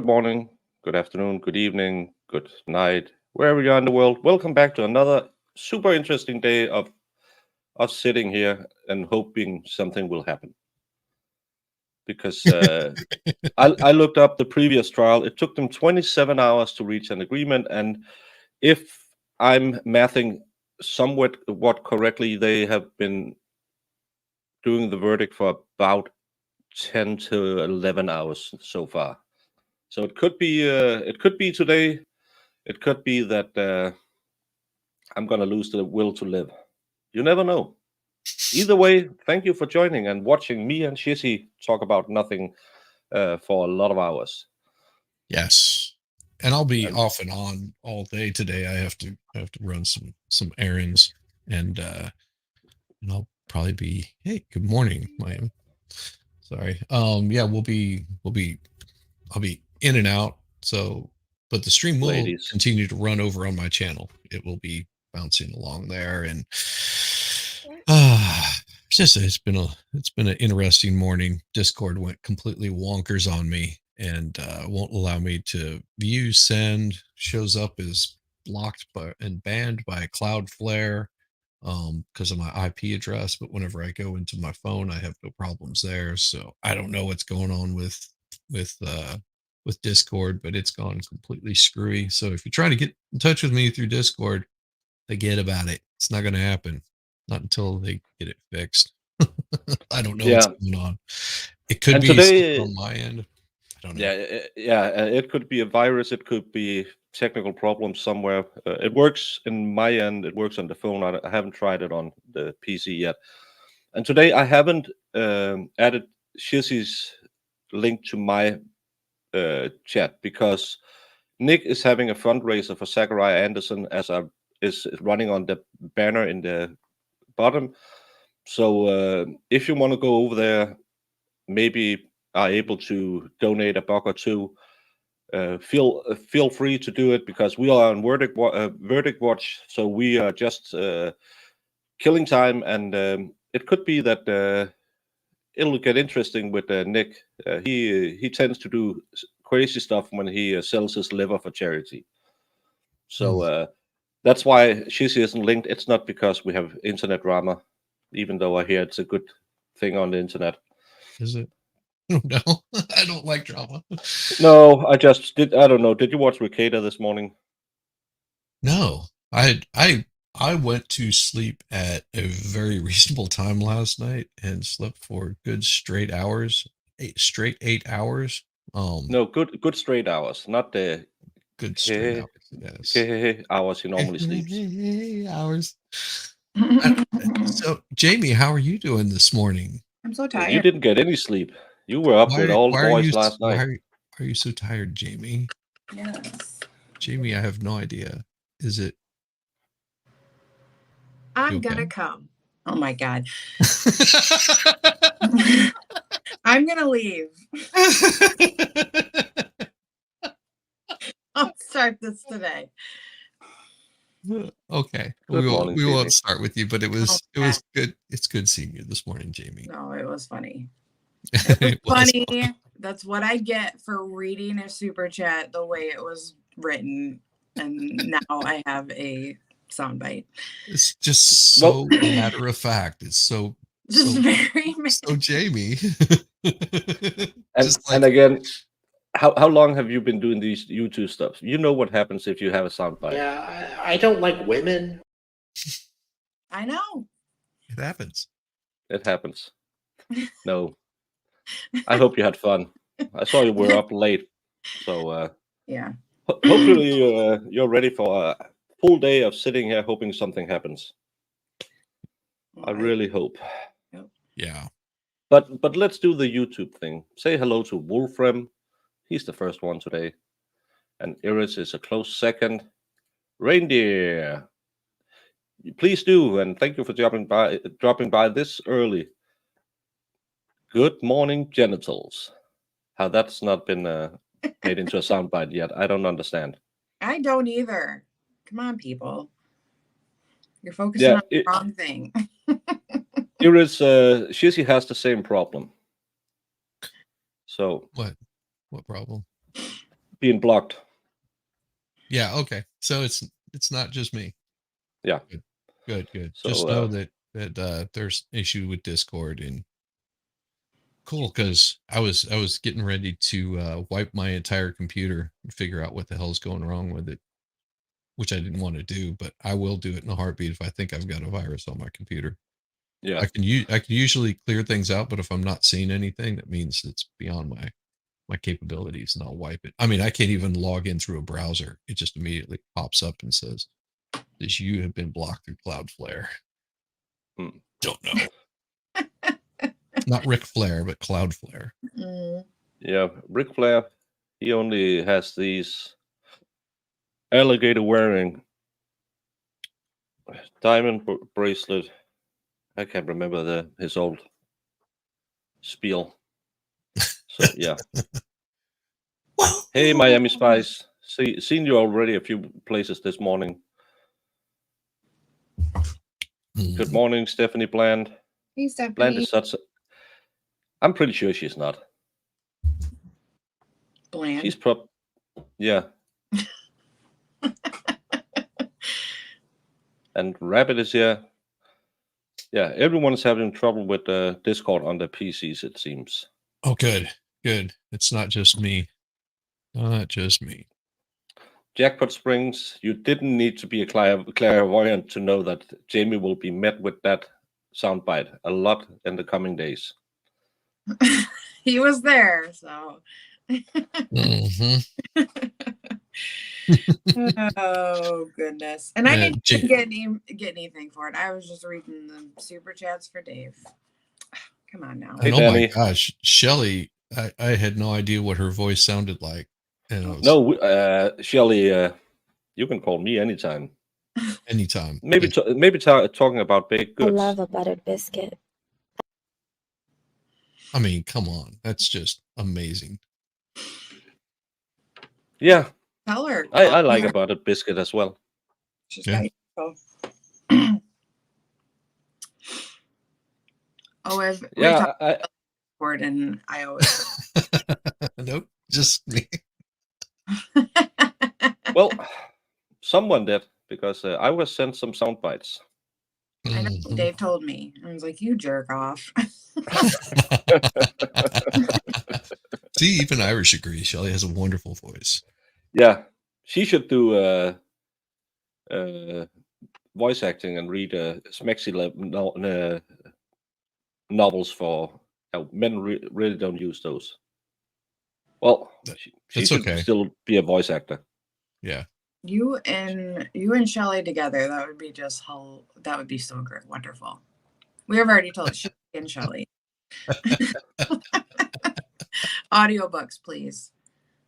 morning, good afternoon, good evening, good night, wherever you are in the world. Welcome back to another super interesting day of us sitting here and hoping something will happen. Because I looked up the previous trial. It took them 27 hours to reach an agreement. And if I'm mathing somewhat what correctly, they have been doing the verdict for about 10 to 11 hours so far. So it could be today. It could be that I'm gonna lose the will to live. You never know. Either way, thank you for joining and watching me and Shizzy talk about nothing for a lot of hours. Yes, and I'll be off and on all day today. I have to run some errands, and I'll probably be. Hey, good morning, Miami. Sorry. Yeah, I'll be in and out. So, but the stream will Ladies. continue to run over on my channel. It will be bouncing along there, and it's been an interesting morning. Discord went completely wonkers on me and won't allow me to view, send, shows up as blocked and banned by Cloudflare because of my IP address. But whenever I go into my phone, I have no problems there. So I don't know what's going on with Discord, but it's gone completely screwy. So if you're trying to get in touch with me through Discord, forget about it. It's not going to happen. Not until they get it fixed. I don't know what's going on. It could be today, on my end. I don't know. Yeah. It could be a virus. It could be technical problems somewhere. It works in my end. It works on the phone. I haven't tried it on the PC yet. And today I haven't added Shizzy's link to my chat because Nick is having a fundraiser for Zachariah Anderson is running on the banner in the bottom. So if you want to go over there, maybe are able to donate $1 or $2, feel free to do it because we are on verdict watch. So we are just killing time, and it could be that it'll get interesting with Nick. He tends to do crazy stuff when he sells his liver for charity. So that's why Shizzy isn't linked. It's not because we have internet drama, even though I hear it's a good thing on the internet. Is it? No, I don't like drama. No, I don't know. Did you watch Ricada this morning? No, I went to sleep at a very reasonable time last night and slept for good straight hours, 8 hours. No, good straight hours, not the good straight hours. Yes, hours he normally sleeps. Hours. So, Jamie, how are you doing this morning? I'm so tired. You didn't get any sleep. You were up with all the boys last night. Why are you so tired, Jamie? Yes. Jamie, I have no idea. Is it? I'm gonna come. Oh my God. I'm gonna leave. I'll start this today. Okay. Good morning, we won't start with you, but it was good. It's good seeing you this morning, Jamie. No, it was funny. It was funny. That's what I get for reading a super chat the way it was written, and now I have a soundbite. It's just so matter of fact. It's so very so Jamie. And again, how long have you been doing these YouTube stuff? You know what happens if you have a soundbite. Yeah, I don't like women. I know. It happens. It happens. No. I hope you had fun. I saw you were up late. So yeah. Hopefully you're ready for a full day of sitting here hoping something happens. I really hope. Yeah. But let's do the YouTube thing. Say hello to Wolfram. He's the first one today. And Iris is a close second. Reindeer. Please do, and thank you for dropping by this early. Good morning, genitals. How that's not been made into a soundbite yet, I don't understand. I don't either. Come on, people. You're focusing on the wrong thing. Iris, Shizzy has the same problem. So what problem? being blocked. Yeah. Okay. So it's not just me. Yeah. Good. So, Just know that there's issue with Discord, and cool, because I was getting ready to wipe my entire computer and figure out what the hell's going wrong with it, which I didn't want to do, but I will do it in a heartbeat if I think I've got a virus on my computer. Yeah. I can usually clear things out, but if I'm not seeing anything, that means it's beyond my capabilities, and I'll wipe it. I mean, I can't even log in through a browser. It just immediately pops up and says, "This you have been blocked through Cloudflare." Don't know. Not Ric Flair, but Cloudflare. Yeah, Ric Flair, he only has these alligator wearing diamond bracelet. I can't remember his old spiel. So yeah. Hey, Miami Spice. Seen you already a few places this morning. Good morning, Stephanie Bland. Hey, Stephanie. Bland is such. I'm pretty sure she's not. Bland. She's yeah. And Rabbit is here. Yeah, everyone is having trouble with Discord on their PCs, it seems. Oh, good. It's not just me. Not just me. Jackpot Springs, you didn't need to be a clairvoyant to know that Jamie will be met with that soundbite a lot in the coming days. He was there, so. Oh goodness! And I didn't get anything for it. I was just reading the super chats for Dave. Come on now. Hey, and oh Danny. my gosh, Shelly! I had no idea what her voice sounded like. And No, Shelly, you can call me anytime. Anytime. Maybe talking about baked goods. I love a buttered biscuit. I mean, come on, that's just amazing. Yeah. Tell her. I like a buttered biscuit as well. She's Yeah. got if Yeah, and I always Nope, just me. well, someone did, because I was sent some sound bites. I know Dave told me. I was like, you jerk off. See, even Irish agree. Shelly has a wonderful voice. Yeah, she should do voice acting and read smexy novels for men. Really don't use those. Well, she should still be a voice actor. Yeah. You and Shelly together, that would be that would be so great, wonderful. We have already told Shelly and Shelly. Audiobooks, please.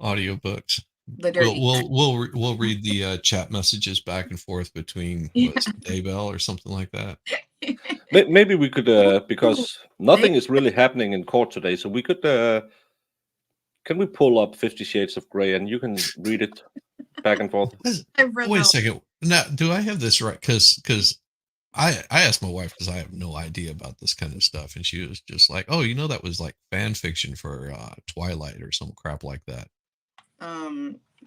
Audiobooks. The dirty. We'll read the chat messages back and forth between Daybell or something like that. Maybe we could, because nothing is really happening in court today, so we could. Can we pull up 50 Shades of Grey and you can read it back and forth? Wait a second. Now, do I have this right? Because I asked my wife, because I have no idea about this kind of stuff, and she was just like, "Oh, that was like fan fiction for Twilight or some crap like that."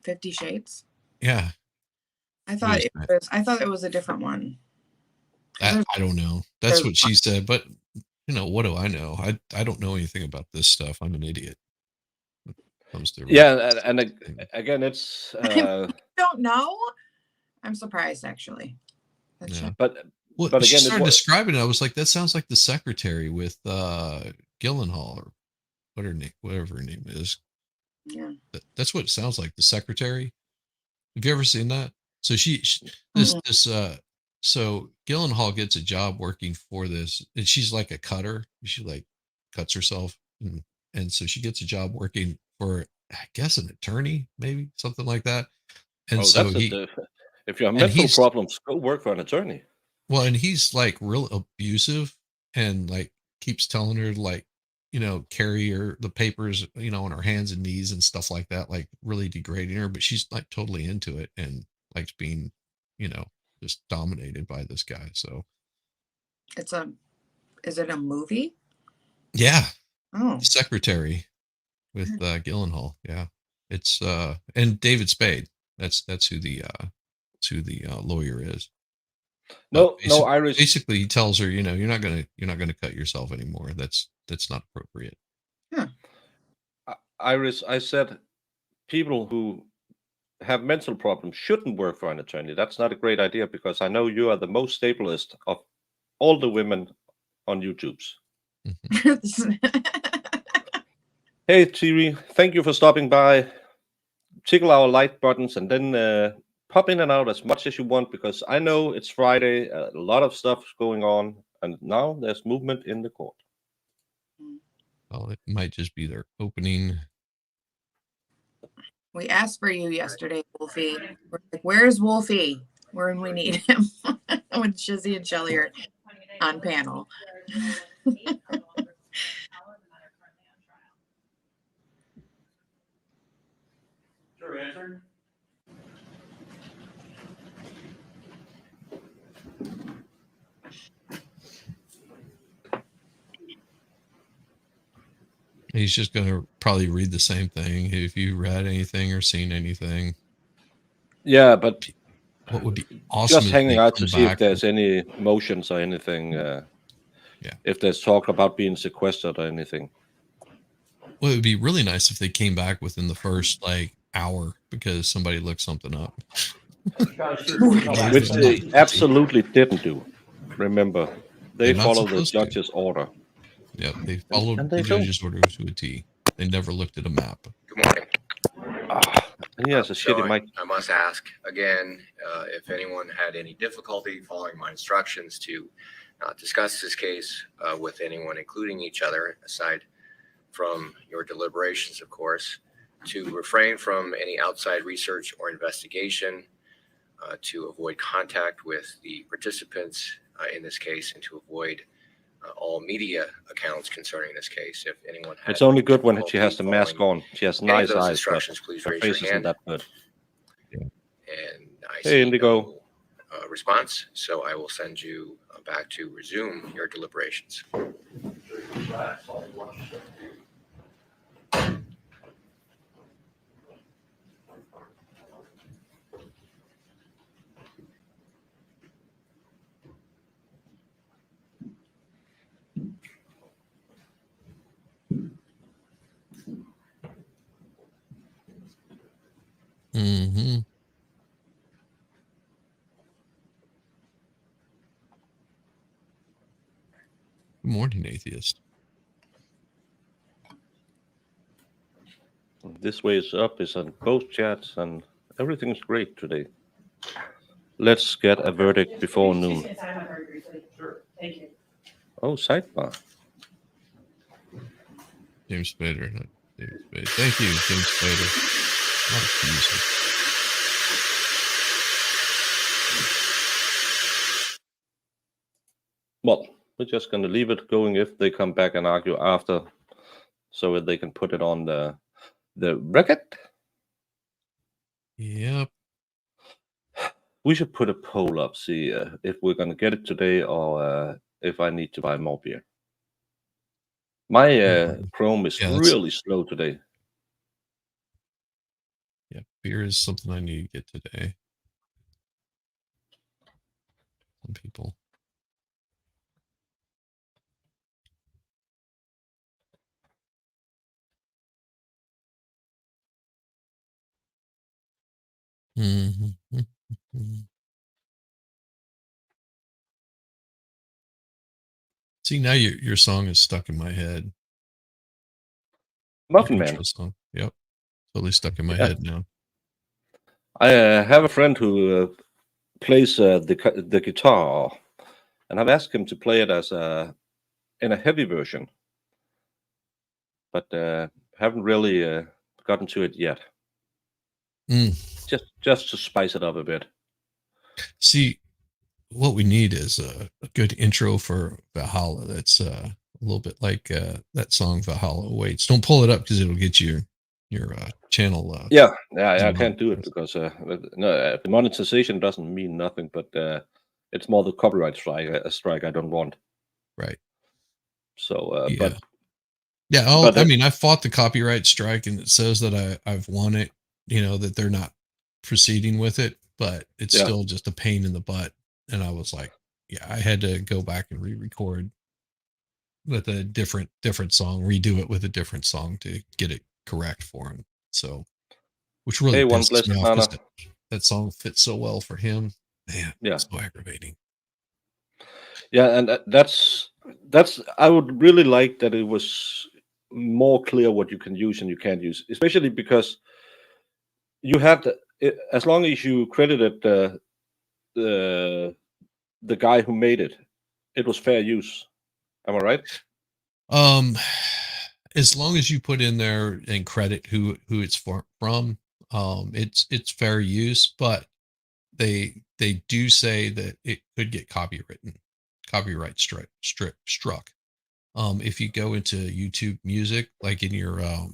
50 Shades. Yeah. I thought it was a different one. I don't know. That's what she said, but what do I know? I don't know anything about this stuff. I'm an idiot. Yeah, and again, it's I don't know. I'm surprised, actually. Yeah. But again, she started describing it. I was like, that sounds like the secretary with Gyllenhaal, or whatever her name is. Yeah, that's what it sounds like. The secretary. Have you ever seen that? So so Gyllenhaal gets a job working for this, and she's like a cutter. She like cuts herself, and so she gets a job working for, I guess, an attorney, maybe something like that. And so if you have mental problems, go work for an attorney. Well, and he's like real abusive, and like keeps telling her like, carry the papers, on her hands and knees and stuff like that, like really degrading her. But she's like totally into it and likes being, just dominated by this guy. So is it a movie? Yeah. Oh, Secretary with Gyllenhaal. Yeah. It's and David Spade. That's who the lawyer is. No, Iris. Basically, he tells her, you're not gonna cut yourself anymore. That's not appropriate. Iris, I said people who have mental problems shouldn't work for an attorney. That's not a great idea because I know you are the most stablest of all the women on YouTube's. Hey, Thierry, thank you for stopping by. Tickle our like buttons and then pop in and out as much as you want because I know it's Friday, a lot of stuff is going on, and now there's movement in the court. Well, it might just be their opening. We asked for you yesterday, Wolfie. We're like, where's Wolfie? When we need him. When Shizzy and Shelly are on panel. Sure, answer. He's just going to probably read the same thing. If you read anything or seen anything. Yeah, but what would be awesome just hanging out to see if back there's any motions or anything. If there's talk about being sequestered or anything. Well, it would be really nice if they came back within the first hour because somebody looked something up. Which they absolutely didn't do. Remember, they followed the judge's order. Yep, they followed the judge's order to a T. They never looked at a map. Good morning. And he has a shitty mic. I must ask again if anyone had any difficulty following my instructions to not discuss this case with anyone, including each other, aside from your deliberations, of course, to refrain from any outside research or investigation, to avoid contact with the participants in this case, and to avoid all media accounts concerning this case. If anyone had it's only good when she has the mask on. She has nice eyes. Instructions, please her raise face your hand. isn't that good. And I hey, see Indigo. No response, so I will send you back to resume your deliberations. Mm-hmm. Good morning, atheist. This way is up is on both chats and everything's great today. Let's get a verdict before noon. Sure. Thank you. Oh, sidebar. James Spader, not David Spade. Thank you, James Spader. Well, we're just going to leave it going if they come back and argue after so that they can put it on the record. Yep. We should put a poll up, see if we're going to get it today or if I need to buy more beer. My Chrome is really slow today. Yeah, beer is something I need to get today. Some people. Mm-hmm. See, now your song is stuck in my head. Muffin Man. Song. Yep. Totally stuck in my head now. I have a friend who plays the guitar, and I've asked him to play it as in a heavy version, but haven't really gotten to it yet. Just to spice it up a bit. See, what we need is a good intro for Valhalla. That's a little bit like that song Valhalla Awaits. Don't pull it up because it'll get your channel. I can't do it because the monetization doesn't mean nothing, but it's more the copyright strike I don't want. Right. So, but Yeah. But I mean, I fought the copyright strike, and it says that I've won it. That they're not proceeding with it, but it's Yeah. still just a pain in the butt. And I was like, yeah, I had to go back and re-record with a different song, redo it with a different song to get it correct for him. So, which really hey, one pisses blessed me off manner. because that song fits so well for him. Man, Yeah. so aggravating. Yeah, and that's I would really like that it was more clear what you can use and you can't use, especially because you had as long as you credited the the guy who made it, it was fair use. Am I right? As long as you put in there and credit who it's from, it's fair use, but they do say that it could get copyright struck. If you go into YouTube Music, like in your Yeah,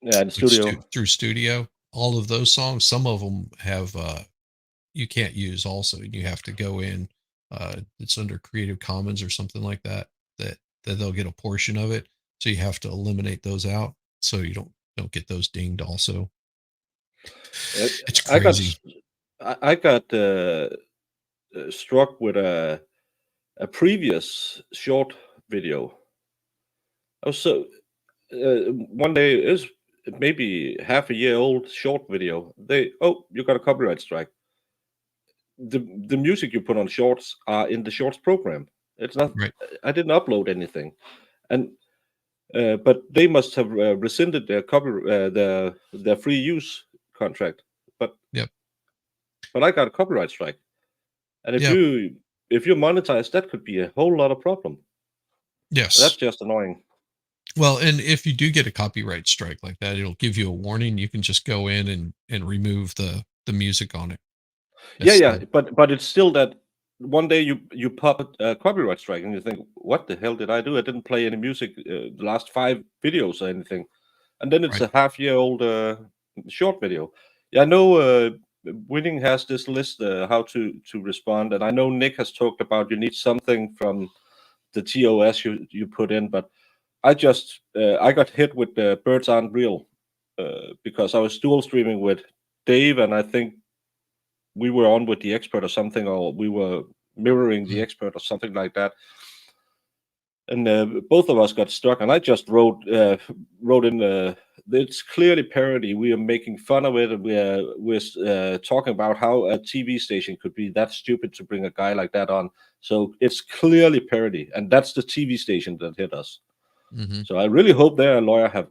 in the studio. through Studio, all of those songs, some of them have you can't use also, and you have to go in. It's under Creative Commons or something like that. That they'll get a portion of it, so you have to eliminate those out, so you don't get those dinged. Also, it's I got crazy. I got struck with a previous short video. I was so one day is maybe half a year old short video. You got a copyright strike. The music you put on shorts are in the shorts program. It's not. Right. I didn't upload anything, and but they must have rescinded their free use contract. But Yep. I got a copyright strike, and Yep. if you monetize, that could be a whole lot of problem. Yes. That's just annoying. Well, and if you do get a copyright strike like that, it'll give you a warning. You can just go in and remove the music on it. Yeah, but it's still that one day you pop a copyright strike and you think, what the hell did I do? I didn't play any music the last 5 videos or anything, and then it's Right. a half-year-old short video. Yeah, I know Winning has this list how to respond, and I know Nick has talked about you need something from the TOS you put in, but I got hit with the Birds Aren't Real because I was dual streaming with Dave, and I think we were on with the expert or something, or we were mirroring the expert or something like that. And both of us got stuck, and I just wrote in. It's clearly parody. We are making fun of it, and we're talking about how a TV station could be that stupid to bring a guy like that on. So it's clearly parody, and that's the TV station that hit us. Mm-hmm. So I really hope their lawyer have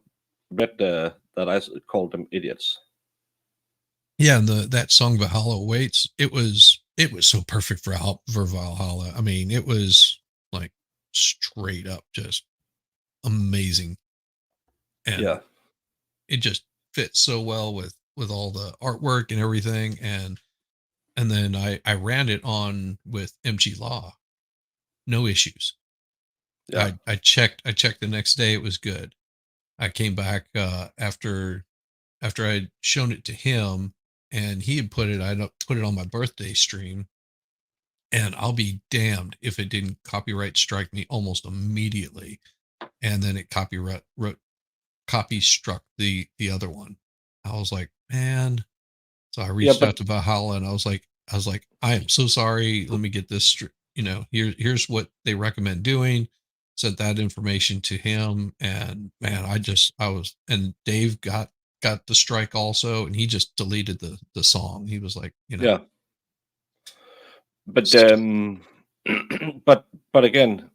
read that I called them idiots. Yeah, and that song Valhalla Waits, it was so perfect for Valhalla. I mean, it was like straight up just amazing. And yeah, it just fits so well with all the artwork and everything. And then I ran it on with MG Law. No issues. yeah, I checked the next day, it was good. I came back after I'd shown it to him, and he had put it on my birthday stream, and I'll be damned if it didn't copyright strike me almost immediately. And then it copy struck the other one. I was like, man. So I reached out to Valhalla, and I was like, I am so sorry. Let me get this. Here's what they recommend doing. Sent that information to him, and man, and Dave got the strike also, and he just deleted the song. He was like, yeah. But but again,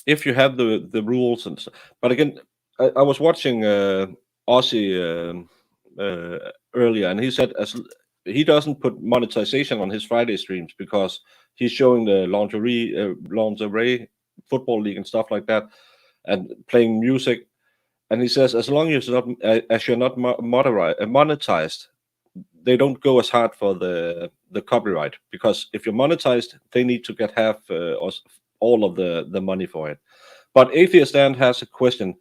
if you have the rules and stuff. But again, I was watching Aussie earlier, and he said as he doesn't put monetization on his Friday streams because he's showing the lingerie football league and stuff like that, and playing music. And he says as long as you're not monetized, they don't go as hard for the copyright, because if you're monetized, they need to get half or all of the money for it. But Atheist Dan has a question.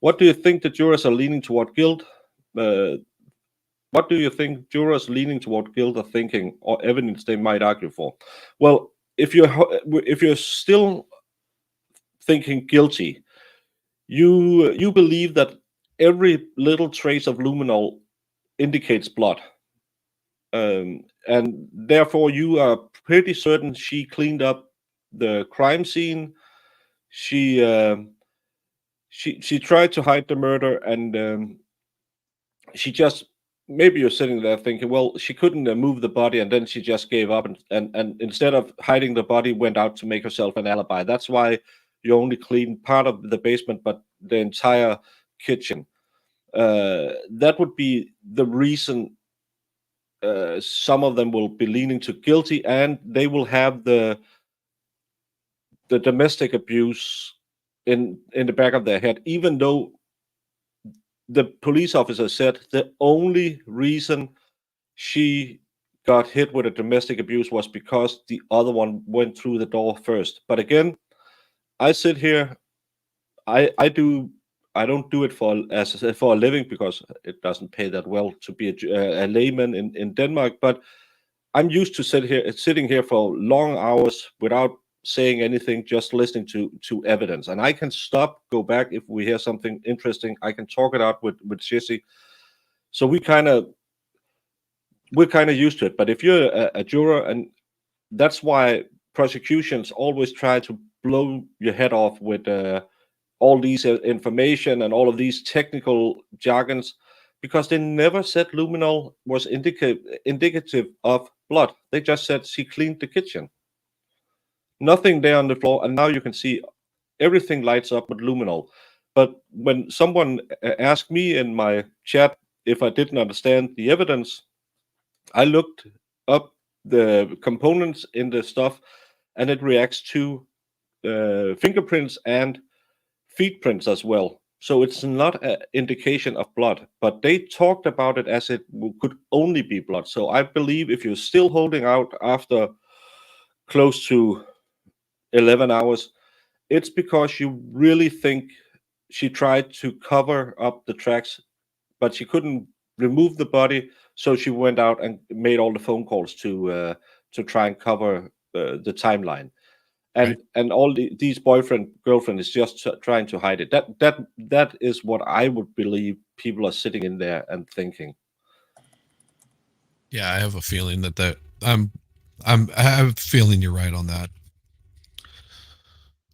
What do you think the jurors are leaning toward guilt? What do you think jurors leaning toward guilt are thinking, or evidence they might argue for? Well, if you're still thinking guilty, you believe that every little trace of luminol indicates blood, and therefore you are pretty certain she cleaned up the crime scene. She tried to hide the murder, and she just, maybe you're sitting there thinking, well, she couldn't move the body, and then she just gave up, and instead of hiding the body, went out to make herself an alibi. That's why you only cleaned part of the basement, but the entire kitchen. That would be the reason. Some of them will be leaning to guilty, and they will have the domestic abuse in the back of their head, even though the police officer said the only reason she got hit with a domestic abuse was because the other one went through the door first. But again, I sit here, I don't do it for a living, because it doesn't pay that well to be a layman in Denmark. But I'm used to sitting here for long hours without saying anything, just listening to evidence, and I can stop, go back if we hear something interesting. I can talk it out with Shissy. So we're kind of used to it. But if you're a juror, and that's why prosecutions always try to blow your head off with all these information and all of these technical jargons, because they never said luminol was indicative of blood. They just said she cleaned the kitchen. Nothing there on the floor, and now you can see everything lights up with luminol. But when someone asked me in my chat if I didn't understand the evidence, I looked up the components in the stuff, and it reacts to fingerprints and feet prints as well. So it's not an indication of blood, but they talked about it as it could only be blood. So I believe if you're still holding out after close to 11 hours, it's because you really think she tried to cover up the tracks, but she couldn't remove the body, so she went out and made all the phone calls to try and cover the timeline. And Right. and all these girlfriend is just trying to hide it. That is what I would believe people are sitting in there and thinking. Yeah, I have a feeling that I have a feeling you're right on that.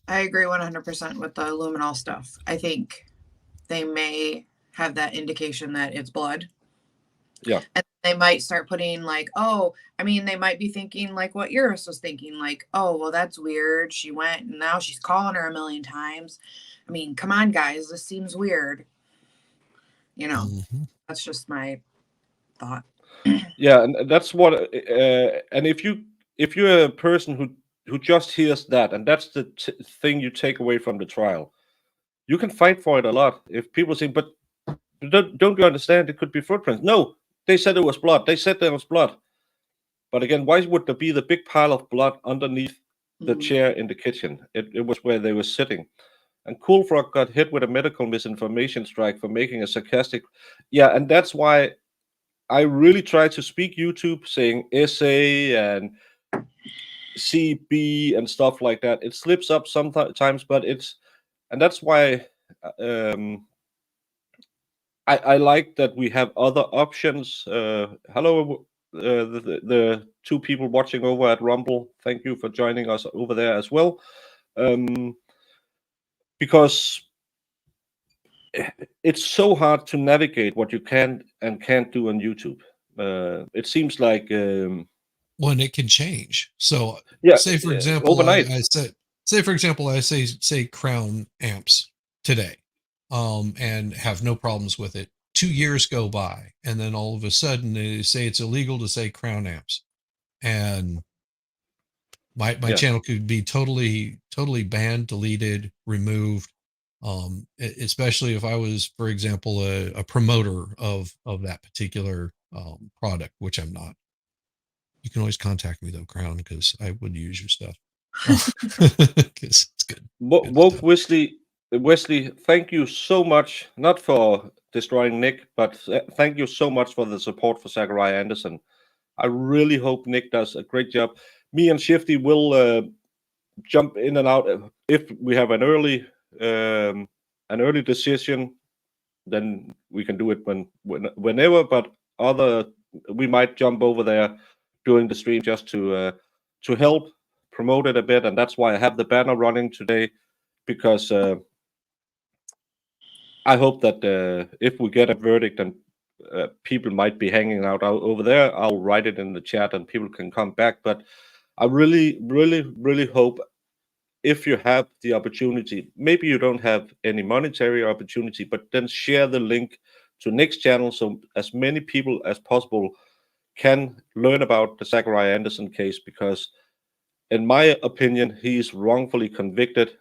I agree 100% with the luminol stuff. I think they may have that indication that it's blood. Yeah. And they might start putting like, oh, I mean, they might be thinking like what Eurus was thinking, like, oh, well, that's weird. She went and now she's calling her a million times. I mean, come on, guys, this seems weird. You know, that's just my thought. Yeah, and that's what. And if you're a person who just hears that, and that's the thing you take away from the trial, you can fight for it a lot. If people say, but don't you understand? It could be footprints. No, they said it was blood. They said there was blood. But again, why would there be the big pile of blood underneath the chair in the kitchen? It was where they were sitting. And Cool Frog got hit with a medical misinformation strike for making a sarcastic. Yeah, and that's why I really try to speak YouTube, saying essay and CB and stuff like that. It slips up sometimes, but and that's why I like that we have other options. Hello, the two people watching over at Rumble. Thank you for joining us over there as well. Because it's so hard to navigate what you can and can't do on YouTube. It seems like When it can change. So yeah, say for example, overnight. I said, say for example, I say Crown amps today, and have no problems with it. 2 years go by, and then all of a sudden they say it's illegal to say Crown amps, and my Yeah. channel could be totally banned, deleted, removed. Especially if I was, for example, a promoter of that particular product, which I'm not. You can always contact me though, Crown, because I would use your stuff. Because it's good. Woke Wesley, thank you so much, not for destroying Nick, but thank you so much for the support for Zachariah Anderson. I really hope Nick does a great job. Me and Shifty will jump in and out if we have an early an early decision, then we can do it whenever. But we might jump over there during the stream just to help promote it a bit, and that's why I have the banner running today, because I hope that if we get a verdict and people might be hanging out over there, I'll write it in the chat and people can come back. But I really, really, really hope, if you have the opportunity, maybe you don't have any monetary opportunity, but then share the link to Nick's channel so as many people as possible can learn about the Zachariah Anderson case, because in my opinion, he is wrongfully convicted.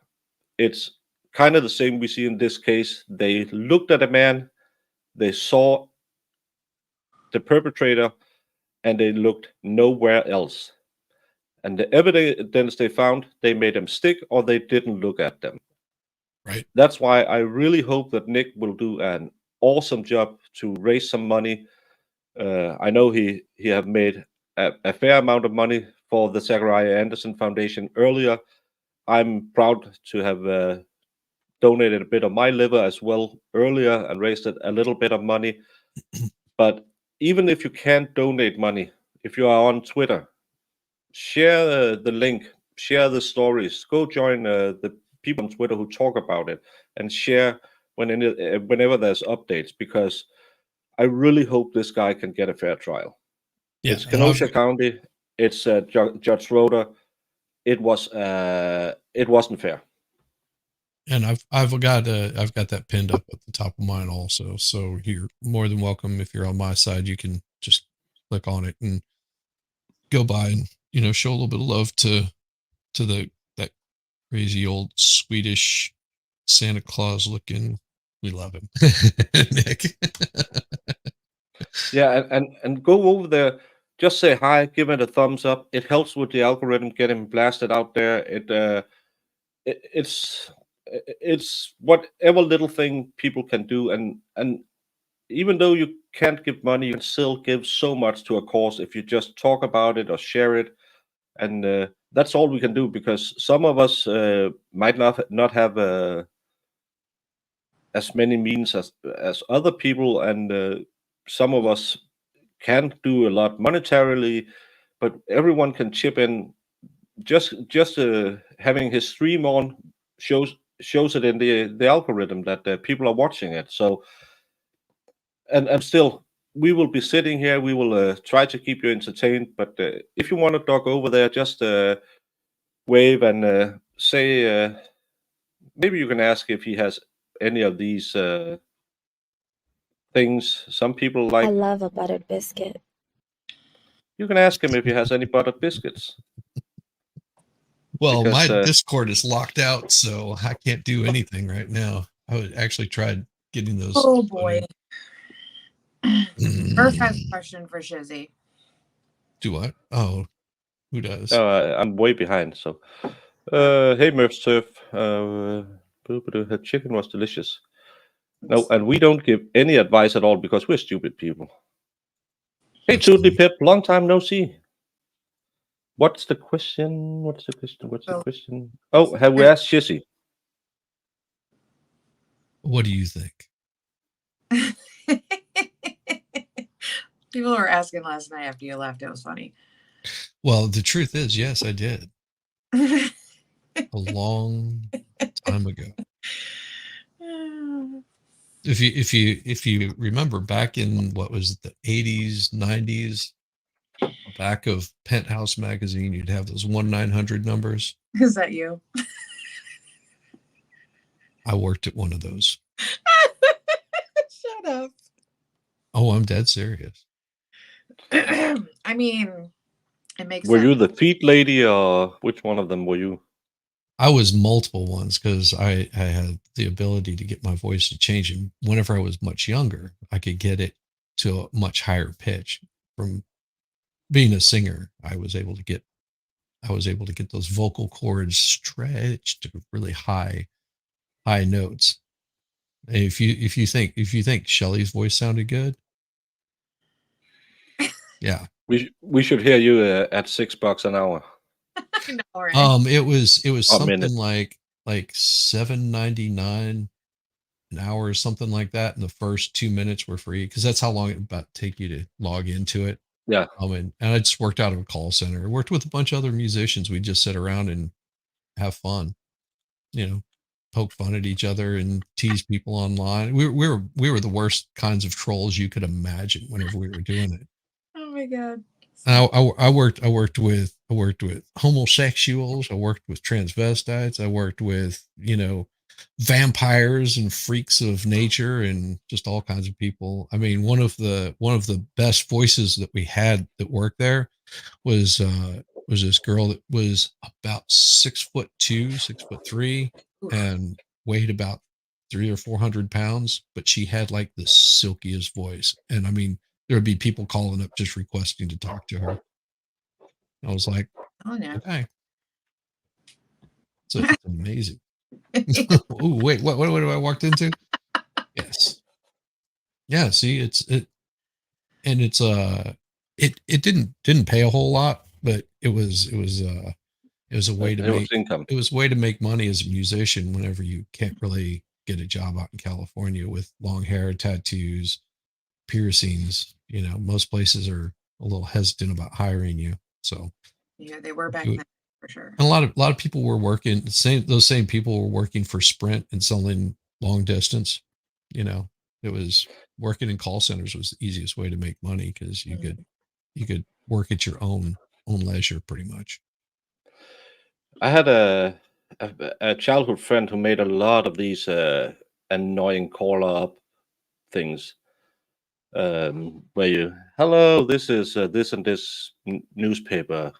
It's kind of the same we see in this case. They looked at a man, they saw the perpetrator, and they looked nowhere else. And the evidence they found, they made them stick or they didn't look at them. Right. That's why I really hope that Nick will do an awesome job to raise some money. I know he have made a fair amount of money for the Zachariah Anderson Foundation earlier. I'm proud to have donated a bit of my liver as well earlier and raised a little bit of money. But even if you can't donate money, if you are on Twitter, share the link, share the stories, go join the people on Twitter who talk about it, and share whenever there's updates, because I really hope this guy can get a fair trial. Yeah, It's Kenosha County. It's Judge Roeder. It wasn't fair. And I've got that pinned up at the top of mine also. So you're more than welcome. If you're on my side, you can just click on it and go by and, you know, show a little bit of love to that crazy old Swedish Santa Claus looking. We love him, Nick. Yeah, and go over there. Just say hi, give it a thumbs up. It helps with the algorithm getting blasted out there. It's whatever little thing people can do, and even though you can't give money, you can still give so much to a cause if you just talk about it or share it. And that's all we can do, because some of us might not have as many means as other people, and some of us can't do a lot monetarily, but everyone can chip in. Just having his stream on shows it in the algorithm that people are watching it. So and still, we will be sitting here. We will try to keep you entertained. But if you want to talk over there, just wave and say. Maybe you can ask if he has any of these things. Some people like. I love a buttered biscuit. You can ask him if he has any buttered biscuits. Well, Because, my Discord is locked out, so I can't do anything right now. I actually tried getting those. Oh boy. Murph has a question for Shizzy. Do what? Oh, who does? I'm way behind. So, hey, Murph Surf. Her chicken was delicious. No, and we don't give any advice at all because we're stupid people. Hey, Tootly Pip, long time no see. What's the question? Oh, have we asked Shizzy? What do you think? People were asking last night after you left. It was funny. Well, the truth is, yes, I did. A long time ago. If you remember back in what was it, the 80s, 90s, back of Penthouse magazine, you'd have those 1-900 numbers. Is that you? I worked at one of those. Shut up. Oh, I'm dead serious. I mean, it makes Were sense. you the feet lady, or which one of them were you? I was multiple ones because I had the ability to get my voice to change. And whenever I was much younger, I could get it to a much higher pitch. From being a singer, I was able to get those vocal cords stretched to really high notes. And if you think Shelley's voice sounded good, yeah. We should hear you at $6 an hour. I know, right? It was A something minute. like $7.99 an hour or something like that. And the first 2 minutes were free because that's how long it about take you to log into it. Yeah. And I just worked out of a call center. I worked with a bunch of other musicians. We just sit around and have fun, poke fun at each other and tease people online. We were the worst kinds of trolls you could imagine whenever we were doing it. Oh my God. And I worked with homosexuals. I worked with transvestites. I worked with, vampires and freaks of nature and just all kinds of people. I mean, one of the best voices that we had that worked there was this girl that was about 6'2", 6'3", Oof. and weighed about 300 or 400 pounds, but she had like the silkiest voice. And I mean, there would be people calling up just requesting to talk to her. I was like, Oh no. okay. So it's amazing. Oh, wait, what do I walked into? Yes. Yeah, see, it didn't pay a whole lot, but it was a way to It was make income. it was a way to make money as a musician whenever you can't really get a job out in California with long hair, tattoos, piercings. Most places are a little hesitant about hiring you. So Yeah, they were back you- then for sure. and a lot of people were working. Those same people were working for Sprint and selling long distance. It was working in call centers was the easiest way to make money because you could work at your own leisure pretty much. I had a childhood friend who made a lot of these annoying caller up things, where hello, this is this and this newspaper.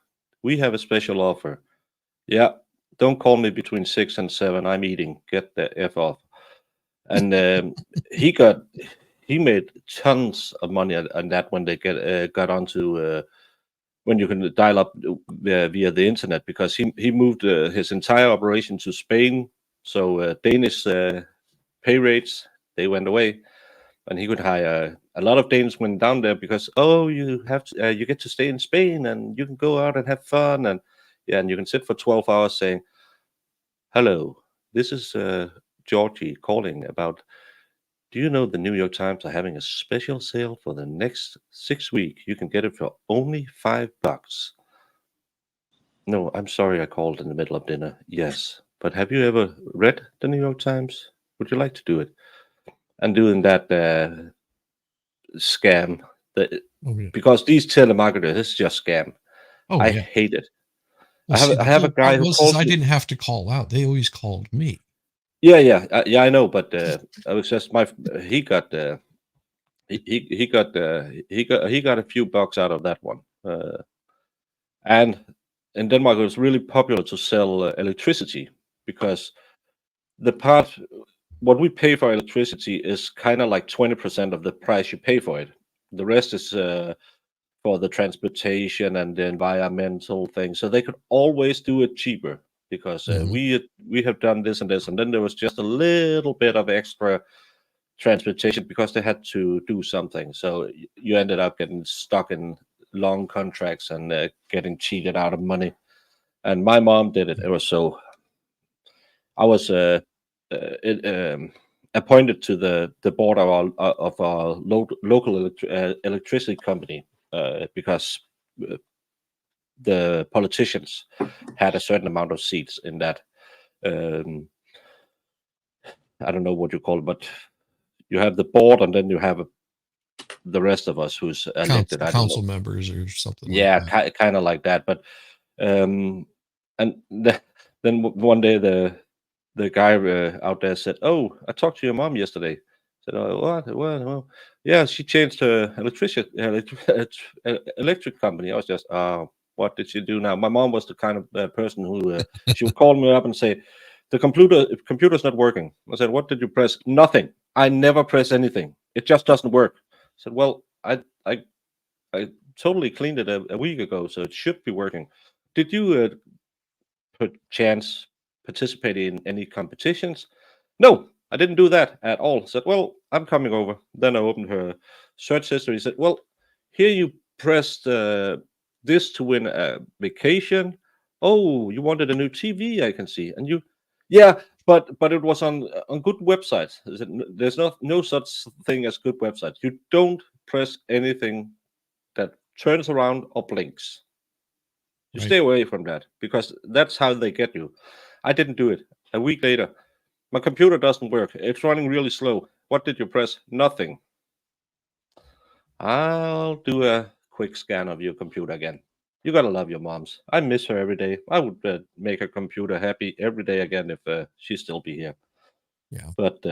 We have a special offer. Yeah, don't call me between 6 and 7. I'm eating. Get the F off. And he made tons of money on that when they got onto when you can dial up via the internet, because he moved his entire operation to Spain. So Danish pay rates, they went away, and he could hire a lot of Danes went down there because you have to, you get to stay in Spain and you can go out and have fun, and and you can sit for 12 hours saying, "Hello, this is Georgie calling about. Do you know the New York Times are having a special sale for the next 6 weeks? You can get it for only $5. No, I'm sorry I called in the middle of dinner. Yes, but have you ever read the New York Times? Would you like to do it?" And doing that scam, Oh yeah. because these telemarketers, it's just scam. Oh I yeah. hate it. Well, I have a guy who was calls I me. didn't have to call out. They always called me. Yeah, I know, but I was just he got he got a few bucks out of that one. And in Denmark, it was really popular to sell electricity, because the part what we pay for electricity is kind of like 20% of the price you pay for it. The rest is for the transportation and the environmental thing. So they could always do it cheaper, because Mhm. we have done this and this, and then there was just a little bit of extra transportation because they had to do something. So you ended up getting stuck in long contracts and getting cheated out of money. And my mom did it. It was so. I was appointed to the board of our local electricity company, because the politicians had a certain amount of seats in that. Um, I don't know what you call it, but you have the board, and then you have the rest of us who's elected. I don't Council know. members or something Yeah, like that. kind of like that. But and then one day the guy out there said, "Oh, I talked to your mom yesterday." I said, "Oh, what? Well, yeah, she changed her electric company." I was just, what did she do now? My mom was the kind of person who she would call me up and say, "The computer's not working." I said, "What did you press?" "Nothing. I never press anything. It just doesn't work." I said, "Well, I totally cleaned it a week ago, so it should be working. Did you chance participate in any competitions?" "No, I didn't do that at all." I said, "Well, I'm coming over." Then I opened her search history. He said, "Well, here you pressed this to win a vacation. Oh, you wanted a new TV, I can see. And you, yeah, but it was on good websites. There's no such thing as good websites. You don't press anything that turns around or blinks. You Right. stay away from that because that's how they get you. I didn't do it. A week later, my computer doesn't work. It's running really slow. What did you press? Nothing. I'll do a quick scan of your computer again. You gotta love your moms. I miss her every day. I would make her computer happy every day again if she still be here. Yeah. But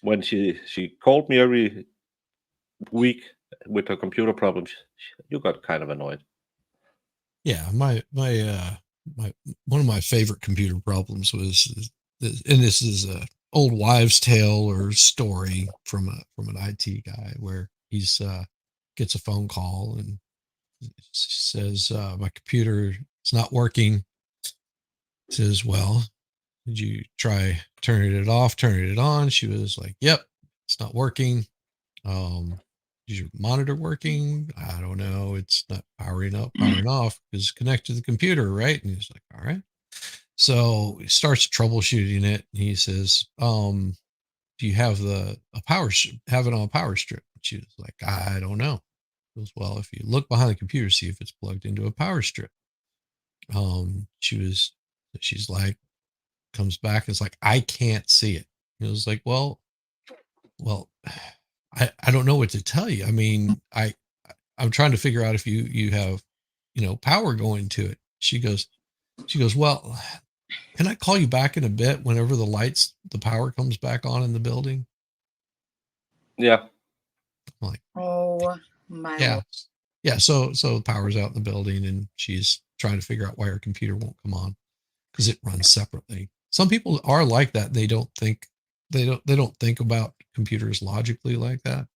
when she called me every week with her computer problems, you got kind of annoyed. Yeah, my one of my favorite computer problems was, and this is a old wives' tale or story from an IT guy where he's gets a phone call and says my computer is not working. Says, well, did you try turning it off, turning it on? She was like, yep, it's not working. Is your monitor working? I don't know. It's not powering up, powering off because it's connected to the computer, right? And he's like, all right. So he starts troubleshooting it. And he says, do you have have it on a power strip? She was like, I don't know. He goes, well, if you look behind the computer, see if it's plugged into a power strip. She's like, comes back and is like, I can't see it. He was like, well, I don't know what to tell you. I mean, I'm trying to figure out if you have, power going to it. She goes, well, can I call you back in a bit whenever the power comes back on in the building? Yeah. I'm like, Oh my yeah. Lord. Yeah. So the power's out in the building and she's trying to figure out why her computer won't come on because it runs separately. Some people are like that. They don't think about computers logically like that.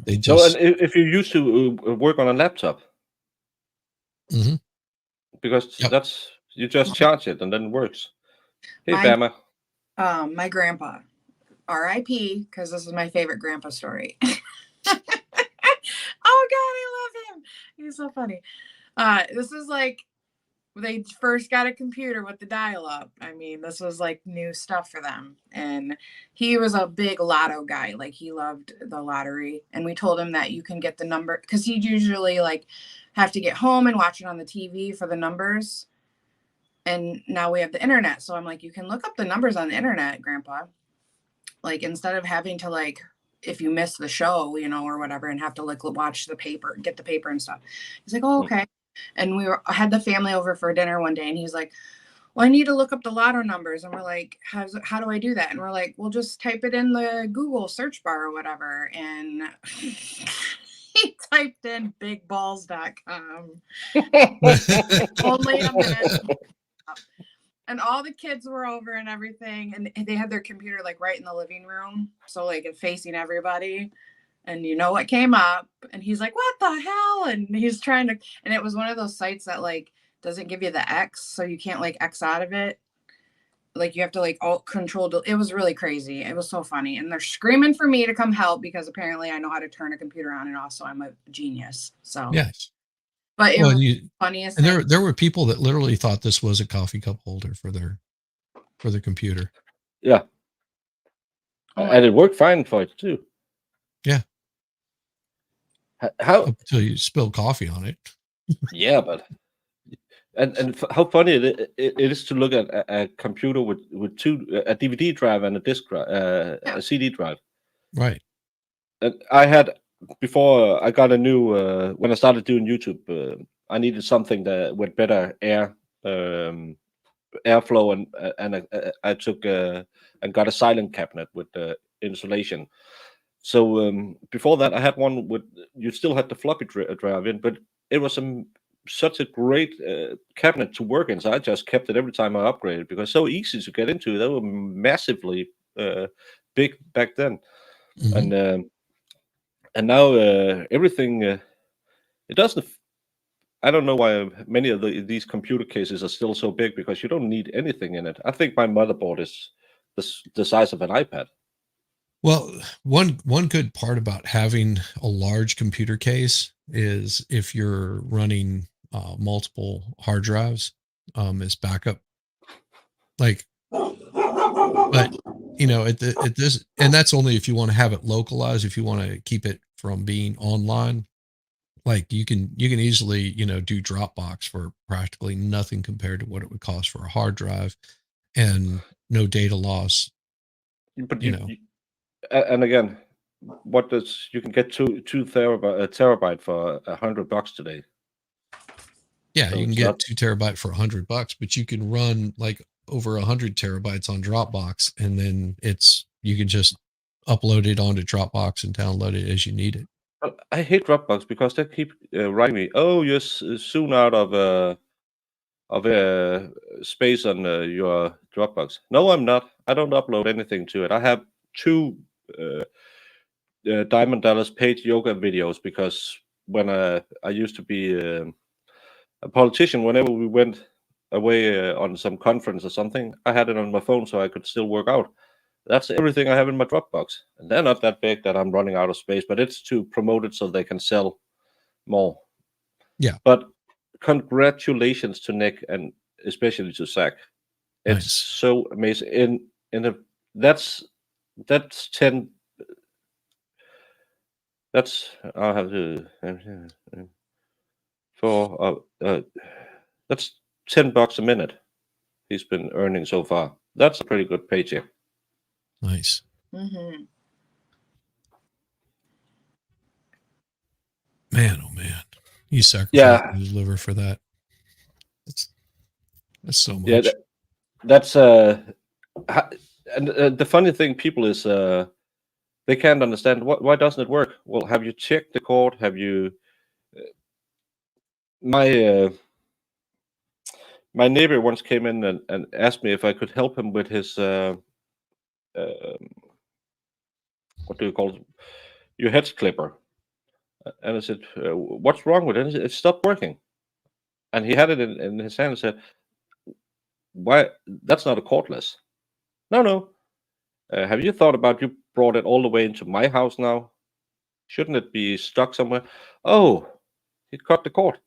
They So, and just, if you used to work on a laptop, Mhm. because Yep. that's you just charge it and then it works. Hey, My- Bama. My grandpa, R.I.P. because this is my favorite grandpa story. Oh God, I love him. He's so funny. This is like they first got a computer with the dial-up. I mean, this was like new stuff for them. And he was a big lotto guy. Like he loved the lottery. And we told him that you can get the number because he'd usually like have to get home and watch it on the TV for the numbers. And now we have the internet. So I'm like, you can look up the numbers on the internet, Grandpa. Like instead of having to like if you miss the show, or whatever, and have to like watch the paper, get the paper and stuff. He's like, oh, okay. And had the family over for dinner one day and he's like, well, I need to look up the lotto numbers. And we're like, how do I do that? And we're like, well, just type it in the Google search bar or whatever. And he typed in bigballs.com. Only a minute. And all the kids were over and everything. And they had their computer like right in the living room. So like facing everybody. And you know what came up? And he's like, what the hell? And he's trying to, and it was one of those sites that like doesn't give you the X. So you can't like X out of it. Like you have to like alt control. It was really crazy. It was so funny. And they're screaming for me to come help because apparently I know how to turn a computer on and also I'm a genius. So yes. but it Well, was the funniest and thing. there were people that literally thought this was a coffee cup holder for their computer. Yeah. Oh And it worked fine for it too. Yeah. How? Until you spill coffee on it. Yeah, but and how funny it is to look at a computer with a DVD drive and a disk drive, a CD drive. Right. And I had before I got a new when I started doing YouTube, I needed something that with better airflow and I took and got a silent cabinet with insulation. So before that, I had one with you still had the floppy drive in, but it was such a great cabinet to work in. So I just kept it every time I upgraded because it's so easy to get into. They were massively big back then, Mhm. and now everything it doesn't. I don't know why many of these computer cases are still so big because you don't need anything in it. I think my motherboard is the size of an iPad. Well, one good part about having a large computer case is if you're running multiple hard drives as backup, Like, but at this, and that's only if you want to have it localized. If you want to keep it from being online, like you can easily do Dropbox for practically nothing compared to what it would cost for a hard drive, and no data loss. But and again, what does you can get two terabyte for $100 today? Yeah, So you can it's get not- 2 terabyte for $100, but you can run like over 100 terabytes on Dropbox, and then you can just upload it onto Dropbox and download it as you need it. I hate Dropbox because they keep writing me, "Oh, you're soon out of space on your Dropbox." No, I'm not. I don't upload anything to it. I have 2 Diamond Dallas paid yoga videos because when I used to be a politician, whenever we went away on some conference or something, I had it on my phone so I could still work out. That's everything I have in my Dropbox. And they're not that big that I'm running out of space, but it's to promote it so they can sell more. Yeah. But congratulations to Nick and especially to Zach. It's Nice. so amazing. That's 10. I'll have to for that's $10 a minute he's been earning so far. That's a pretty good paycheck. Nice. Mm-hmm. Man, oh man. You sacrificed Yeah. his liver for that. That's so much. Yeah, that's and the funny thing, people is they can't understand why doesn't it work. Well, have you checked the court? Have you? My neighbor once came in and asked me if I could help him with his what do you call it? Your hedge clipper. And I said, "What's wrong with it?" It stopped working, and he had it in his hand and said, "Why? That's not a cordless." No. Have you thought about you brought it all the way into my house now? Shouldn't it be stuck somewhere? Oh, he cut the cord.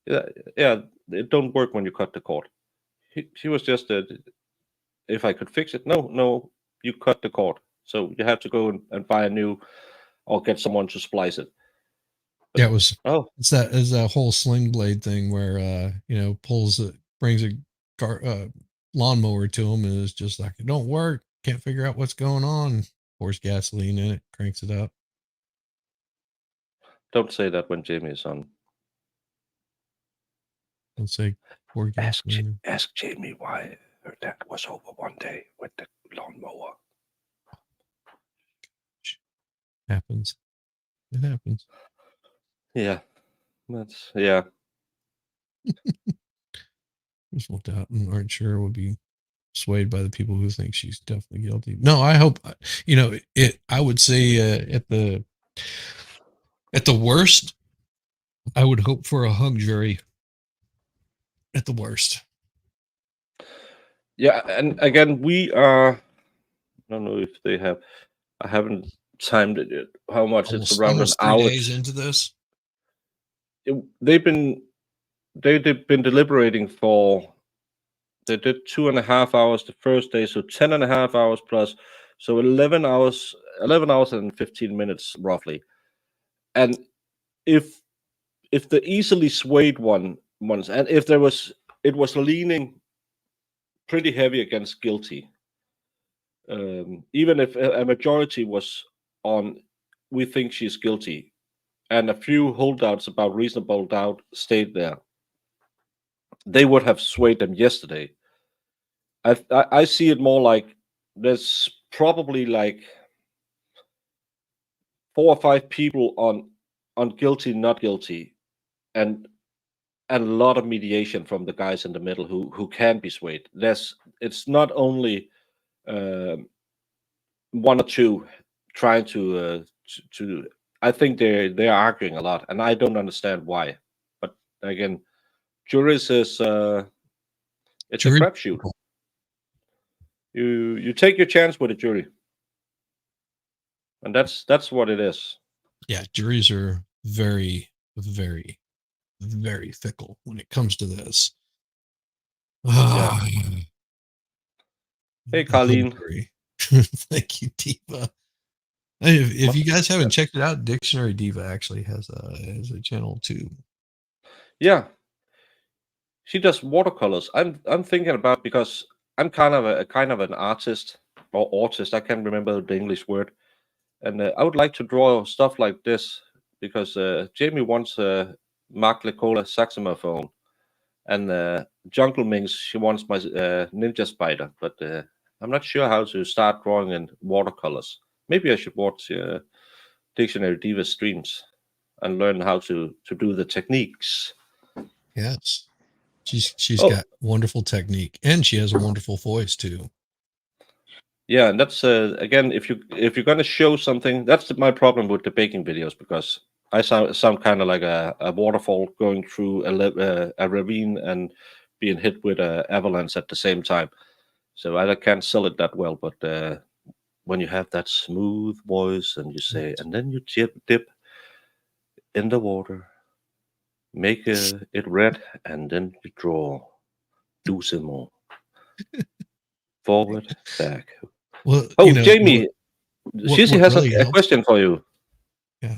Yeah, it don't work when you cut the cord. He was just if I could fix it. No, you cut the cord, so you have to go and buy a new, or get someone to splice it. Yeah, it was. Oh, It's that whole sling blade thing where brings a lawnmower to him, and it's just like, it don't work. Can't figure out what's going on. Pours gasoline in it, cranks it up. don't say that when Jamie is on. Don't say pour gasoline. Ask Jamie why her dad was over one day with the lawnmower. Happens. It happens. Yeah, that's yeah. Just won't doubt and aren't sure will be swayed by the people who think she's definitely guilty. No, I hope it. I would say at the worst, I would hope for a hung jury. At the worst. Yeah, and again, we are. I don't know if they have. I haven't timed it yet. How much? It's around an 3 hour. days into this. They've been deliberating for. They did 2.5 hours the first day, so 10.5 hours plus, so 11 hours, 11 hours and 15 minutes roughly. And if the easily swayed ones, and if it was leaning pretty heavy against guilty, even if a majority was on, we think she's guilty, and a few holdouts about reasonable doubt stayed there, they would have swayed them yesterday. I see it more like there's probably like 4 or 5 people on guilty, not guilty, and a lot of mediation from the guys in the middle who can be swayed. It's not only 1 or 2 trying to. I think they're arguing a lot, and I don't understand why. But again, juries is it's Jury a crapshoot. You take your chance with a jury, and that's what it is. Yeah, juries are very, very, very fickle when it comes to this. Hey, Colleen. Hungry. Thank you, Diva. If you guys haven't checked it out, Dictionary Diva actually has a channel too. Yeah, she does watercolors. I'm thinking about, because I'm kind of an artist or autist. I can't remember the English word, and I would like to draw stuff like this because Jamie wants a Mark Lecola saxophone, and Jungle Minx, she wants my ninja spider, but I'm not sure how to start drawing in watercolors. Maybe I should watch Dictionary Diva streams and learn how to do the techniques. Yes, she's Oh. got wonderful technique, and she has a wonderful voice too. Yeah, and that's again, if you're gonna show something, that's my problem with the baking videos, because I sound kind of like a waterfall going through a ravine and being hit with a avalanche at the same time. So I can't sell it that well. But when you have that smooth voice and you say, and then you dip in the water, make it red, and then you draw, do some more, forward, back. Well, Oh, Jamie, Shishi has really a question for you. Yeah.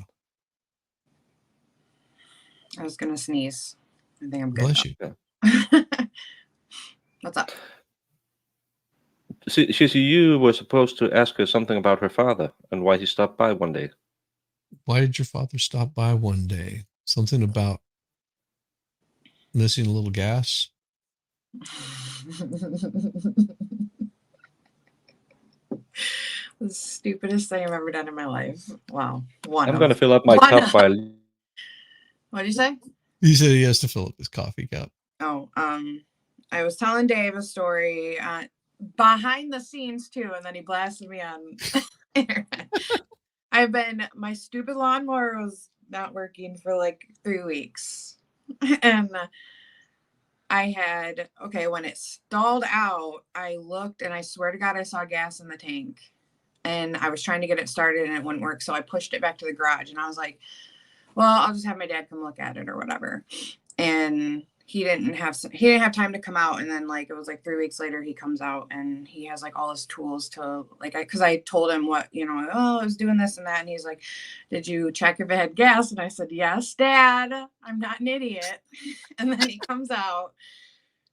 I was gonna sneeze. I think I'm good. Bless you. What's up? Shishi, you were supposed to ask her something about her father and why he stopped by one day. Why did your father stop by one day? Something about missing a little gas? The stupidest thing I've ever done in my life. Wow. I'm going to fill up my cup while... What'd you say? He said he has to fill up his coffee cup. Oh, I was telling Dave a story behind the scenes too, and then he blasted me on internet. My stupid lawnmower was not working for like 3 weeks. And when it stalled out, I looked and I swear to God, I saw gas in the tank. And I was trying to get it started and it wouldn't work. So I pushed it back to the garage and I was like, well, I'll just have my dad come look at it or whatever. And he didn't have time to come out. And then like, it was like 3 weeks later, he comes out and he has like all his tools to like, cause I told him what, I was doing this and that. And he's like, did you check if it had gas? And I said, yes, Dad, I'm not an idiot. And then he comes out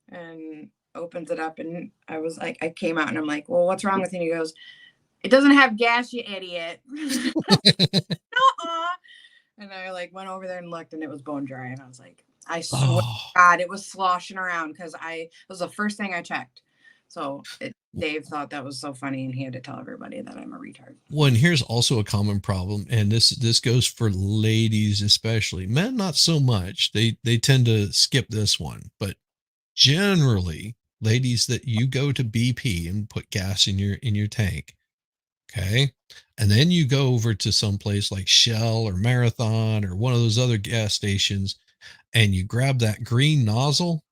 and opens it up. And I was like, I came out and I'm like, well, what's wrong with you? And he goes, it doesn't have gas, you idiot. Nuh-uh. And I like went over there and looked and it was bone dry. And I was like, I swear to God, it was sloshing around because it was the first thing I checked. So Dave thought that was so funny and he had to tell everybody that I'm a retard. Well, and here's also a common problem. And this goes for ladies, especially. Men, not so much. They tend to skip this one. But generally, ladies, that you go to BP and put gas in your tank. Okay. And then you go over to some place like Shell or Marathon or one of those other gas stations and you grab that green nozzle.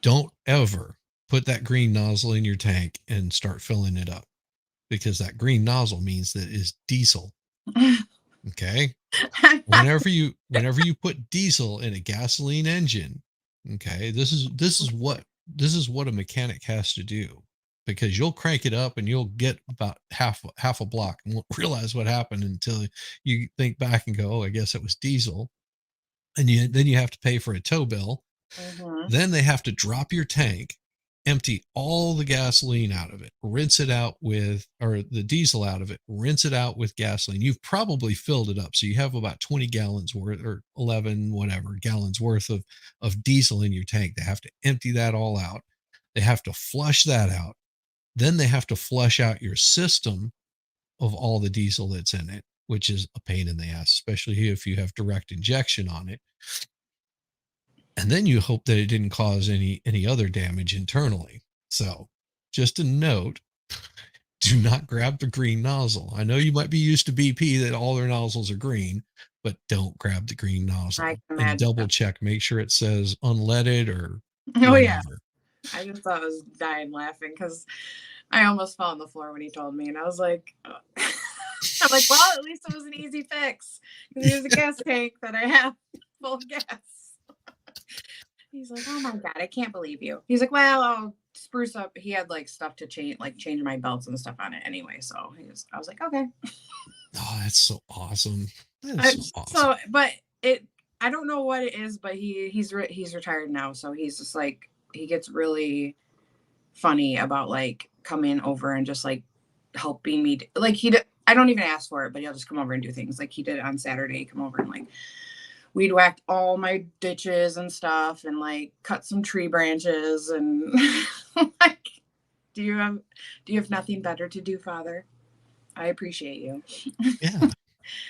Don't ever put that green nozzle in your tank and start filling it up, because that green nozzle means that it's diesel. Okay. Whenever you put diesel in a gasoline engine, okay, this is what a mechanic has to do. Because you'll crank it up and you'll get about half a block and won't realize what happened until you think back and go, oh, I guess it was diesel. And then you have to pay for a tow bill. Mm-hmm. Then they have to drop your tank, empty all the gasoline out of it, rinse it out or the diesel out of it, rinse it out with gasoline. You've probably filled it up. So you have about 20 gallons worth or 11, whatever gallons worth of diesel in your tank. They have to empty that all out. They have to flush that out. Then they have to flush out your system of all the diesel that's in it, which is a pain in the ass, especially if you have direct injection on it. And then you hope that it didn't cause any other damage internally. So just a note, do not grab the green nozzle. I know you might be used to BP that all their nozzles are green, but don't grab the green nozzle. And double check, make sure it says unleaded or whatever. Yeah. I just thought I was dying laughing because I almost fell on the floor when he told me. And I was like, I'm like, well, at least it was an easy fix. Because there's a gas tank that I have full of gas. He's like, oh my God, I can't believe you. He's like, well, I'll spruce up. He had like stuff to change my belts and stuff on it anyway. So I was like, okay. Oh, that's so awesome. That is so awesome. So, but I don't know what it is, but he's retired now. So he's just like, he gets really funny about like coming over and just like helping me. Like I don't even ask for it, but he'll just come over and do things. Like he did it on Saturday, come over and like weed whacked all my ditches and stuff and like cut some tree branches and like, do you have nothing better to do, Father? I appreciate you. Yeah.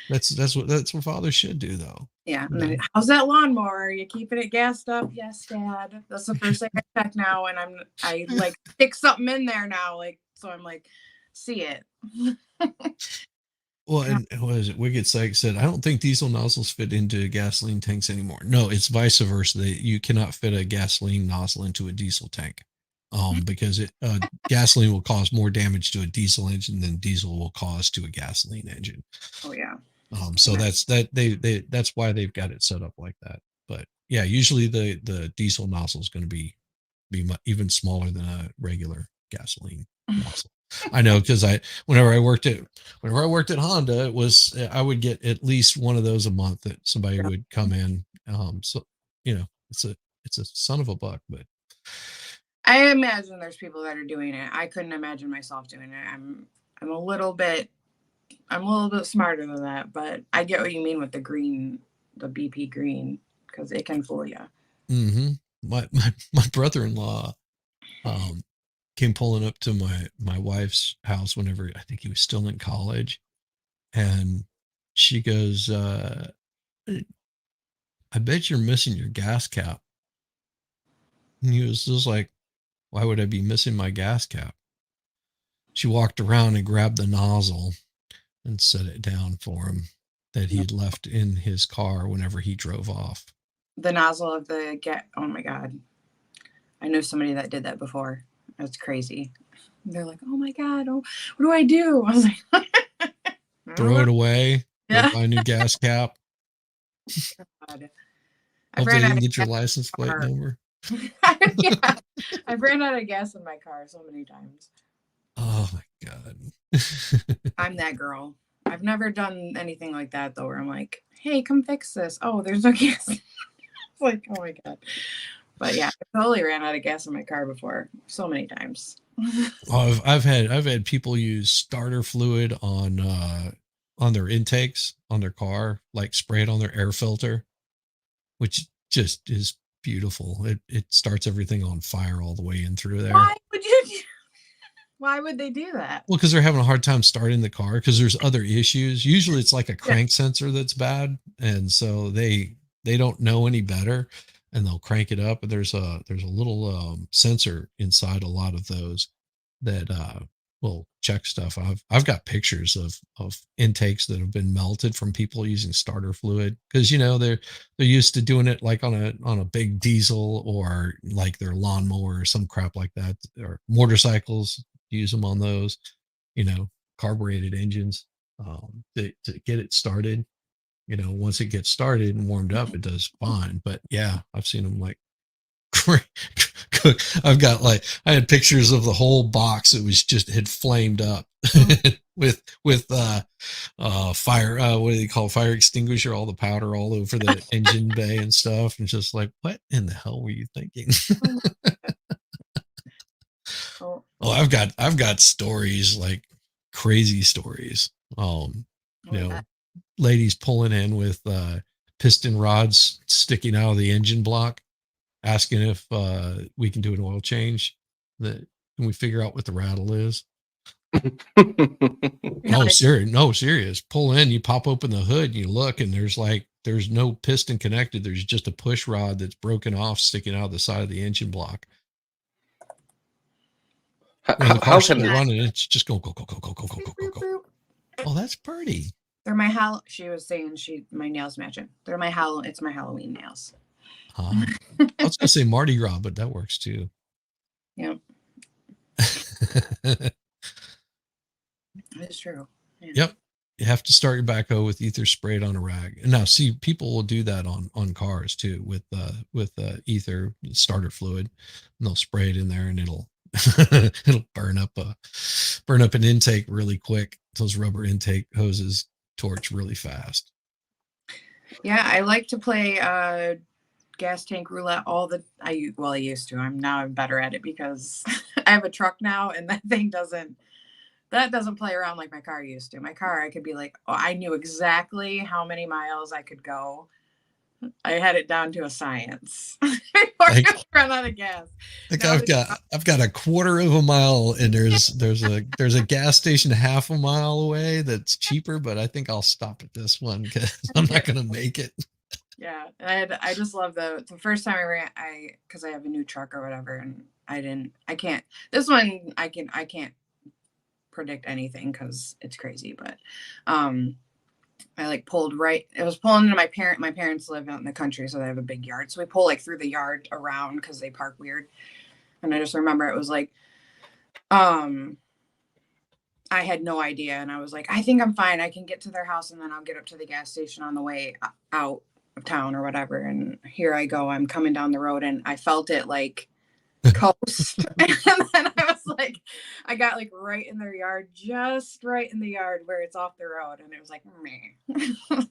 That's what fathers should do, though. Yeah. And then, how's that lawnmower? Are you keeping it gassed up? Yes, Dad. That's the first thing I check now. And I like stick something in there now. Like, so I'm like, see it. Well, and what is it? Wicked Psych said, I don't think diesel nozzles fit into gasoline tanks anymore. No, it's vice versa. You cannot fit a gasoline nozzle into a diesel tank. Because gasoline will cause more damage to a diesel engine than diesel will cause to a gasoline engine. Oh yeah. So that's why they've got it set up like that. But yeah, usually the diesel nozzle is going to be even smaller than a regular gasoline nozzle. I know, because whenever I worked at Honda, I would get at least one of those a month that somebody would come in. So it's a son of a buck, but I imagine there's people that are doing it. I couldn't imagine myself doing it. I'm a little bit smarter than that, but I get what you mean with the BP green, because it can fool you. Mm-hmm. My brother-in-law came pulling up to my wife's house whenever I think he was still in college, and she goes, I bet you're missing your gas cap. And he was just like, why would I be missing my gas cap? She walked around and grabbed the nozzle and set it down for him that he'd left in his car whenever he drove off. The nozzle of the oh my God. I know somebody that did that before. That's crazy. They're like, oh my God, what do I do? I was like, throw it away. Yeah. Buy a new gas cap. God. Hope they didn't get your license plate number. Yeah, I've ran out of gas in my car so many times. Oh my God. I'm that girl. I've never done anything like that though, where I'm like, hey, come fix this. Oh, there's no gas. It's like, oh my God. But yeah, I totally ran out of gas in my car before, so many times. Oh, I've had people use starter fluid on their intakes on their car, like spray it on their air filter, which just is beautiful. It starts everything on fire all the way in through there. Why would they do that? Well, because they're having a hard time starting the car because there's other issues. Usually it's like a crank sensor that's bad. And so they don't know any better, and they'll crank it up. And there's a little sensor inside a lot of those that will check stuff. I've got pictures of intakes that have been melted from people using starter fluid, because they're used to doing it like on a big diesel or like their lawnmower or some crap like that, or motorcycles use them on those, carbureted engines to get it started. Once it gets started and warmed up, it does fine. But yeah, I've seen them like I had pictures of the whole box. It was had flamed up with fire. What do they call it? Fire extinguisher? All the powder all over the engine bay and stuff. And just like, what in the hell were you thinking? Oh, I've got stories, like crazy stories. Ladies pulling in with piston rods sticking out of the engine block, asking if we can do an oil change. Can we figure out what the rattle is? No, serious. Pull in, you pop open the hood, you look, and there's no piston connected. There's just a push rod that's broken off, sticking out of the side of the engine block. When the car's still running, it's just go. Oh, that's pretty. They're my she was saying my nails match it. They're it's my Halloween nails. I was gonna say Mardi Gras, but that works too. Yep. It's true. Yeah. Yep. You have to start your backhoe with ether sprayed on a rag. And now, see, people will do that on cars too with ether starter fluid, and they'll spray it in there, and it'll it'll burn up an intake really quick. Those rubber intake hoses torch really fast. Yeah, I like to play gas tank roulette I used to. I'm better at it because I have a truck now, and that thing doesn't play around like my car used to. My car, I could be like, oh, I knew exactly how many miles I could go. I had it down to a science. Before I run out of gas. Like I've got a quarter of a mile, and there's a gas station half a mile away that's cheaper, but I think I'll stop at this one because I'm not gonna make it. Yeah, I just love the first time I ran, because I have a new truck or whatever, and I can't. This one I can't predict anything because it's crazy, but I like pulled right. It was pulling into my parents live out in the country, so they have a big yard. So we pull like through the yard around because they park weird. And I just remember it was like, I had no idea, and I was like, I think I'm fine. I can get to their house, and then I'll get up to the gas station on the way out of town or whatever. And here I go. I'm coming down the road, and I felt it like coast. And then I was like, I got like right in their yard, just right in the yard where it's off the road, and it was like meh.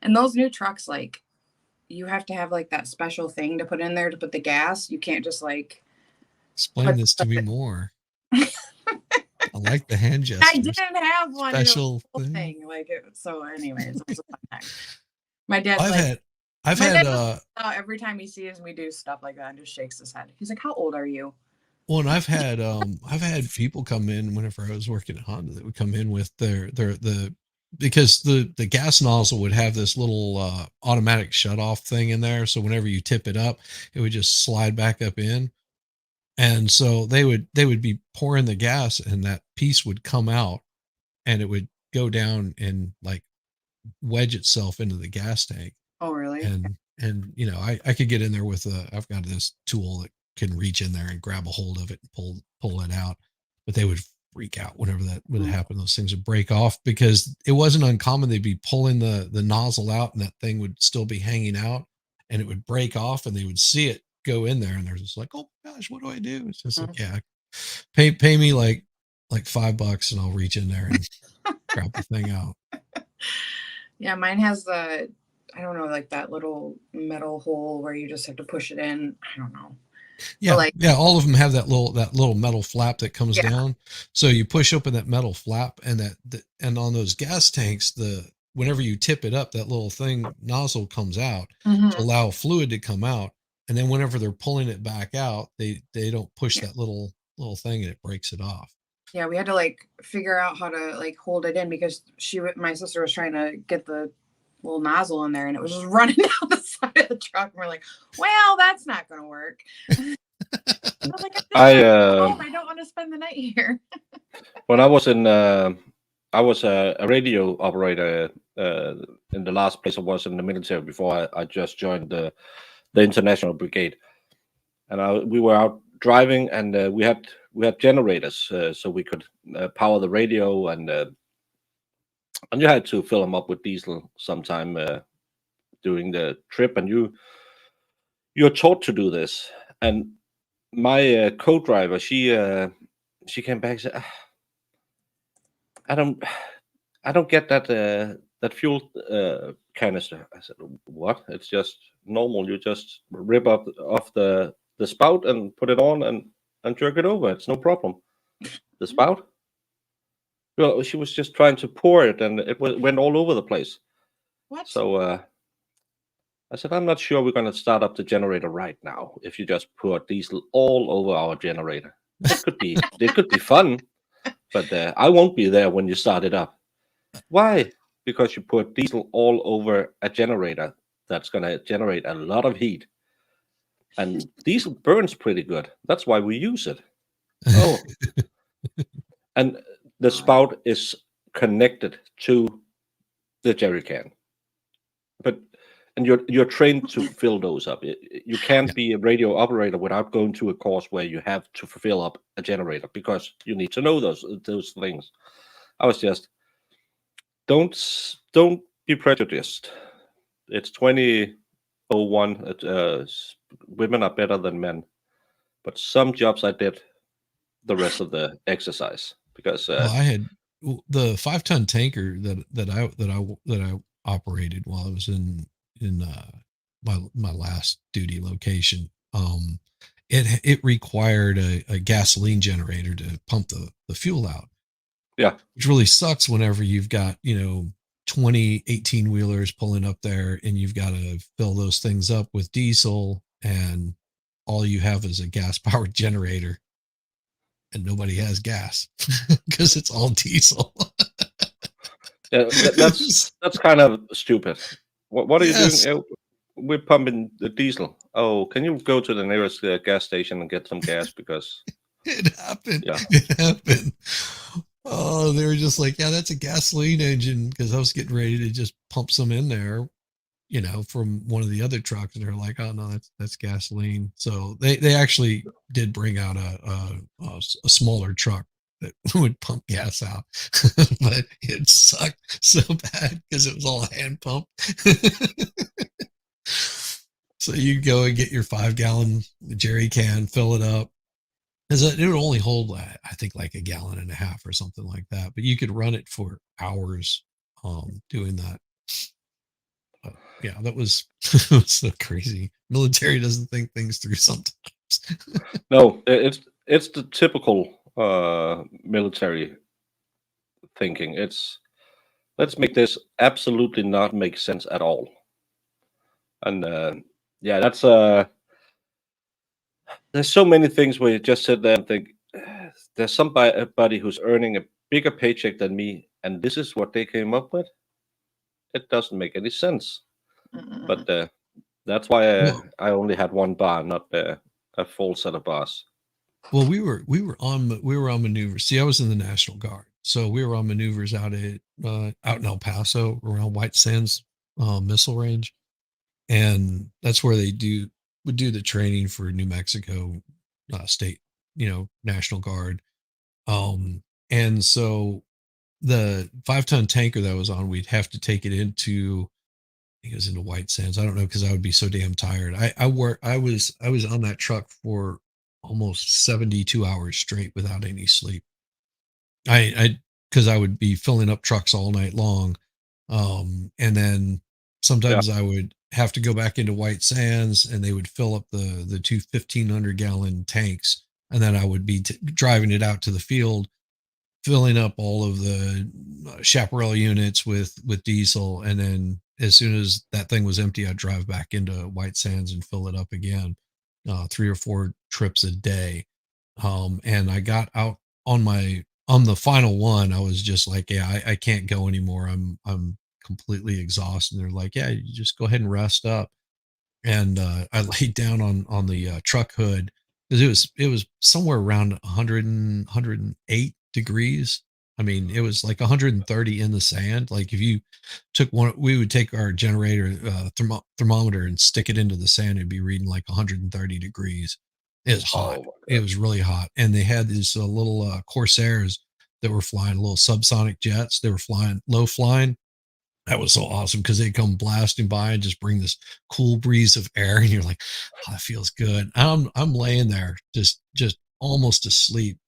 And those new trucks, like, you have to have like that special thing to put in there to put the gas. You can't just like explain this to me more. I like the hand gesture. I didn't have one special thing like it. So anyways, it was a fun time. My dad I've had every time he sees me do stuff like that and just shakes his head. He's like, how old are you? Well, and I've had people come in whenever I was working at Honda that would come in with because the gas nozzle would have this little automatic shut off thing in there. So whenever you tip it up, it would just slide back up in. And so they would be pouring the gas, and that piece would come out, and it would go down and like wedge itself into the gas tank. Oh, really? And you know, I could get in there with I've got this tool that can reach in there and grab a hold of it and pull it out. But they would freak out whenever that would happen. Those things would break off because it wasn't uncommon. They'd be pulling the nozzle out, and that thing would still be hanging out, and it would break off, and they would see it go in there, and they're just like, oh my gosh, what do I do? It's just like, yeah, pay me like $5 and I'll reach in there and grab the thing out. Yeah, mine has I don't know, like that little metal hole where you just have to push it in. I don't know. Yeah, all of them have that little metal flap that comes down. So you push open that metal flap, and and on those gas tanks, whenever you tip it up, that little thing nozzle comes out to allow fluid to come out. And then whenever they're pulling it back out, they don't push that little thing, and it breaks it off. Yeah, we had to like figure out how to like hold it in because my sister was trying to get the little nozzle in there, and it was just running down the side of the truck. And we're like, well, that's not going to work. I was like, I don't want to spend the night here. When I was I was a radio operator in the last place I was in the military before I just joined the international brigade, and we were out driving, and we had generators so we could power the radio, and you had to fill them up with diesel sometime during the trip, and you're taught to do this. And my co-driver, she came back and said, I don't get that fuel canister. I said, what? It's just normal. You just rip up off the spout and put it on and jerk it over. It's no problem. The spout? Well, she was just trying to pour it, and it went all over the place. What? So I said, I'm not sure we're going to start up the generator right now if you just pour diesel all over our generator. It could be fun, but I won't be there when you start it up. Why? Because you put diesel all over a generator that's going to generate a lot of heat. And diesel burns pretty good. That's why we use it. Oh. And the spout is connected to the jerry can. And you're trained to fill those up. You can't be a radio operator without going to a course where you have to fill up a generator because you need to know those things. I was just, don't be prejudiced. It's 2001. Women are better than men, but some jobs I did the rest of the exercise because Well, I had the 5-ton tanker that I operated while I was in my last duty location. It required a gasoline generator to pump the fuel out. Yeah. Which really sucks whenever you've got 20 18-wheelers pulling up there and you've got to fill those things up with diesel, and all you have is a gas powered generator and nobody has gas because it's all diesel. Yeah, that's kind of stupid. What are you Yes. doing? We're pumping the diesel. Oh, can you go to the nearest gas station and get some gas? Because It happened. Yeah. It happened. Oh, they were just like, yeah, that's a gasoline engine, because I was getting ready to just pump some in there, from one of the other trucks, and they're like, oh no, that's gasoline. So they actually did bring out a smaller truck that would pump gas out, but it sucked so bad because it was all hand pump. So you go and get your 5-gallon jerry can, fill it up. Because it would only hold, I think, like a gallon and a half or something like that. But you could run it for hours doing that. But yeah, that was, it was so crazy. Military doesn't think things through sometimes. no, it's the typical military thinking. It's let's make this absolutely not make sense at all. And yeah, that's there's so many things where you just sit there and think there's somebody who's earning a bigger paycheck than me, and this is what they came up with. It doesn't make any sense. Mm-mm. But that's why Well- I only had one bar, not a full set of bars. Well, we were on maneuvers. See, I was in the National Guard, so we were on maneuvers out in El Paso around White Sands missile range, and that's where they would do the training for New Mexico state, National Guard. And so the 5-ton tanker that I was on, we'd have to take it into, I think it was into White Sands. I don't know, because I would be so damn tired. I was on that truck for almost 72 hours straight without any sleep. Because I would be filling up trucks all night long. And then sometimes I would have to go back into White Sands, and they would fill up the two 1,500-gallon tanks. And then I would be driving it out to the field, filling up all of the chaparral units with diesel. And then as soon as that thing was empty, I'd drive back into White Sands and fill it up again, 3 or 4 trips a day. And I got out on the final one. I was just like, yeah, I can't go anymore. I'm completely exhausted. And they're like, yeah, you just go ahead and rest up. And I laid down on the truck hood, because it was somewhere around 108 degrees. I mean, it was like 130 in the sand. Like if you took one, we would take our generator thermometer and stick it into the sand, it'd be reading like 130 degrees. It was hot. Oh, It was really hot. And they had these little Corsairs that were flying, little subsonic jets. They were flying low flying. That was so awesome, because they come blasting by and just bring this cool breeze of air, and you're like, oh, that feels good. I'm laying there just almost asleep,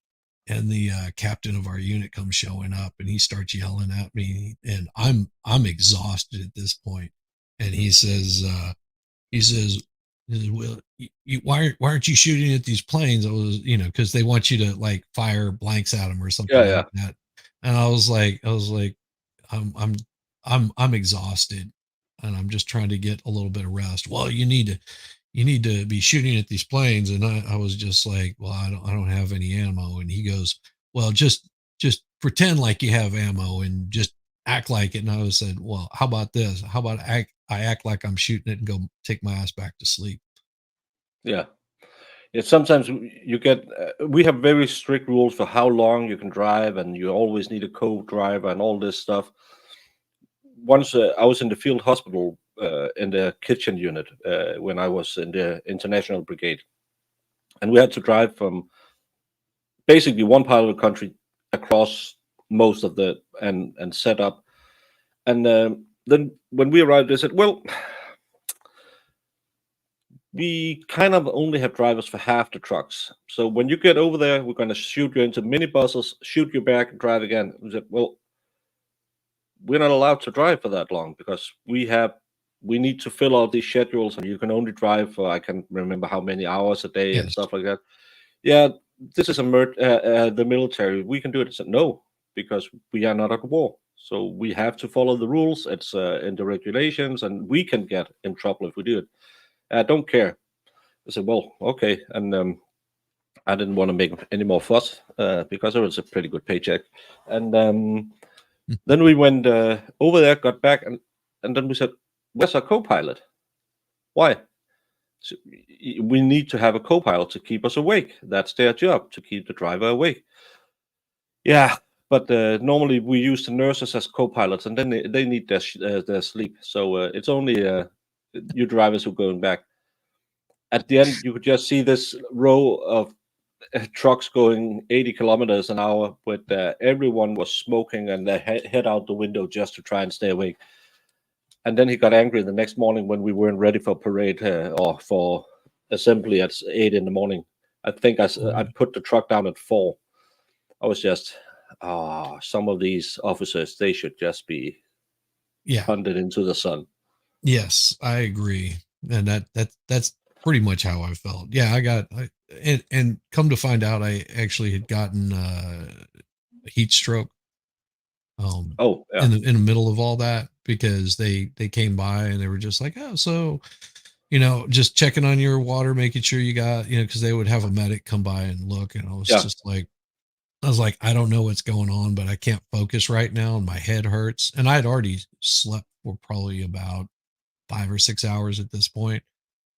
and the captain of our unit comes showing up, and he starts yelling at me, and I'm exhausted at this point, and he says, well, why aren't you shooting at these planes? I was, because they want you to like fire blanks at them or something like that. And I was like, I'm exhausted, and I'm just trying to get a little bit of rest. Well, you need to be shooting at these planes. And I was just like, well, I don't have any ammo. And he goes, well, just pretend like you have ammo and just act like it. And I was said, well, how about this? How about I act like I'm shooting it and go take my ass back to sleep. Yeah. Sometimes you get we have very strict rules for how long you can drive, and you always need a co-driver and all this stuff. Once I was in the field hospital in the kitchen unit when I was in the international brigade, and we had to drive from basically one part of the country across most of the and set up And then when we arrived, they said, well, we kind of only have drivers for half the trucks. So when you get over there, we're going to shoot you into minibuses, shoot you back, and drive again. We said, well, we're not allowed to drive for that long because we need to fill out these schedules, and you can only drive for, I can't remember how many hours a day and Yes. stuff like that. Yeah, this is the military. We can do it. I said, no, because we are not at war. So we have to follow the rules. It's in the regulations, and we can get in trouble if we do it. I don't care. I said, well, okay. And I didn't want to make any more fuss because it was a pretty good paycheck. And then we went over there, got back, and then we said, where's our co-pilot? Why? So we need to have a co-pilot to keep us awake. That's their job, to keep the driver awake. Yeah, but normally we use the nurses as co-pilots, and then they need their sleep. So it's only you drivers who are going back. At the end, you could just see this row of trucks going 80 kilometers an hour, with everyone was smoking and they head out the window just to try and stay awake. And then he got angry the next morning when we weren't ready for parade or for assembly at 8 in the morning. I think I put the truck down at 4. I was just, some of these officers, they should just be hunted into the sun. Yes, I agree. And that's pretty much how I felt. Yeah, and come to find out, I actually had gotten heat stroke. In the middle of all that, because they came by and they were just like, oh, so, just checking on your water, making sure you got, because they would have a medic come by and look, and I was like, I don't know what's going on, but I can't focus right now, and my head hurts. And I had already slept for probably about 5 or 6 hours at this point.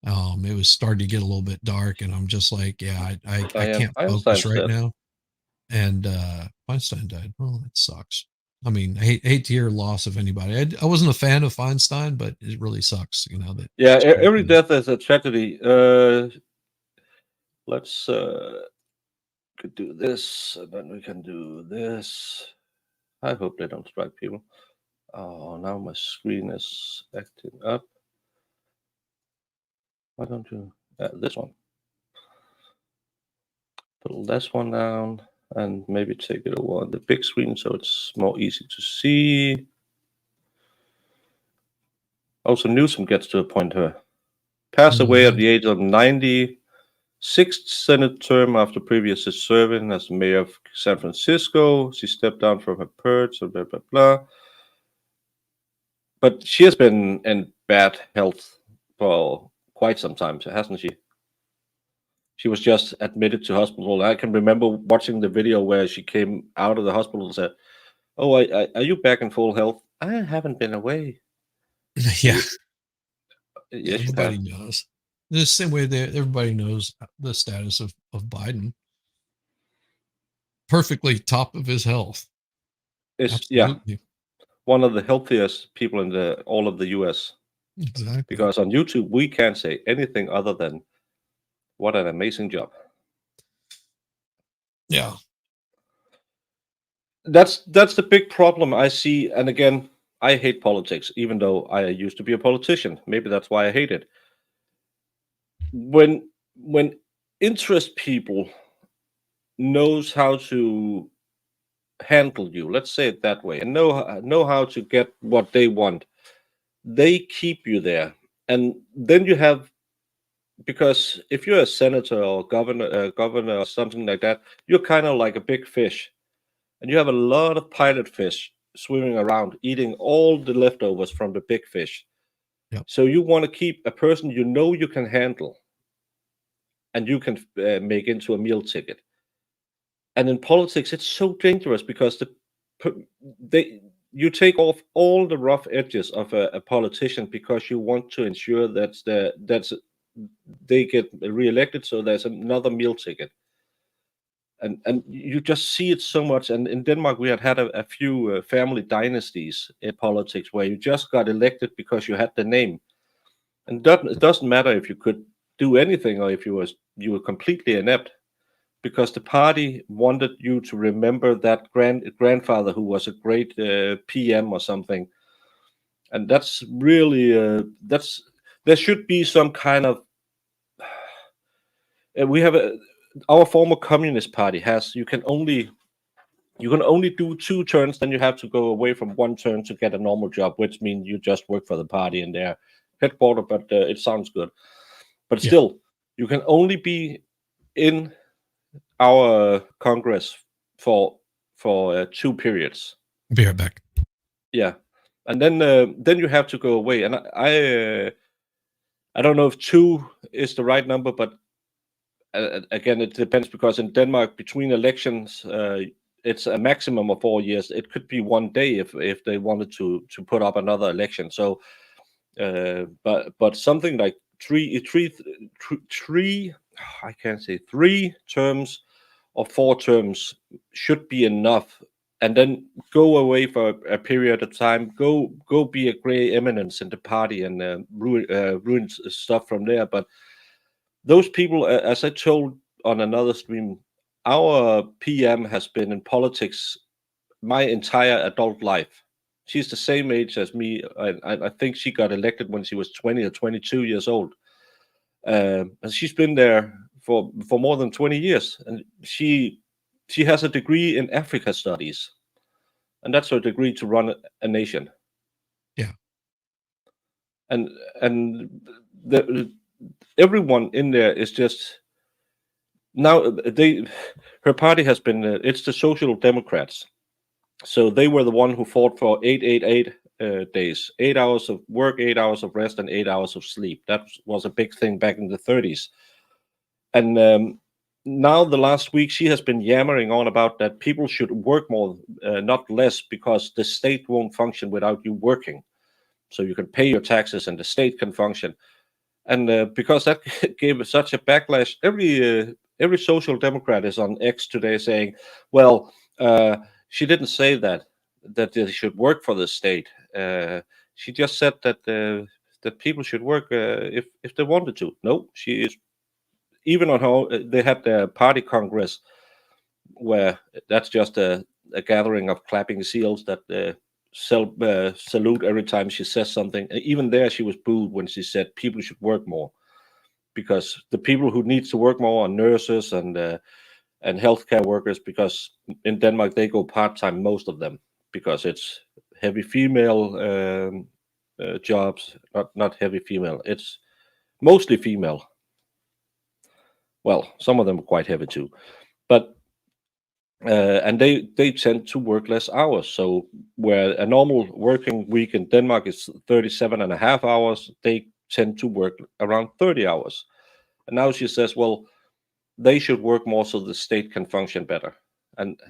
It was starting to get a little bit dark, and I'm just like, yeah, I can't focus right now. And Feinstein died. Well, that sucks. I mean, I hate to hear loss of anybody. I wasn't a fan of Feinstein, but it really sucks, that. Yeah, every death is a tragedy. Let's could do this, and then we can do this. I hope they don't strike people. Oh, now my screen is acting up. Why don't you? This one. Put this one down and maybe take it over on the big screen so it's more easy to see. Also, Newsom gets to appoint her. Passed away at the age of 90. 6th Senate term after previously serving as mayor of San Francisco. She stepped down from her perch, blah, blah, blah. But she has been in bad health for quite some time, hasn't she? She was just admitted to hospital. I can remember watching the video where she came out of the hospital and said, oh, are you back in full health? I haven't been away. Yeah. Yes, everybody knows. The same way that everybody knows the status of Biden. Perfectly top of his health. Absolutely. One of the healthiest people in all of the US. Exactly. Because on YouTube, we can't say anything other than what an amazing job. Yeah. That's the big problem I see. And again, I hate politics, even though I used to be a politician. Maybe that's why I hate it. When interest people knows how to handle you, let's say it that way, and know how to get what they want, they keep you there. And then you have, because if you're a senator or governor or something like that, you're kind of like a big fish, and you have a lot of pilot fish swimming around eating all the leftovers from the big fish. Yep. So you want to keep a person you can handle, and you can make into a meal ticket. And in politics, it's so dangerous because you take off all the rough edges of a politician because you want to ensure that they get reelected, so there's another meal ticket. And you just see it so much. And in Denmark, we had a few family dynasties in politics where you just got elected because you had the name. And it doesn't matter if you could do anything or if you were completely inept, because the party wanted you to remember that grandfather who was a great PM or something. and that's really there should be some kind of we have our former Communist Party has you can only do 2 turns, then you have to go away from 1 turn to get a normal job, which means you just work for the party in their headquarters. But it sounds good. But Yeah. still, you can only be in our Congress for 2 periods. Be right back. Yeah, and then you have to go away. And I don't know if 2 is the right number, but again, it depends because in Denmark, between elections, it's a maximum of 4 years. It could be 1 day if they wanted to put up another election. So, but something like three, I can't say 3 terms or 4 terms should be enough, and then go away for a period of time. Go be a gray eminence in the party and ruin stuff from there. But those people, as I told on another stream, our PM has been in politics my entire adult life. She's the same age as me. I think she got elected when she was 20 or 22 years old. And she's been there for more than 20 years. And she has a degree in Africa studies. And that's her degree to run a nation. Yeah. And everyone in there is just now her party has been it's the Social Democrats, so they were the one who fought for 888 days, 8 hours of work, 8 hours of rest, and 8 hours of sleep. That was a big thing back in the 30s. And now the last week she has been yammering on about that people should work more, not less, because the state won't function without you working. So you can pay your taxes and the state can function. And because that gave such a backlash, every social democrat is on X today saying, well, she didn't say that they should work for the state. She just said that people should work if they wanted to. No, she is, even on her, they had their party congress where that's just a gathering of clapping seals that salute every time she says something. Even there, she was booed when she said people should work more, because the people who need to work more are nurses and healthcare workers. Because in Denmark they go part-time, most of them, because it's heavy female jobs. Not heavy female. It's mostly female. Well, some of them are quite heavy too, but. And they tend to work less hours. So where a normal working week in Denmark is 37.5 hours, they tend to work around 30 hours. And now she says, well, they should work more so the state can function better. And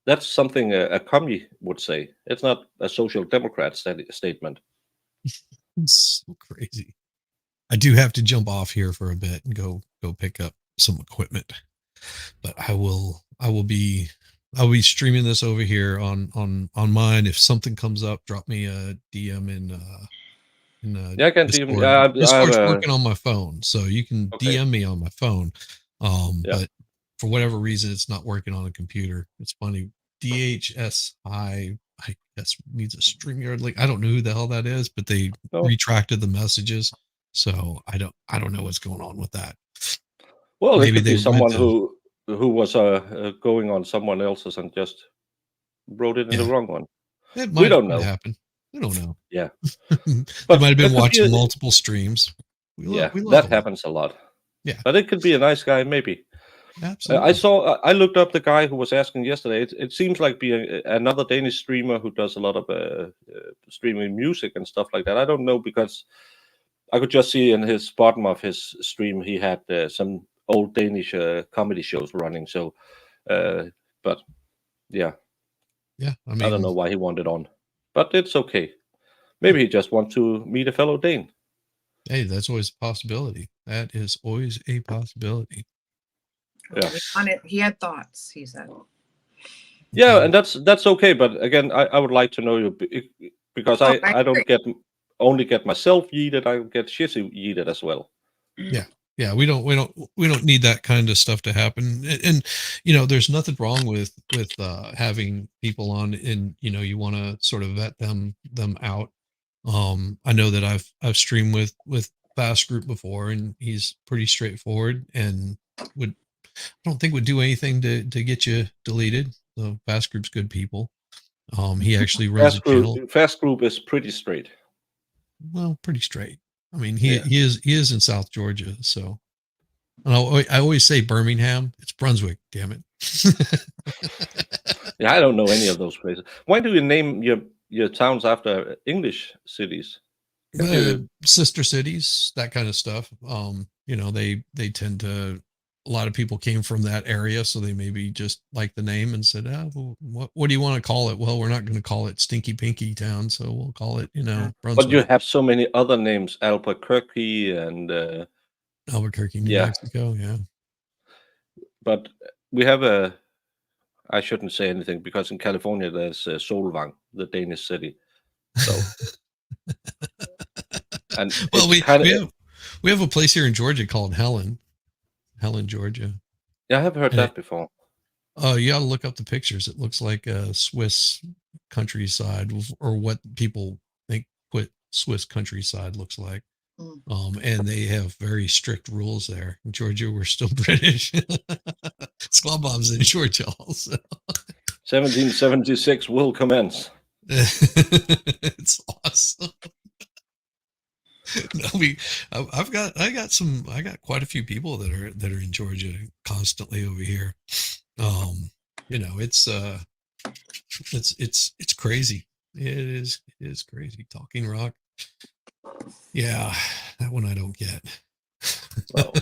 that's something a commie would say. It's not a social democrat statement. It's so crazy. I do have to jump off here for a bit and go pick up some equipment. But I'll be streaming this over here on mine. If something comes up, drop me a DM in Yeah, I can Discord. DM. Yeah, Discord's working on my phone, so you can Okay. DM me on my phone. Yeah. But for whatever reason, it's not working on a computer. It's funny. DHSI, I guess, needs a StreamYard link. I don't know who the hell that is, but they retracted the messages, so I don't know what's going on with that. Well, Maybe it could be they someone went who was going on someone else's and just wrote it in the Yeah. wrong one. It We might don't know. happen. We don't know. Yeah. They But might have it been could be watching multiple streams. We love that them. happens a lot. Yeah. But it could be a nice guy, maybe. Absolutely. I looked up the guy who was asking yesterday. It seems like being another Danish streamer who does a lot of streaming music and stuff like that. I don't know, because I could just see in his bottom of his stream he had some old Danish comedy shows running. So, but yeah, Yeah. I mean, I don't know why he wanted on, but it's okay. Maybe he just wants to meet a fellow Dane. hey, that's always a possibility. That is always a possibility. Yeah. On it, he had thoughts, he said. Yeah, and that's okay. But again, I would like to know you, because I don't only get myself yeeted. I get Shizzy yeeted as well. Yeah, we don't need that kind of stuff to happen. And there's nothing wrong with having people on, and you want to sort of vet them out. I know that I've streamed with Fast Group before, and he's pretty straightforward and I don't think would do anything to get you deleted. So Fast Group's good people. He actually runs a channel. Fast Group is pretty straight. Well, pretty straight. I mean, Yeah. he is in South Georgia, so. And I always say Birmingham. It's Brunswick. Damn it. Yeah, I don't know any of those places. Why do you name your towns after English cities? Sister cities, that kind of stuff. You know, they tend to. A lot of people came from that area, so they maybe just like the name and said, well, what do you want to call it? Well, we're not going to call it Stinky Pinky Town, so we'll call it, Brunswick. But you have so many other names, Albuquerque and Albuquerque, New Mexico, yeah. But we have I shouldn't say anything because in California there's Solvang, the Danish city. So, and well, we have a place here in Georgia called Helen, Georgia. Yeah, I have heard that before. Oh, you got to look up the pictures. It looks like a Swiss countryside, or what people think what Swiss countryside looks like. And they have very strict rules there. In Georgia, we're still British. Squabom's in Georgia also. 1776 will commence. It's awesome. No, I got quite a few people that are in Georgia constantly over here. It's crazy. It is crazy. Talking Rock. Yeah, that one I don't get. Well,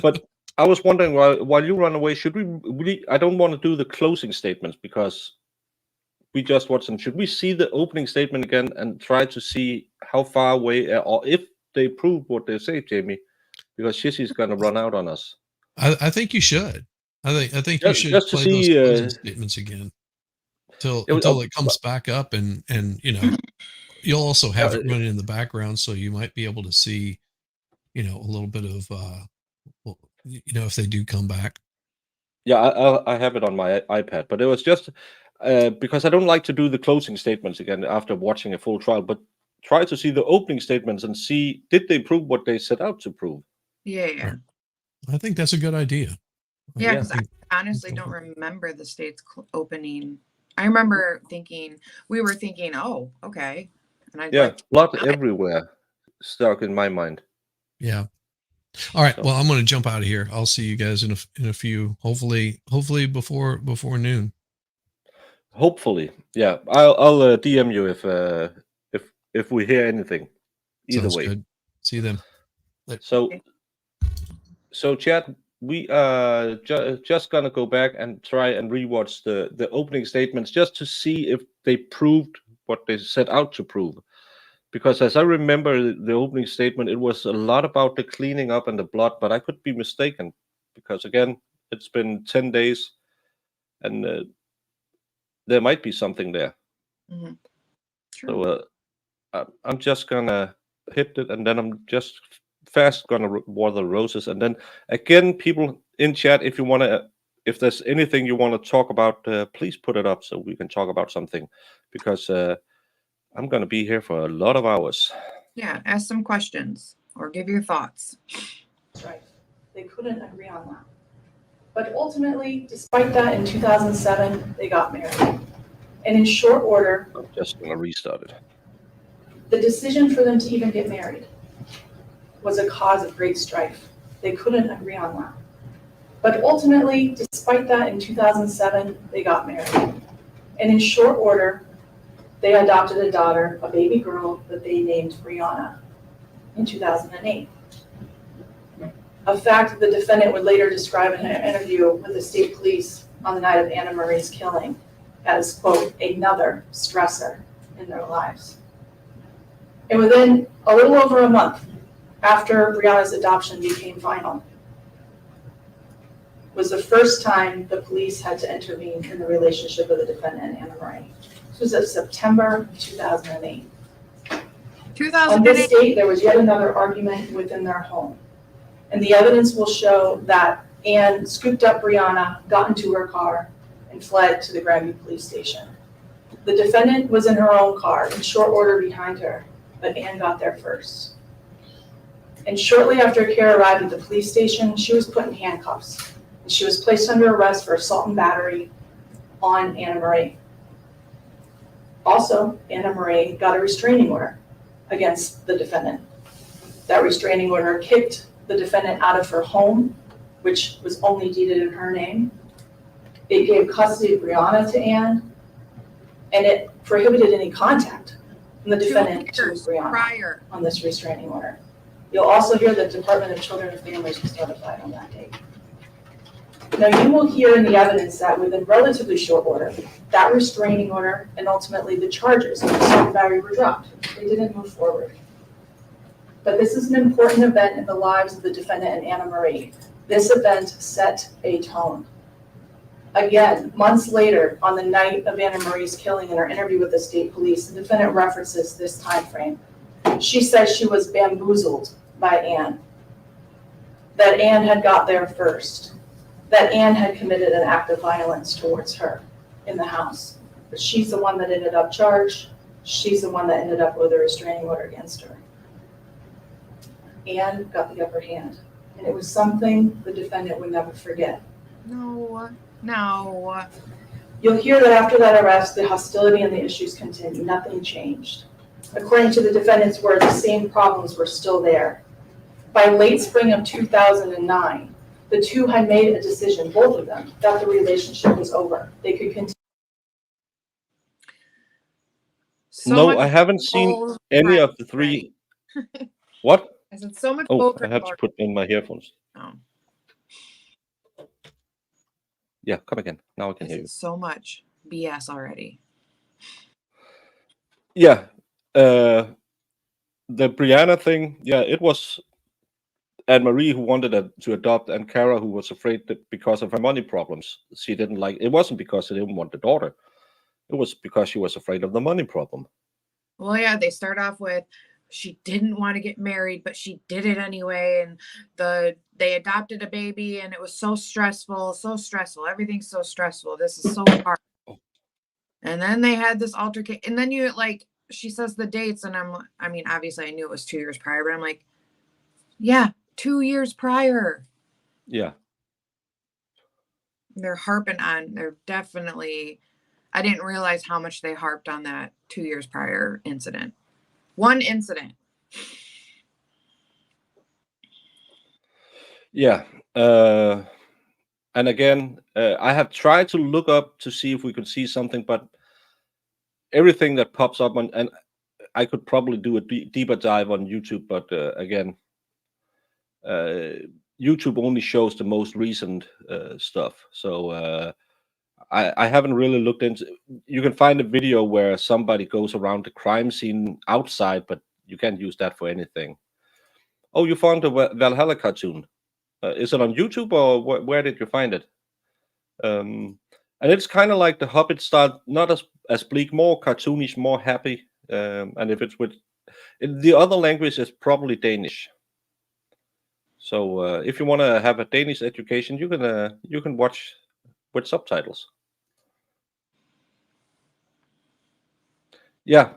but I was wondering while you run away, should we I don't want to do the closing statements because we just watched them. Should we see the opening statement again and try to see how far away or if they prove what they say, Jamie? Because Shissy's going to run out on us. I think you should. I think you should just to play see, those closing statements again until it comes back up, and you'll also have it running in the background, so you might be able to see, a little bit of, if they do come back. Yeah, I have it on my iPad, but it was just because I don't like to do the closing statements again after watching a full trial, but try to see the opening statements and see, did they prove what they set out to prove? Yeah. Right. I think that's a good idea. Yeah, because I honestly don't remember the state's opening. I remember we were thinking, oh, okay. And blood everywhere stuck in my mind. Yeah. All right. Well, I'm going to jump out of here. I'll see you guys in a few. Hopefully before noon. Hopefully, yeah. I'll DM you if we hear anything. Either Sounds way. Good. See you then. So Chad, we are just gonna go back and try and rewatch the opening statements just to see if they proved what they set out to prove. Because as I remember the opening statement, it was a lot about the cleaning up and the blood, but I could be mistaken because again, it's been 10 days and there might be something there. Mm-hmm. So I'm just gonna hit it and then I'm just fast gonna water the roses. And then again, people in chat, if there's anything you want to talk about, please put it up so we can talk about something because I'm going to be here for a lot of hours. Yeah, ask some questions or give your thoughts. That's right. They couldn't agree on that. But ultimately, despite that, in 2007, they got married. And in short order, I'm just going to restart it. The decision for them to even get married was a cause of great strife. They couldn't agree on that. But ultimately, despite that, in 2007, they got married. And in short order, they adopted a daughter, a baby girl that they named Brianna in 2008. A fact the defendant would later describe in an interview with the state police on the night of Anna Marie's killing as, quote, another stressor in their lives. And within a little over a month after Brianna's adoption became final, was the first time the police had to intervene in the relationship of the defendant and Anna Marie. This was in September 2008. On this date, there was yet another argument within their home. And the evidence will show that Anne scooped up Brianna, got into her car, and fled to the Grandview police station. The defendant was in her own car in short order behind her, but Ann got there first. And shortly after Cara arrived at the police station, she was put in handcuffs. And she was placed under arrest for assault and battery on Anna Marie. Also, Anna Marie got a restraining order against the defendant. That restraining order kicked the defendant out of her home, which was only deeded in her name. It gave custody of Brianna to Ann, and it prohibited any contact from the defendant to Brianna on this restraining order. You'll also hear the Department of Children and Families was notified on that date. Now, you will hear in the evidence that within relatively short order, that restraining order and ultimately the charges of assault and battery were dropped. They didn't move forward. But this is an important event in the lives of the defendant and Anna Marie. This event set a tone. Again, months later, on the night of Anna Marie's killing, in her interview with the state police, the defendant references this time frame. She says she was bamboozled by Ann, that Ann had got there first, that Ann had committed an act of violence towards her in the house. But she's the one that ended up charged. She's the one that ended up with a restraining order against her. Ann got the upper hand, and it was something the defendant would never forget. No. You'll hear that after that arrest, the hostility and the issues continued. Nothing changed. According to the defendant's words, the same problems were still there. By late spring of 2009, the two had made a decision, both of them, that the relationship was over. They could continue. No, I haven't seen any of the three. What? I said so much. Oh, I have to put in my earphones. Oh. Yeah, come again. Now I can hear you. So much BS already. Yeah. The Brianna thing, yeah, it was Anne Marie who wanted to adopt, and Cara who was afraid that because of her money problems, she didn't like. It wasn't because she didn't want the daughter. It was because she was afraid of the money problem. Well, yeah, they start off with she didn't want to get married, but she did it anyway, and they adopted a baby, and it was so stressful. Everything's so stressful. This is so hard. And then they had this altercation, and then she says the dates, and I mean, obviously I knew it was 2 years prior, but I'm like, yeah, 2 years prior. Yeah. They're harping on, they're definitely, I didn't realize how much they harped on that 2 years prior incident. One incident. Yeah. And again, I have tried to look up to see if we could see something, but everything that pops up and I could probably do a deeper dive on YouTube, but again, YouTube only shows the most recent stuff. So I haven't really looked into. You can find a video where somebody goes around the crime scene outside, but you can't use that for anything. Oh, you found the Valhalla cartoon. Is it on YouTube or where did you find it? And it's kind of like the Hobbit style, not as bleak, more cartoonish, more happy. And if it's the other language is probably Danish. So if you want to have a Danish education, you can watch with subtitles. Yeah,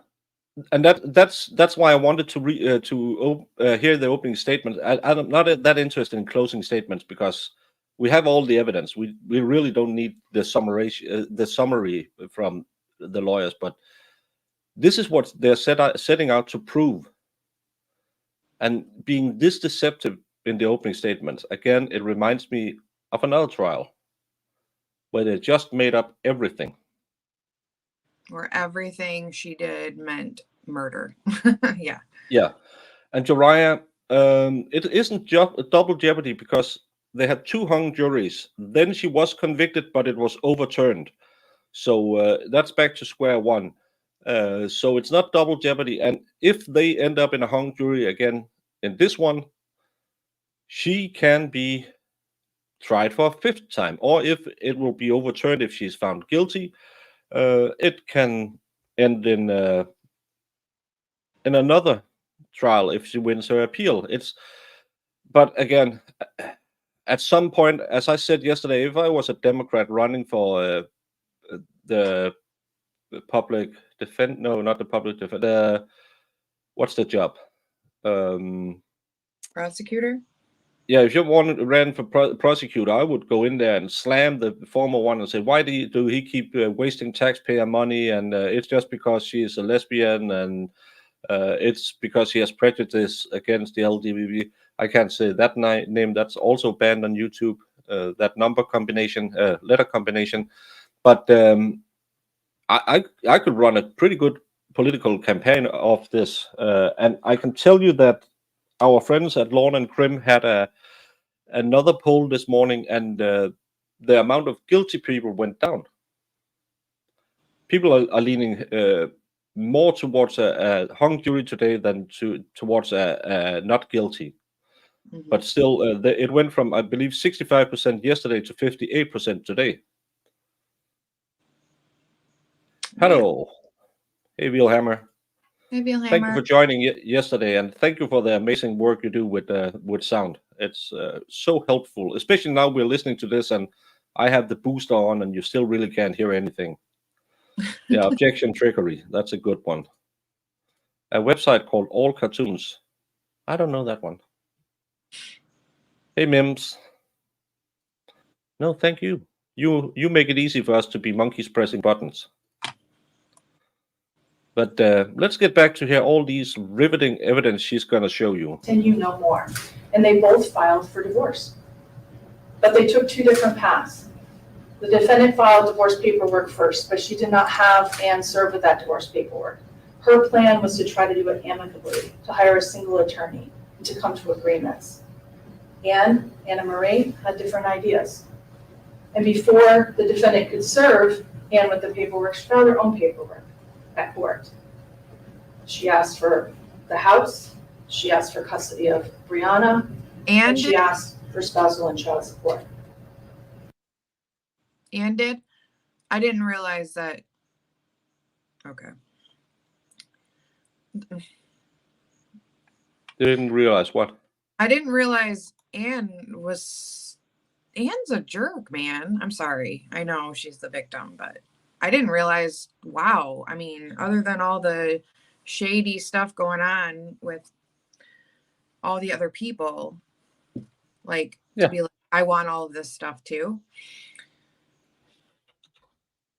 and that's why I wanted to hear the opening statement. I'm not that interested in closing statements because we have all the evidence. We really don't need the summary from the lawyers, but this is what they're setting out to prove. And being this deceptive in the opening statements, again, it reminds me of another trial where they just made up everything. Where everything she did meant murder. Yeah. Yeah. And Juror, it isn't double jeopardy because they had two hung juries. Then she was convicted, but it was overturned. So that's back to square one. So it's not double jeopardy. And if they end up in a hung jury again in this one, she can be tried for a fifth time. Or if it will be overturned if she's found guilty, it can end in another trial if she wins her appeal. But again, at some point, as I said yesterday, if I was a Democrat running for the the public defend. No, not the public defend. What's the job? Prosecutor? Yeah, if you ran for prosecutor, I would go in there and slam the former one and say, why do he keep wasting taxpayer money? And it's just because she is a lesbian, and it's because he has prejudice against the LGBT. I can't say that name. That's also banned on YouTube. That letter combination. But I could run a pretty good political campaign of this, and I can tell you that our friends at Lawn and Crim had another poll this morning, and the amount of guilty people went down. People are leaning more towards a hung jury today than towards a not guilty. Mhm. But still, it went from, I believe, 65% yesterday to 58% today. Hello. Hey, Wilhammer. Hey, Wilhammer. Thank you for joining yesterday, and thank you for the amazing work you do with sound. It's so helpful, especially now we're listening to this and I have the booster on and you still really can't hear anything. Yeah, objection trickery. That's a good one. A website called All Cartoons. I don't know that one. Hey, Mims. No, thank you. You make it easy for us to be monkeys pressing buttons. But let's get back to hear all these riveting evidence she's going to show you. And you know more. And they both filed for divorce. But they took two different paths. The defendant filed divorce paperwork first, but she did not have Anne serve with that divorce paperwork. Her plan was to try to do it amicably, to hire a single attorney, and to come to agreements. Anna Marie, had different ideas. And before the defendant could serve Anne with the paperwork, she filed her own paperwork at court. She asked for the house, she asked for custody of Brianna, and she asked for spousal and child support. And did? I didn't realize that. Okay. Didn't realize what? I didn't realize Anne's a jerk, man. I'm sorry. I know she's the victim, but I didn't realize, wow. I mean, other than all the shady stuff going on with all the other people, like, Yeah. to be like, I want all of this stuff too.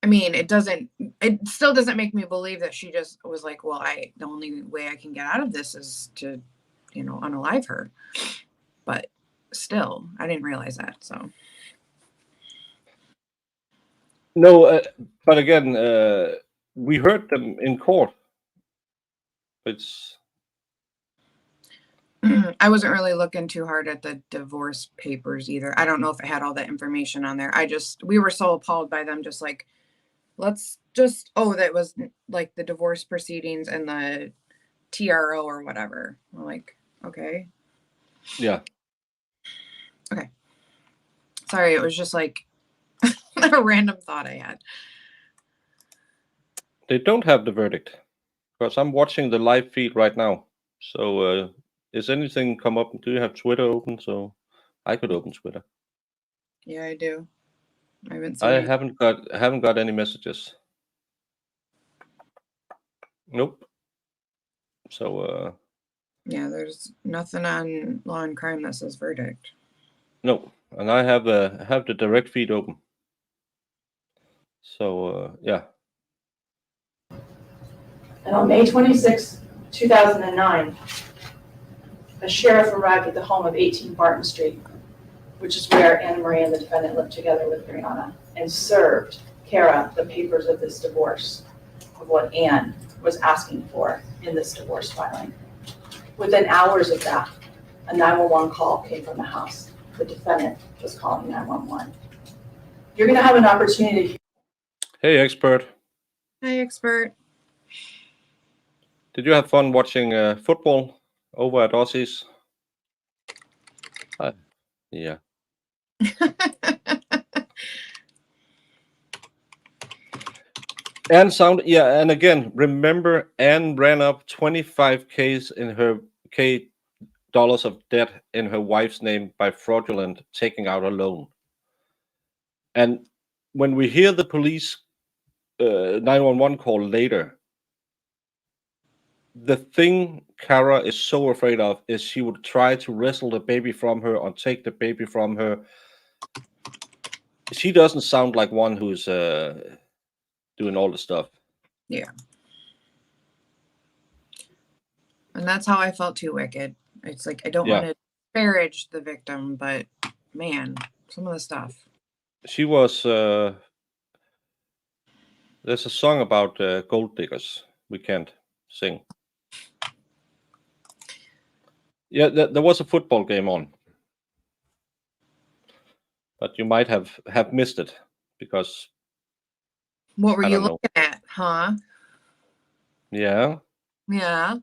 I mean, it still doesn't make me believe that she just was like, well, the only way I can get out of this is to, unalive her. But still, I didn't realize that, so. No, but again, we heard them in court. I wasn't really looking too hard at the divorce papers either. I don't know if it had all that information on there. We were so appalled by them, just like, that was like the divorce proceedings and the TRO or whatever. We're like, okay. Yeah. Okay. Sorry, it was just like a random thought I had. They don't have the verdict because I'm watching the live feed right now. So is anything come up? Do you have Twitter open? So I could open Twitter. Yeah, I do. I haven't seen I it. haven't got any messages. Nope. So yeah, there's nothing on Law and Crime that says verdict. No, and I have the direct feed open. So yeah. And on May 26, 2009, a sheriff arrived at the home of 18 Barton Street, which is where Anna Marie and the defendant lived together with Brianna, and served Cara the papers of this divorce, of what Anne was asking for in this divorce filing. Within hours of that, a 911 call came from the house. The defendant was calling 911. You're going to have an opportunity to. Hey, expert. Hi, expert. Did you have fun watching football over at Aussies? Yeah. And and again, remember, Anne ran up $25K of debt in her wife's name by fraudulent taking out a loan. And when we hear the police 911 call later, the thing Cara is so afraid of is she would try to wrestle the baby from her or take the baby from her. She doesn't sound like one who's doing all the stuff. Yeah. And that's how I felt too, Wicked. It's like, I don't want to disparage the victim, but man, some of the stuff. She was, there's a song about gold diggers we can't sing. Yeah, there was a football game on. But you might have missed it because... What were you looking at, huh? Yeah. Yeah.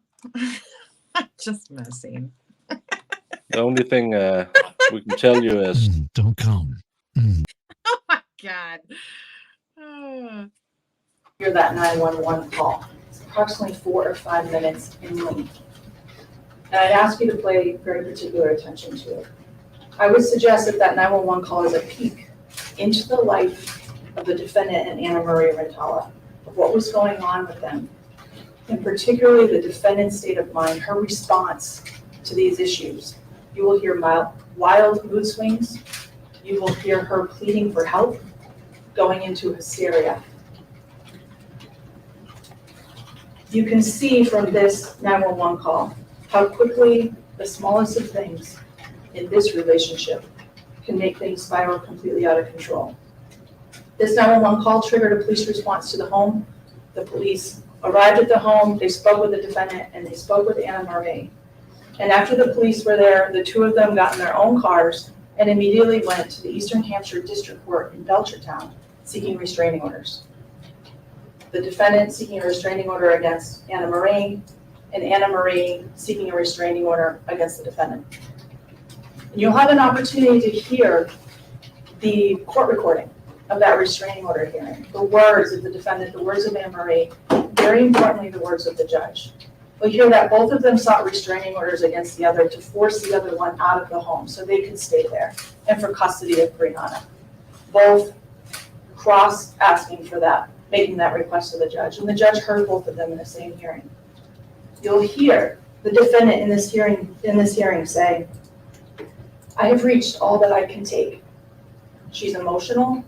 Just messing. The only thing we can tell you is... don't come. Oh my God. Hear that 911 call. It's approximately 4 or 5 minutes in length. And I'd ask you to pay very particular attention to it. I would suggest that that 911 call is a peek into the life of the defendant and Anna Marie Rintala, of what was going on with them, and particularly the defendant's state of mind, her response to these issues. You will hear wild mood swings. You will hear her pleading for help, going into hysteria. You can see from this 911 call how quickly the smallest of things in this relationship can make things spiral completely out of control. This 911 call triggered a police response to the home. The police arrived at the home, they spoke with the defendant, and they spoke with Anna Marie. And after the police were there, the two of them got in their own cars and immediately went to the Eastern Hampshire District Court in Belchertown seeking restraining orders. The defendant seeking a restraining order against Anna Marie, and Anna Marie seeking a restraining order against the defendant. And you'll have an opportunity to hear the court recording of that restraining order hearing, the words of the defendant, the words of Anna Marie, very importantly, the words of the judge. We'll hear that both of them sought restraining orders against the other to force the other one out of the home so they could stay there, and for custody of Brianna. Both cross asking for that, making that request to the judge, and the judge heard both of them in the same hearing. You'll hear the defendant in this hearing say, "I have reached all that I can take." She's emotional,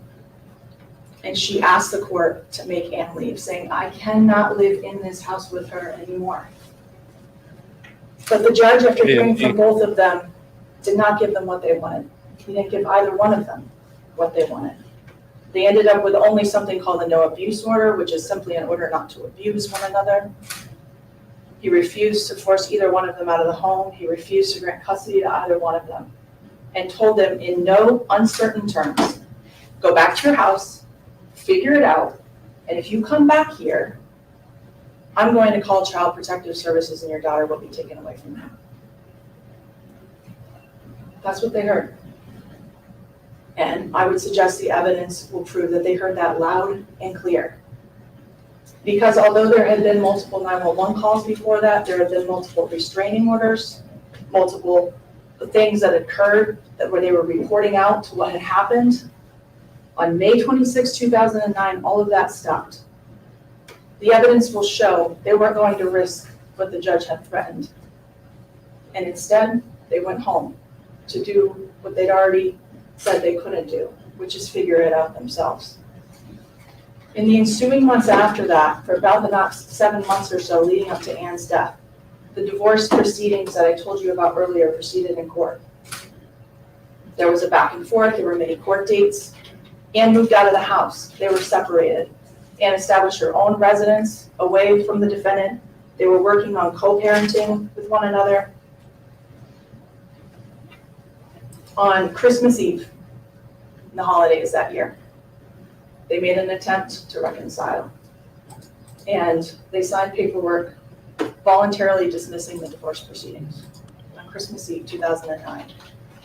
and she asked the court to make Anne leave, saying, "I cannot live in this house with her anymore." But the judge, after hearing from both of them, did not give them what they wanted. He didn't give either one of them what they wanted. They ended up with only something called a no abuse order, which is simply an order not to abuse one another. He refused to force either one of them out of the home. He refused to grant custody to either one of them, and told them in no uncertain terms, go back to your house, figure it out, and if you come back here, I'm going to call Child Protective Services and your daughter will be taken away from you. That's what they heard. And I would suggest the evidence will prove that they heard that loud and clear. Because although there had been multiple 911 calls before that, there had been multiple restraining orders, multiple things that occurred that where they were reporting out to what had happened. On May 26, 2009, all of that stopped. The evidence will show they weren't going to risk what the judge had threatened. And instead, they went home to do what they'd already said they couldn't do, which is figure it out themselves. In the ensuing months after that, for about the next 7 months or so leading up to Anne's death, the divorce proceedings that I told you about earlier proceeded in court. There was a back and forth, there were many court dates. Anne moved out of the house, they were separated. Anne established her own residence away from the defendant. They were working on co-parenting with one another. On Christmas Eve, in the holidays that year, they made an attempt to reconcile. And they signed paperwork voluntarily dismissing the divorce proceedings on Christmas Eve, 2009,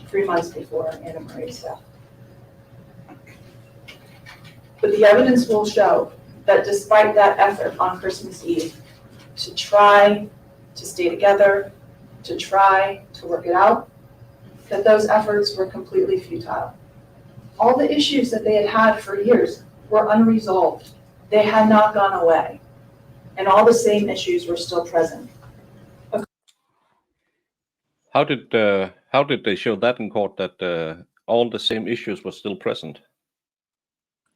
3 months before Anna Marie's death. But the evidence will show that despite that effort on Christmas Eve to try to stay together, to try to work it out, that those efforts were completely futile. All the issues that they had had for years were unresolved. They had not gone away, and all the same issues were still present. How did they show that in court, that all the same issues were still present?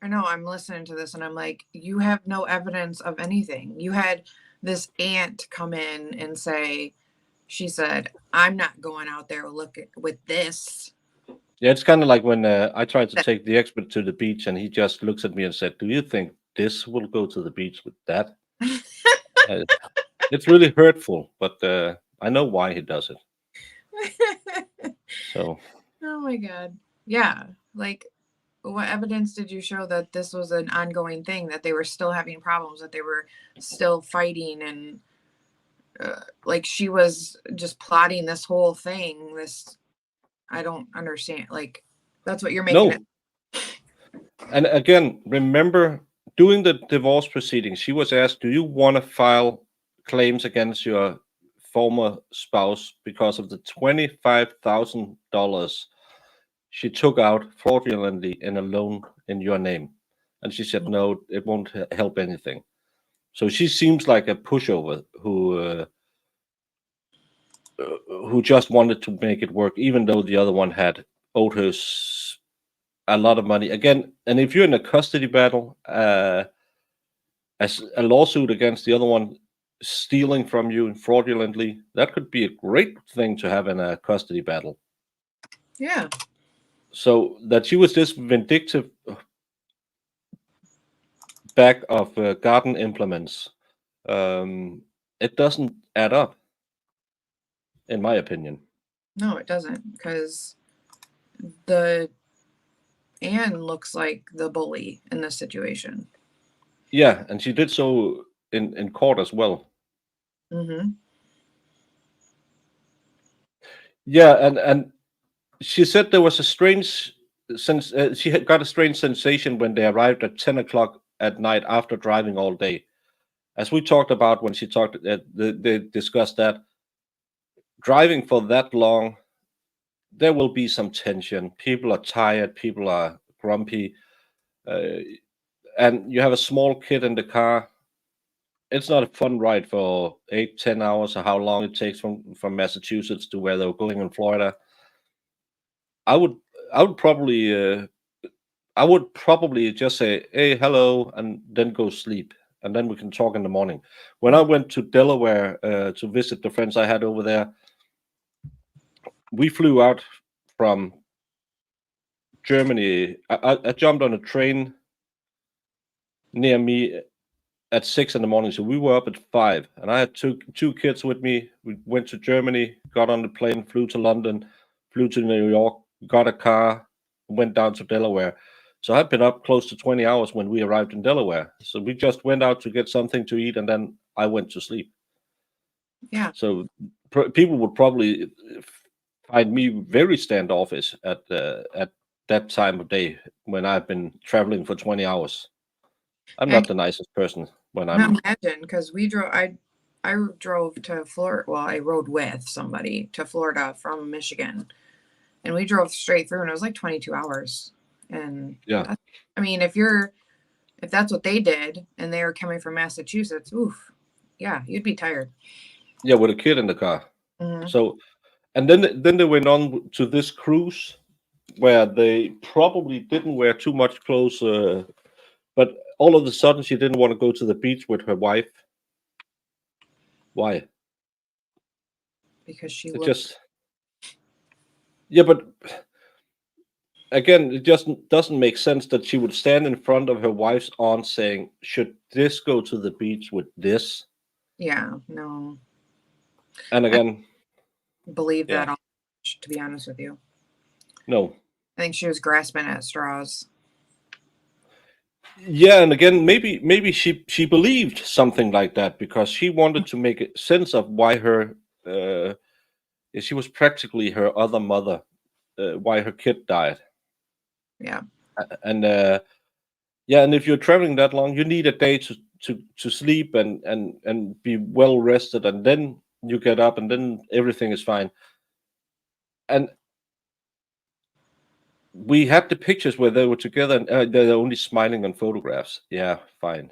I know, I'm listening to this and I'm like, you have no evidence of anything. You had this aunt come in and say, she said, I'm not going out there with this. Yeah, it's kind of like when I tried to take the expert to the beach, and he just looks at me and said, "Do you think this will go to the beach with that?" It's really hurtful, but I know why he does it. So, Oh my God. Yeah. Like, what evidence did you show that this was an ongoing thing, that they were still having problems, that they were still fighting, and like she was just plotting this whole thing? I don't understand. Like, that's what you're making no. it. And again, remember, during the divorce proceedings, she was asked, "Do you want to file claims against your former spouse because of the $25,000 she took out fraudulently in a loan in your name?" And she said, "No, it won't help anything." So she seems like a pushover who just wanted to make it work, even though the other one had owed her a lot of money. Again, and if you're in a custody battle, as a lawsuit against the other one stealing from you fraudulently, that could be a great thing to have in a custody battle. Yeah. So that she was this vindictive bag of garden implements, it doesn't add up, in my opinion. No, it doesn't, because the Anne looks like the bully in this situation. Yeah, and she did so in court as well. Mm-hmm. Yeah, and she said there was a strange sense. She had got a strange sensation when they arrived at 10 o'clock at night after driving all day. As we talked about when she talked, they discussed that driving for that long, there will be some tension. People are tired. People are grumpy, and you have a small kid in the car. It's not a fun ride for 8-10 hours, or how long it takes from Massachusetts to where they're going in Florida. I would probably just say, "Hey, hello," and then go sleep, and then we can talk in the morning. When I went to Delaware to visit the friends I had over there, we flew out from Germany. I jumped on a train near me at 6 in the morning, so we were up at 5, and I had two kids with me. We went to Germany, got on the plane, flew to London, flew to New York, got a car, went down to Delaware. So I'd been up close to 20 hours when we arrived in Delaware. So we just went out to get something to eat, and then I went to sleep. Yeah. So people would probably find me very standoffish at that time of day when I've been traveling for 20 hours. I'm not the nicest person when I'm. Imagine, because I drove to Florida. Well, I rode with somebody to Florida from Michigan, and we drove straight through, and it was like 22 hours. And Yeah, I mean, if that's what they did, and they were coming from Massachusetts, oof, yeah, you'd be tired. yeah, with a kid in the car. Mm-hmm. So, and then they went on to this cruise where they probably didn't wear too much clothes, but all of a sudden she didn't want to go to the beach with her wife. Why? Because she It looked. just, yeah, but again, it just doesn't make sense that she would stand in front of her wife's aunt saying, "Should this go to the beach with this?" Yeah, no. And again, Believe yeah, that all, to be honest with you. no. I think she was grasping at straws. Yeah, and again, maybe she believed something like that because she wanted to make sense of why her she was practically her other mother, why her kid died. Yeah. And yeah, and if you're traveling that long, you need a day to sleep and be well rested, and then you get up, and then everything is fine. And we had the pictures where they were together, and they're only smiling on photographs. Yeah, fine.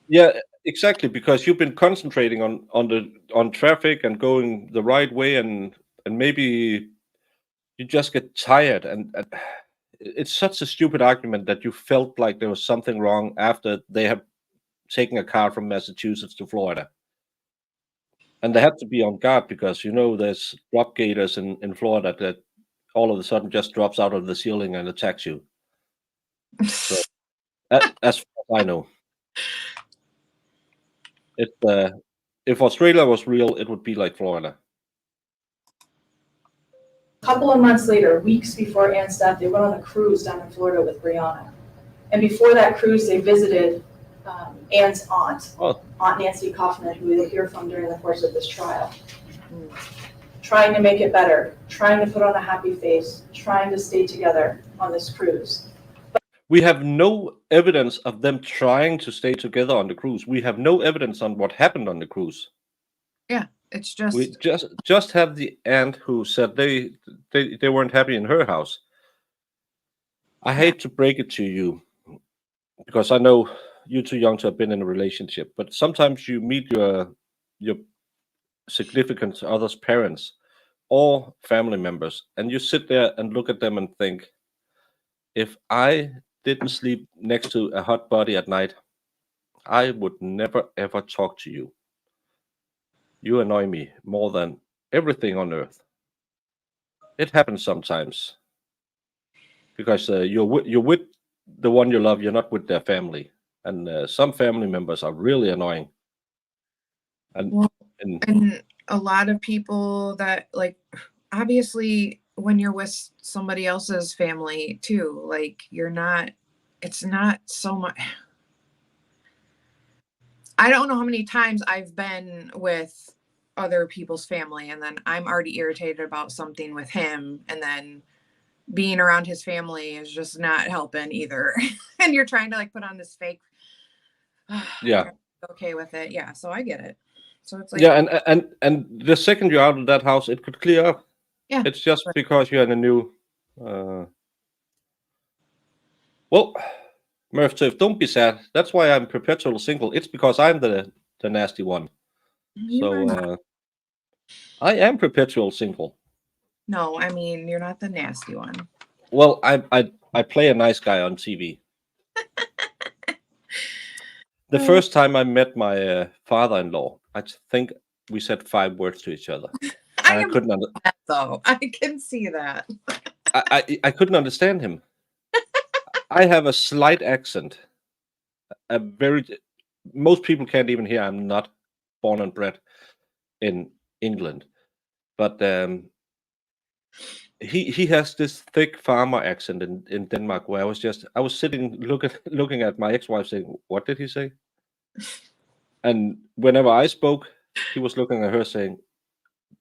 Yeah, exactly, because you've been concentrating on traffic and going the right way, and maybe you just get tired, and it's such a stupid argument that you felt like there was something wrong after they have taken a car from Massachusetts to Florida. And they have to be on guard because there's drop gators in Florida that all of a sudden just drops out of the ceiling and attacks you. So as far as I know, it if Australia was real, it would be like Florida. A couple of months later, weeks before Ann's death, they went on a cruise down in Florida with Brianna. And before that cruise, they visited Ann's aunt, Oh. Aunt Nancy Kaufman, who we'll hear from during the course of this trial. Trying to make it better, trying to put on a happy face, trying to stay together on this cruise. We have no evidence of them trying to stay together on the cruise. We have no evidence on what happened on the cruise. It's just We just have the aunt who said they weren't happy in her house. I hate to break it to you, because I know you're too young to have been in a relationship, but sometimes you meet your significant other's parents or family members, and you sit there and look at them and think, if I didn't sleep next to a hot body at night, I would never ever talk to you. You annoy me more than everything on earth. It happens sometimes because you're with the one you love. You're not with their family, and some family members are really annoying. And a lot of people that, like, obviously when you're with somebody else's family too, like, it's not so much. I don't know how many times I've been with other people's family and then I'm already irritated about something with him, and then being around his family is just not helping either. And you're trying to, like, put on this fake yeah, okay with it. Yeah, so I get it. So it's like, yeah, and the second you're out of that house, it could clear up. Yeah, it's just because you're in a new. Well, Murph, don't be sad. That's why I'm perpetual single. It's because I'm the nasty one. you are not. So I am perpetual single. No, I mean, you're not the nasty one. Well, I play a nice guy on TV. The first time I met my father-in-law, I think we said 5 words to each other. I And I couldn't that, though. I can see that. I couldn't understand him. I have a slight accent. Most people can't even hear I'm not born and bred in England, but he has this thick farmer accent in Denmark, where I was sitting looking at my ex-wife saying, what did he say? And whenever I spoke, he was looking at her saying,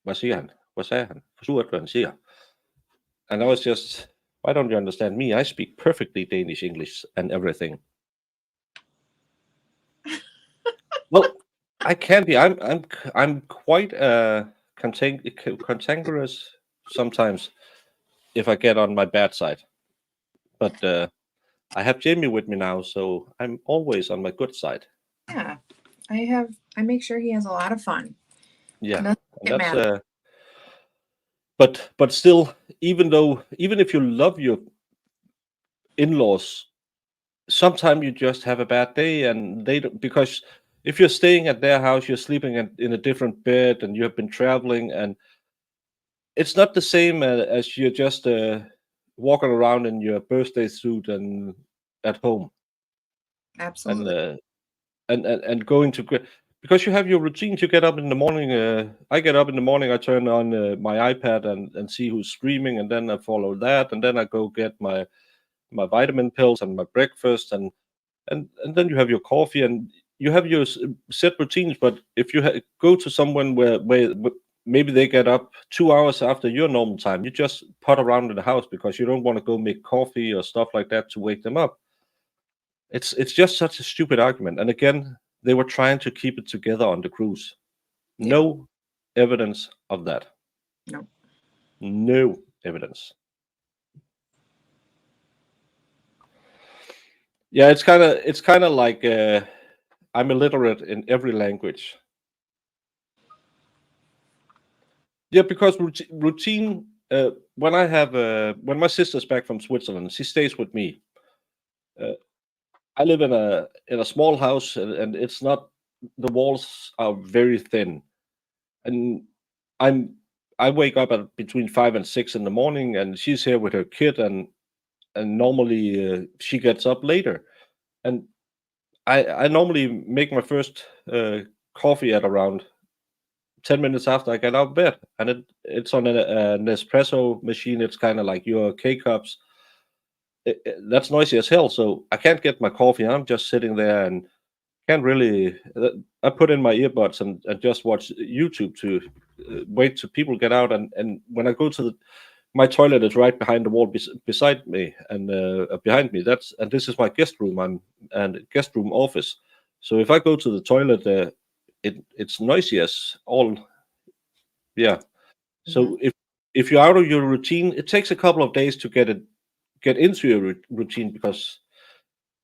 hvad siger han? Hvad sagde han? Forstår du, hvad han siger? And I was just, why don't you understand me? I speak perfectly Danish, English, and everything. Well, I can be. I'm quite cantankerous sometimes if I get on my bad side. But I have Jamie with me now, so I'm always on my good side. Yeah, I make sure he has a lot of fun. Yeah, Nothing and that's matters. but still, even if you love your in-laws, sometimes you just have a bad day, and they don't, because if you're staying at their house, you're sleeping in a different bed, and you have been traveling, and it's not the same as you're just walking around in your birthday suit and at home. Absolutely. And going to, because you have your routines. You get up in the morning. I get up in the morning. I turn on my iPad and see who's streaming, and then I follow that, and then I go get my vitamin pills and my breakfast, and then you have your coffee, and you have your set routines. But if you go to someone where maybe they get up 2 hours after your normal time, you just pot around in the house because you don't want to go make coffee or stuff like that to wake them up. It's just such a stupid argument. And again, they were trying to keep it together on the cruise. Yeah. No evidence of that. No. No evidence. Yeah, it's kind of like I'm illiterate in every language. Yeah, because routine. When I have when my sister's back from Switzerland, she stays with me. I live in a small house, and it's not, the walls are very thin, and I'm I wake up at between 5 and 6 in the morning, and she's here with her kid, and normally she gets up later, and I normally make my first coffee at around 10 minutes after I get out of bed, and it's on an espresso machine. It's kind of like your K cups. That's noisy as hell, so I can't get my coffee. I'm just sitting there and can't really. I put in my earbuds and just watch YouTube to wait till people get out. And when I go to my toilet is right behind the wall beside me and behind me. This is my guest room and guest room office. So if I go to the toilet, it's noisy as all. Yeah. So if you're out of your routine, it takes a couple of days to get into your routine, because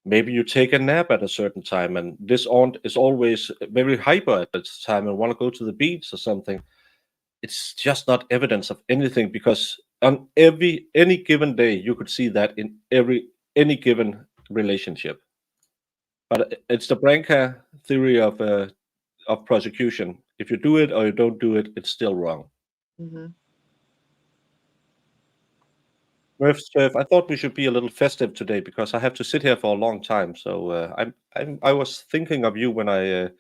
maybe you take a nap at a certain time, and this aunt is always very hyper at this time and want to go to the beach or something. It's just not evidence of anything, because on any given day you could see that in any given relationship. But it's the Branca theory of prosecution. If you do it or you don't do it, it's still wrong. Mm-hmm. Murph, I thought we should be a little festive today because I have to sit here for a long time. So I was thinking of you when I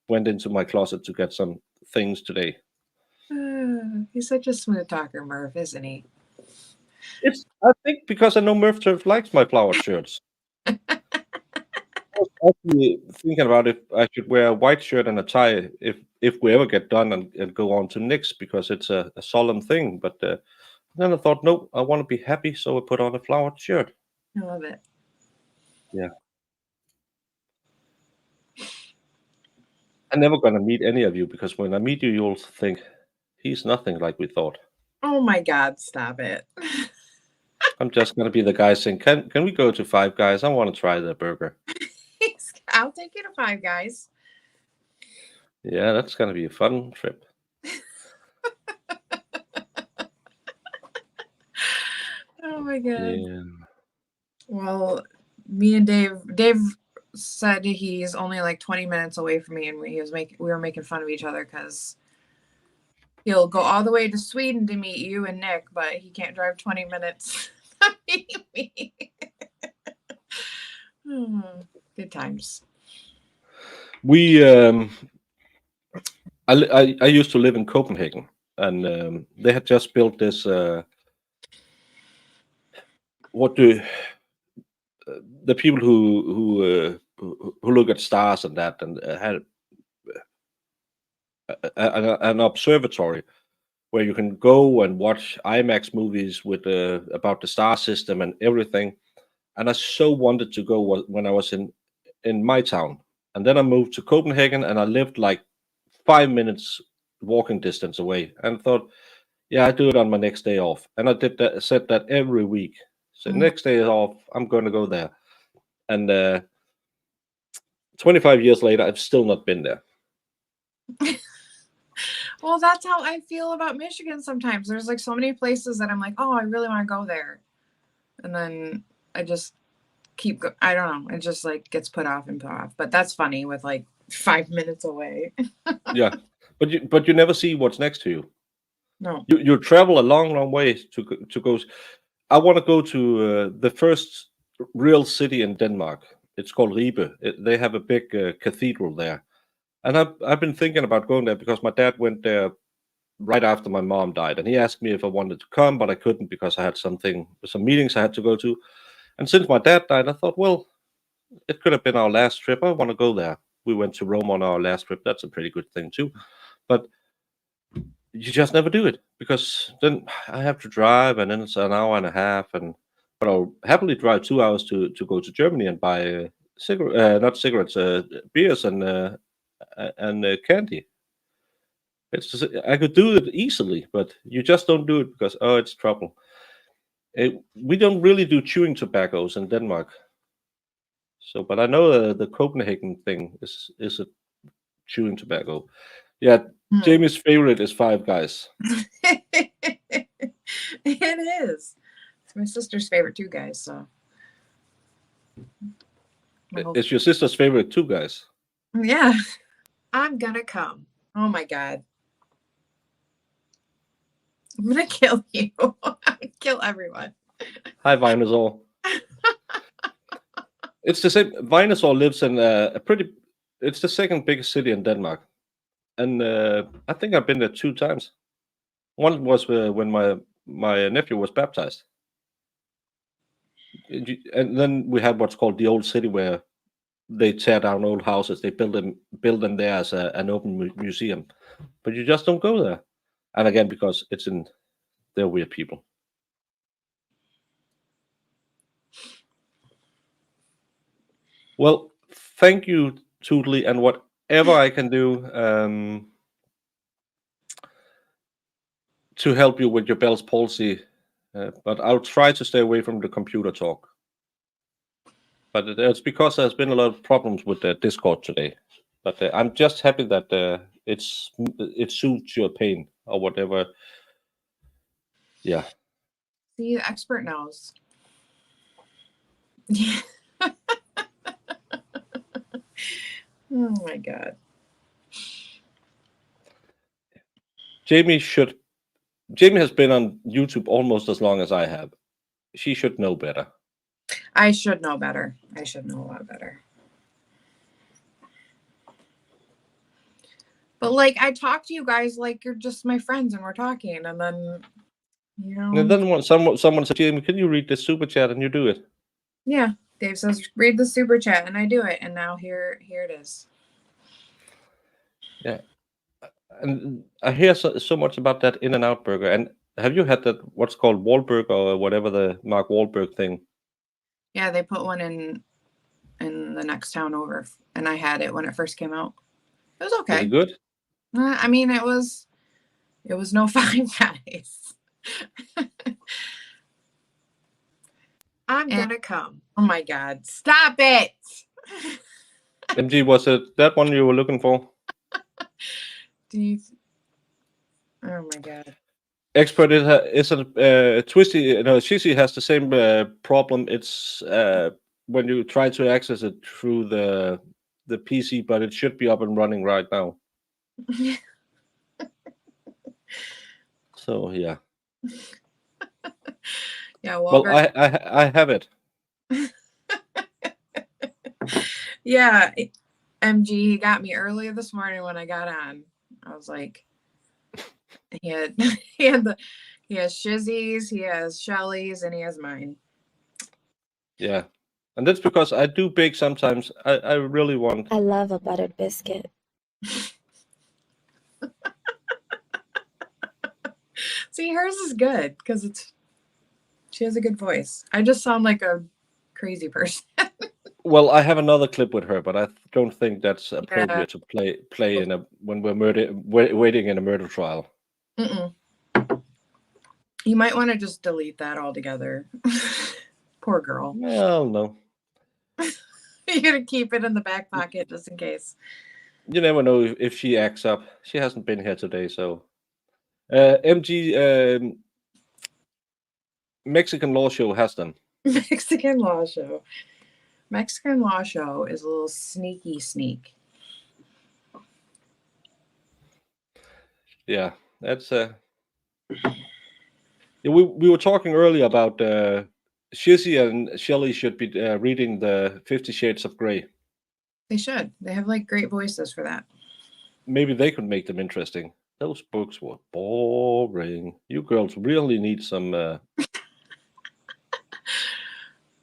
went into my closet to get some things today. He's such a smooth talker, Murph, isn't he? I think because I know Murph Turf likes my flowered shirts. I was actually thinking about if I should wear a white shirt and a tie if we ever get done and go on to next, because it's a solemn thing. But then I thought, no, I want to be happy, so I put on a flowered shirt. I love it. Yeah. I'm never going to meet any of you, because when I meet you, you'll think he's nothing like we thought. Oh my God, stop it. I'm just going to be the guy saying, can we go to Five Guys? I want to try their burger. I'll take you to Five Guys. Yeah, that's going to be a fun trip. Oh my God. Yeah. Well, me and Dave said he's only like 20 minutes away from me, and we were making fun of each other because he'll go all the way to Sweden to meet you and Nick, but he can't drive 20 minutes to meet me. Good times. We I used to live in Copenhagen, and they had just built this the people who look at stars and that, and had an observatory where you can go and watch IMAX movies with about the star system and everything. And I so wanted to go when I was in my town, and then I moved to Copenhagen, and I lived like 5 minutes walking distance away, and thought, yeah, I do it on my next day off, and I said that every week. So next day off, I'm going to go there, and 25 years later, I've still not been there. Well, that's how I feel about Michigan sometimes. There's like so many places that I'm like, oh, I really want to go there, and then I just I don't know. It just like gets put off and put off. But that's funny with like 5 minutes away. Yeah, but you never see what's next to you. No. You travel a long way to go. I want to go to the first real city in Denmark. It's called Ribe. They have a big cathedral there, and I've been thinking about going there because my dad went there right after my mom died, and he asked me if I wanted to come, but I couldn't because I had some meetings I had to go to. And since my dad died, I thought, well, it could have been our last trip. I want to go there. We went to Rome on our last trip. That's a pretty good thing too. But you just never do it, because then I have to drive, and then it's an hour and a half. But I'll happily drive 2 hours to go to Germany and buy beers and candy. It's just, I could do it easily, but you just don't do it because it's trouble. We don't really do chewing tobaccos in Denmark. So, but I know the Copenhagen thing is a chewing tobacco. Yeah, Jamie's favorite is Five Guys. It is. It's my sister's favorite too, guys. So It's your sister's favorite too, guys. yeah. I'm gonna come. Oh my god. I'm gonna kill you. I'm gonna kill everyone. Hi, Vinosaur. It's the same. Vinosaur lives in it's the second biggest city in Denmark. And I think I've been there 2 times. One was when my nephew was baptized. And then we have what's called the Old City, where they tear down old houses. They build them there as an open museum. But you just don't go there. And again, because they're weird people. Well, thank you, Tootly, and whatever I can do to help you with your Bell's palsy, but I'll try to stay away from the computer talk. But it's because there's been a lot of problems with the Discord today. But I'm just happy that it suits your pain or whatever. Yeah. See, the expert knows. Yeah. Oh my god. Jamie has been on YouTube almost as long as I have. She should know better. I should know better. I should know a lot better. But like, I talk to you guys like you're just my friends and we're talking, and then And then when someone said, Jamie, can you read the super chat, and you do it? Yeah, Dave says read the super chat, and I do it, and now here it is. Yeah, and I hear so much about that In-N-Out burger. And have you had that what's called Wahlburg or whatever, the Mark Wahlberg thing? Yeah, they put one in the next town over, and I had it when it first came out. It was okay. Is it good? I mean, it was no Five Guys. I'm gonna come. Oh my god, stop it. MG, was it that one you were looking for? Oh my god. Expert is a Twisty. Shizzy has the same problem. It's when you try to access it through the PC, but it should be up and running right now. So yeah. Yeah. Well, I have it. Yeah, MG got me earlier this morning when I got on. I was like, he has Shizzy's, he has Shelly's, and he has mine. Yeah, and that's because I do bake sometimes. I really want. I love a buttered biscuit. See, hers is good because she has a good voice. I just sound like a crazy person. Well, I have another clip with her, but I don't think that's appropriate to play in when we're waiting in a murder trial. Mm-mm. You might want to just delete that altogether. Poor girl. Well, no. You're gonna keep it in the back pocket just in case. You never know if she acts up. She hasn't been here today, so. MG Mexican Law Show has them. Mexican Law Show. Mexican Law Show is a little sneak. Yeah, that's we were talking earlier about Shizzy and Shelly should be reading the 50 Shades of Grey. They should. They have like great voices for that. Maybe they could make them interesting. Those books were boring. You girls really need some.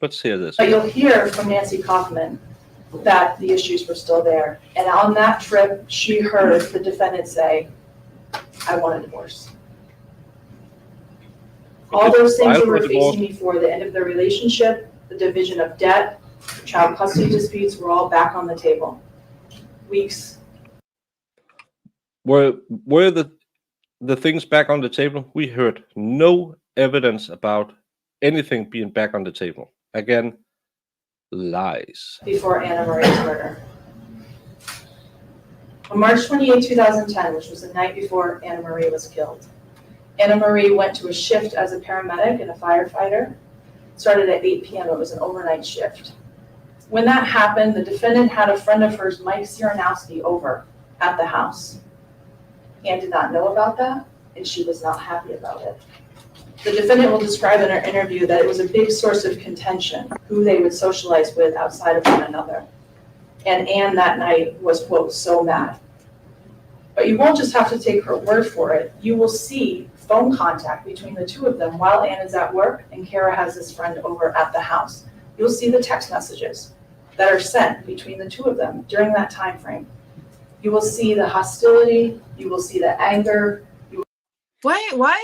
Let's hear this. But you'll hear from Nancy Kaufman that the issues were still there. And on that trip, she heard the defendant say, I want a divorce. All those things that were facing before the end of their relationship, the division of debt, child custody disputes were all back on the table. Weeks. Were the things back on the table? We heard no evidence about anything being back on the table. Again, Lies. before Anna Marie's murder. On March 28, 2010, which was the night before Anna Marie was killed, Anna Marie went to a shift as a paramedic and a firefighter. It started at 8 p.m. It was an overnight shift. When that happened, the defendant had a friend of hers, Mike Cieranowski, over at the house. Anne did not know about that, and she was not happy about it. The defendant will describe in her interview that it was a big source of contention, who they would socialize with outside of one another. And Anne that night was, quote, so mad. But you won't just have to take her word for it. You will see phone contact between the two of them while Anne is at work and Cara has this friend over at the house. You'll see the text messages that are sent between the two of them during that time frame. You will see the hostility, you will see the anger. What?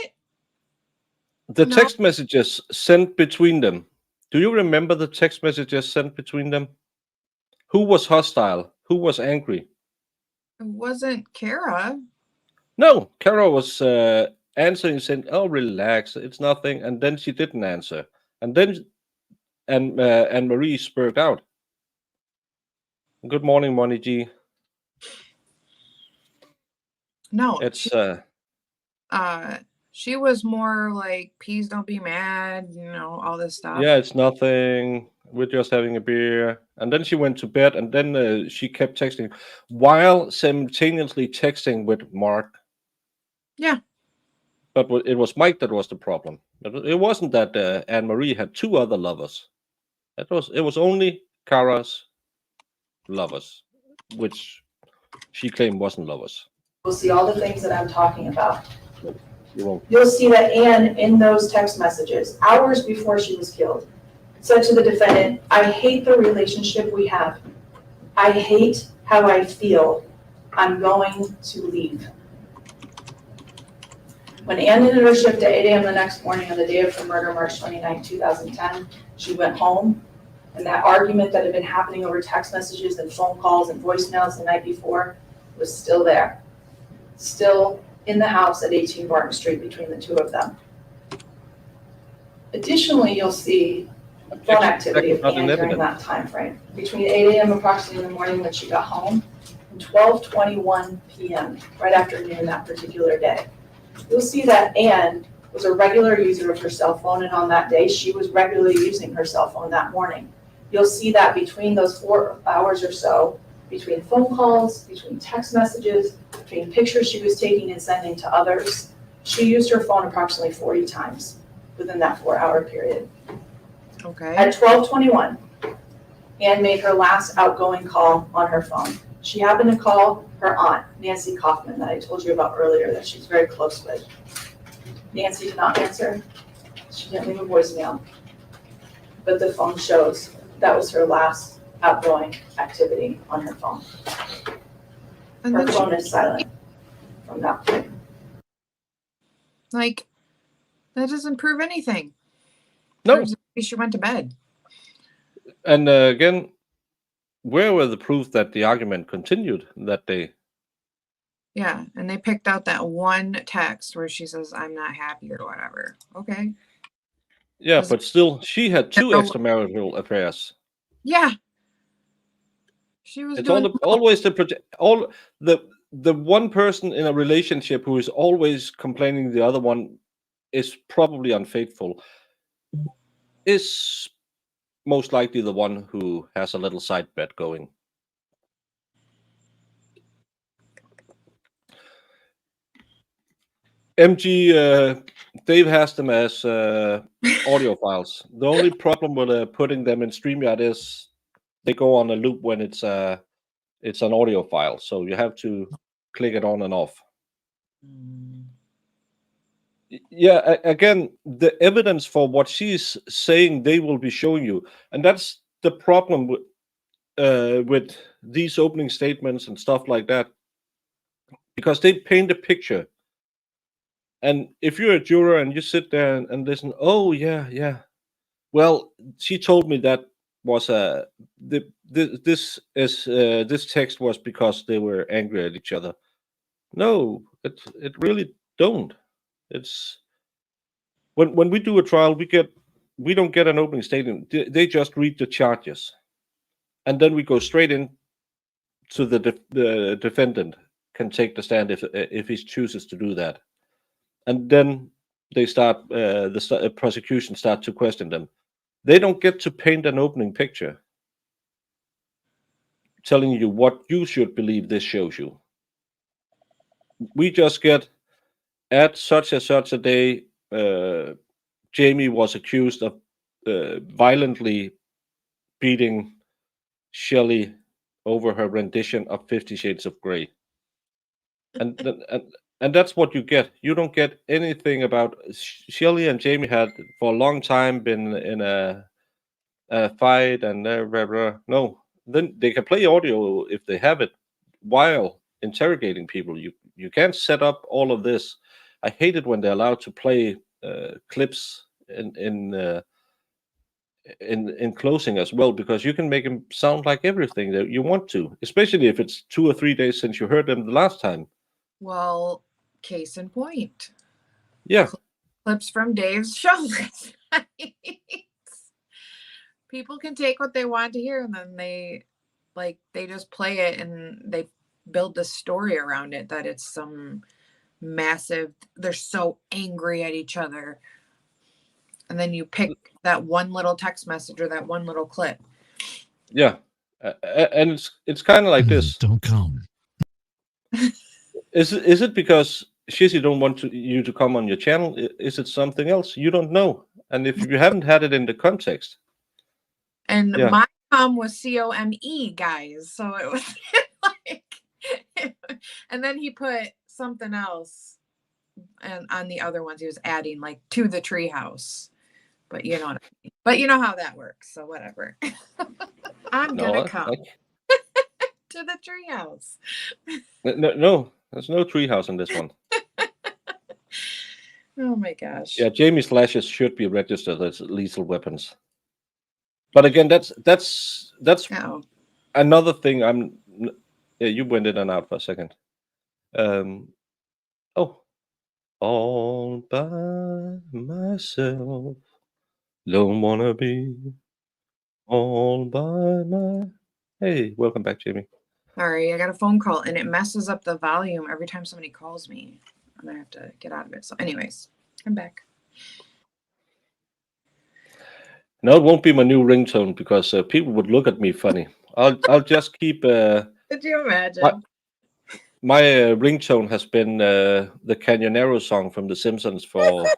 The No. text messages sent between them. Do you remember the text messages sent between them? Who was hostile? Who was angry? It wasn't Cara. No, Cara was answering, saying, "Oh, relax, it's nothing," and then she didn't answer, and then and Marie spurred out. Good morning, Money G. No, It's she was more like, please don't be mad, all this stuff. yeah, it's nothing. We're just having a beer. And then she went to bed, and then she kept texting while simultaneously texting with Mark. Yeah. But it was Mike that was the problem. It wasn't that Anne Marie had two other lovers. It was only Cara's lovers, which she claimed wasn't lovers. You'll see all the things that I'm talking about. You won't. You'll see that Anne, in those text messages, hours before she was killed, said to the defendant, I hate the relationship we have. I hate how I feel. I'm going to leave. When Anne ended her shift at 8 a.m. the next morning on the day of her murder, March 29, 2010, she went home, and that argument that had been happening over text messages and phone calls and voicemails the night before was still there. Still in the house at 18 Barton Street between the two of them. Additionally, you'll see phone activity of Anne during that time frame. Between 8 a.m. approximately in the morning when she got home and 12:21 p.m. right after noon that particular day. You'll see that Anne was a regular user of her cell phone, and on that day she was regularly using her cell phone that morning. You'll see that between those 4 hours or so, between phone calls, between text messages, between pictures she was taking and sending to others, she used her phone approximately 40 times within that 4-hour period. Okay. At 12:21, Anne made her last outgoing call on her phone. She happened to call her aunt, Nancy Kaufman, that I told you about earlier that she's very close with. Nancy did not answer. She didn't leave a voicemail. But the phone shows that was her last outgoing activity on her phone. And Her then phone is silent from that point. that doesn't prove anything. No. Proves she went to bed. And again, where were the proof that the argument continued that day? Yeah, and they picked out that one text where she says, I'm not happy or whatever. Okay. Yeah, but still, she had 2 extramarital affairs. Yeah. She was It's doing always the one person in a relationship who is always complaining the other one is probably unfaithful is most likely the one who has a little side bet going. MG, Dave has them as audio files. The only problem with putting them in StreamYard is they go on a loop when it's an audio file, so you have to click it on and off. Yeah, again, the evidence for what she's saying, they will be showing you, and that's the problem with these opening statements and stuff like that, because they paint a picture. And if you're a juror and you sit there and listen, oh yeah, well, she told me that was this text was because they were angry at each other. No, it really don't. It's when we do a trial, we get we don't get an opening statement. They just read the charges, and then we go straight in to the defendant can take the stand if he chooses to do that, and then they start the prosecution start to question them. They don't get to paint an opening picture telling you what you should believe this shows you. We just get, at such and such a day, Jamie was accused of violently beating Shelley over her rendition of 50 Shades of Grey. And that's what you get. You don't get anything about Shelley and Jamie had for a long time been in a fight and blah, blah. No, then they can play audio if they have it while interrogating people. You can't set up all of this. I hate it when they're allowed to play clips in closing as well, because you can make them sound like everything that you want to, especially if it's 2 or 3 days since you heard them the last time. Well, case in point. Yeah. Clips from Dave's show last night. People can take what they want to hear, and then they just play it and they build this story around it that it's some massive, they're so angry at each other. And then you pick that one little text message or that one little clip. Yeah. And it's kind of like this. Don't come. Is it because Shizzy don't want you to come on your channel? Is it something else? You don't know. And if you haven't had it in the context. And yeah. my mom was COME, guys. So it was like, and then he put something else, and on the other ones he was adding like to the treehouse. But you know what I mean. But you know how that works. So whatever. I'm gonna come to the treehouse. No, there's no treehouse in this one. Oh my gosh. Yeah, Jamie's lashes should be registered as lethal weapons. But again, that's another thing. Yeah, you went in and out for a second. All by myself, don't wanna be all by my. Hey, welcome back, Jamie. Sorry, I got a phone call and it messes up the volume every time somebody calls me. I'm gonna have to get out of it. So, anyways, I'm back. No, it won't be my new ringtone because people would look at me funny. I'll just keep. Could you imagine? My ringtone has been the Canyonero song from The Simpsons for a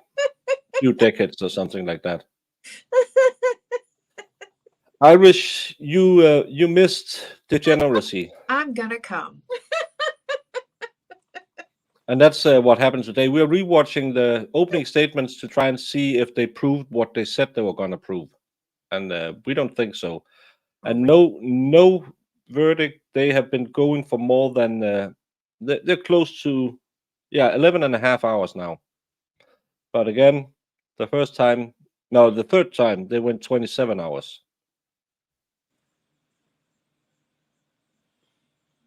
few decades or something like that. Irish, you missed degeneracy. I'm gonna come. And that's what happened today. We're rewatching the opening statements to try and see if they proved what they said they were going to prove. And we don't think so. And no verdict. They have been going for more than, they're close to, 11 and a half hours now. But again, the third time, they went 27 hours.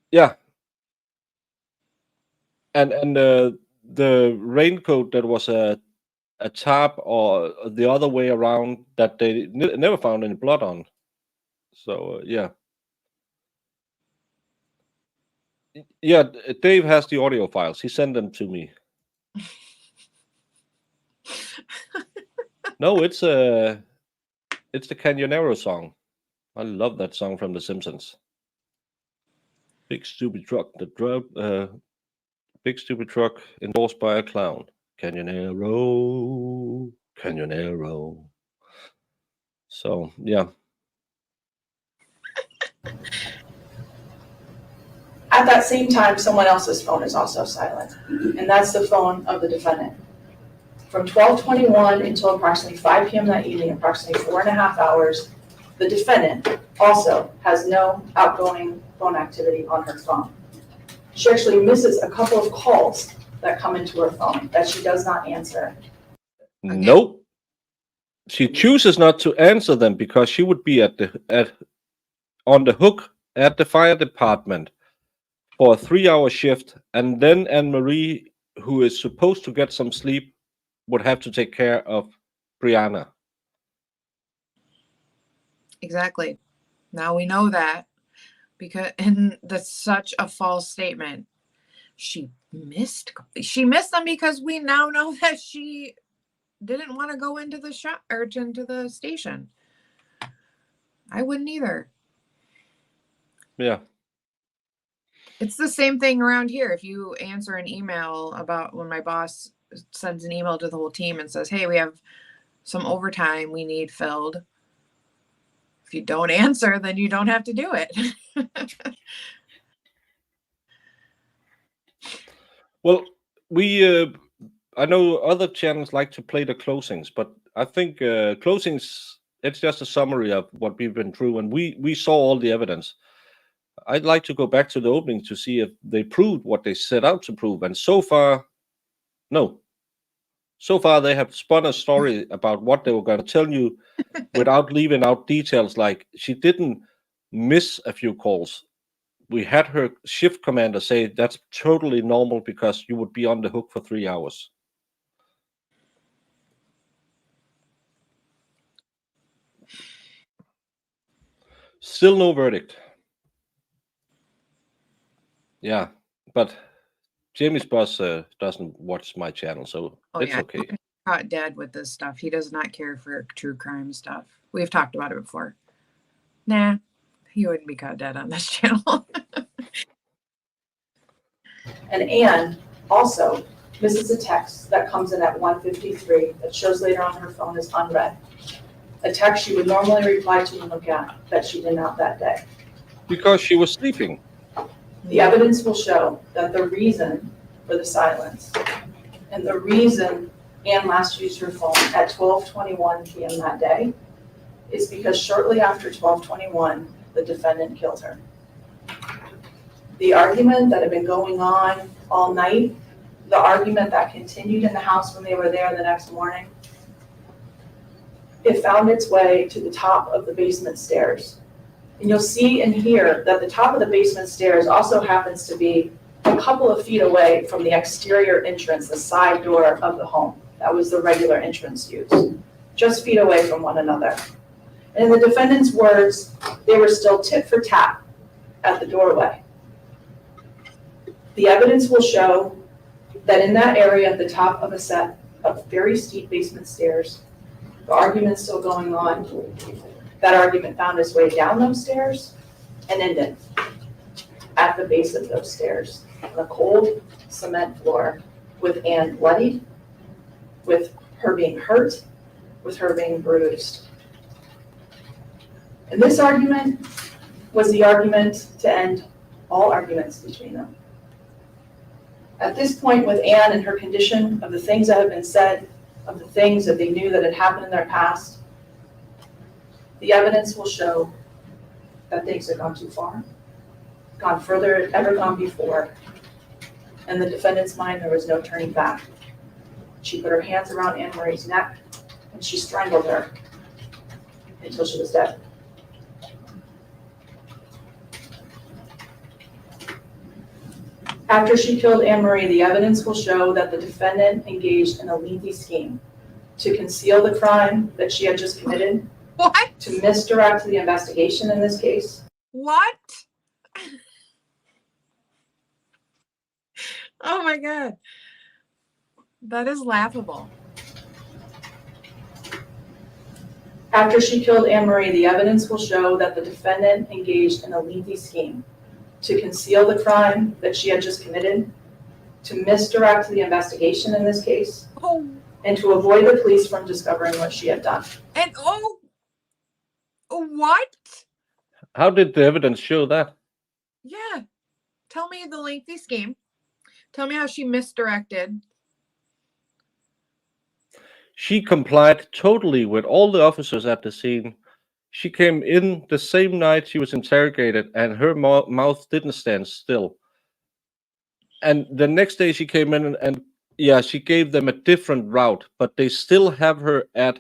Yeah. And the raincoat that was a tarp or the other way around that they never found any blood on. So yeah. Yeah, Dave has the audio files. He sent them to me. No, it's the Canyonero song. I love that song from The Simpsons. Big stupid truck that drove big stupid truck endorsed by a clown. Canyonero. So yeah. At that same time, someone else's phone is also silent, and that's the phone of the defendant. From 12:21 until approximately 5 p.m. that evening, approximately 4.5 hours, the defendant also has no outgoing phone activity on her phone. She actually misses a couple of calls that come into her phone that she does not answer. Nope. She chooses not to answer them because she would be on the hook at the fire department for a 3-hour shift, and then Anne-Marie, who is supposed to get some sleep, would have to take care of Brianna. Exactly. Now we know that, because, and that's such a false statement. She missed them because we now know that she didn't want to go into the shop or into the station. I wouldn't either. Yeah. It's the same thing around here. If you answer an email about when my boss sends an email to the whole team and says, hey, we have some overtime we need filled. If you don't answer, then you don't have to do it. Well, we I know other channels like to play the closings, but I think closings, it's just a summary of what we've been through, and we saw all the evidence. I'd like to go back to the opening to see if they proved what they set out to prove, and so far, no. So far, they have spun a story about what they were going to tell you without leaving out details like she didn't miss a few calls. We had her shift commander say that's totally normal because you would be on the hook for 3 hours. Still no verdict. Yeah, but Jamie's boss doesn't watch my channel, so it's okay. Caught dead with this stuff. He does not care for true crime stuff. We've talked about it before. Nah, he wouldn't be caught dead on this channel. And also, this is a text that comes in at 1:53 that shows later on her phone is unread. A text she would normally reply to and look at that she did not that day. Because she was sleeping. The evidence will show that the reason for the silence and the reason Ann last used her phone at 12:21 p.m. that day is because shortly after 12:21, the defendant killed her. The argument that had been going on all night, the argument that continued in the house when they were there the next morning, it found its way to the top of the basement stairs. And you'll see and hear that the top of the basement stairs also happens to be a couple of feet away from the exterior entrance, the side door of the home. That was the regular entrance used, just feet away from one another. And in the defendant's words, they were still tit for tat at the doorway. The evidence will show that in that area at the top of a set of very steep basement stairs, the argument's still going on. That argument found its way down those stairs and ended at the base of those stairs on a cold cement floor with Ann bloodied, with her being hurt, with her being bruised. And this argument was the argument to end all arguments between them. At this point with Ann and her condition, of the things that have been said, of the things that they knew that had happened in their past, the evidence will show that things had gone too far, gone further than ever gone before. In the defendant's mind, there was no turning back. She put her hands around Anne Marie's neck and she strangled her until she was dead. After she killed Anne Marie, the evidence will show that the defendant engaged in a lengthy scheme to conceal the crime that she had just committed. What? To misdirect the investigation in this case. What? Oh my God. That is laughable. After she killed Anne Marie, the evidence will show that the defendant engaged in a lengthy scheme to conceal the crime that she had just committed, to misdirect the investigation in this case, and to avoid the police from discovering what she had done. And what? How did the evidence show that? Yeah. Tell me the lengthy scheme. Tell me how she misdirected. She complied totally with all the officers at the scene. She came in the same night she was interrogated, and her mouth didn't stand still. And the next day she came in and yeah, she gave them a different route, but they still have her at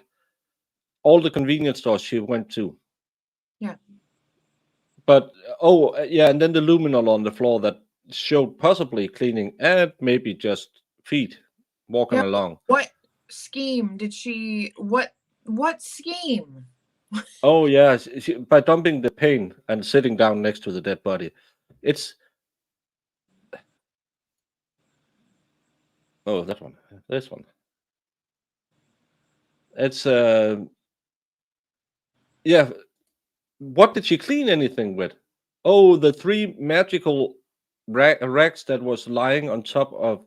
all the convenience stores she went to. Yeah. But, yeah, and then the luminol on the floor that showed possibly cleaning and maybe just feet walking along. What scheme did she, what scheme? Oh yeah, by dumping the pain and sitting down next to the dead body. It's that one, this one. It's yeah. What did she clean anything with? Oh, the 3 magical racks that was lying on top of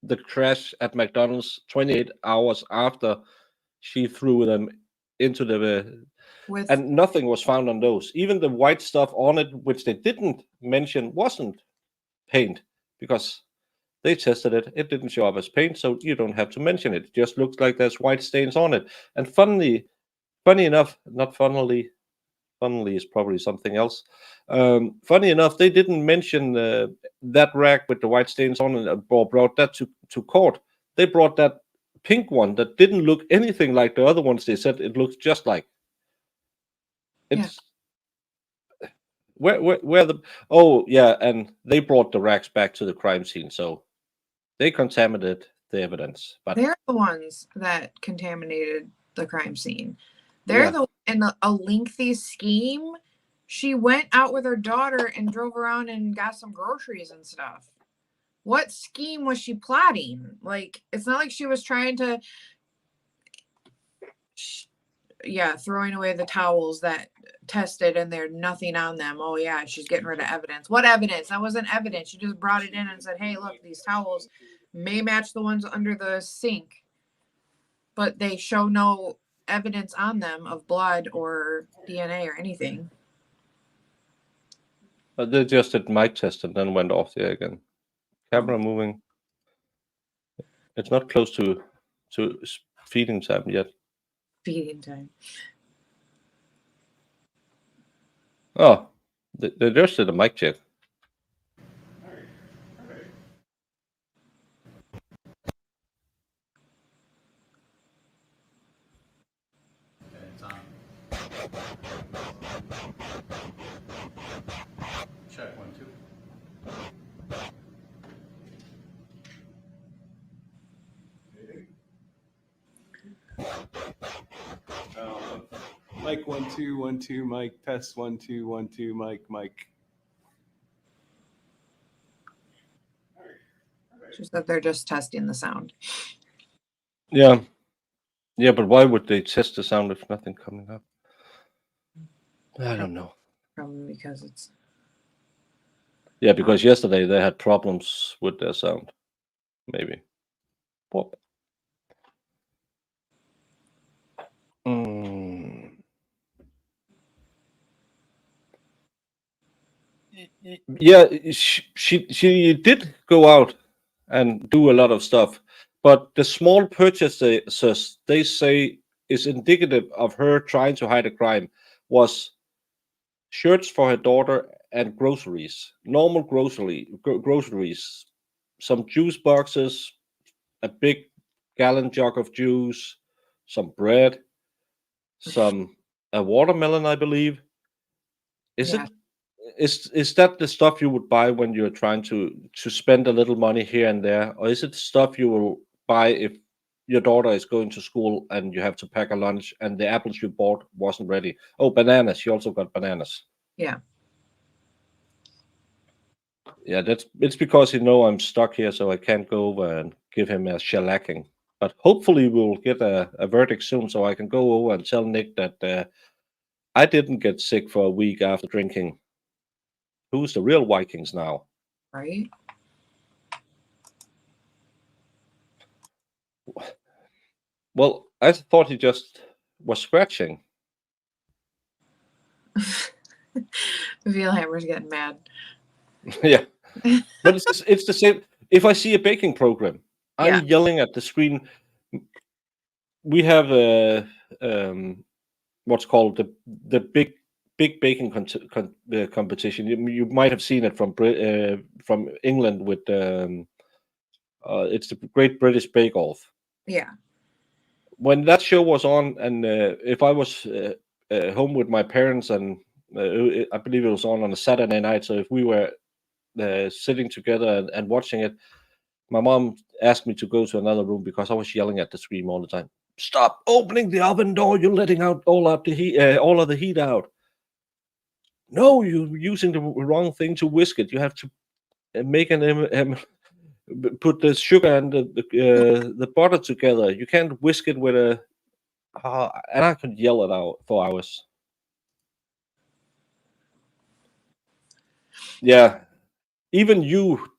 the trash at McDonald's 28 hours after she threw them into the With and nothing was found on those. Even the white stuff on it, which they didn't mention, wasn't paint because they tested it. It didn't show up as paint, so you don't have to mention it. It just looks like there's white stains on it. And funny enough, not funnily is probably something else. Funny enough, they didn't mention that rack with the white stains on it or brought that to court. They brought that pink one that didn't look anything like the other ones they said it looks just like. It's where the and they brought the racks back to the crime scene, so they contaminated the evidence. But they're the ones that contaminated the crime scene. They're Yeah. the in a lengthy scheme. She went out with her daughter and drove around and got some groceries and stuff. What scheme was she plotting? Like, it's not like she was trying to throwing away the towels that tested and there's nothing on them. Oh yeah, she's getting rid of evidence. What evidence? That wasn't evidence. She just brought it in and said, hey, look, these towels may match the ones under the sink, but they show no evidence on them of blood or DNA or anything. they just did mic test and then went off there again. Camera moving. It's not close to feeding time yet. Feeding time. Oh, they just did a mic check. Okay, it's on. Check 1, 2. Mic 1 2 1 2 mic test 1 2 1 2 mic. She said they're just testing the sound. Yeah, but why would they test the sound if nothing coming up? I don't know. Probably because it's Yeah, because yesterday they had problems with their sound. Maybe. Pop. Yeah, she did go out and do a lot of stuff, but the small purchases they say is indicative of her trying to hide a crime was shirts for her daughter and groceries, normal groceries, some juice boxes, a big gallon jug of juice, some bread, a watermelon, I believe. Is Yeah. it is that the stuff you would buy when you're trying to spend a little money here and there, or is it stuff you will buy if your daughter is going to school and you have to pack a lunch and the apples you bought wasn't ready? Oh, bananas. She also got bananas. Yeah. Yeah, it's because I'm stuck here, so I can't go over and give him a shellacking. But hopefully we'll get a verdict soon, so I can go over and tell Nick that I didn't get sick for a week after drinking. Who's the real Vikings now? Right. Well, I thought he just was scratching. Vielhammer's getting mad. Yeah, but it's the same. If I see a baking program, I'm Yeah. yelling at the screen. We have what's called the big baking competition. You might have seen it from England with it's the Great British Bake Off. Yeah. When that show was on, and if I was home with my parents, and I believe it was on a Saturday night, so if we were sitting together and watching it, my mom asked me to go to another room because I was yelling at the screen all the time. Stop opening the oven door. You're letting out all of the heat out. No, you're using the wrong thing to whisk it. You have to make put the sugar and the butter together. You can't whisk it with a. And I could yell it out for hours. Yeah, even you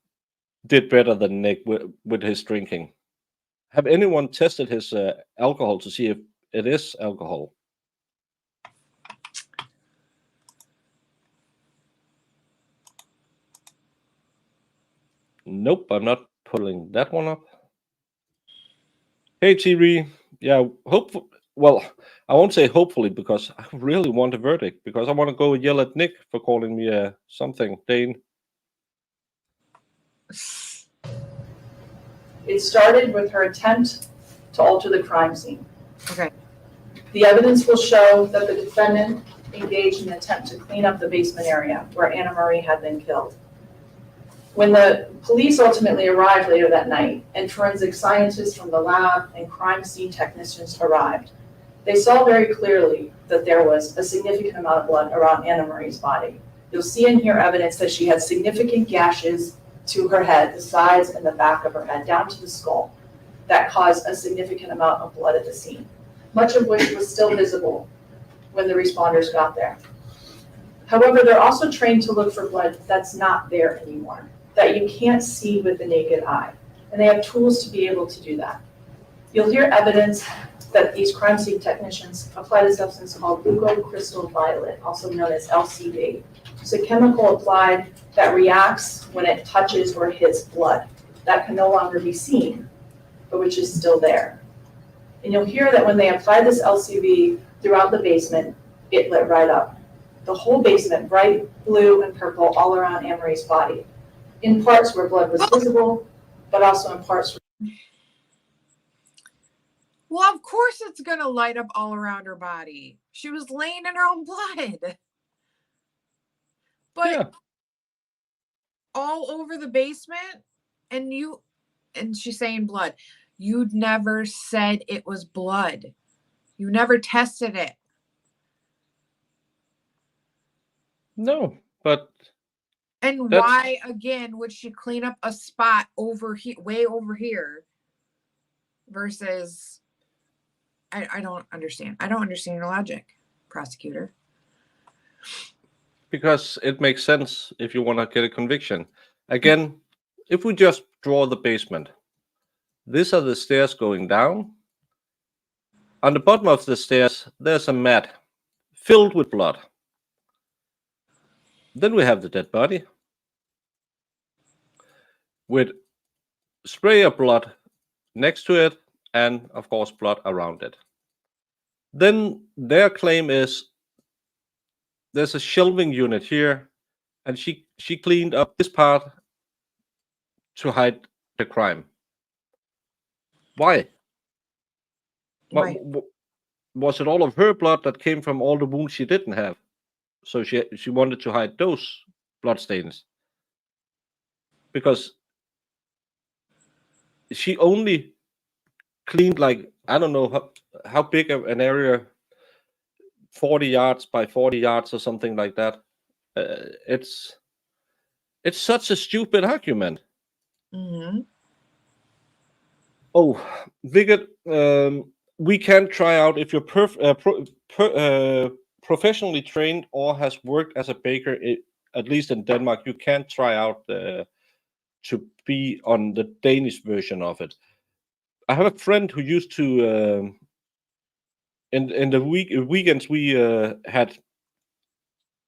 did better than Nick with his drinking. Have anyone tested his alcohol to see if it is alcohol? Nope, I'm not pulling that one up. Hey, Thierry. Yeah, well, I won't say hopefully because I really want a verdict because I want to go yell at Nick for calling me something, Dane. It started with her attempt to alter the crime scene. Okay. The evidence will show that the defendant engaged in an attempt to clean up the basement area where Anna Marie had been killed. When the police ultimately arrived later that night and forensic scientists from the lab and crime scene technicians arrived, they saw very clearly that there was a significant amount of blood around Anna Marie's body. You'll see and hear evidence that she had significant gashes to her head, the sides and the back of her head, down to the skull, that caused a significant amount of blood at the scene, much of which was still visible when the responders got there. However, they're also trained to look for blood that's not there anymore, that you can't see with the naked eye, and they have tools to be able to do that. You'll hear evidence that these crime scene technicians applied a substance called leucocrystal violet, also known as LCV. It's a chemical applied that reacts when it touches or hits blood. That can no longer be seen, but which is still there. And you'll hear that when they applied this LCV throughout the basement, it lit right up. The whole basement, bright blue and purple all around Anna Marie's body. In parts where blood was visible, but also in parts where... Well, of course it's going to light up all around her body. She was laying in her own blood. But Yeah. all over the basement, and she's saying blood. You'd never said it was blood. You never tested it. No, but... And why, again, would she clean up a spot over here, way over here, versus... I don't understand. I don't understand your logic, prosecutor. Because it makes sense if you want to get a conviction. Again, if we just draw the basement, these are the stairs going down. On the bottom of the stairs, there's a mat filled with blood. Then we have the dead body with spray of blood next to it and, of course, blood around it. Then their claim is there's a shelving unit here, and she cleaned up this part to hide the crime. Why? Why? Was it all of her blood that came from all the wounds she didn't have? So she wanted to hide those bloodstains. Because she only cleaned, like, I don't know how big of an area, 40 yards by 40 yards or something like that. It's such a stupid argument. Mm-hmm. Oh, Viggo, we can try out if you're professionally trained or has worked as a baker, at least in Denmark, you can try out to be on the Danish version of it. I have a friend who used to, in the weekends, we had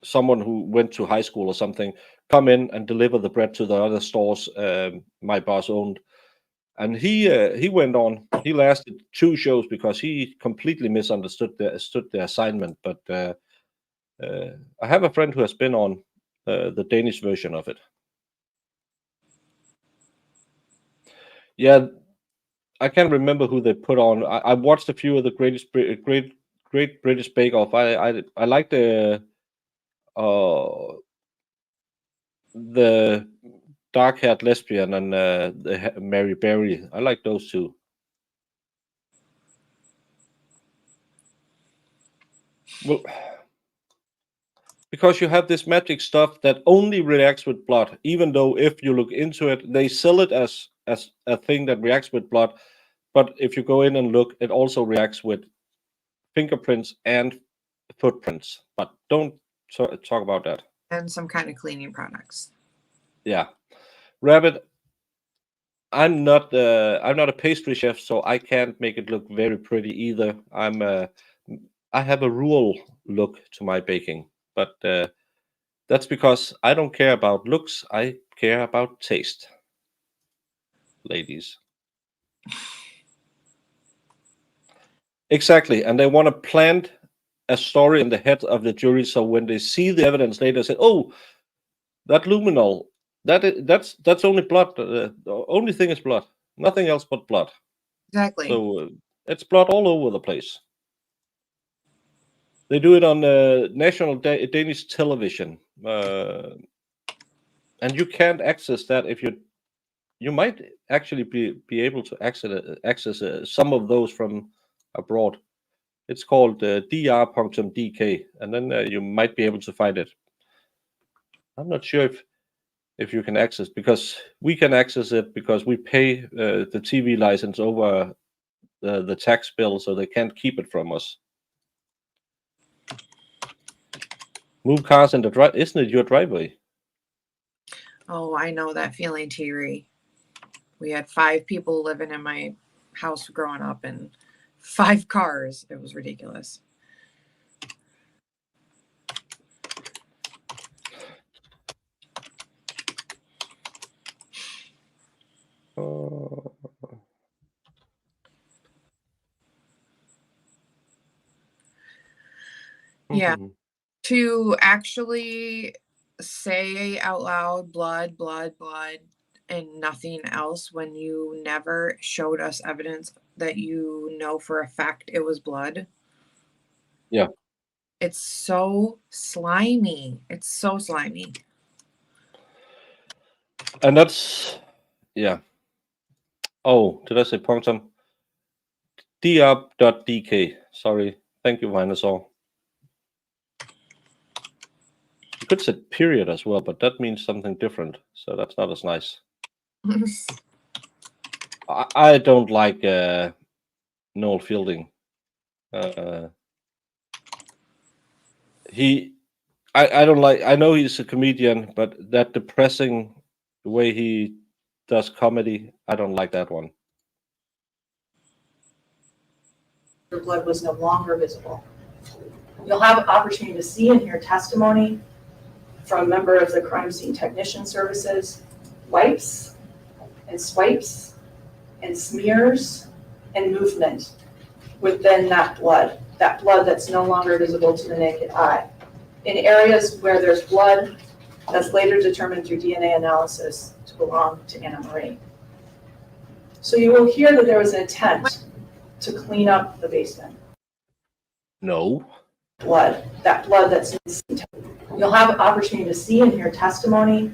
someone who went to high school or something come in and deliver the bread to the other stores my boss owned. And he went on. He lasted 2 shows because he completely misunderstood the assignment. But I have a friend who has been on the Danish version of it. Yeah, I can't remember who they put on. I watched a few of the Great British Bake Off. I like the dark-haired lesbian and the Mary Berry. I like those two. Well, because you have this magic stuff that only reacts with blood, even though if you look into it, they sell it as a thing that reacts with blood. But if you go in and look, it also reacts with fingerprints and footprints. But don't talk about that. And some kind of cleaning products. Yeah, Rabbit. I'm not a pastry chef, so I can't make it look very pretty either. I have a rural look to my baking, but that's because I don't care about looks. I care about taste, ladies. Exactly, and they want to plant a story in the head of the jury, so when they see the evidence later, say, "Oh, that luminol, that's only blood. The only thing is blood, nothing else but blood." Exactly. So it's blood all over the place. They do it on national Danish television, and you can't access that if you might actually be able to access some of those from abroad. It's called dr.dk, and then you might be able to find it. I'm not sure if you can access, because we can access it because we pay the TV license over the tax bill, so they can't keep it from us. Move cars in the drive. Isn't it your driveway? Oh, I know that feeling, Thierry. We had 5 people living in my house growing up and 5 cars. It was ridiculous. Yeah. Mhm. To actually say out loud, blood, blood, blood, and nothing else when you never showed us evidence that you know for a fact it was blood. Yeah. It's so slimy. It's so slimy. And that's, yeah. Oh, did I say punctum? dr.dk. Sorry. Thank you, Vinosaur. You could say period as well, but that means something different, so that's not as nice. I don't like Noel Fielding. I don't like. I know he's a comedian, but that depressing way he does comedy, I don't like that one. Your blood was no longer visible. You'll have an opportunity to see and hear testimony from a member of the crime scene technician services, wipes and swipes and smears and movement within that blood that's no longer visible to the naked eye. In areas where there's blood that's later determined through DNA analysis to belong to Anna Marie. So you will hear that there was an attempt to clean up the basement. No. Blood, that blood that's you'll have an opportunity to see and hear testimony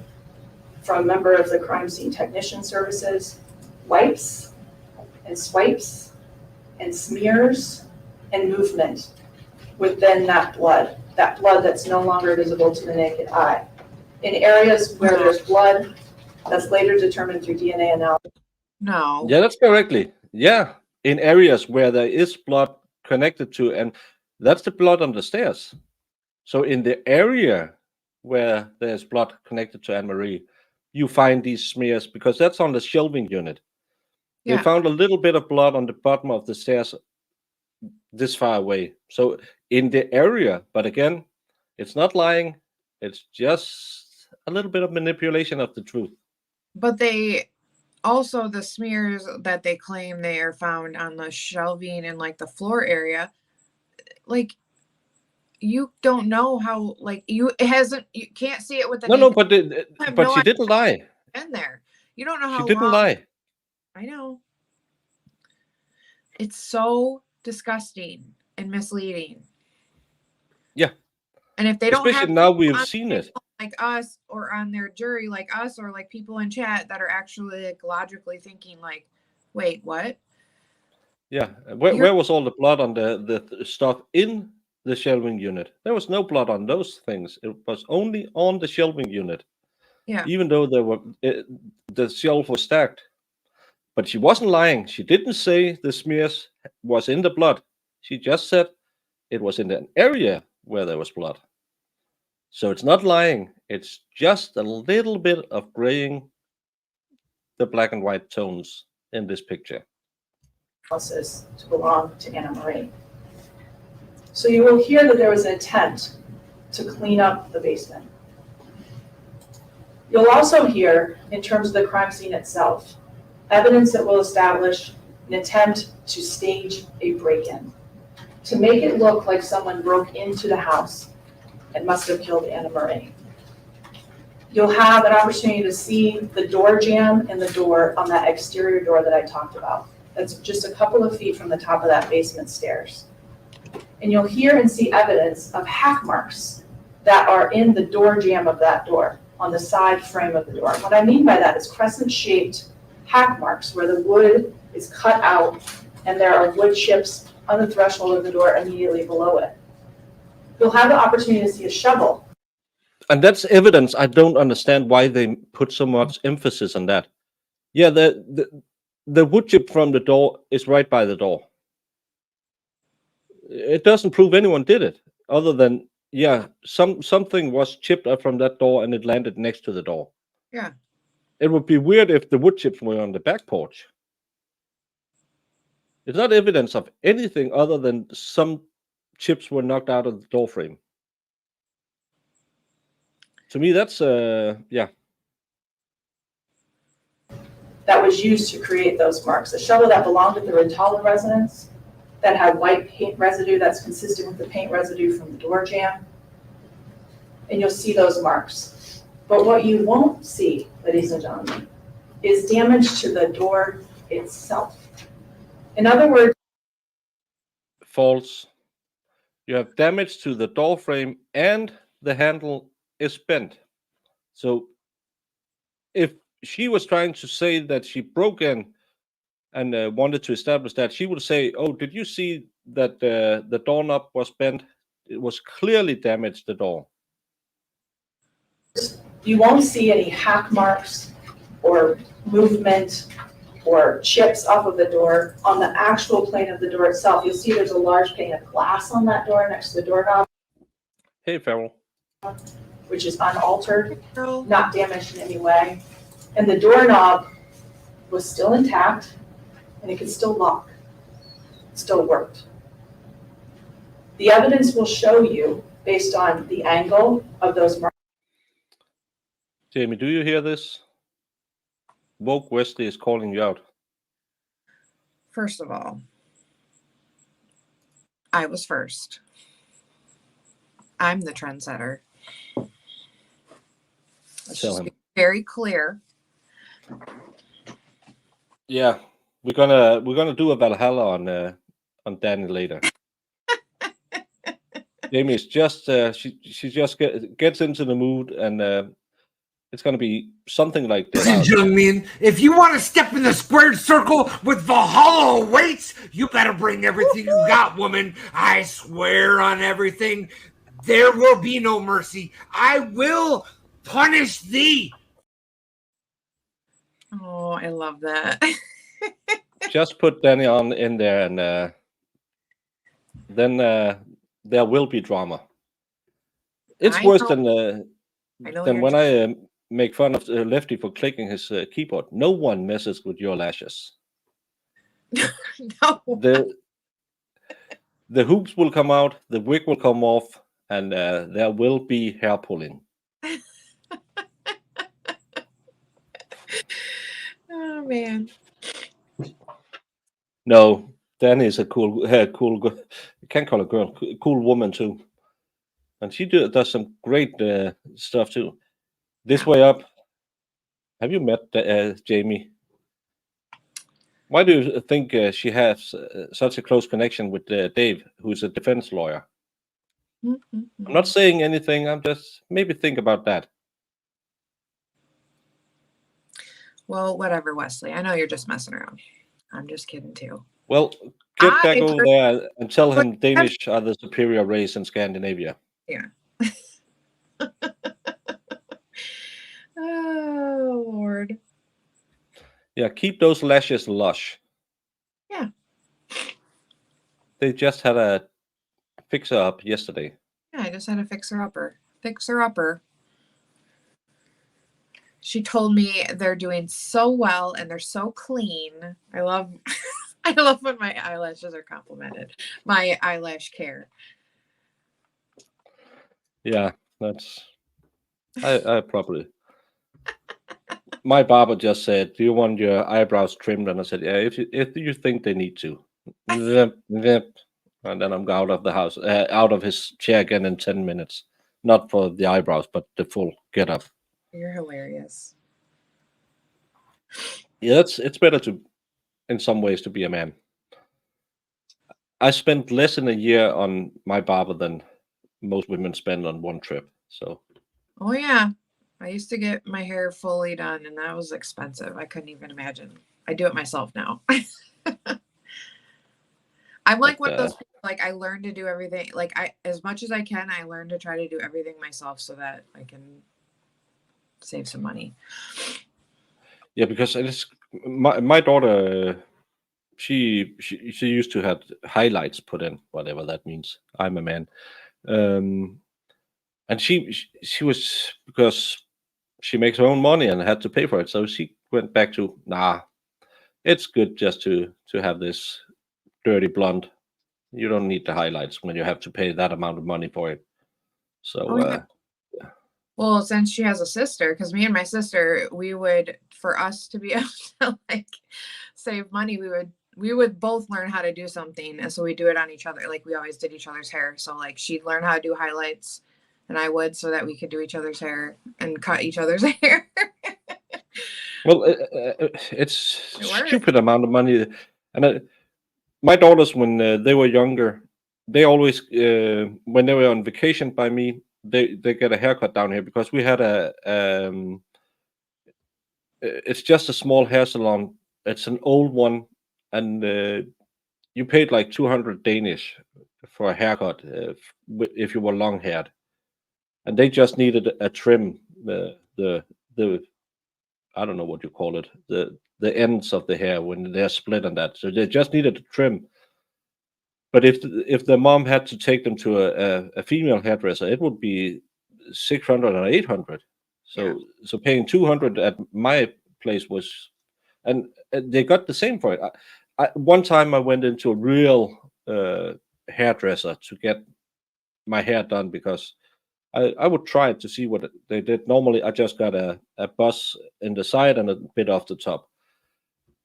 from a member of the crime scene technician services, wipes and swipes and smears and movement within that blood that's no longer visible to the naked eye. In areas where there's blood that's later determined through DNA analysis. No. Yeah, that's correctly. Yeah, in areas where there is blood connected to, and that's the blood on the stairs. So in the area where there's blood connected to Anne-Marie, you find these smears because that's on the shelving unit. They Yeah. found a little bit of blood on the bottom of the stairs this far away. So in the area, but again, it's not lying. It's just a little bit of manipulation of the truth. But they also, the smears that they claim they are found on the shelving and like the floor area, like you don't know how, like you can't see it with the No, naked but no she idea didn't lie. in there. You don't know how She didn't long. lie. I know. It's so disgusting and misleading. Yeah. And if they don't have Especially now we have on seen it. like us or on their jury like us or like people in chat that are actually like logically thinking like, wait, what? Yeah. Where was all the blood on the stuff in the shelving unit. There was no blood on those things. It was only on the shelving unit, Yeah. even though the shelf was stacked. But she wasn't lying. She didn't say the smears was in the blood. She just said it was in an area where there was blood. So it's not lying. It's just a little bit of graying the black and white tones in this picture. Analysis to belong to Anna Marie. So you will hear that there was an attempt to clean up the basement. You'll also hear, in terms of the crime scene itself, evidence that will establish an attempt to stage a break-in, to make it look like someone broke into the house and must have killed Anna Marie. You'll have an opportunity to see the door jamb and the door on that exterior door that I talked about. That's just a couple of feet from the top of that basement stairs. And you'll hear and see evidence of hack marks that are in the door jamb of that door, on the side frame of the door. What I mean by that is crescent-shaped hack marks where the wood is cut out and there are wood chips on the threshold of the door immediately below it. You'll have the opportunity to see a shovel. And that's evidence. I don't understand why they put so much emphasis on that. Yeah, the wood chip from the door is right by the door. It doesn't prove anyone did it, other than, yeah, something was chipped up from that door and it landed next to the door. Yeah. It would be weird if the wood chips were on the back porch. It's not evidence of anything other than some chips were knocked out of the door frame. To me, that's yeah. That was used to create those marks. A shovel that belonged to the Rintala residence, that had white paint residue that's consistent with the paint residue from the door jamb. And you'll see those marks. But what you won't see, ladies and gentlemen, is damage to the door itself. In other words, False. You have damage to the door frame and the handle is bent. So if she was trying to say that she broke in and wanted to establish that, she would say, oh, did you see that the doorknob was bent? It was clearly damaged, the door. you won't see any hack marks or movement or chips off of the door on the actual plane of the door itself. You'll see there's a large pane of glass on that door next to the doorknob, Hey, Farrell. which is unaltered, Girl. not damaged in any way. And the doorknob was still intact and it could still lock. It still worked. The evidence will show you, based on the angle of those marks. Jamie, do you hear this? Woke Wesley is calling you out. First of all, I was first. I'm the trendsetter. Let's Tell just him. be very clear. Yeah, we're gonna do a Valhalla on Danny later. Jamie's just she just gets into the mood and it's gonna be something like this. Listen, young man, if you want to step in the squared circle with Valhalla awaits, you better bring everything you got, woman. I swear on everything, there will be no mercy. I will punish thee. Oh, I love that. Just put Danny on in there and then there will be drama. It's I worse know- than when I make fun of Lefty for clicking his keyboard. No one messes with your lashes. No. The hoops will come out, the wig will come off, and there will be hair pulling. Oh man. No, Danny is a cool, you can't call her girl, cool woman too. And she does some great stuff too. This Way Up. Have you met Jamie? Why do you think she has such a close connection with Dave, who's a defense lawyer? I'm not saying anything. I'm just maybe think about that. Well, whatever, Wesley. I know you're just messing around. I'm just kidding too. Well, Get I back over there and tell him But- Danish are the superior race in Scandinavia. Oh Lord. Yeah, keep those lashes lush. Yeah. They just had a fixer up yesterday. Yeah, I just had a fixer upper. Fixer upper. She told me they're doing so well and they're so clean. I love I love when my eyelashes are complimented. My eyelash care. Yeah, that's I probably. My barber just said, "Do you want your eyebrows trimmed?" And I said, "Yeah, if you think they need to." Zip, zip. And then I'm out of the house, out of his chair again in 10 minutes. Not for the eyebrows, but the full get up. You're hilarious. Yeah, it's better to, in some ways, to be a man. I spent less than a year on my barber than most women spend on one trip. So Oh yeah. I used to get my hair fully done and that was expensive. I couldn't even imagine. I do it myself now. I'm like But, one of those people, like I learn to do everything. Like I, as much as I can, I learn to try to do everything myself so that I can save some money. yeah, because it's my daughter. She used to have highlights put in, whatever that means. I'm a man, and she was, because she makes her own money and had to pay for it, so she went back to, nah, it's good just to have this dirty blonde. You don't need the highlights when you have to pay that amount of money for it. So Oh, yeah. Well, since she has a sister, because me and my sister, we would, for us to be able to like save money, we would both learn how to do something, and so we do it on each other. Like we always did each other's hair. So like she'd learn how to do highlights, and I would, so that we could do each other's hair and cut each other's hair. well, it's It worked. stupid amount of money, and my daughters, when they were younger, they always when they were on vacation by me, they get a haircut down here, because we had it's just a small hair salon. It's an old one, and you paid like 200 Danish for a haircut if you were long haired, and they just needed a trim. The I don't know what you call it, the ends of the hair when they're split and that. So they just needed a trim. But if the mom had to take them to a female hairdresser, it would be 600 or 800. So paying 200 at my place was, and they got the same for it. One time I went into a real hairdresser to get my hair done, because I would try to see what they did. Normally I just got a buzz in the side and a bit off the top.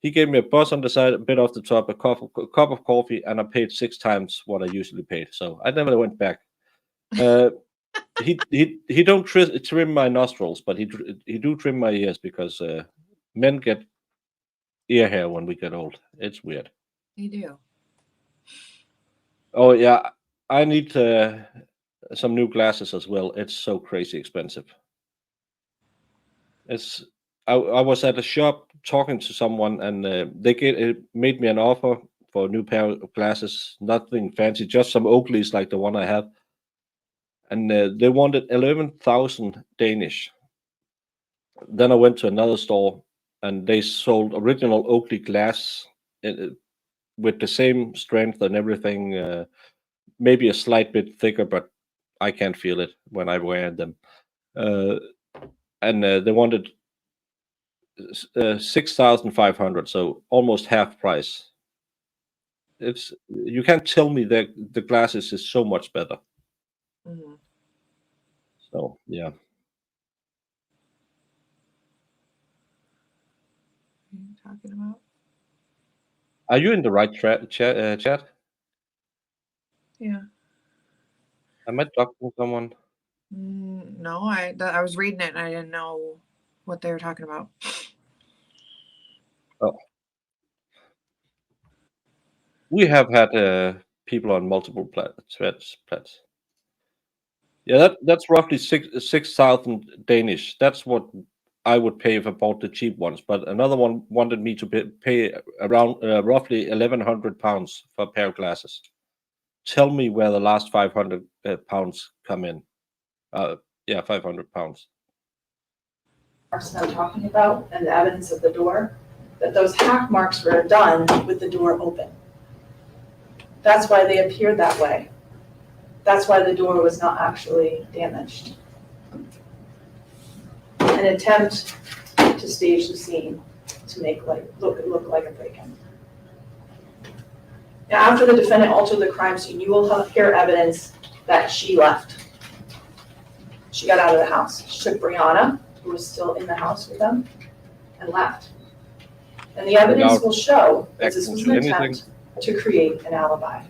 He gave me a buzz on the side, a bit off the top, a cup of coffee, and I paid 6 times what I usually paid. So I never went back. He don't trim my nostrils, but he do trim my ears, because men get ear hair when we get old. It's weird. You do. Oh yeah, I need some new glasses as well. It's so crazy expensive. I was at a shop talking to someone, and they made me an offer for a new pair of glasses. Nothing fancy, just some Oakleys like the one I have. And they wanted 11,000 Danish. Then I went to another store, and they sold original Oakley glass with the same strength and everything. Maybe a slight bit thicker, but I can't feel it when I wear them. And they wanted 6,500, so almost half price. You can't tell me that the glasses is so much better. Mhm. So yeah. What are you talking about? Are you in the right chat? Yeah. Am I talking to someone? No, I was reading it and I didn't know what they were talking about. Oh. We have had people on multiple threads. Yeah, that's roughly 6,000 Danish. That's what I would pay if I bought the cheap ones, but another one wanted me to pay around roughly £1,100 for a pair of glasses. Tell me where the last £500 come in. Yeah, £500. Marks that I'm talking about and the evidence of the door, that those hack marks were done with the door open. That's why they appeared that way. That's why the door was not actually damaged. An attempt to stage the scene to make look like a break-in. Now, after the defendant altered the crime scene, you will hear evidence that she left. She got out of the house. She took Brianna, who was still in the house with them, and left. And the evidence will show that this was an attempt to create an alibi,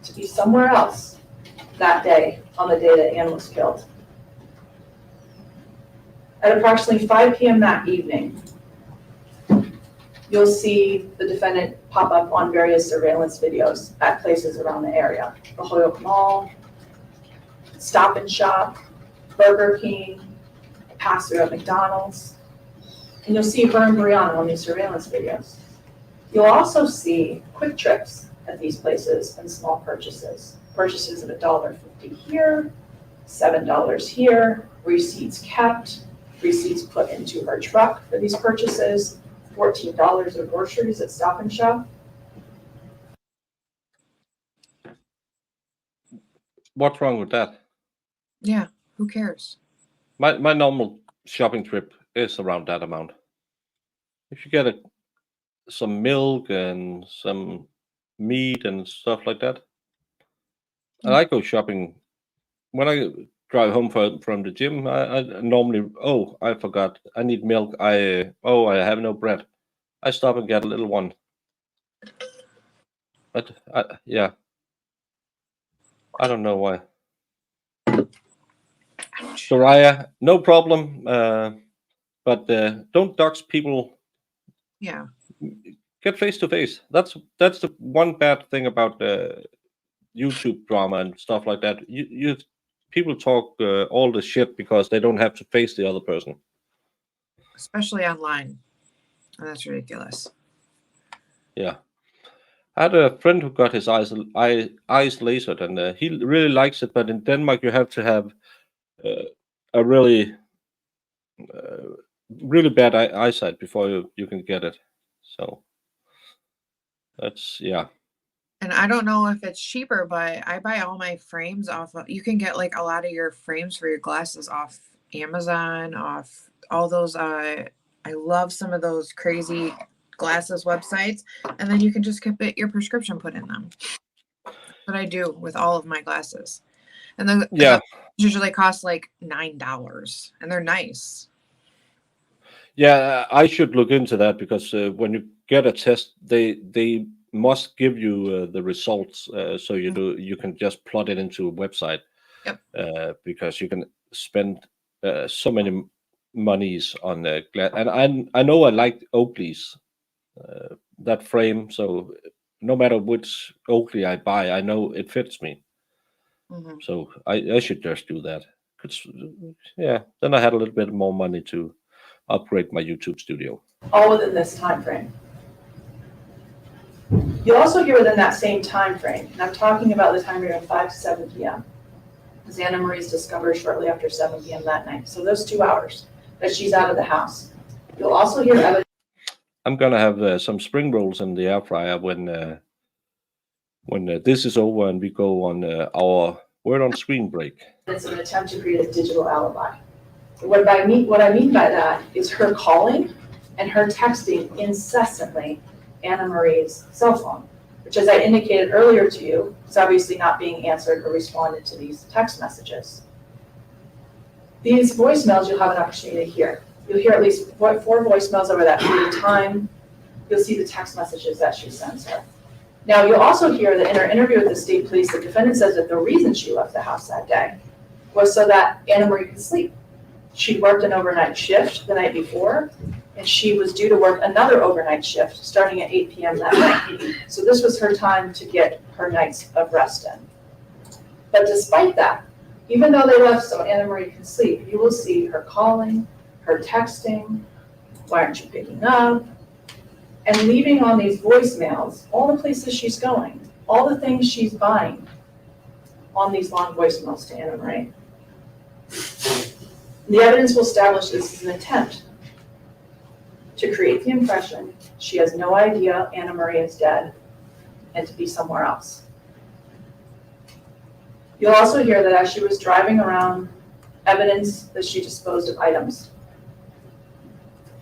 to be somewhere else that day on the day that Ann was killed. At approximately 5 p.m. that evening, you'll see the defendant pop up on various surveillance videos at places around the area. The Holyoke Mall, Stop and Shop, Burger King, pass through at McDonald's. And you'll see her and Brianna on these surveillance videos. You'll also see quick trips at these places and small purchases. Purchases of $1.50 here, $7 here, receipts kept, receipts put into her truck for these purchases, $14 of groceries at Stop and Shop. What's wrong with that? Yeah, who cares? My normal shopping trip is around that amount. If you get some milk and some meat and stuff like that, and I go shopping when I drive home from the gym. I normally, I forgot, I need milk. I have no bread. I stop and get a little one. But yeah, I don't know why. Soraya, no problem. But don't dox people. Yeah. Get face to face. That's the one bad thing about YouTube drama and stuff like that. You people talk all the shit because they don't have to face the other person. Especially online. And that's ridiculous. Yeah. I had a friend who got his eyes lasered, and he really likes it. But in Denmark, you have to have a really bad eyesight before you can get it. So that's, yeah. And I don't know if it's cheaper, but I buy all my frames off of, you can get like a lot of your frames for your glasses off Amazon, off all those, I love some of those crazy glasses websites, and then you can just get your prescription put in them. That's what I do with all of my glasses. And then yeah, usually cost like $9, and they're nice. Yeah, I should look into that, because when you get a test, they must give you the results, so you can just plug it into a website. Yep. Because you can spend so many monies on glass, and I know I like Oakley's that frame, so no matter which Oakley I buy, I know it fits me. Mm-hmm. So I should just do that. Yeah, then I had a little bit more money to upgrade my YouTube studio. All within this time frame. You'll also hear within that same time frame, and I'm talking about the time frame of 5 to 7 p.m. as Anna Marie's discovered shortly after 7 p.m. that night. So those 2 hours that she's out of the house. You'll also hear evidence. I'm gonna have some spring rolls in the air fryer when this is over and we go on our word on screen break. It's an attempt to create a digital alibi. What I mean by that is her calling and her texting incessantly Anna Marie's cell phone, which, as I indicated earlier to you, is obviously not being answered or responded to these text messages. These voicemails you'll have an opportunity to hear. You'll hear at least 4 voicemails over that period of time. You'll see the text messages that she sends her. Now, you'll also hear that in her interview with the state police, the defendant says that the reason she left the house that day was so that Anna Marie could sleep. She worked an overnight shift the night before, and she was due to work another overnight shift starting at 8 p.m. that night. So this was her time to get her nights of rest in. But despite that, even though they left so Anna Marie can sleep, you will see her calling, her texting, why aren't you picking up? And leaving on these voicemails all the places she's going, all the things she's buying on these long voicemails to Anna Marie. The evidence will establish this is an attempt to create the impression she has no idea Anna Marie is dead and to be somewhere else. You'll also hear that as she was driving around, evidence that she disposed of items.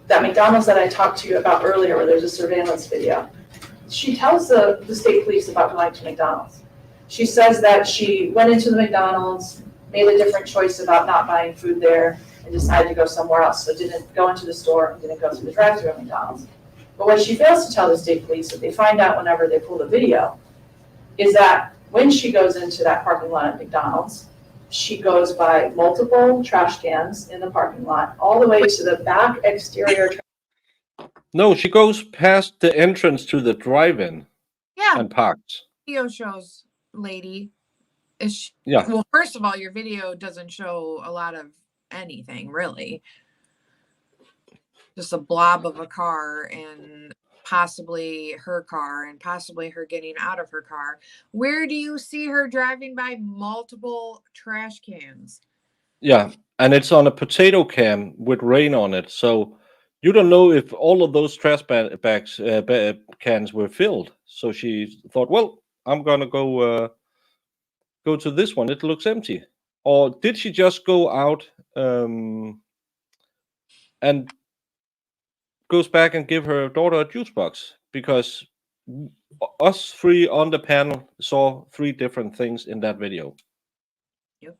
That McDonald's that I talked to you about earlier, where there's a surveillance video, she tells the state police about going to McDonald's. She says that she went into the McDonald's, made a different choice about not buying food there, and decided to go somewhere else. So didn't go into the store and didn't go through the drive-thru at McDonald's. But what she fails to tell the state police, that they find out whenever they pull the video, is that when she goes into that parking lot at McDonald's, she goes by multiple trash cans in the parking lot, all the way to the back exterior. No, she goes past the entrance to the drive-in Yeah. and parks. Video shows, lady. Yeah. Well, first of all, your video doesn't show a lot of anything, really. Just a blob of a car and possibly her car and possibly her getting out of her car. Where do you see her driving by multiple trash cans? Yeah, and it's on a potato can with rain on it, so you don't know if all of those trash cans were filled. So she thought, well, I'm gonna go to this one. It looks empty. Or did she just go out and goes back and give her daughter a juice box? Because us three on the panel saw 3 different things in that video. Yep.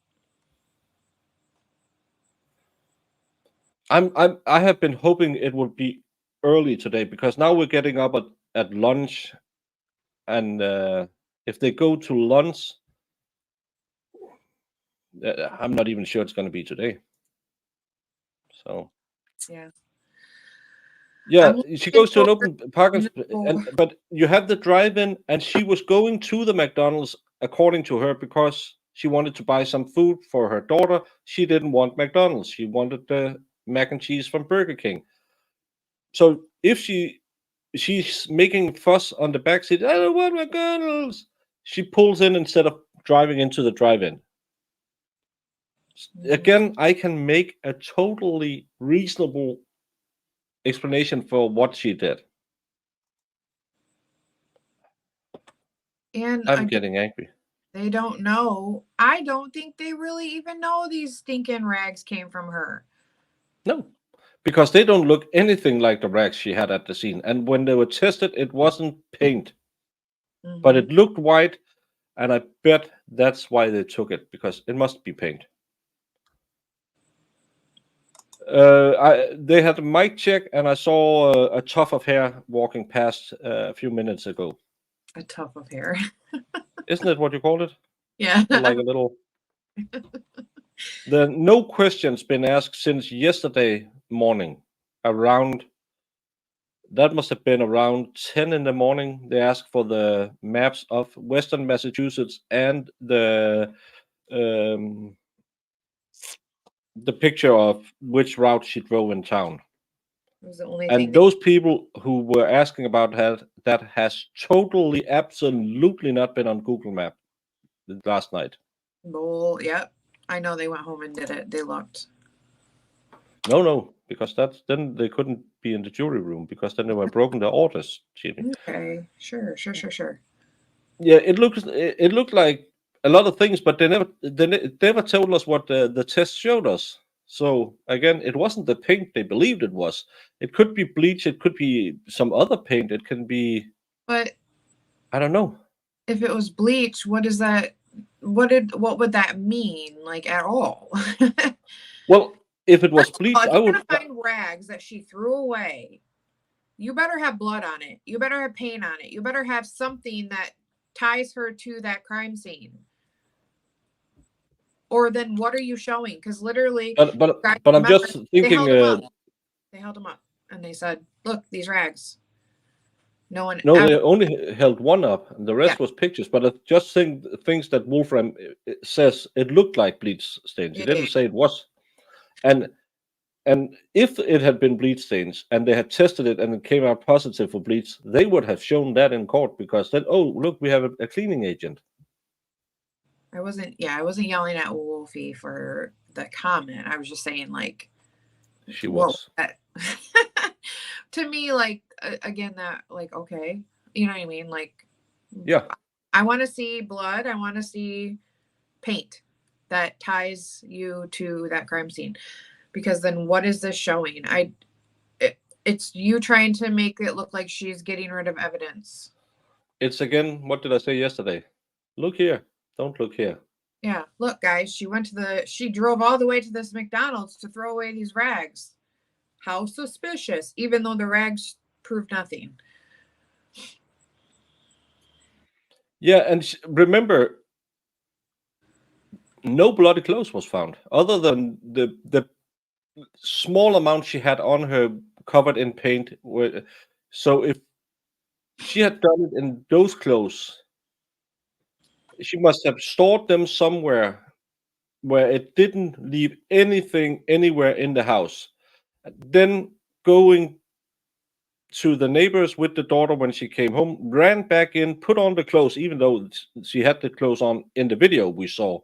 I have been hoping it would be early today, because now we're getting up at lunch, and if they go to lunch, I'm not even sure it's going to be today. So Yeah. yeah, I'm she goes to an looking open parking, No. but you have the drive-in, and she was going to the McDonald's, according to her, because she wanted to buy some food for her daughter. She didn't want McDonald's. She wanted the mac and cheese from Burger King. So if she's making fuss on the back seat, I don't want McDonald's, she pulls in instead of driving into the drive-in. Again, I can make a totally reasonable explanation for what she did. And I'm again, getting angry. they don't know. I don't think they really even know these stinking rags came from her. No, because they don't look anything like the rags she had at the scene. And when they were tested, it wasn't paint, but it looked white. And I bet that's why they took it, because it must be paint. They had a mic check, and I saw a tuft of hair walking past a few minutes ago. A tuft of hair. Isn't it what you called it? Yeah. Like a little. There no questions been asked since yesterday morning. Around, that must have been around 10 in the morning. They asked for the maps of Western Massachusetts and the picture of which route she drove in town. It was the only And thing those people who were asking about that has totally, absolutely not been on Google Map last night. Well, yep. I know they went home and did it. They looked. No, because then they couldn't be in the jury room, because then they were broken their orders. Jimmy. Okay. Sure. Yeah, it looked like a lot of things, but they never told us what the test showed us. So again, it wasn't the paint they believed it was. It could be bleach. It could be some other paint. It can be. But I don't know. if it was bleach, what is that? What would that mean, like, at all? Well, if it was bleach, if I you're would. gonna find rags that she threw away, you better have blood on it. You better have paint on it. You better have something that ties her to that crime scene. Or then what are you showing? Because literally, But I'm just thinking. They held him up and they said, "Look, these rags." No one. No, they only held one up, and the rest was pictures. But I just think things that Wolfram says, it looked like bleach stains. He didn't say it was. And And if it had been bleach stains and they had tested it and it came out positive for bleach, they would have shown that in court, because then, oh, look, we have a cleaning agent. I wasn't yelling at Wolfie for the comment. I was just saying, like, She whoa, was. to me, like, again, that, like, okay, you know what I mean? Like, Yeah. I want to see blood. I want to see paint that ties you to that crime scene, because then what is this showing? It's you trying to make it look like she's getting rid of evidence. It's again, what did I say yesterday? Look here. Don't look here. Yeah, look, guys, she drove all the way to this McDonald's to throw away these rags. How suspicious, even though the rags proved nothing. Yeah, and remember, no bloody clothes was found, other than the small amount she had on her covered in paint. So if she had done it in those clothes, she must have stored them somewhere where it didn't leave anything anywhere in the house. Then going to the neighbors with the daughter when she came home, ran back in, put on the clothes, even though she had the clothes on in the video we saw,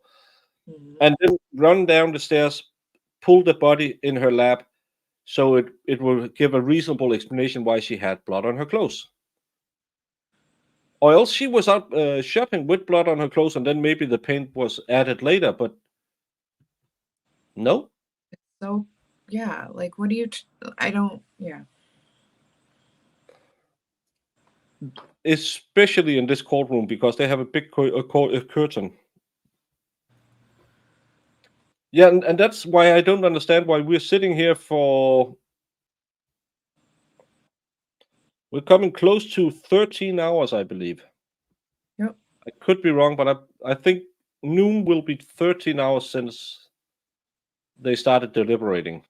and then run down the stairs, pull the body in her lap, so it will give a reasonable explanation why she had blood on her clothes. Or else she was out shopping with blood on her clothes, and then maybe the paint was added later, but no. So, yeah, like, what do you, I don't, yeah. Especially in this courtroom, because they have a big curtain. Yeah, and that's why I don't understand why we're sitting here for... We're coming close to 13 hours, I believe. Yep. I could be wrong, but I think noon will be 13 hours since they started deliberating.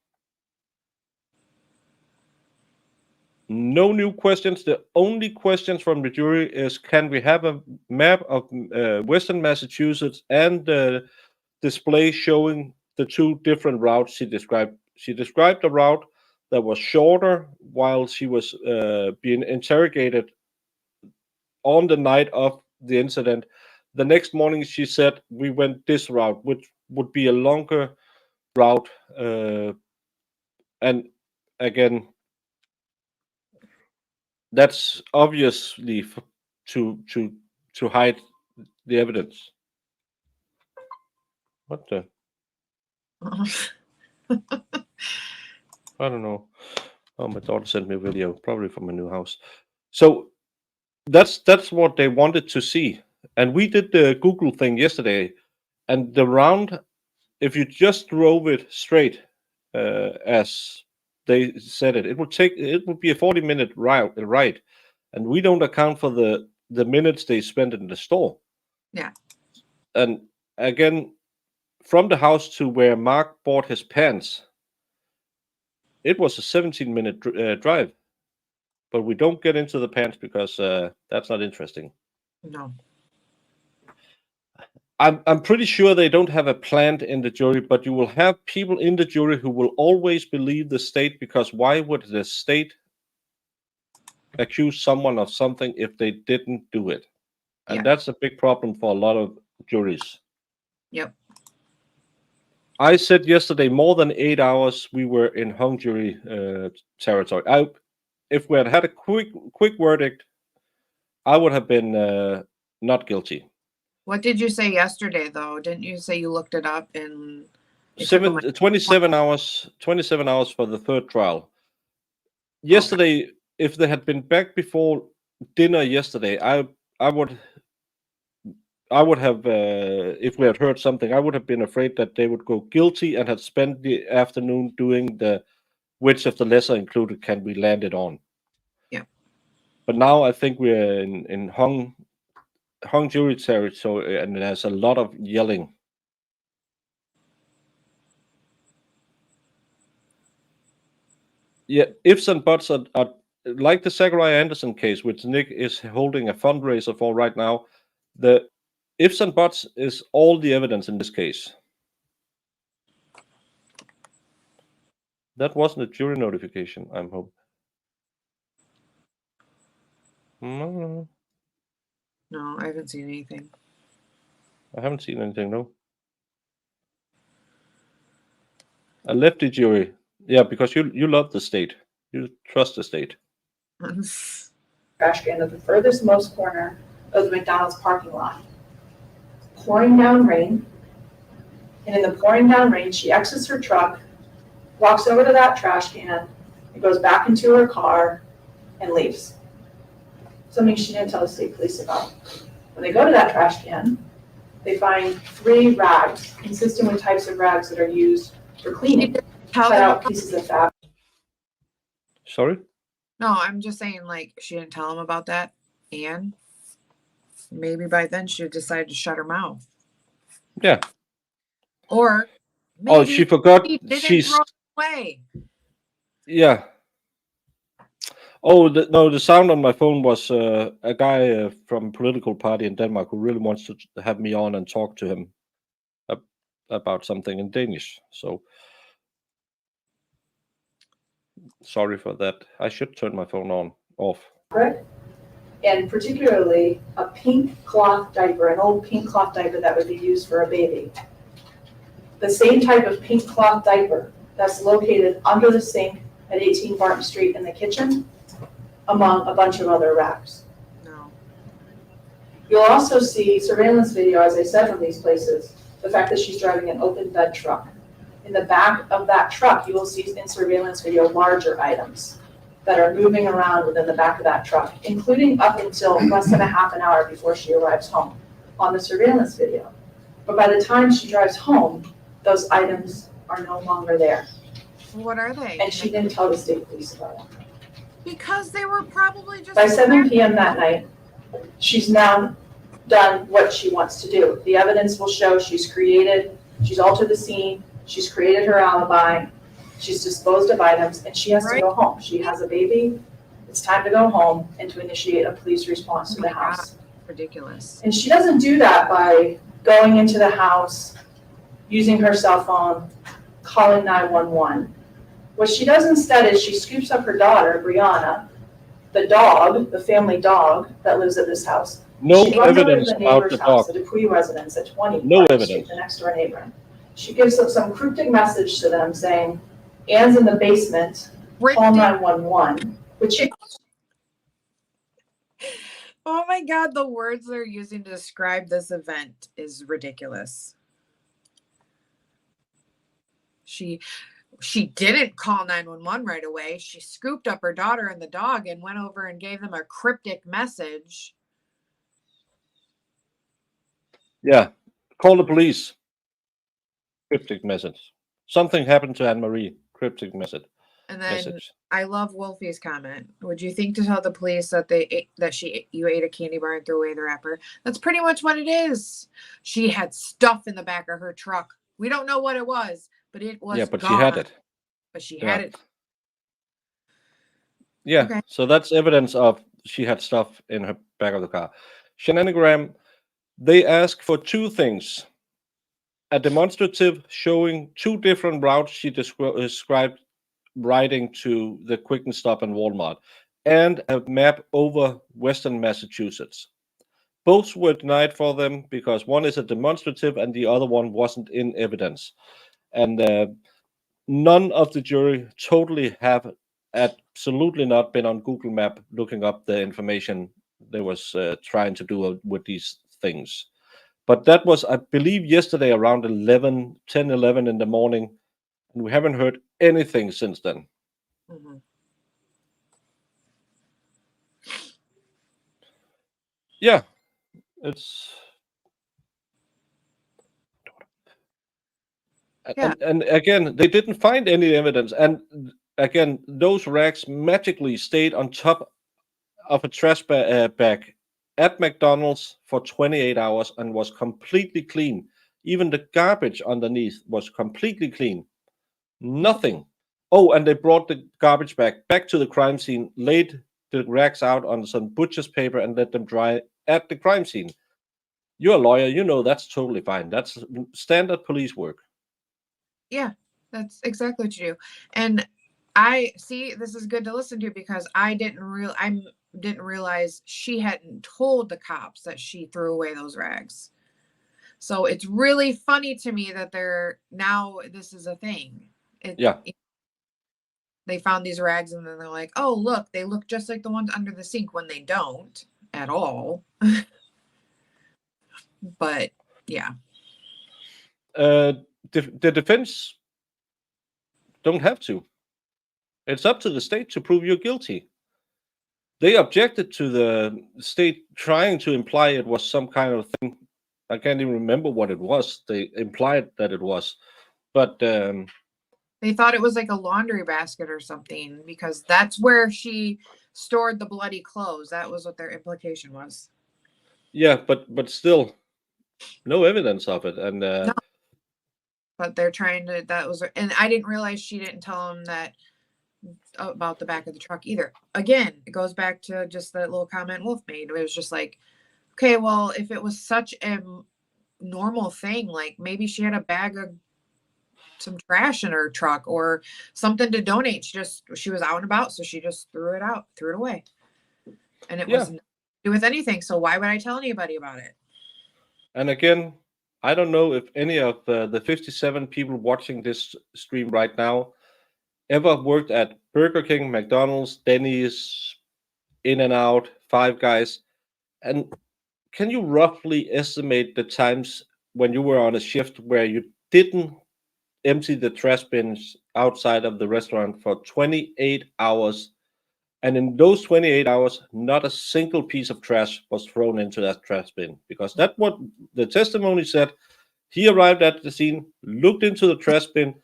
No new questions. The only questions from the jury is, can we have a map of Western Massachusetts and the display showing the two different routes she described? She described a route that was shorter while she was being interrogated on the night of the incident. The next morning, she said, we went this route, which would be a longer route. And again, that's obviously to hide the evidence. What the? I don't know. Oh, my daughter sent me a video, probably from my new house. So that's what they wanted to see. And we did the Google thing yesterday, and the round, if you just drove it straight, as they said it would be a 40-minute ride, and we don't account for the minutes they spent in the store. Yeah. And again, from the house to where Mark bought his pants, it was a 17-minute drive. But we don't get into the pants because that's not interesting. No. I'm pretty sure they don't have a plant in the jury, but you will have people in the jury who will always believe the state, because why would the state accuse someone of something if they didn't do it? And Yeah. that's a big problem for a lot of juries. Yep. I said yesterday, more than 8 hours we were in hung jury territory. If we had had a quick verdict, I would have been not guilty. What did you say yesterday, though? Didn't you say you looked it up and 27 hours for the third trial. Yesterday, okay. If they had been back before dinner yesterday, I would have, if we had heard something, I would have been afraid that they would go guilty and had spent the afternoon doing the which of the lesser included can we land it on. Yeah. But now I think we're in hung jury territory, and there's a lot of yelling. Yeah, ifs and buts are like the Zachariah Anderson case, which Nick is holding a fundraiser for right now. The ifs and buts is all the evidence in this case. That wasn't a jury notification, I'm hoping. No, No, I haven't seen anything. I haven't seen anything, no. A lefty jury. Yeah, because you love the state. You trust the state. Trash can at the furthest most corner of the McDonald's parking lot. Pouring down rain. And in the pouring down rain, she exits her truck, walks over to that trash can, and goes back into her car and leaves. Something she didn't tell the state police about. When they go to that trash can, they find 3 rags, consistent with types of rags that are used for cleaning. Tell Cut them. out pieces of fabric. Sorry? No, I'm just saying, like, she didn't tell him about that, and maybe by then she decided to shut her mouth. Yeah. Or maybe Oh, she forgot. she didn't She's throw it away. yeah. Oh, no, the sound on my phone was a guy from a political party in Denmark who really wants to have me on and talk to him about something in Danish. So sorry for that. I should turn my phone off. And particularly a pink cloth diaper, an old pink cloth diaper that would be used for a baby. The same type of pink cloth diaper that's located under the sink at 18 Barton Street in the kitchen, among a bunch of other racks. No. You'll also see surveillance video, as I said, from these places, the fact that she's driving an open bed truck. In the back of that truck, you will see in surveillance video larger items that are moving around within the back of that truck, including up until less than a half an hour before she arrives home on the surveillance video. But by the time she drives home, those items are no longer there. What are they? And she didn't tell the state police about it. Because they were probably just. By 7 p.m. that night, she's now done what she wants to do. The evidence will show she's altered the scene, she's created her alibi, she's disposed of items, and she has to go home. She has a baby, it's time to go home and to initiate a police response to the house. Ridiculous. And she doesn't do that by going into the house, using her cell phone, calling 911. What she does instead is she scoops up her daughter, Brianna, the dog, the family dog that lives at this house. No She runs over to evidence the about neighbor's the house, dog. the Dupuy residence at 20 No Park evidence. Street, the next door neighbor. She gives them some cryptic message to them saying, Anne's in the basement, call 911, which she Oh my God, the words they're using to describe this event is ridiculous. She didn't call 911 right away. She scooped up her daughter and the dog and went over and gave them a cryptic message. Yeah. Call the police. Cryptic message. Something happened to Anne-Marie. Cryptic message. And then I love Wolfie's comment. Would you think to tell the police that you ate a candy bar and threw away the wrapper? That's pretty much what it is. She had stuff in the back of her truck. We don't know what it was, but it was but gone. she had it. But she had it. Yeah. Okay. So that's evidence of she had stuff in her back of the car. Shenanigram, they ask for 2 things. A demonstrative showing 2 different routes she described riding to the Quick and Stop and Walmart, and a map over Western Massachusetts. Both were denied for them because one is a demonstrative and the other one wasn't in evidence. And none of the jury totally have absolutely not been on Google Map looking up the information they was trying to do with these things. But that was, I believe, yesterday around 10, 11 in the morning, and we haven't heard anything since then. Mm-hmm. Yeah, it's... Yeah. And again, they didn't find any evidence. And again, those rags magically stayed on top of a trash bag at McDonald's for 28 hours and was completely clean. Even the garbage underneath was completely clean. Nothing. Oh, and they brought the garbage bag back to the crime scene, laid the rags out on some butcher's paper and let them dry at the crime scene. You're a lawyer, you know that's totally fine. That's standard police work. Yeah. That's exactly what you do. And I see this is good to listen to because I didn't realize she hadn't told the cops that she threw away those rags. So it's really funny to me that this is a thing. Yeah. They found these rags and then they're like, oh, look, they look just like the ones under the sink when they don't at all. But yeah. The defense don't have to. It's up to the state to prove you're guilty. They objected to the state trying to imply it was some kind of thing. I can't even remember what it was. They implied that it was. But they thought it was like a laundry basket or something because that's where she stored the bloody clothes. That was what their implication was. Yeah, but still, no evidence of it. And no. But they're trying to. And I didn't realize she didn't tell him that about the back of the truck either. Again, it goes back to just that little comment Wolf made. It was just like, okay, well, if it was such a normal thing, like maybe she had a bag of some trash in her truck or something to donate. She was out and about, so she just threw it away. And it wasn't to do with anything. So why would I tell anybody about it? And again, I don't know if any of the 57 people watching this stream right now ever worked at Burger King, McDonald's, Denny's, In-N-Out, Five Guys. And can you roughly estimate the times when you were on a shift where you didn't empty the trash bins outside of the restaurant for 28 hours? And in those 28 hours, not a single piece of trash was thrown into that trash bin, because that's what the testimony said. He arrived at the scene, looked into the trash bin,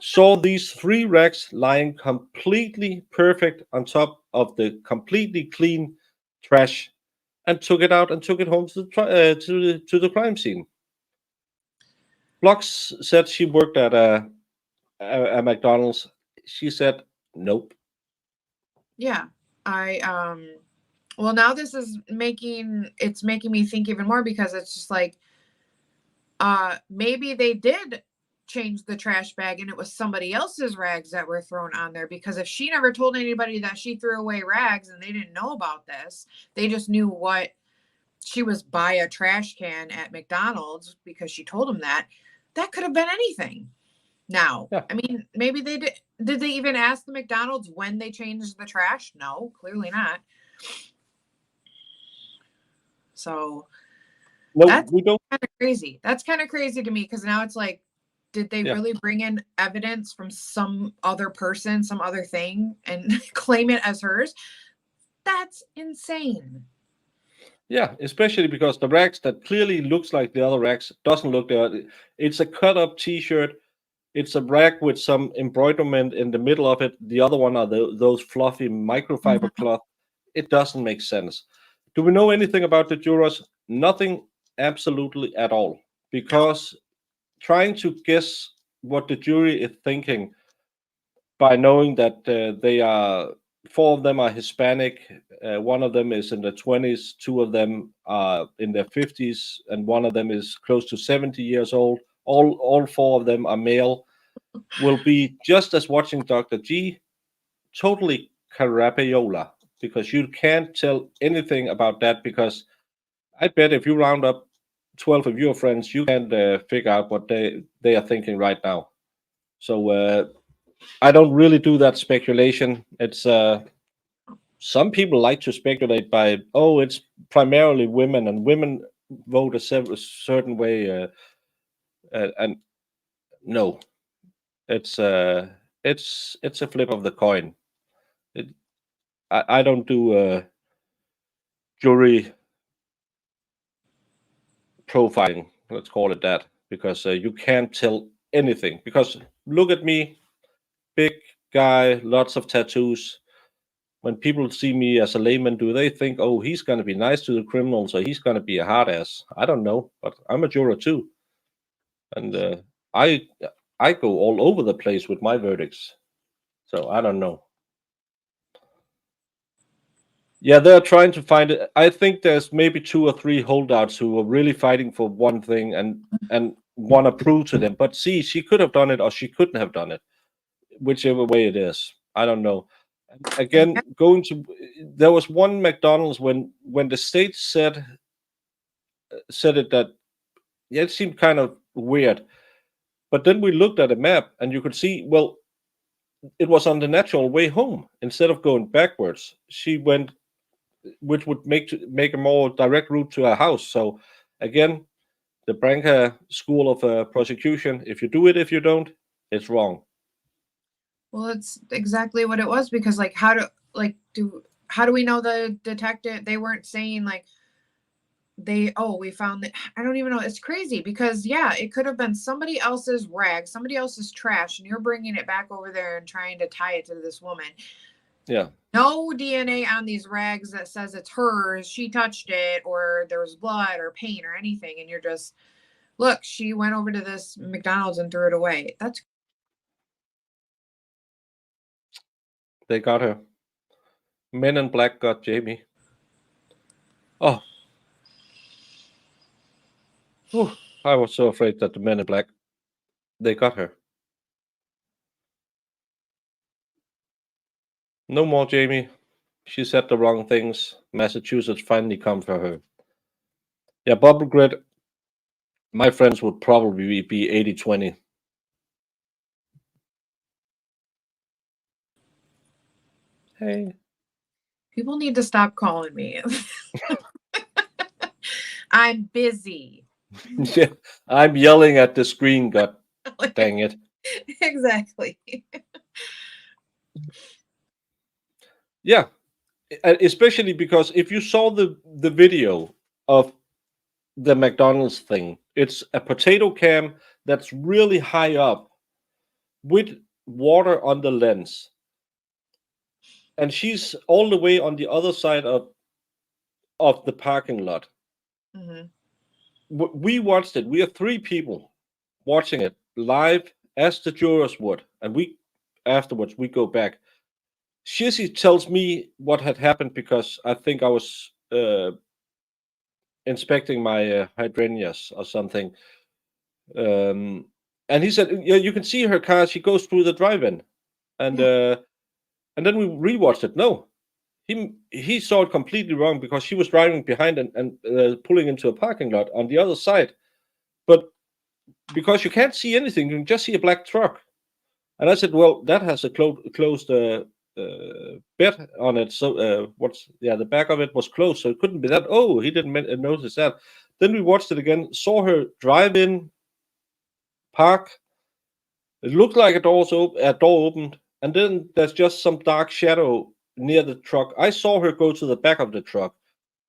saw these 3 rags lying completely perfect on top of the completely clean trash, and took it out and took it home to the crime scene. Blocks said she worked at a McDonald's. She said nope. Yeah, well, now this is making me think even more, because it's just like, maybe they did change the trash bag and it was somebody else's rags that were thrown on there, because if she never told anybody that she threw away rags and they didn't know about this, they just knew what she was by a trash can at McDonald's because she told them that could have been anything. Now, yeah. I mean, maybe they did they even ask the McDonald's when they changed the trash? No, clearly not. So no, that's we don't. Kind of crazy. That's kind of crazy to me, because now it's like, did they really bring in evidence from some other person, some other thing, and claim it as hers? That's insane. Yeah, especially because the rags that clearly looks like the other rags doesn't look there. It's a cut-up T-shirt. It's a rag with some embroiderment in the middle of it. The other one are those fluffy microfiber cloth. It doesn't make sense. Do we know anything about the jurors? Nothing, absolutely at all. Because trying to guess what the jury is thinking by knowing that they are 4 of them are Hispanic, 1 of them is in their 20s, 2 of them are in their 50s, and 1 of them is close to 70 years old. All 4 of them are male, will be just as watching Dr. G, totally carapayola, because you can't tell anything about that, because I bet if you round up 12 of your friends, you can't figure out what they are thinking right now. So I don't really do that speculation. It's some people like to speculate by, oh, it's primarily women, and women vote a certain way, and no, it's a flip of the coin. I don't do jury profiling, let's call it that, because you can't tell anything. Because look at me, big guy, lots of tattoos. When people see me as a layman, do they think, oh, he's going to be nice to the criminals, or he's going to be a hard ass? I don't know, but I'm a juror too. And I go all over the place with my verdicts. So I don't know. Yeah, they're trying to find it. I think there's maybe 2 or 3 holdouts who are really fighting for one thing, and want to prove to them. But see, she could have done it or she couldn't have done it, whichever way it is. I don't know. Again, there was one McDonald's when the state said it that it seemed kind of weird. But then we looked at a map and you could see, well, it was on the natural way home. Instead of going backwards, she went, which would make a more direct route to her house. So again, the Branca School of Prosecution, if you do it, if you don't, it's wrong. Well, it's exactly what it was, because like how do we know the detective? They weren't saying like we found that. I don't even know. It's crazy because yeah, it could have been somebody else's rag, somebody else's trash, and you're bringing it back over there and trying to tie it to this woman. Yeah. No DNA on these rags that says it's hers, she touched it, or there was blood or paint or anything, and you're just, look, she went over to this McDonald's and threw it away. They got her. Men in Black got Jamie. Oh. Whew. I was so afraid that the Men in Black, they got her. No more Jamie. She said the wrong things. Massachusetts finally come for her. Yeah, Bubble Grid, my friends would probably be 80-20. Hey. People need to stop calling me. I'm busy. Yeah, I'm yelling at the screen, god dang it. Exactly. Yeah, especially because if you saw the video of the McDonald's thing, it's a potato cam that's really high up with water on the lens. And she's all the way on the other side of the parking lot. Mm-hmm. We watched it. We are 3 people watching it live as the jurors would. And afterwards, we go back. Shizzy tells me what had happened because I think I was inspecting my hydrangeas or something. And he said, yeah, you can see her car. She goes through the drive-in. And then we rewatched it. No, he saw it completely wrong because she was driving behind and pulling into a parking lot on the other side. But because you can't see anything, you can just see a black truck. And I said, well, that has a closed bed on it. So the back of it was closed, so it couldn't be that. Oh, he didn't notice that. Then we watched it again, saw her drive in, park. It looked like a door opened, and then there's just some dark shadow near the truck. I saw her go to the back of the truck.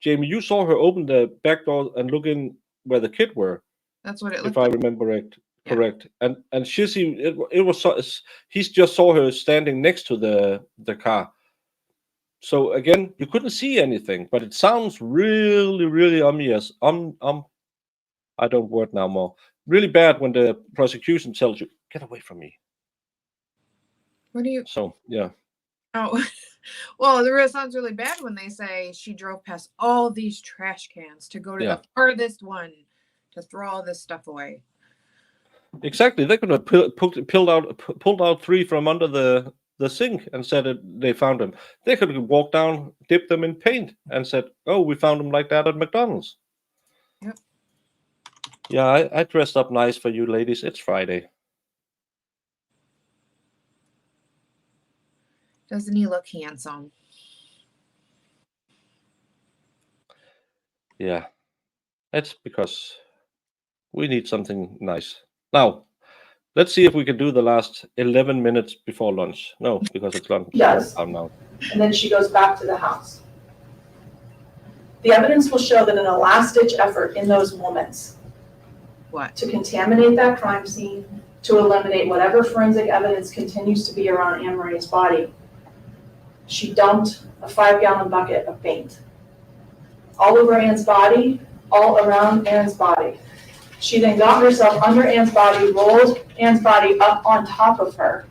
Jamie, you saw her open the back door and look in where the kid were. That's what it looked if I like. remember correct. And Shizzy, it was he just saw her standing next to the car. So again, you couldn't see anything, but it sounds really, really ominous. I don't word now more. Really bad when the prosecution tells you, "Get away from me." What do you? So yeah. Oh, well, it sounds really bad when they say she drove past all these trash cans to go to the farthest one to throw all this stuff away. Exactly. They could have pulled out 3 from under the sink and said they found them. They could have walked down, dipped them in paint, and said, "Oh, we found them like that at McDonald's." Yep. Yeah, I dressed up nice for you ladies. It's Friday. Doesn't he look handsome? Yeah. It's because we need something nice. Now, let's see if we can do the last 11 minutes before lunch. No, because it's lunch time now. And then she goes back to the house. The evidence will show that in a last-ditch effort in those moments to contaminate that crime scene, to eliminate whatever forensic evidence continues to be around Anne Marie's body, she dumped a 5-gallon bucket of paint all over Anne's body, all around Anne's body. She then got herself under Anne's body, rolled Anne's body up on top of her,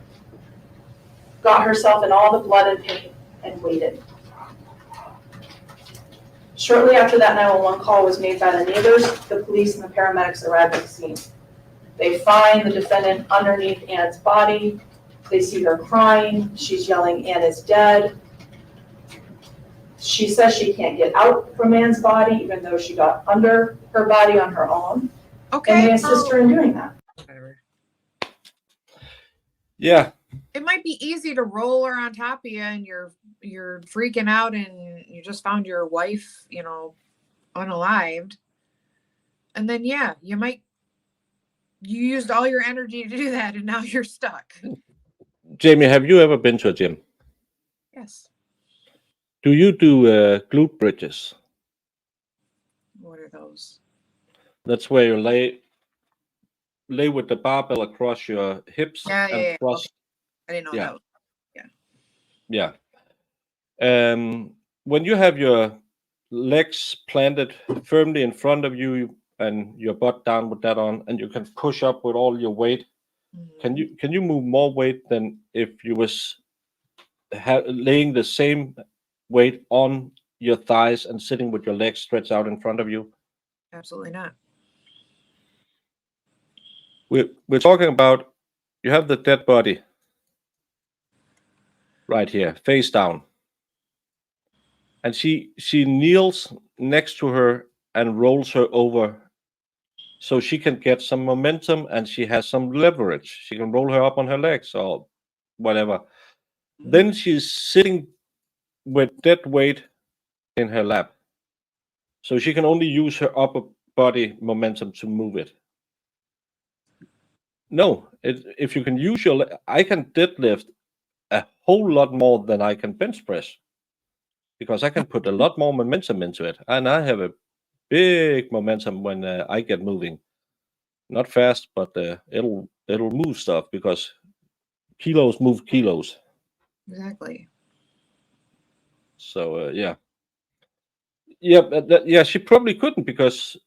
got herself in all the blood and paint, and waited. Shortly after that 911 call was made by the neighbors, the police and the paramedics arrived at the scene. They find the defendant underneath Anne's body. They see her crying. She's yelling, Anne is dead. She says she can't get out from Anne's body, even though she got under her body on her own. Okay. And they assist her in doing that. Whatever. Yeah. It might be easy to roll her on top of you and you're freaking out and you just found your wife, you know, unalived. And then yeah, you used all your energy to do that and now you're stuck. Jamie, have you ever been to a gym? Yes. Do you do glute bridges? What are those? That's where you lay with the barbell across your hips Yeah, and yeah. thrust. Okay. I didn't know Yeah. that was. Yeah. When you have your legs planted firmly in front of you and your butt down with that on, and you can push up with all your weight, can you move more weight than if you was laying the same weight on your thighs and sitting with your legs stretched out in front of you? Absolutely not. We're talking about, you have the dead body right here, face down, and she kneels next to her and rolls her over so she can get some momentum and she has some leverage. She can roll her up on her legs or whatever. Then she's sitting with dead weight in her lap, so she can only use her upper body momentum to move it. No, if you can use your, I can deadlift a whole lot more than I can bench press because I can put a lot more momentum into it, and I have a big momentum when I get moving. Not fast, but it'll move stuff because kilos move kilos. Exactly. So yeah. Yeah, she probably couldn't because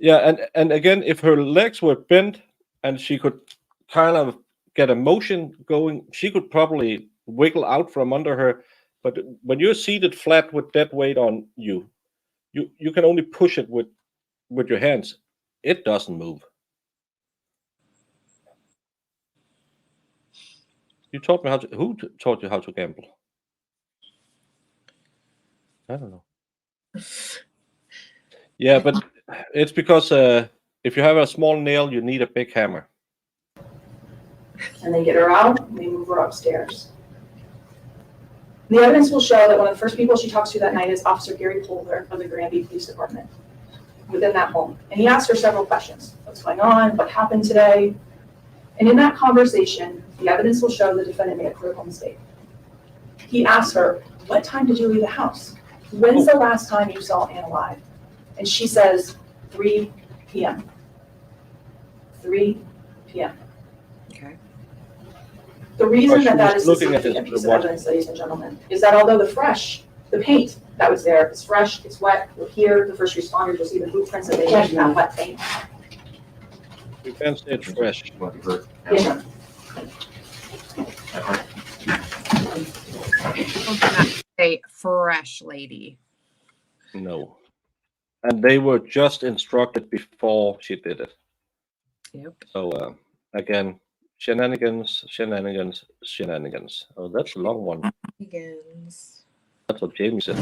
and again, if her legs were bent and she could kind of get a motion going, she could probably wiggle out from under her. But when you're seated flat with dead weight on you, you can only push it with your hands. It doesn't move. You taught me who taught you how to gamble? I don't know. Yeah, but it's because if you have a small nail, you need a big hammer. And they get her out, and they move her upstairs. The evidence will show that one of the first people she talks to that night is Officer Gary Polder of the Granby Police Department within that home. And he asks her several questions. What's going on? What happened today? And in that conversation, the evidence will show the defendant made a critical mistake. He asks her, what time did you leave the house? When's the last time you saw Anne alive? And she says, 3 p.m. 3 p.m. Okay. The reason Well, she that was is a looking at significant his piece of watch. evidence, ladies and gentlemen, is that although the paint that was there is fresh, it's wet, you'll hear the first responders, you'll see the footprints that they made in that wet paint. You can't say it's fresh. Yeah. People do not say fresh lady. No. And they were just instructed before she did it. Yep. So again, shenanigans. Oh, that's a long one. Begins. That's what Jamie said.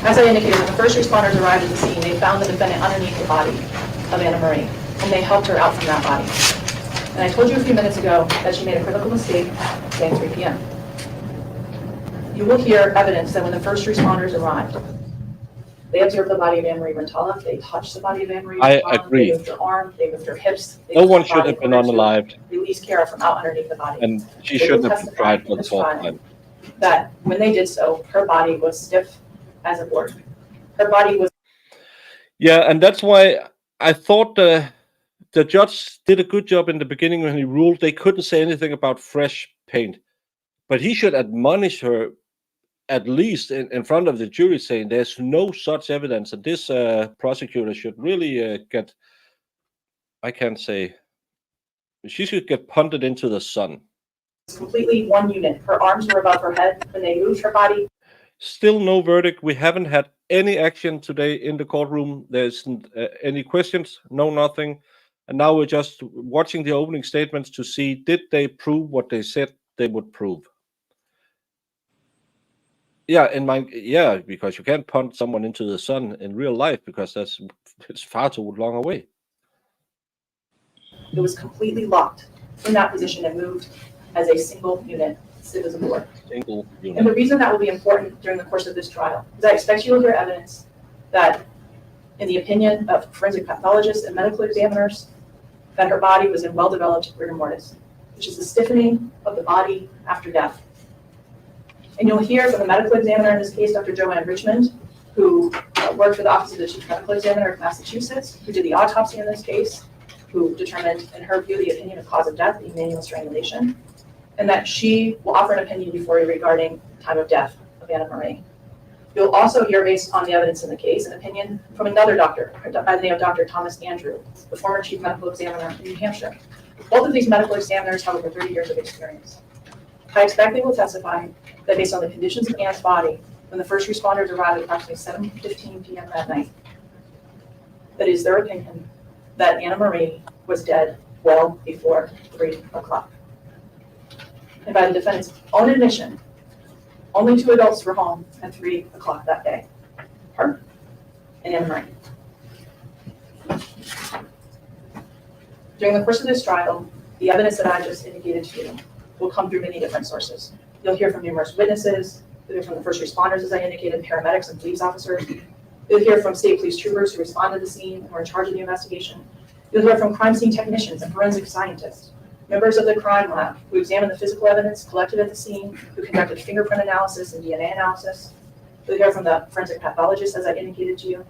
As I indicated, when the first responders arrived at the scene, they found the defendant underneath the body of Anna Marie, and they helped her out from that body. And I told you a few minutes ago that she made a critical mistake saying 3 p.m. You will hear evidence that when the first responders arrived, they observed the body of Anne Marie Rintala. They touched the body of Anne Marie I Rintala. agree. They moved her arm. They moved her hips. They No moved one her should body have been in order to unalived, release Cara from out underneath the body. and she They shouldn't will have been tried for the testify fourth in this time. that when they did so, her body was stiff as a board. Her body was. Yeah, and that's why I thought the judge did a good job in the beginning when he ruled they couldn't say anything about fresh paint. But he should admonish her at least in front of the jury, saying there's no such evidence. And this prosecutor should really get, I can't say, she should get punted into the sun. Completely one unit. Her arms were above her head when they moved her body. Still no verdict. We haven't had any action today in the courtroom. There isn't any questions, no nothing. And now we're just watching the opening statements to see, did they prove what they said they would prove? Yeah, because you can't punt someone into the sun in real life because it's far too long away. It was completely locked in that position and moved as a single unit, divisible. Single unit. And the reason that will be important during the course of this trial is I expect you will hear evidence that, in the opinion of forensic pathologists and medical examiners, that her body was in well-developed rigor mortis, which is the stiffening of the body after death. And you'll hear from the medical examiner in this case, Dr. Joanne Richmond, who worked for the Office of the Chief Medical Examiner of Massachusetts, who did the autopsy in this case, who determined, in her view, the opinion of cause of death, being manual strangulation, and that she will offer an opinion before you regarding time of death of Anna Marie. You'll also hear, based on the evidence in the case, an opinion from another doctor by the name of Dr. Thomas Andrew, the former chief medical examiner in New Hampshire. Both of these medical examiners have over 30 years of experience. I expect they will testify that based on the conditions of Anne's body, when the first responders arrived at approximately 7:15 p.m. that night, that it is their opinion that Anna Marie was dead well before 3 o'clock. And by the defendant's own admission, only 2 adults were home at 3 o'clock that day, her and Anna Marie. During the course of this trial, the evidence that I just indicated to you will come through many different sources. You'll hear from numerous witnesses, you'll hear from the first responders, as I indicated, paramedics and police officers. You'll hear from state police troopers who responded to the scene and were in charge of the investigation. You'll hear from crime scene technicians and forensic scientists, members of the crime lab who examined the physical evidence collected at the scene, who conducted fingerprint analysis and DNA analysis. You'll hear from the forensic pathologist, as I indicated to you.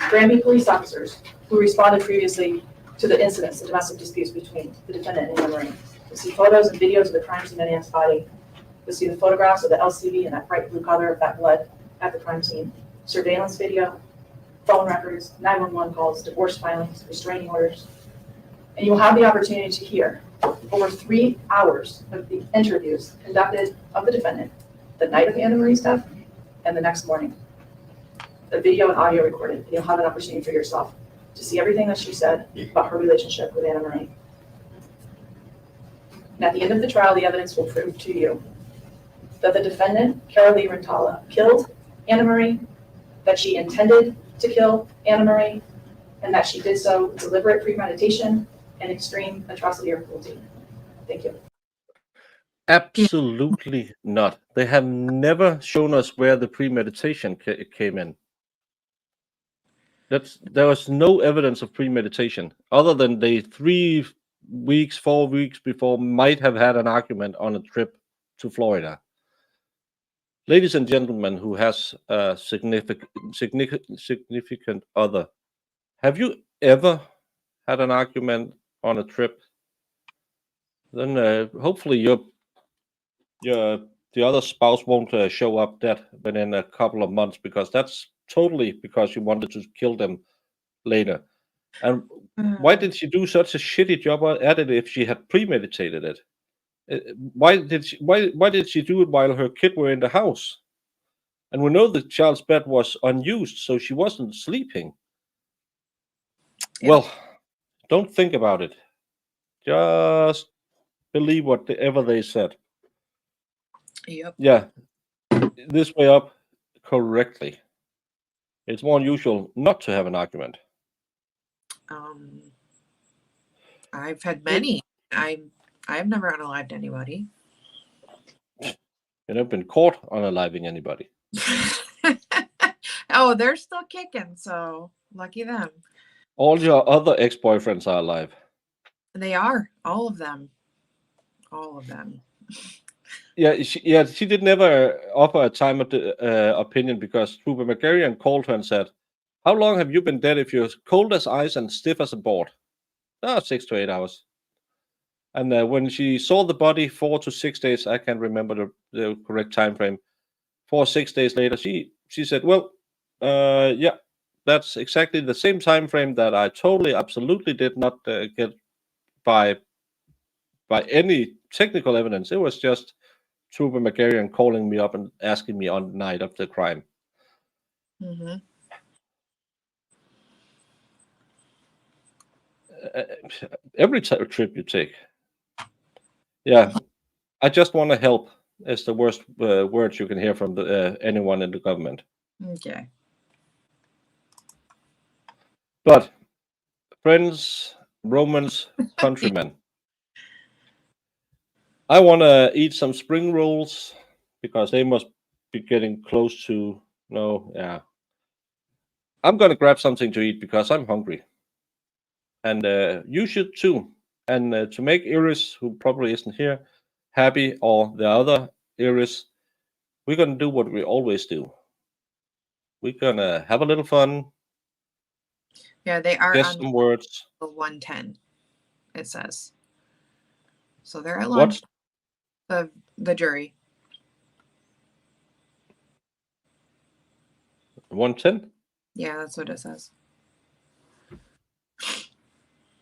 Granby police officers who responded previously to the incidents, the domestic disputes between the defendant and Anna Marie. You'll see photos and videos of the crime scene at Anne's body. You'll see the photographs of the LCD and that bright blue color of that blood at the crime scene. Surveillance video, phone records, 911 calls, divorce filings, restraining orders. And you'll have the opportunity to hear over 3 hours of the interviews conducted of the defendant the night of Anna Marie's death and the next morning. The video and audio recorded, and you'll have an opportunity for yourself to see everything that she said about her relationship with Anna Marie. And at the end of the trial, the evidence will prove to you that the defendant, Cara Rintala, killed Anna Marie, that she intended to kill Anna Marie, and that she did so with deliberate premeditation and extreme atrocity or cruelty. Thank you. Absolutely not. They have never shown us where the premeditation came in. There was no evidence of premeditation other than they 4 weeks before might have had an argument on a trip to Florida. Ladies and gentlemen who has a significant other, have you ever had an argument on a trip? Then hopefully the other spouse won't show up dead within a couple of months, because that's totally because you wanted to kill them later. And why did she do such a shitty job at it if she had premeditated it? Why did she do it while her kid were in the house? And we know the child's bed was unused, so she wasn't sleeping. Yeah. Well, don't think about it. Just believe whatever they said. Yep. Yeah, this way up correctly. It's more unusual not to have an argument. I've had many. I've never unalived anybody. You've never been caught unaliving anybody. Oh, they're still kicking, so lucky them. All your other ex-boyfriends are alive. They are, all of them. All of them. Yeah, she did never offer a time of the opinion, because Trooper McGarrian called her and said, "How long have you been dead if you're cold as ice and stiff as a board?" 6 to 8 hours. And when she saw the body 4 to 6 days, I can't remember the correct time frame, 4 or 6 days later, she said, "Well, yeah, that's exactly the same time frame that I totally, absolutely did not get by any technical evidence. It was just Trooper McGarrian calling me up and asking me on the night of the crime." Mm-hmm. Every trip you take. Yeah, I just want to help. Is the worst words you can hear from anyone in the government. Okay. But friends, Romans, countrymen, I want to eat some spring rolls because they must be getting close to. No, yeah. I'm gonna grab something to eat because I'm hungry, and you should too. And to make Iris, who probably isn't here, happy, or the other Iris, we're gonna do what we always do. We're gonna have a little fun, Yeah, they are guess on some words. 110. It says. So they're at What? lunch. The jury. 110? Yeah, that's what it says.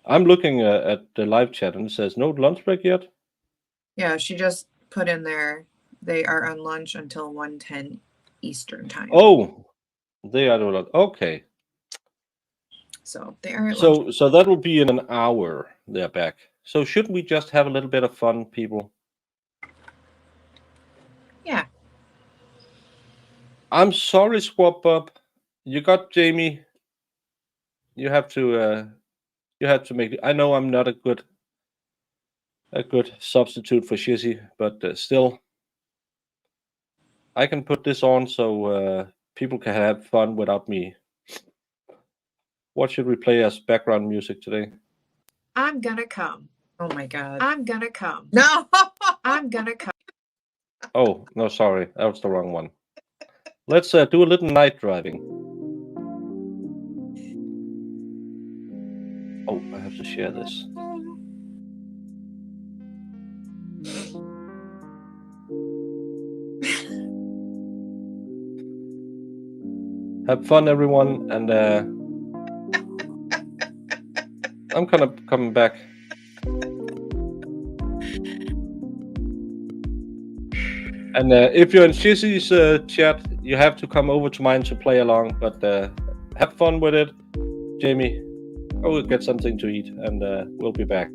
I'm looking at the live chat and it says no lunch break yet. Yeah, she just put in there. They are on lunch until 1:10 Eastern time. Oh, they are doing it. Okay. So they are at lunch. So that will be in an hour. They're back. So shouldn't we just have a little bit of fun, people? Yeah. I'm sorry, Swap Up. You got Jamie. You have to make. I know I'm not a good substitute for Shizzy, but still, I can put this on so people can have fun without me. What should we play as background music today? I'm gonna come. Oh my god. I'm gonna come. No. I'm gonna come. Oh no, sorry, that was the wrong one. Let's do a little night driving. Oh, I have to share this. Have fun, everyone, and I'm kind of coming back. And if you're in Shizzy's chat, you have to come over to mine to play along. But have fun with it, Jamie. I will get something to eat, and we'll be back.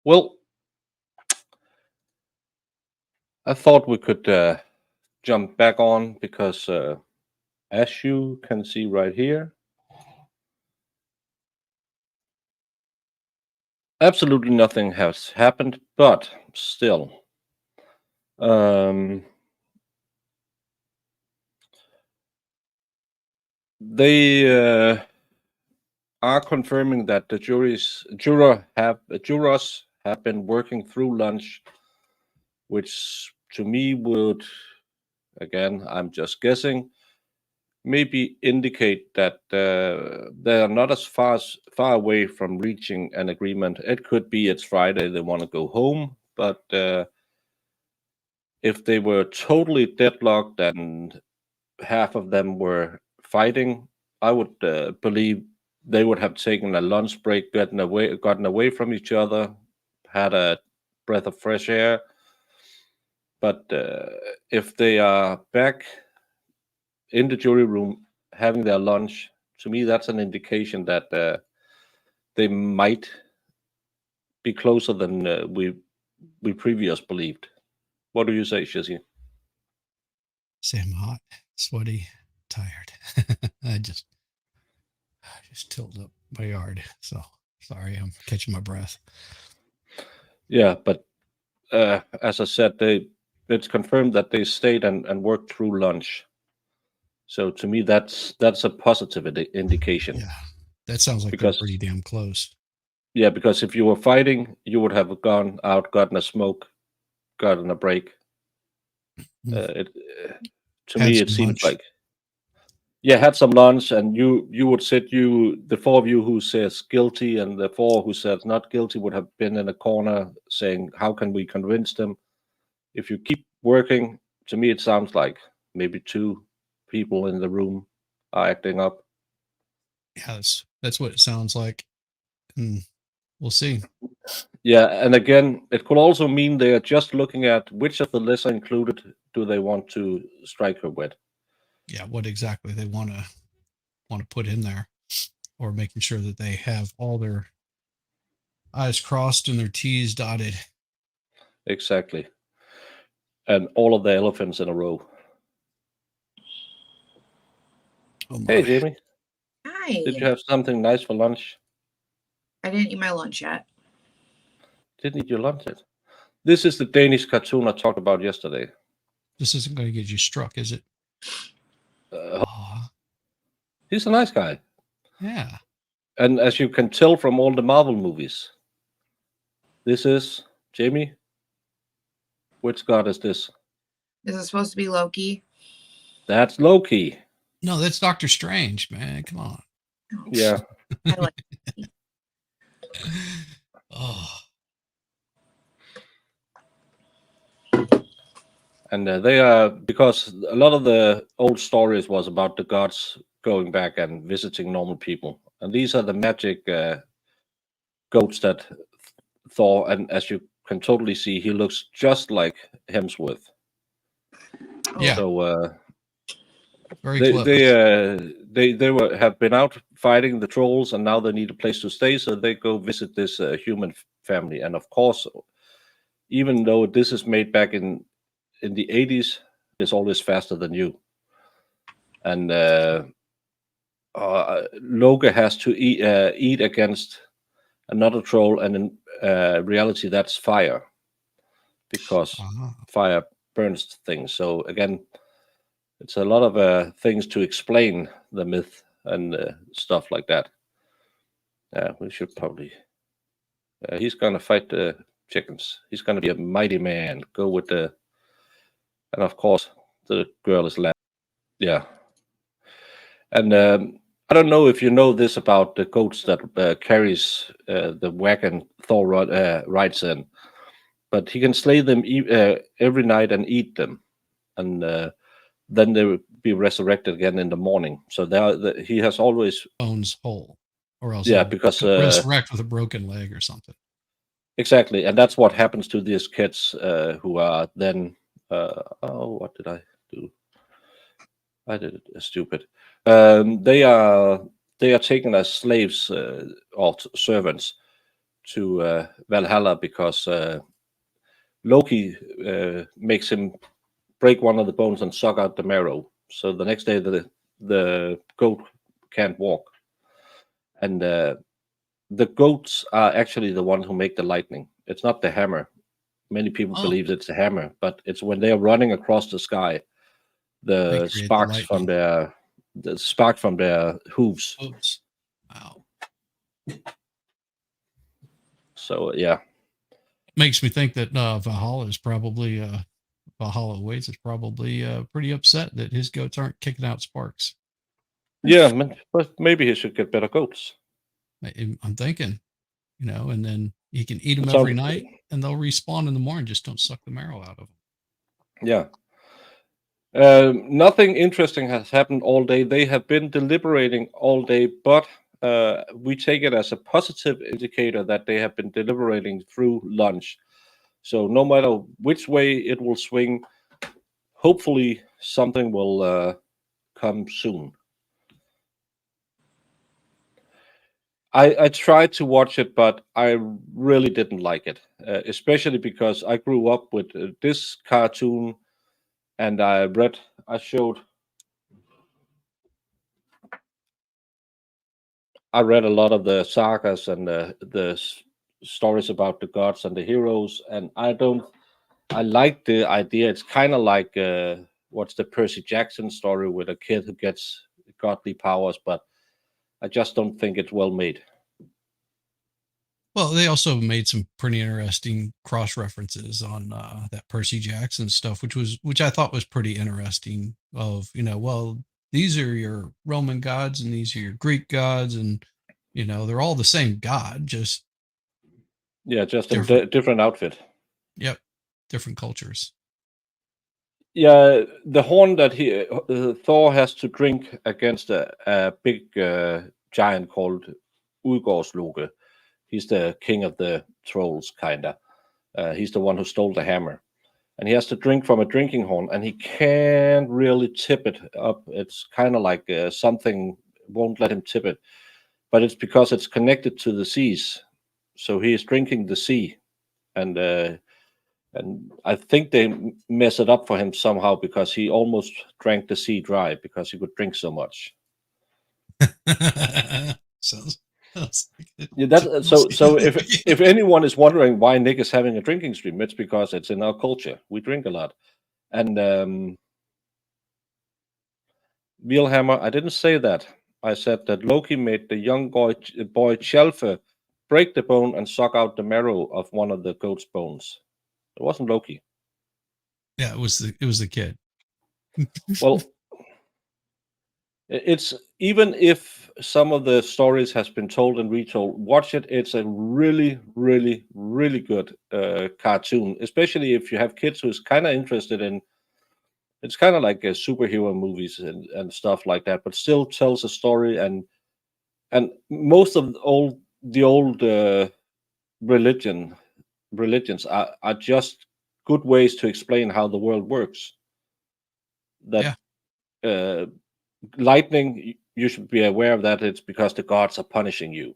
Well, I thought we could jump back on because, as you can see right here, absolutely nothing has happened, but still. They are confirming that the jurors have been working through lunch, which to me would, again, I'm just guessing, maybe indicate that they are not as far away from reaching an agreement. It could be it's Friday, they want to go home, but if they were totally deadlocked and half of them were fighting, I would believe they would have taken a lunch break, gotten away from each other, had a breath of fresh air. But if they are back in the jury room having their lunch, to me that's an indication that they might be closer than we previously believed. What do you say, Shizzy? Same hot, sweaty, tired. I just tilled up my yard. So sorry, I'm catching my breath. Yeah, but as I said, it's confirmed that they stayed and worked through lunch. So to me, that's a positive indication. Yeah, that sounds like Because- they're pretty damn close. Yeah, because if you were fighting, you would have gone out, gotten a smoke, gotten a break. To Had me, it some seems lunch. like, yeah, had some lunch, and you would sit, the four of you who says guilty and the four who said not guilty would have been in a corner saying, how can we convince them? If you keep working, to me, it sounds like maybe two people in the room are acting up. Yeah, that's what it sounds like. And we'll see. Yeah, and again, it could also mean they are just looking at which of the lesser included do they want to strike her with. Yeah, what exactly they want to put in there, or making sure that they have all their I's crossed and their T's dotted. Exactly. And all of the elephants in a row. Oh my. Hey, Jamie, Hi. did you have something nice for lunch? I didn't eat my lunch yet. Didn't eat your lunch yet. This is the Danish cartoon I talked about yesterday. This isn't going to get you struck, is it? Aw, He's a nice guy. yeah. And as you can tell from all the Marvel movies, this is, Jamie, which god is this? Is it supposed to be Loki? That's Loki. No, that's Doctor Strange, man. Come on. Yeah. I like Oh, And they are, because a lot of the old stories was about the gods going back and visiting normal people. And these are the magic goats that Thor, and as you can totally see, he looks just like Hemsworth. yeah. So Very they close. have been out fighting the trolls, and now they need a place to stay, so they go visit this human family. And of course, even though this is made back in the 80s, it's always faster than you. And Loki has to eat against another troll, and in reality, that's fire, because fire burns things. So again, it's a lot of things to explain the myth and stuff like that. We should probably. He's gonna fight the chickens. He's gonna be a mighty man. Go with the. And of course, the girl is left. Yeah. And I don't know if you know this about the goats that carries the wagon Thor rides in, but he can slay them every night and eat them, and then they will be resurrected again in the morning. So he has always Bones whole, or else yeah, he'll because resurrect with a broken leg or something. exactly, and that's what happens to these kids who are then. What did I do? I did it stupid. They are taken as slaves or servants, Valhalla because Loki makes him break one of the bones and suck out the marrow. So the next day the goat can't walk, and the goats are actually the ones who make the lightning. It's not the hammer. Many people believe it's the hammer, but it's when they are running across the sky, the sparks from their hooves. Oops. Wow. So yeah, Makes me think that Valhalla is probably Valhalla Waits is probably pretty upset that his goats aren't kicking out sparks. yeah, but maybe he should get better goats. I'm thinking, and then he can eat them So- every night, and they'll respawn in the morning. Just don't suck the marrow out of them. Yeah. Nothing interesting has happened all day. They have been deliberating all day, but we take it as a positive indicator that they have been deliberating through lunch. So no matter which way it will swing, hopefully something will come soon. I tried to watch it, but I really didn't like it, especially because I grew up with this cartoon, and I read a lot of the sagas and the stories about the gods and the heroes, and I like the idea. It's kind of like what's the Percy Jackson story with a kid who gets godly powers, but I just don't think it's well made. Well, they also made some pretty interesting cross references on that Percy Jackson stuff, which I thought was pretty interesting. Of well, these are your Roman gods and these are your Greek gods, and they're all the same god, just just a different. different outfit. Yep, different cultures. Yeah, the horn that Thor has to drink against a big giant called Udgårdsloke. He's the king of the trolls, kinda. He's the one who stole the hammer, and he has to drink from a drinking horn, and he can't really tip it up. It's kind of like something won't let him tip it, but it's because it's connected to the seas. So he is drinking the sea, and I think they mess it up for him somehow because he almost drank the sea dry because he could drink so much. Sounds Yeah, so if anyone is wondering why Nick is having a drinking stream, it's because it's in our culture. We drink a lot, and Wilhammer, I didn't say that. I said that Loki made the young boy Tjalfe break the bone and suck out the marrow of one of the goat's bones. It wasn't Loki. Yeah, it was the kid. Well, it's even if some of the stories has been told and retold, watch it. It's a really, really, really good cartoon, especially if you have kids who's kind of interested in. It's kind of like superhero movies and stuff like that, but still tells a story. And most of the old religions are just good ways to explain how the world works. That lightning, you should be aware of that. It's because the gods are punishing you,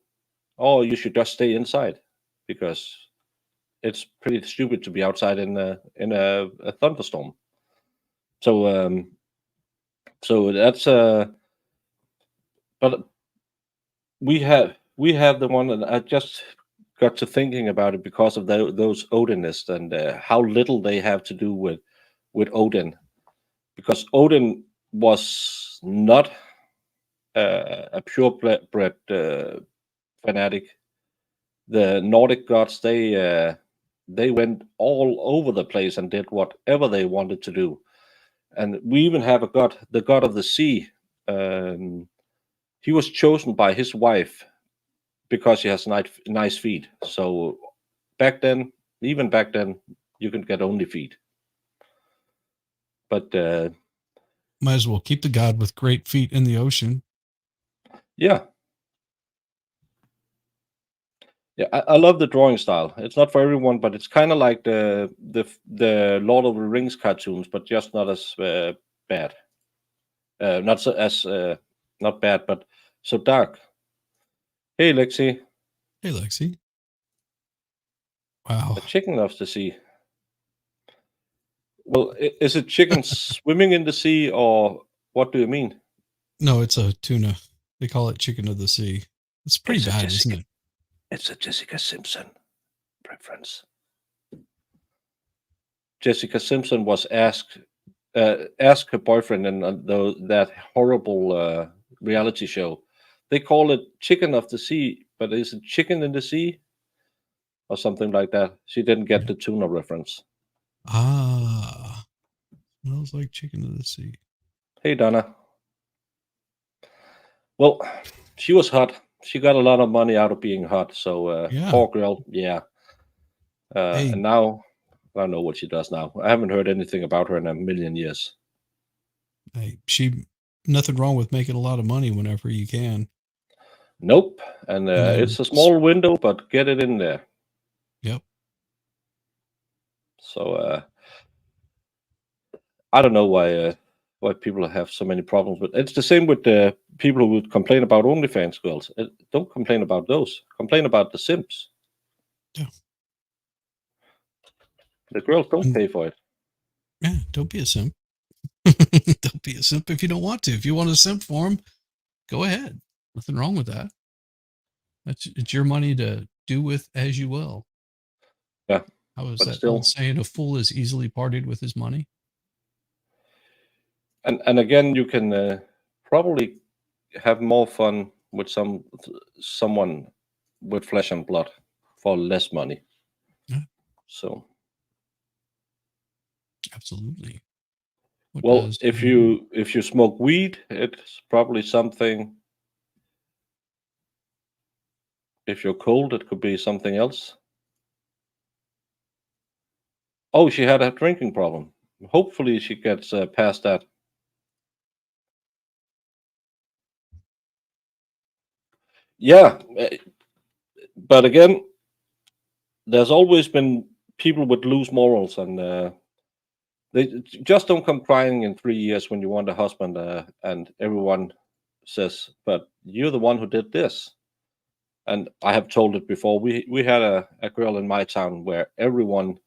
or you should just stay inside because it's pretty stupid to be outside in a thunderstorm. So that's but we have the one, and I just got to thinking about it because of those Odinists and how little they have to do with Odin, because Odin was not a purebred fanatic. The Nordic gods, they went all over the place and did whatever they wanted to do. And we even have a god, the god of the sea. He was chosen by his wife because he has nice feet. So even back then, you can get only feet. But might as well keep the god with great feet in the ocean. Yeah, I love the drawing style. It's not for everyone, but it's kind of like the Lord of the Rings cartoons, but just not as bad. Not bad, but so dark. Hey, Lexi. Hey, Lexi. Wow. A chicken of the sea. Well, is it chickens swimming in the sea, or what do you mean? No, it's a tuna. They call it chicken of the sea. It's pretty It's a bad, isn't it? It's a Jessica Simpson reference. Jessica Simpson was asked her boyfriend in that horrible reality show. They call it chicken of the sea, but is it chicken in the sea or something like that? She didn't get the tuna reference. Ah, smells like chicken of the sea. Hey, Donna. Well, she was hot. She got a lot of money out of being hot. So Yeah. poor girl. Yeah. Hey. And now I don't know what she does now. I haven't heard anything about her in a million years. Hey, nothing wrong with making a lot of money whenever you can. Nope. And You know, it's a small window, but get it in there. Yep. So I don't know why people have so many problems, but it's the same with the people who would complain about OnlyFans girls. Don't complain about those. Complain about the simps. Yeah. The girls don't pay for it. Yeah, don't be a simp. Don't be a simp if you don't want to. If you want to simp for them, go ahead. Nothing wrong with that. It's your money to do with as you will. Yeah. How is but that still, old saying? A fool is easily parted with his money. and again, you can probably have more fun with someone with flesh and blood for less money. Yeah. So Absolutely. well, if you smoke weed, it's probably something. If you're cold, it could be something else. Oh, she had a drinking problem. Hopefully, she gets past that. Yeah, but again, there's always been people with loose morals, and they just don't come crying in 3 years when you want a husband, and everyone says, "But you're the one who did this." And I have told it before. We had a girl in my town where everyone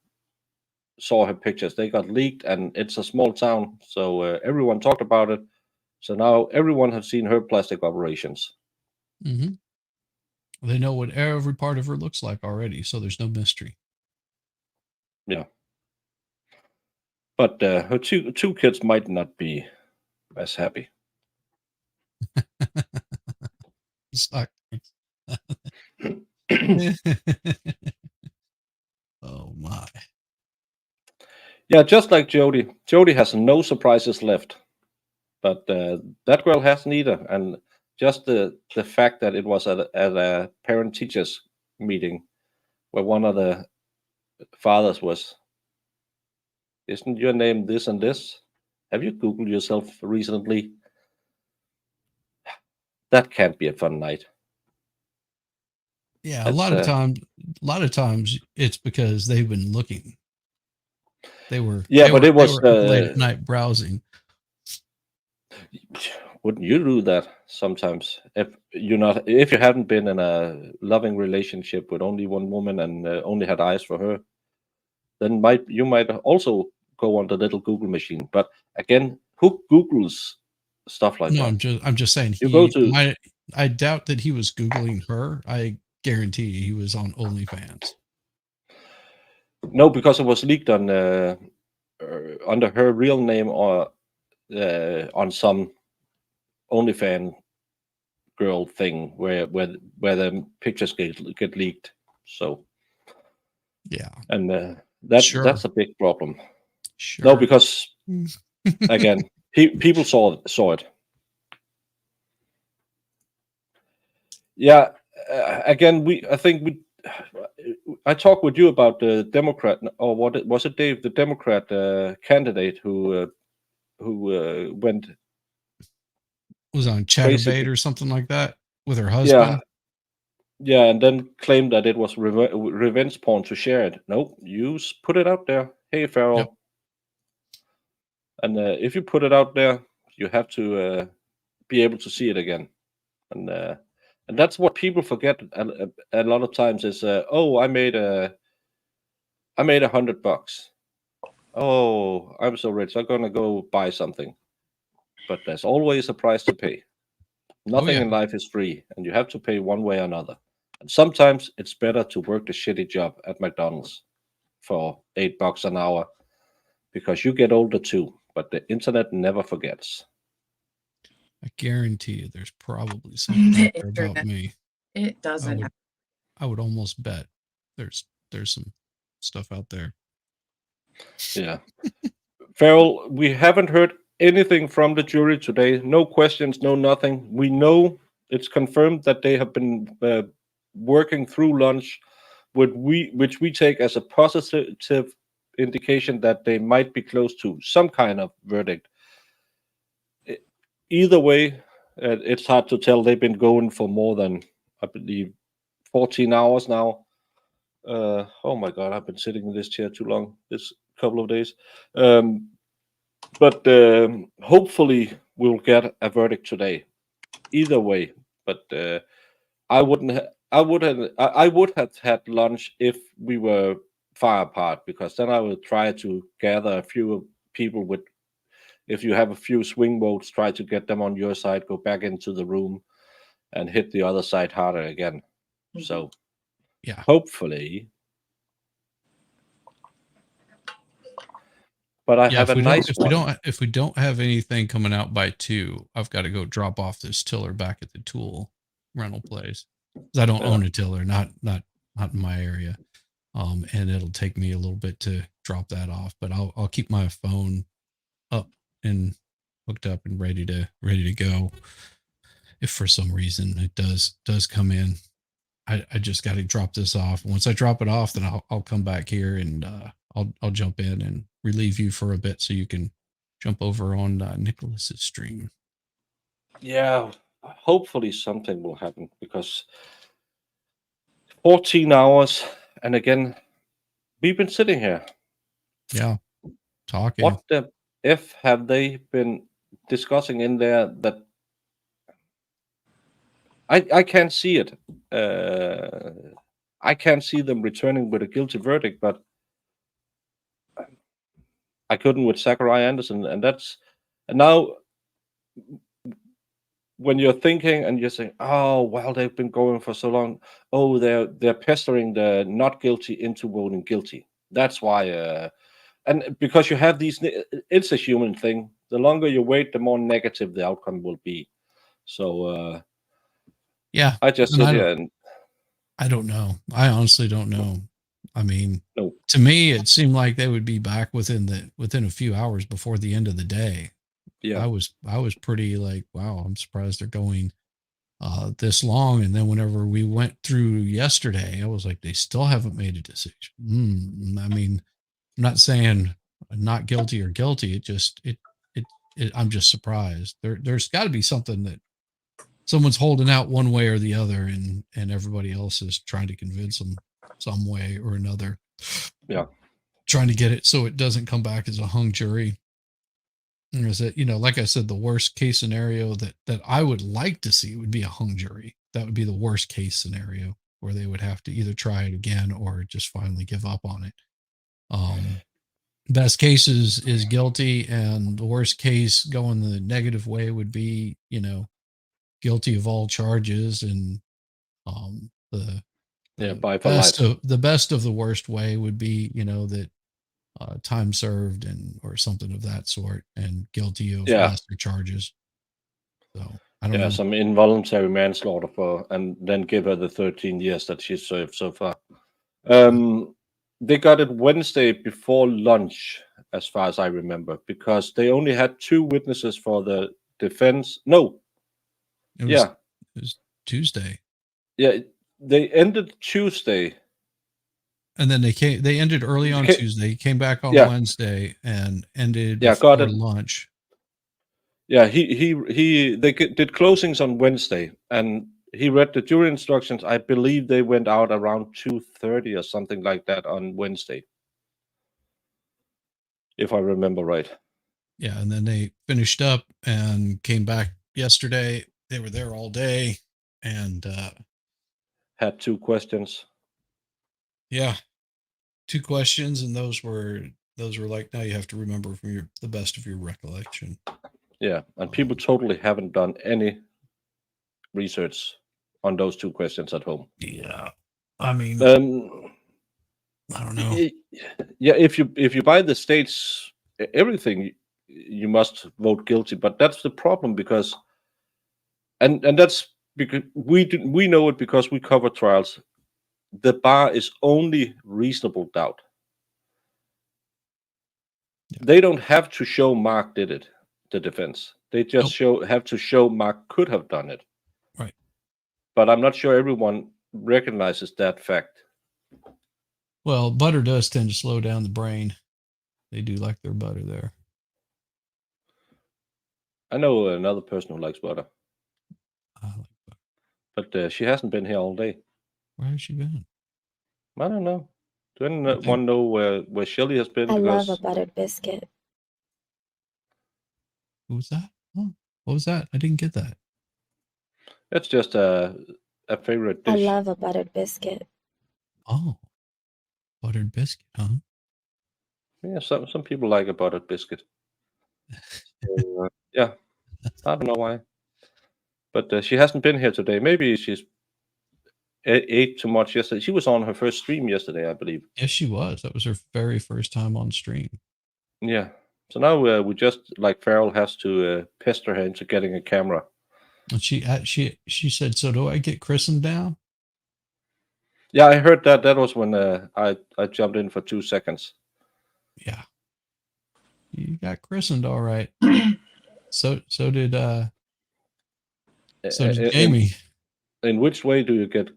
saw her pictures. They got leaked, and it's a small town, so everyone talked about it. So now everyone has seen her plastic operations. Mm-hmm. They know what every part of her looks like already, so there's no mystery. Yeah. But her two kids might not be as happy. Suck. Oh my. Yeah, just like Jody. Jody has no surprises left, but that girl has neither. And just the fact that it was at a parent teachers meeting where one of the fathers was, "Isn't your name this and this? Have you Googled yourself recently?" That can't be a fun night. Yeah, a lot of times it's because they've been looking. They were it was late at night browsing. Wouldn't you do that sometimes if you hadn't been in a loving relationship with only one woman and only had eyes for her? Then you might also go on the little Google machine. But again, who Googles stuff like No, that? I'm just saying You go to I doubt that he was Googling her. I guarantee he was on OnlyFans. No, because it was leaked on under her real name or on some OnlyFans girl thing where the pictures get leaked. So yeah, and that's a big problem. Sure. No, because again, people saw it. Yeah, again, I talked with you about the Democrat, or what was it, Dave? The Democrat candidate who went was on crazy. Chatterbait or something like that with her husband. Yeah, and then claimed that it was revenge porn to share it. Nope, you put it out there. Hey, Farrell. Yep. And if you put it out there, you have to be able to see it again. And that's what people forget a lot of times is, I made a I made $100. Oh, I'm so rich. I'm gonna go buy something. But there's always a price to pay. Nothing yeah. in life is free, and you have to pay one way or another. And sometimes it's better to work the shitty job at McDonald's for $8 an hour because you get older too. But the internet never forgets. I guarantee you there's probably something The out there about internet. me. It I doesn't. would I would almost bet there's some stuff out there. Yeah. Farrell, we haven't heard anything from the jury today. No questions, no nothing. We know it's confirmed that they have been working through lunch, which we take as a positive indication that they might be close to some kind of verdict. Either way, it's hard to tell. They've been going for more than, I believe, 14 hours now. Oh my God, I've been sitting in this chair too long this couple of days. But hopefully we'll get a verdict today. Either way, but I would have had lunch if we were far apart, because then I would try to gather a few people with. If you have a few swing votes, try to get them on your side, go back into the room, and hit the other side harder again. So, Yeah. hopefully. But I have a nice one. If we don't have anything coming out by 2, I've got to go drop off this tiller back at the tool rental place. 'Cause I don't own a tiller, not in my area. And it'll take me a little bit to drop that off, but I'll keep my phone up and hooked up and ready to go. If for some reason it does come in, I just got to drop this off. Once I drop it off, then I'll come back here and I'll jump in and relieve you for a bit so you can jump over on Nicholas's stream. Yeah, hopefully something will happen, because 14 hours, and again, we've been sitting here. Yeah, talking. What the F have they been discussing in there that I can't see it. I can't see them returning with a guilty verdict, but I couldn't with Zachariah Anderson, and now when you're thinking and you're saying, oh well, they've been going for so long. Oh, they're pestering the not guilty into voting guilty. That's why, and because you have these, it's a human thing. The longer you wait, the more negative the outcome will be. So yeah, I just sit here and I don't know. I honestly don't know. I mean, no. To me, it seemed like they would be back within a few hours before the end of the day. Yeah, I was pretty like, wow, I'm surprised they're going this long. And then whenever we went through yesterday, I was like, they still haven't made a decision. I mean, I'm not saying not guilty or guilty. It just I'm just surprised. There's got to be something that someone's holding out one way or the other, and everybody else is trying to convince them some way or another. Yeah, trying to get it so it doesn't come back as a hung jury. And is it, like I said, the worst case scenario that I would like to see would be a hung jury. That would be the worst case scenario, where they would have to either try it again or just finally give up on it. Best case is guilty, and the worst case going the negative way would be, guilty of all charges, and the by for life. The best of the worst way would be, that time served or something of that sort, and guilty of lesser charges. So I don't know. Some involuntary manslaughter and then give her the 13 years that she served so far. They got it Wednesday before lunch, as far as I remember, because they only had 2 witnesses for the defense. No. It was Tuesday. Yeah, they ended Tuesday. And then they ended early on Tuesday, came back on Wednesday, and ended before lunch. Yeah, they did closings on Wednesday, and he read the jury instructions. I believe they went out around 2:30 or something like that on Wednesday, if I remember right. Yeah, and then they finished up and came back yesterday. They were there all day and had 2 questions. Yeah. 2 questions, and those were like, now you have to remember from the best of your recollection. Yeah, and people totally haven't done any research on those 2 questions at home. Yeah, I mean, I don't know. Yeah, if you buy the state's everything, you must vote guilty. But that's the problem, because, and that's because we know it because we cover trials. The bar is only reasonable doubt. Yeah. They don't have to show Mark did it. The defense, they just have to show Mark could have done it. Right. But I'm not sure everyone recognizes that fact. Well, butter does tend to slow down the brain. They do like their butter there. I know another person who likes butter, I like butter. but she hasn't been here all day. Where has she been? I don't know. Do anyone know where Shelley has been? I love a buttered biscuit. Who was that? Oh, what was that? I didn't get that. It's just a favorite dish. I love a buttered biscuit. Oh, buttered biscuit, huh? Yeah, some people like a buttered biscuit. So, yeah, I don't know why. But she hasn't been here today. Maybe she's ate too much yesterday. She was on her first stream yesterday, I believe. Yes, she was. That was her very first time on stream. Yeah. So now we just, like Farrell has to pester her into getting a camera. And she said, "So do I get christened now?" Yeah, I heard that. That was when I jumped in for 2 seconds. Yeah, you got christened, all right. So did Jamie. In which way do you get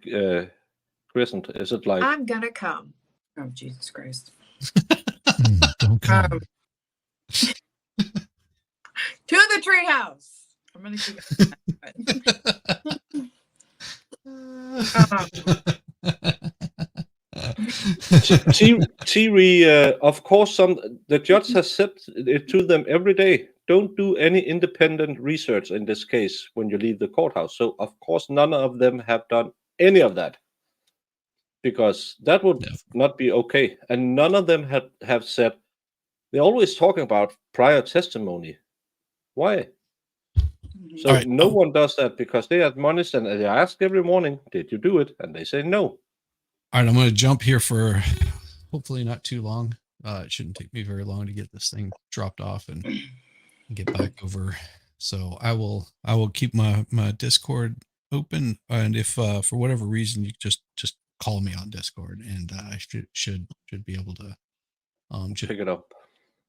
christened? Is it like I'm gonna come. Oh, Jesus Christ. Don't come. To the treehouse. I'm gonna keep Thierry, of course, the judge has said it to them every day. Don't do any independent research in this case when you leave the courthouse. So, of course, none of them have done any of that, because that would not be okay. And none of them have said, they're always talking about prior testimony. Why? So no one does that, because they admonish and they ask every morning, did you do it? And they say no. All right, I'm going to jump here for hopefully not too long. It shouldn't take me very long to get this thing dropped off and get back over. So I will keep my Discord open, and if for whatever reason you just call me on Discord, and I should be able to pick it up.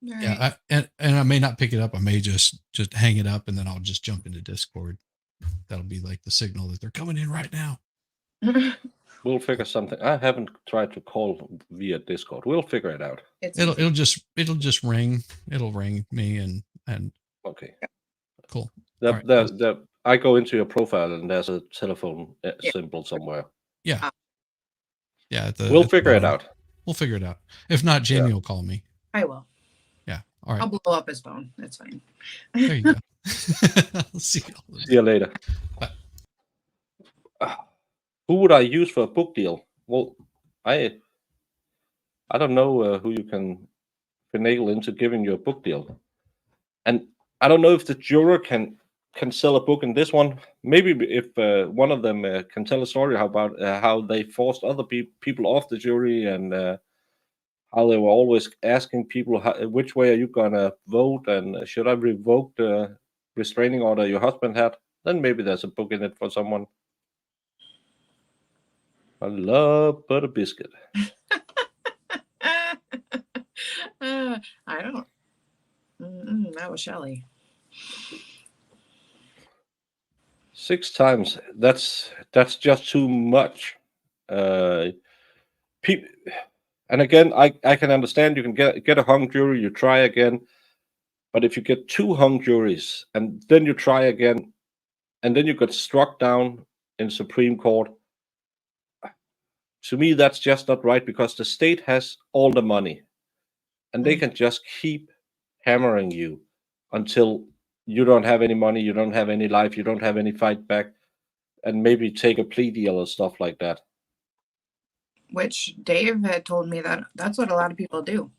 Yeah, and I may not pick it up. I may just hang it up, and then I'll just jump into Discord. That'll be like the signal that they're coming in right now. We'll figure something. I haven't tried to call via Discord. We'll figure it out. It'll just ring. It'll ring me and okay. Cool. I go into your profile and there's a telephone symbol somewhere. Yeah. Yeah. We'll figure it out. We'll figure it out. If not, Jamie will call me. I will. Yeah. All right. I'll blow up his phone. That's fine. There you go. See you later. Bye. Who would I use for a book deal? Well, I don't know who you can finagle into giving you a book deal. And I don't know if the juror can sell a book in this one. Maybe if one of them can tell a story about how they forced other people off the jury, and how they were always asking people, which way are you going to vote, and should I revoke the restraining order your husband had? Then maybe there's a book in it for someone. I love butter biscuit. I don't. That was Shelley. 6 times. That's just too much. And again, I can understand you can get a hung jury, you try again. But if you get 2 hung juries and then you try again, and then you get struck down in Supreme Court, to me that's just not right, because the state has all the money and they can just keep hammering you until you don't have any money, you don't have any life, you don't have any fight back, and maybe take a plea deal or stuff like that. which Dave had told me that that's what a lot of people do.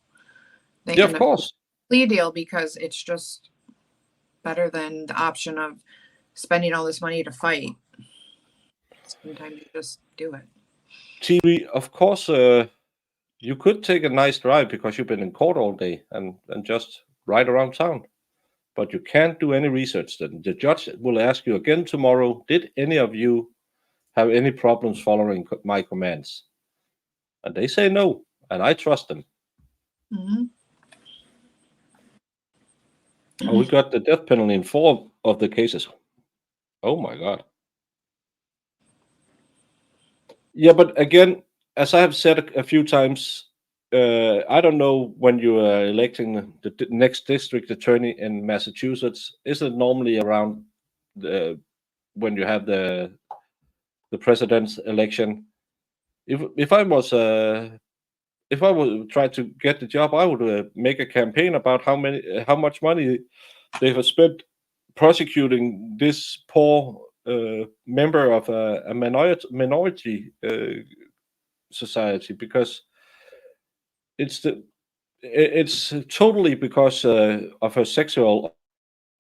They Yeah, end of up course. plea deal because it's just better than the option of spending all this money to fight. Sometimes you just do it. TV, of course, you could take a nice drive because you've been in court all day and just ride around town. But you can't do any research. Then the judge will ask you again tomorrow, did any of you have any problems following my commands? And they say no, and I trust them. Mm-hmm. Oh, we got the death penalty in 4 of the cases. Oh my God. Yeah, but again, as I have said a few times, I don't know when you are electing the next district attorney in Massachusetts. Is it normally around when you have the president's election? If I would try to get the job, I would make a campaign about how much money they have spent prosecuting this poor member of a minority society, because it's totally because of her sexual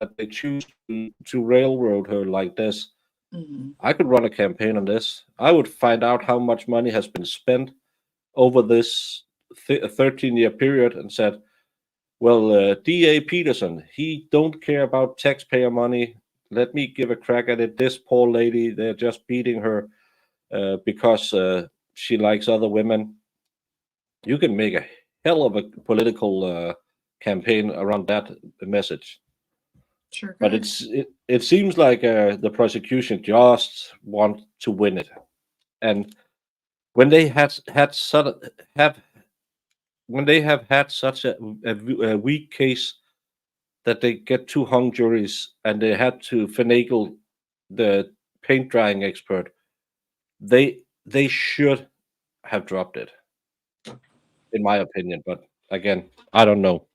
that they choose to railroad her like this. Mm-hmm. I could run a campaign on this. I would find out how much money has been spent over this 13-year period and said, well, D.A. Peterson, he don't care about taxpayer money. Let me give a crack at it. This poor lady, they're just beating her because she likes other women. You can make a hell of a political campaign around that message. Sure. But it seems like the prosecution just want to win it, and when they have had such a weak case that they get 2 hung juries and they had to finagle the paint drying expert, they should have dropped it, in my opinion. But again, I don't know.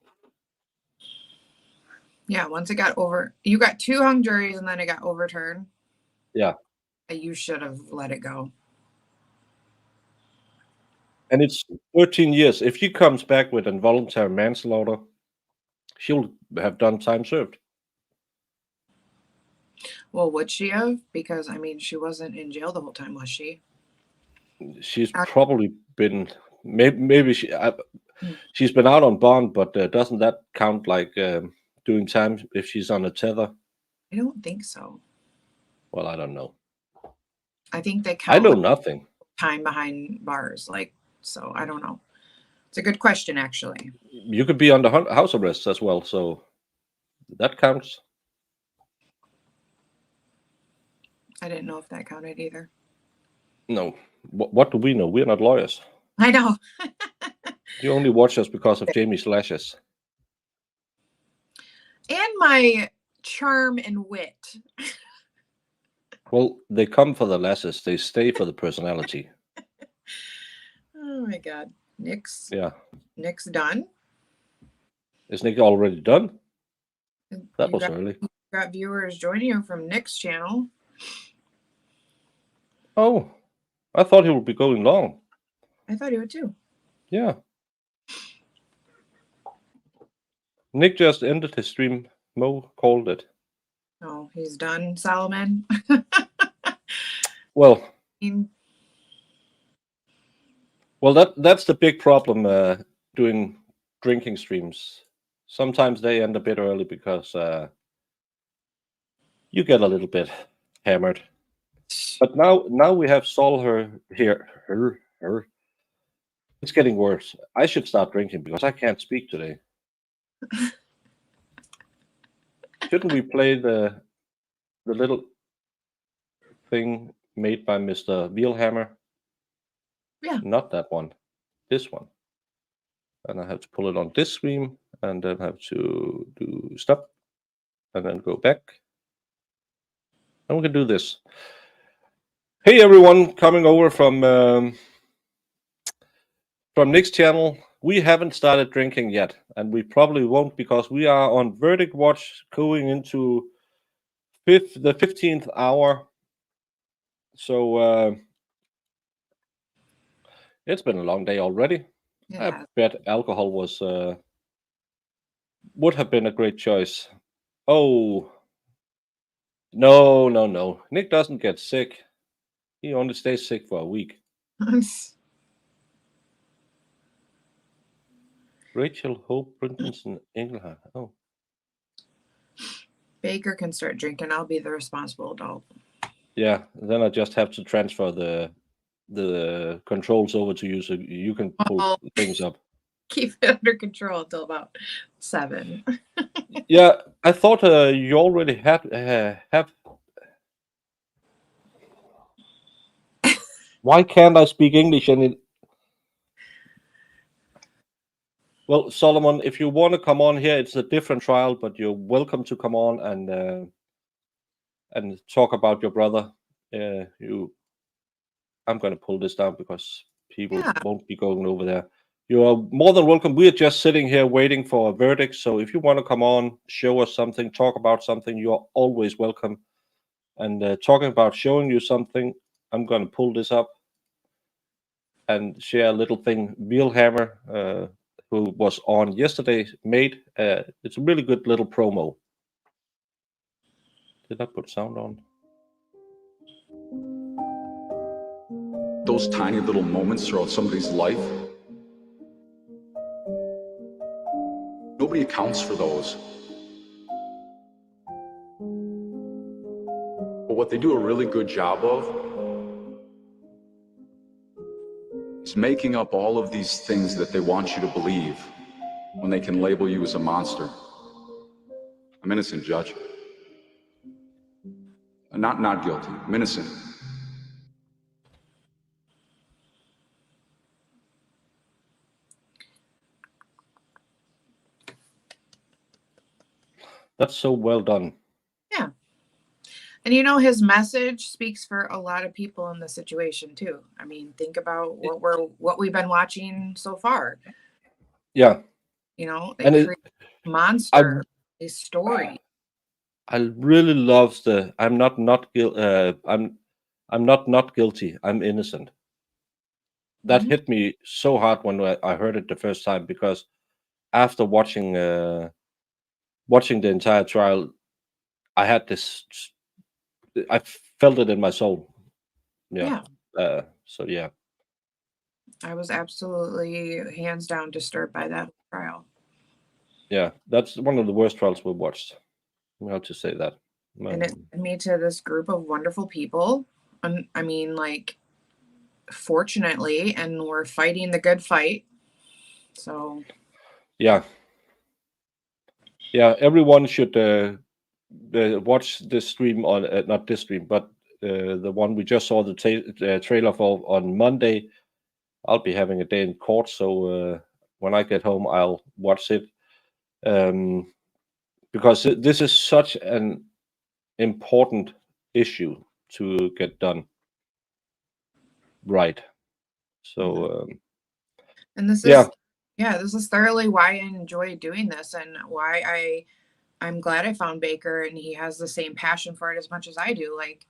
Yeah, once it got you got 2 hung juries and then it got overturned. Yeah. You should have let it go. And it's 13 years. If she comes back with involuntary manslaughter, she'll have done time served. Well, would she have? Because I mean, she wasn't in jail the whole time, was she? She's probably been maybe she's been out on bond, but doesn't that count like doing time if she's on a tether? I don't think so. Well, I don't know. I think they count. I know nothing. Time behind bars, so I don't know. It's a good question, actually. You could be under house arrest as well, so that counts. I didn't know if that counted either. No. What do we know? We're not lawyers. I know. You only watch us because of Jamie's lashes. And my charm and wit. Well, they come for the lashes. They stay for the personality. Oh my God. Nick's done. Is Nick already done? That was early. You got viewers joining you from Nick's channel. Oh, I thought he would be going long. I thought he would too. Yeah. Nick just ended his stream. Mo called it. Oh, he's done, Solomon. Well, that's the big problem doing drinking streams. Sometimes they end a bit early because you get a little bit hammered. But now we have Sol here. It's getting worse. I should start drinking because I can't speak today. Shouldn't we play the little thing made by Mr. Wheelhammer? Yeah. Not that one. This one. And I have to pull it on this stream and then have to do stop and then go back. And we can do this. Hey everyone, coming over from Nick's channel. We haven't started drinking yet, and we probably won't because we are on verdict watch going into the 15th hour. So It's been a long day already. Yeah. I bet alcohol was would have been a great choice. Oh, no. Nick doesn't get sick. He only stays sick for a week. Rachel Hope Brinkinson Engelhardt. Oh, Baker can start drinking. I'll be the responsible adult. yeah. Then I just have to transfer the controls over to you, so you can pull Oh. things up. Keep it under control until about 7. Yeah, I thought you already have. Why can't I speak English? Well, Solomon, if you want to come on here, it's a different trial, but you're welcome to come on and talk about your brother. I'm going to pull this down because people won't be going over there. You are more than welcome. We are just sitting here waiting for a verdict. So if you want to come on, show us something, talk about something, you are always welcome. And talking about showing you something, I'm going to pull this up and share a little thing Wheelhammer, who was on yesterday, made. It's a really good little promo. Did I put sound on? Those tiny little moments throughout somebody's life, nobody accounts for those. But what they do a really good job of is making up all of these things that they want you to believe when they can label you as a monster. I'm innocent, Judge. Not guilty. I'm innocent. That's so well done. Yeah. And you know, his message speaks for a lot of people in the situation too. I mean, think about what we've been watching so far. Yeah. You know, they And create monster, a story. I really love the I'm not guilty. I'm innocent. That hit me so hard when I heard it the first time, because after watching the entire trial, I had this. I felt it in my soul. Yeah. So yeah. I was absolutely hands down disturbed by that trial. Yeah, that's one of the worst trials we've watched. I have to say that. And it led me to this group of wonderful people. I mean, like, fortunately, and we're fighting the good fight. So yeah, everyone should watch this stream on not this stream, but the one we just saw the trailer for on Monday. I'll be having a day in court, so when I get home, I'll watch it, because this is such an important issue to get done right. So and this is this is thoroughly why I enjoy doing this, and why I'm glad I found Baker, and he has the same passion for it as much as I do. Like,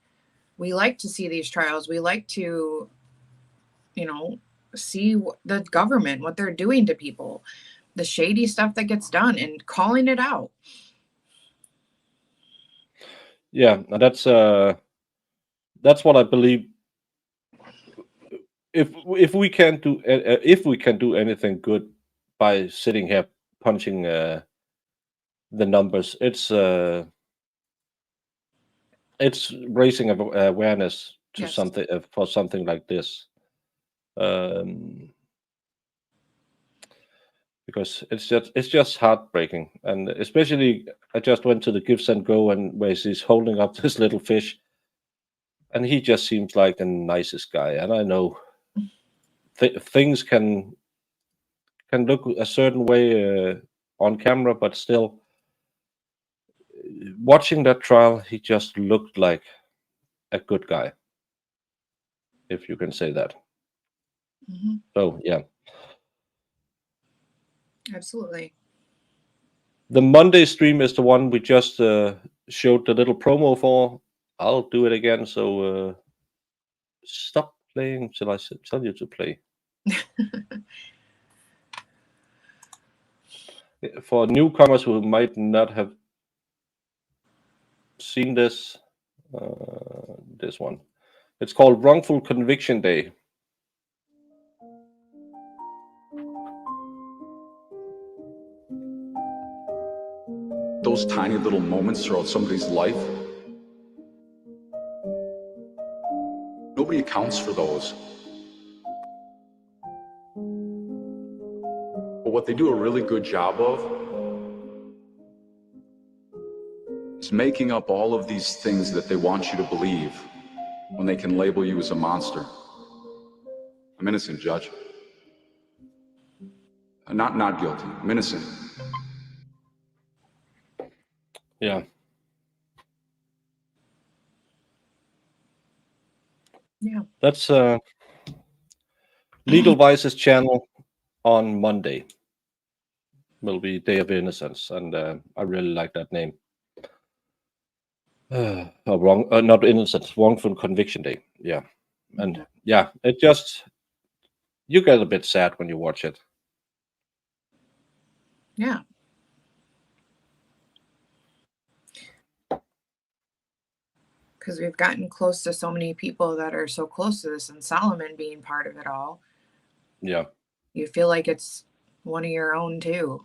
we like to see these trials. We like to, you know, see the government, what they're doing to people, the shady stuff that gets done, and calling it out. Yeah, that's what I believe. If we can do anything good by sitting here punching the numbers, it's raising awareness to something for something like this, because it's just heartbreaking. And especially, I just went to the Give and Go, and where he's holding up this little fish, and he just seems like the nicest guy. And I know things can look a certain way on camera, but still, watching that trial, he just looked like a good guy, if you can say that. So yeah, absolutely. The Monday stream is the one we just showed the little promo for. I'll do it again, so stop playing till I tell you to play. For newcomers who might not have seen this one, it's called Wrongful Conviction Day. Those tiny little moments throughout somebody's life, nobody accounts for those. But what they do a really good job of is making up all of these things that they want you to believe when they can label you as a monster. I'm innocent, Judge. Not guilty. I'm innocent. Yeah. Yeah. That's Legal Vice's channel on Monday. Will be Day of Innocence, and I really like that name. Not innocence, Wrongful Conviction Day. Yeah, and yeah, it just, you get a bit sad when you watch it. Yeah. Because we've gotten close to so many people that are so close to this, and Solomon being part of it all. Yeah. You feel like it's one of your own too.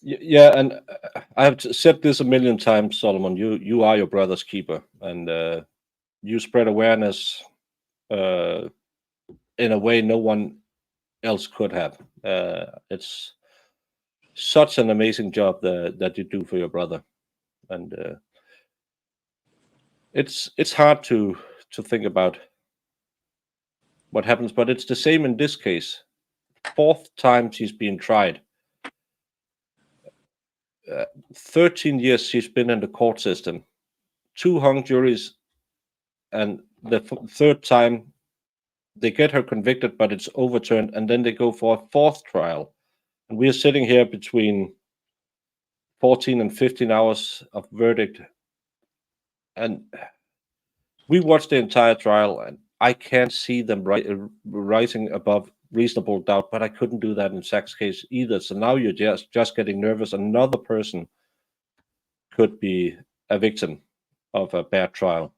Yeah, and I have said this a million times, Solomon. You are your brother's keeper, and you spread awareness in a way no one else could have. It's such an amazing job that you do for your brother, and it's hard to think about what happens, but it's the same in this case. 4th time she's been tried. 13 years she's been in the court system, 2 hung juries, and the 3rd time they get her convicted, but it's overturned, and then they go for a 4th trial, and we are sitting here between 14 and 15 hours of verdict, and we watched the entire trial, and I can't see them rising above reasonable doubt, but I couldn't do that in Zach's case either. So now you're just getting nervous. Another person could be a victim of a bad trial.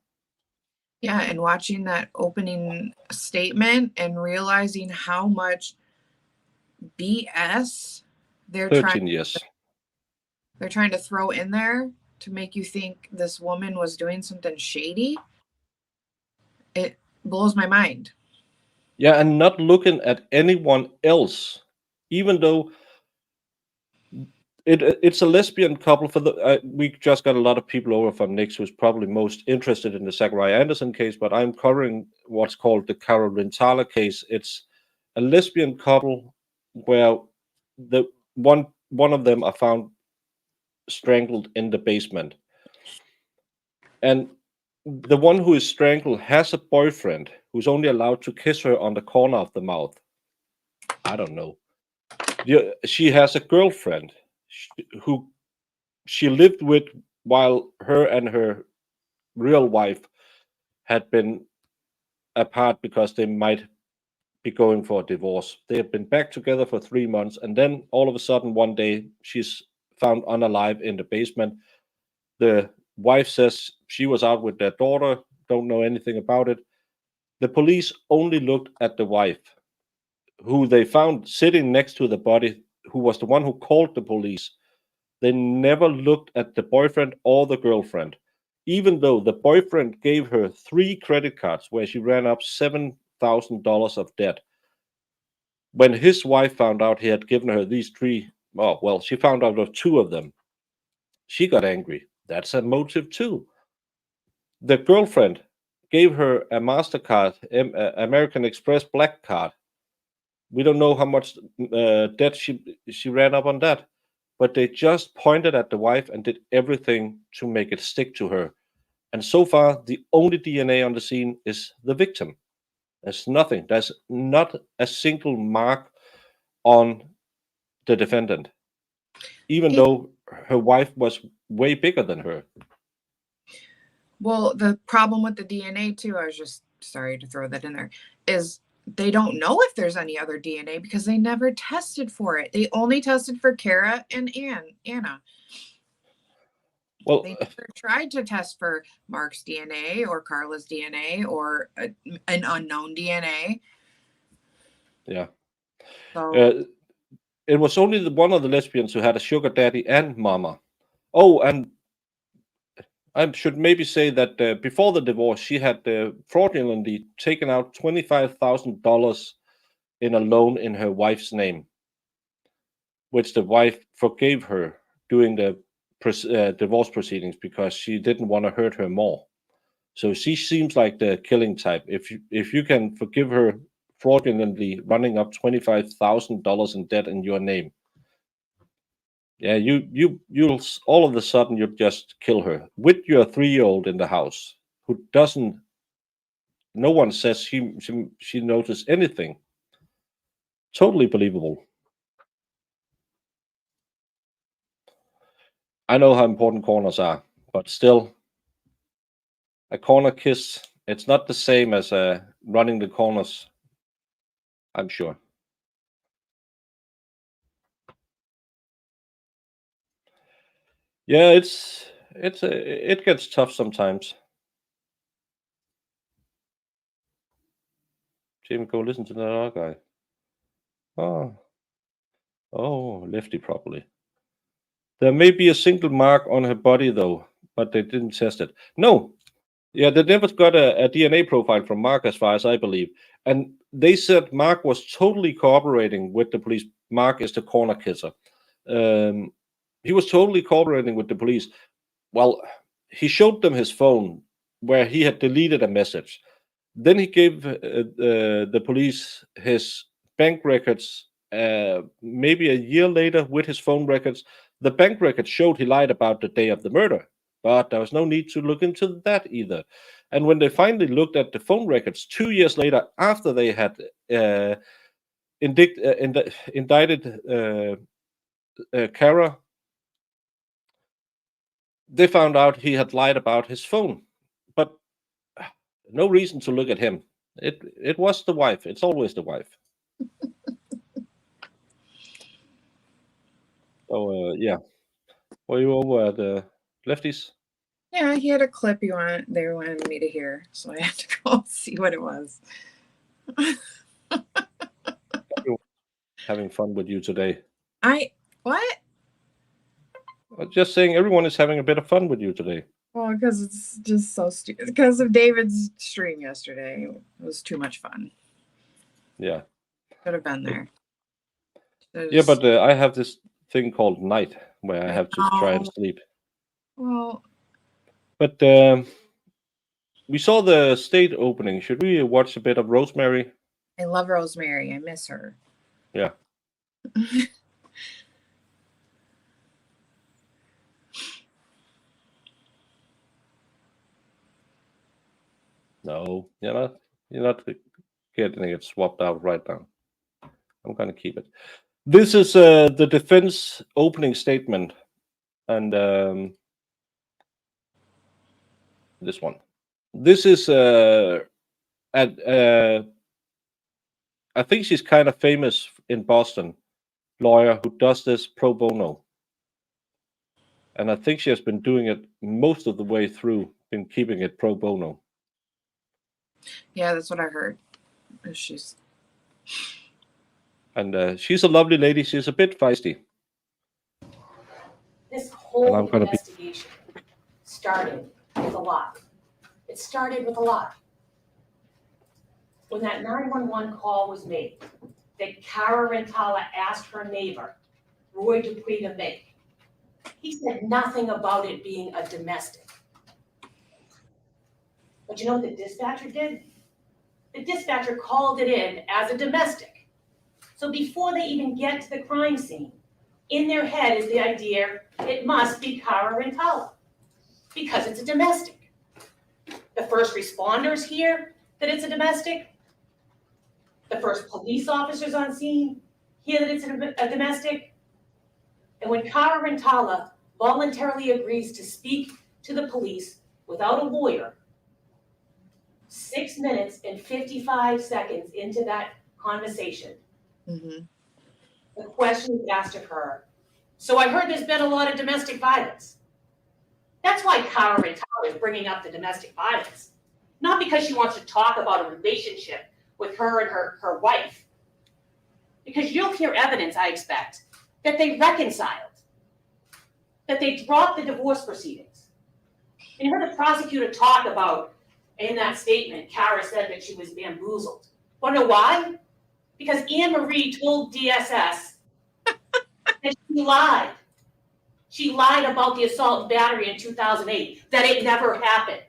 Yeah, and watching that opening statement and realizing how much BS they're 13 years. They're trying to throw in there to make you think this woman was doing something shady. It blows my mind. Yeah, and not looking at anyone else, even though it's a lesbian couple. For the we just got a lot of people over from Nix who's probably most interested in the Zachariah Anderson case, but I'm covering what's called the Cara Rintala case. It's a lesbian couple where the one of them are found strangled in the basement, and the one who is strangled has a boyfriend who's only allowed to kiss her on the corner of the mouth. I don't know. She has a girlfriend who she lived with while her and her real wife had been apart because they might be going for a divorce. They had been back together for 3 months, and then all of a sudden one day she's found unalive in the basement. The wife says she was out with their daughter, don't know anything about it. The police only looked at the wife, who they found sitting next to the body, who was the one who called the police. They never looked at the boyfriend or the girlfriend, even though the boyfriend gave her 3 credit cards where she ran up $7,000 of debt. When his wife found out he had given her these 3, she found out of 2 of them. She got angry. That's a motive too. The girlfriend gave her a MasterCard, American Express Black Card. We don't know how much debt she ran up on that, but they just pointed at the wife and did everything to make it stick to her. And so far, the only DNA on the scene is the victim. There's nothing. There's not a single mark on the defendant, even though her wife was way bigger than her. Well, the problem with the DNA too, I was just sorry to throw that in there, is they don't know if there's any other DNA because they never tested for it. They only tested for Cara and Anna. Well, They never tried to test for Mark's DNA or Carla's DNA or an unknown DNA. yeah. So It was only one of the lesbians who had a sugar daddy and mama. Oh, and I should maybe say that before the divorce, she had fraudulently taken out $25,000 in a loan in her wife's name, which the wife forgave her during the divorce proceedings because she didn't want to hurt her more. So she seems like the killing type. If you can forgive her fraudulently running up $25,000 in debt in your name, yeah, you'll all of a sudden you'll just kill her with your 3-year-old in the house who doesn't. No one says she noticed anything. Totally believable. I know how important corners are, but still, a corner kiss, it's not the same as running the corners, I'm sure. Yeah, it gets tough sometimes. Jim, go listen to that other guy. Oh, lefty properly. There may be a single mark on her body though, but they didn't test it. No, yeah, they never got a DNA profile from Mark, as far as I believe. And they said Mark was totally cooperating with the police. Mark is the corner kisser. He was totally cooperating with the police. Well, he showed them his phone where he had deleted a message. Then he gave the police his bank records maybe a year later with his phone records. The bank records showed he lied about the day of the murder, but there was no need to look into that either. And when they finally looked at the phone records 2 years later, after they had indicted Cara, they found out he had lied about his phone, but no reason to look at him. It was the wife. It's always the wife. So yeah, were you over at the lefties? yeah, he had a clip they wanted me to hear, so I had to go see what it was. Having fun with you today. What? Just saying, everyone is having a bit of fun with you today. Well, because it's just so stupid. Because of David's stream yesterday, it was too much fun. Yeah. Should have been there. Yeah, but I have this thing called night where I have to try and sleep. Well, but we saw the state opening. Should we watch a bit of Rosemary? I love Rosemary. I miss her. Yeah. No, you're not getting it swapped out right now. I'm gonna keep it. This is the defense opening statement, and this one. This is I think she's kind of famous in Boston, lawyer who does this pro bono, and I think she has been doing it most of the way through, been keeping it pro bono. Yeah, that's what I heard. And she's a lovely lady. She's a bit feisty. This whole investigation started with a lie. It started with a lie. When that 911 call was made, that Cara Rintala asked her neighbor, Roy Dupuy, to make, he said nothing about it being a domestic. But you know what the dispatcher did? The dispatcher called it in as a domestic. So before they even get to the crime scene, in their head is the idea it must be Cara Rintala because it's a domestic. The first responders hear that it's a domestic. The first police officers on scene hear that it's a domestic. And when Cara Rintala voluntarily agrees to speak to the police without a lawyer, 6 minutes and 55 seconds into that conversation, Mm-hmm. the question is asked of her. So I heard there's been a lot of domestic violence. That's why Cara Rintala is bringing up the domestic violence. Not because she wants to talk about a relationship with her and her wife. Because you'll hear evidence, I expect, that they reconciled, that they dropped the divorce proceedings. And you heard the prosecutor talk about, in that statement, Cara said that she was bamboozled. Want to know why? Because Anne Marie told DSS that she lied. She lied about the assault and battery in 2008, that it never happened.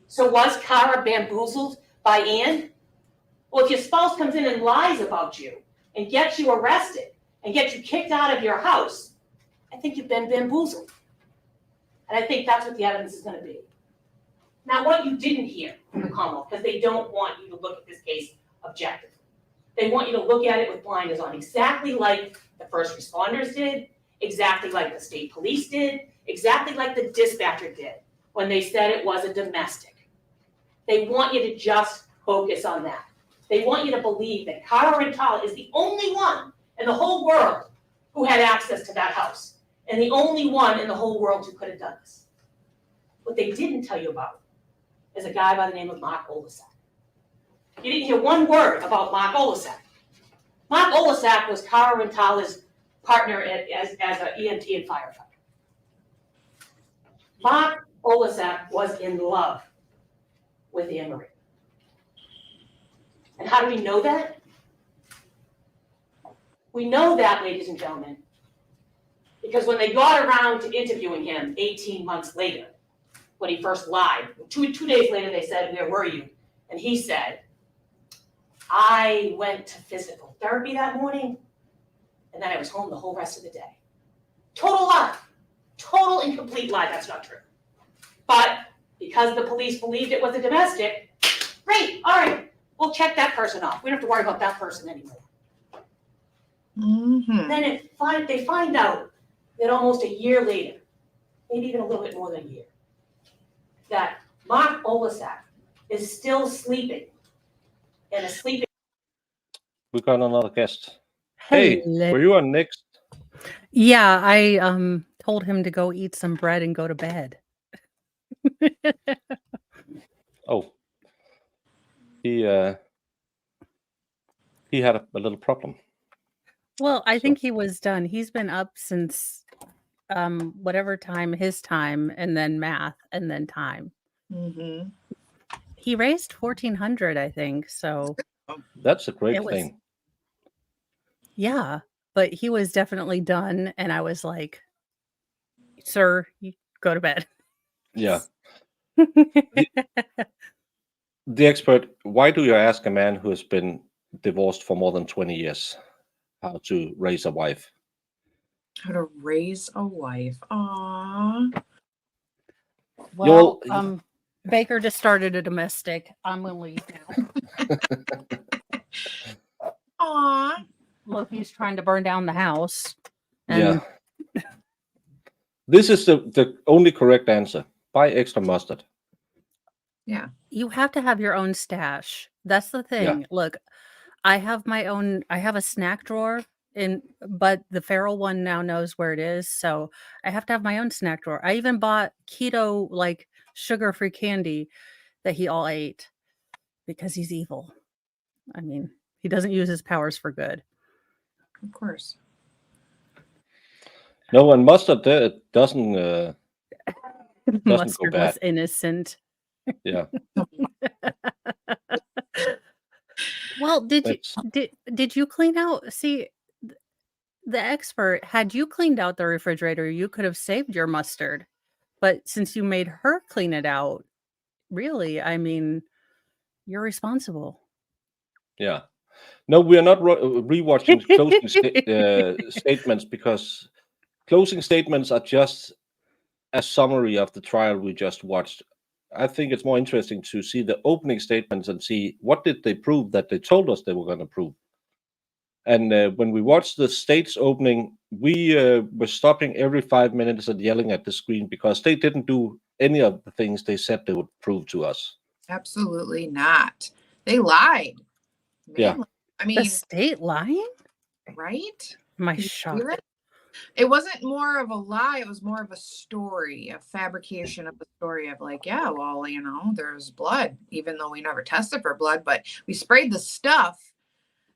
So was Cara bamboozled by Anne? Well, if your spouse comes in and lies about you and gets you arrested and gets you kicked out of your house, I think you've been bamboozled. And I think that's what the evidence is going to be. Now, what you didn't hear from the Commonwealth, because they don't want you to look at this case objectively. They want you to look at it with blinders on, exactly like the first responders did, exactly like the state police did, exactly like the dispatcher did when they said it was a domestic. They want you to just focus on that. They want you to believe that Cara Rintala is the only one in the whole world who had access to that house, and the only one in the whole world who could have done this. What they didn't tell you about is a guy by the name of Mark Olasak. You didn't hear one word about Mark Olasak. Mark Olasak was Cara Rintala's partner as an EMT and firefighter. Mark Olasak was in love with Anne Marie. And how do we know that? We know that, ladies and gentlemen, because when they got around to interviewing him 18 months later, when he first lied, two days later they said, "Where were you?" And he said, "I went to physical therapy that morning, and then I was home the whole rest of the day." Total lie. Total and complete lie. That's not true. But because the police believed it was a domestic, great, all right, we'll check that person off. We don't have to worry about that person anymore. Mm-hmm. Then they find out that almost a year later, maybe even a little bit more than a year, that Mark Olasak is still sleeping in a sleeping. We got another guest. Hey, were you on next? Yeah, I told him to go eat some bread and go to bed. Oh, he had a little problem. Well, I think he was done. He's been up since whatever time, his time, and then math, and then time. Mm-hmm. He raised 1,400, I think. So That's a great thing. Yeah, but he was definitely done, and I was like, "Sir, you go to bed." Yeah. The expert, why do you ask a man who has been divorced for more than 20 years how to raise a wife? How to raise a wife. Aww. Well, Baker just started a domestic. I'm going to leave now. Aww. Look, he's trying to burn down the house. And Yeah. This is the only correct answer. Buy extra mustard. Yeah. You have to have your own stash. That's the thing. Yeah. Look, I have a snack drawer but the feral one now knows where it is. So I have to have my own snack drawer. I even bought keto, like sugar-free candy that he all ate because he's evil. I mean, he doesn't use his powers for good. Of course. No, and mustard doesn't Mustard go was bad. innocent. Yeah. Well, did you clean out? See, the expert, had you cleaned out the refrigerator, you could have saved your mustard. But since you made her clean it out, really, I mean, you're responsible. Yeah. No, we are not rewatching closing statements, because closing statements are just a summary of the trial we just watched. I think it's more interesting to see the opening statements and see what did they prove that they told us they were going to prove. And when we watched the state's opening, we were stopping every 5 minutes and yelling at the screen because they didn't do any of the things they said they would prove to us. Absolutely not. They lied. Yeah. Mainly. I The mean, state lying? right? Am I Did you see shocked? that? It wasn't more of a lie, it was more of a story, a fabrication of a story of like, yeah, well, you know, there's blood, even though we never tested for blood, but we sprayed the stuff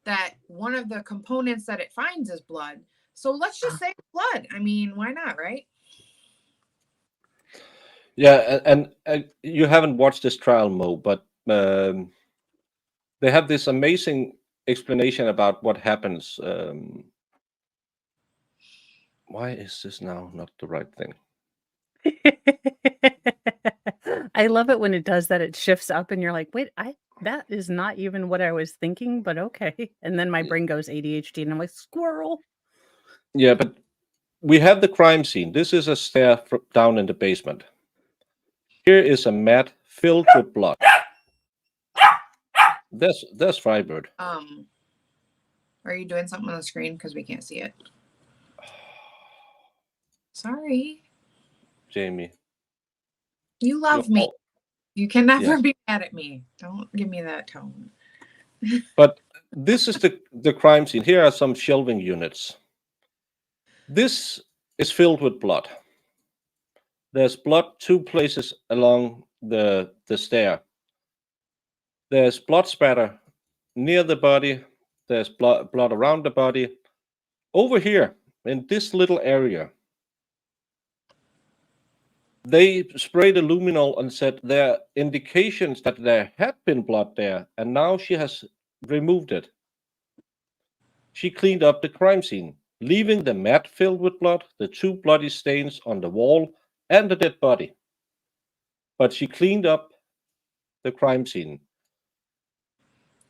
that one of the components that it finds is blood. So let's just say blood. I mean, why not, right? Yeah, and you haven't watched this trial, Mo, but they have this amazing explanation about what happens. Why is this now not the right thing? I love it when it does that. It shifts up and you're like, wait, that is not even what I was thinking, but okay. And then my brain goes ADHD and I'm like, squirrel. Yeah, but we have the crime scene. This is a stair down in the basement. Here is a mat filled with blood. There's Frybird. Are you doing something on the screen? Because we can't see it. Sorry. Jamie. You love me. You can never be mad at me. Don't give me that tone. But this is the crime scene. Here are some shelving units. This is filled with blood. There's blood 2 places along the stair. There's blood spatter near the body. There's blood around the body. Over here, in this little area, they sprayed the luminol and said there are indications that there had been blood there, and now she has removed it. She cleaned up the crime scene, leaving the mat filled with blood, the 2 bloody stains on the wall, and the dead body. But she cleaned up the crime scene.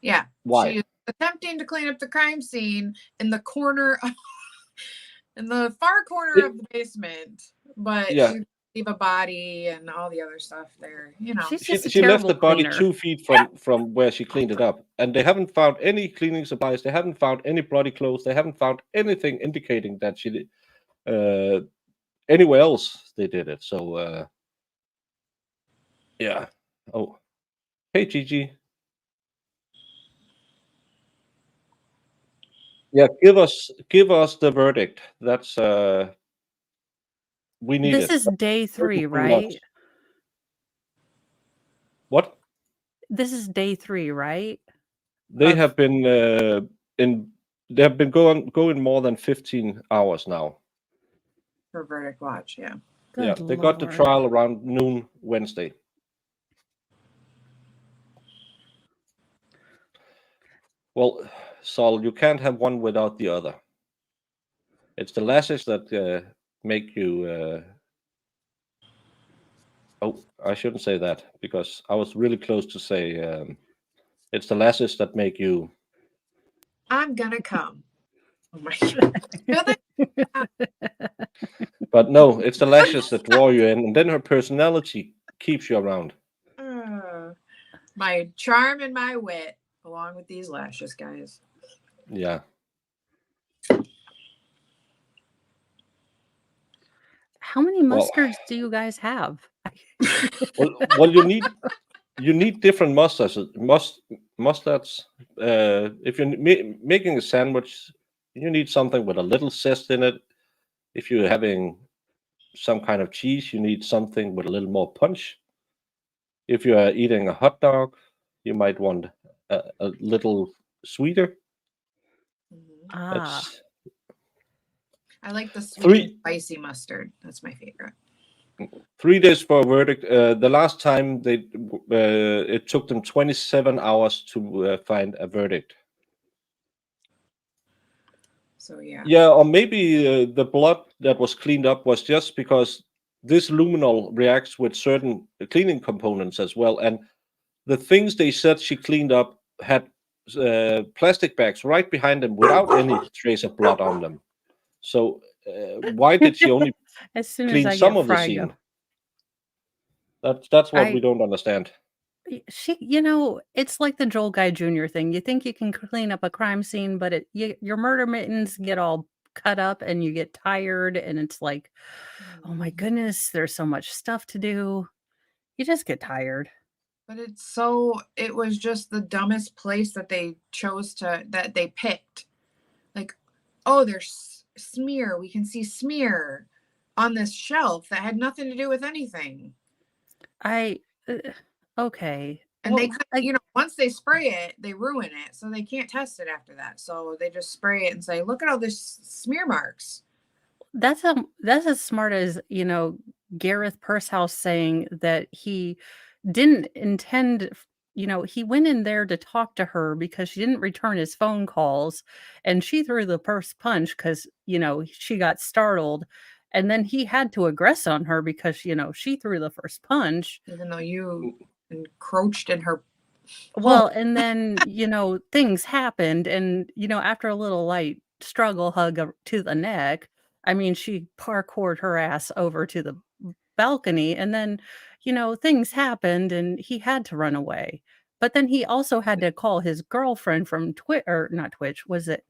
Yeah. Why? She is attempting to clean up the crime scene in the corner, in the far corner of the basement, but Yeah. she leave a body and all the other stuff there. You know, She left the body 2 feet from where she cleaned it up, and they haven't found any cleaning supplies. They haven't found any bloody clothes. They haven't found anything indicating that she anywhere else they did it. So yeah. Oh, hey Gigi. Yeah, give us the verdict. That's we need This it. is day 3, Too right? much. What? This is day 3, right? They have been they have been going more than 15 hours now. for verdict watch. Yeah. Yeah, Good they got the Lord. trial around noon Wednesday. Well, Saul, you can't have one without the other. It's the lashes that make you. Oh, I shouldn't say that because I was really close to say it's the lashes that make you. I'm gonna come. Oh my God. But no, it's the lashes that draw you in, and then her personality keeps you around. My charm and my wit, along with these lashes, guys. Yeah. How many mustards do you guys have? Well, you need different mustards. Mustards. If you're making a sandwich, you need something with a little zest in it. If you're having some kind of cheese, you need something with a little more punch. If you are eating a hot dog, you might want a little sweeter. That's I like the sweet and spicy mustard. That's my favorite. 3 days for a verdict. The last time it took them 27 hours to find a verdict. So yeah. Yeah, or maybe the blood that was cleaned up was just because this luminol reacts with certain cleaning components as well, and the things they said she cleaned up had plastic bags right behind them without any trace of blood on them. So why did she only As soon as clean I some get of the fried, scene? That's what we don't understand. It's like the Joel Guy Jr. thing. You think you can clean up a crime scene, but your murder mittens get all cut up and you get tired and it's like, oh my goodness, there's so much stuff to do. You just get tired. But it was just the dumbest place that they picked. Like, oh, there's smear. We can see smear on this shelf that had nothing to do with anything. Okay. And they could, once they spray it, they ruin it. So they can't test it after that. So they just spray it and say, look at all this smear marks. That's as smart as, Gareth Pursehouse saying that he didn't intend, he went in there to talk to her because she didn't return his phone calls and she threw the first punch because, she got startled. And then he had to aggress on her because, she threw the first punch. Even though you encroached in her. Well, and then, things happened. And, after a little light struggle hug to the neck, I mean, she parkoured her ass over to the balcony. And then, things happened and he had to run away. But then he also had to call his girlfriend from not Twitch, was it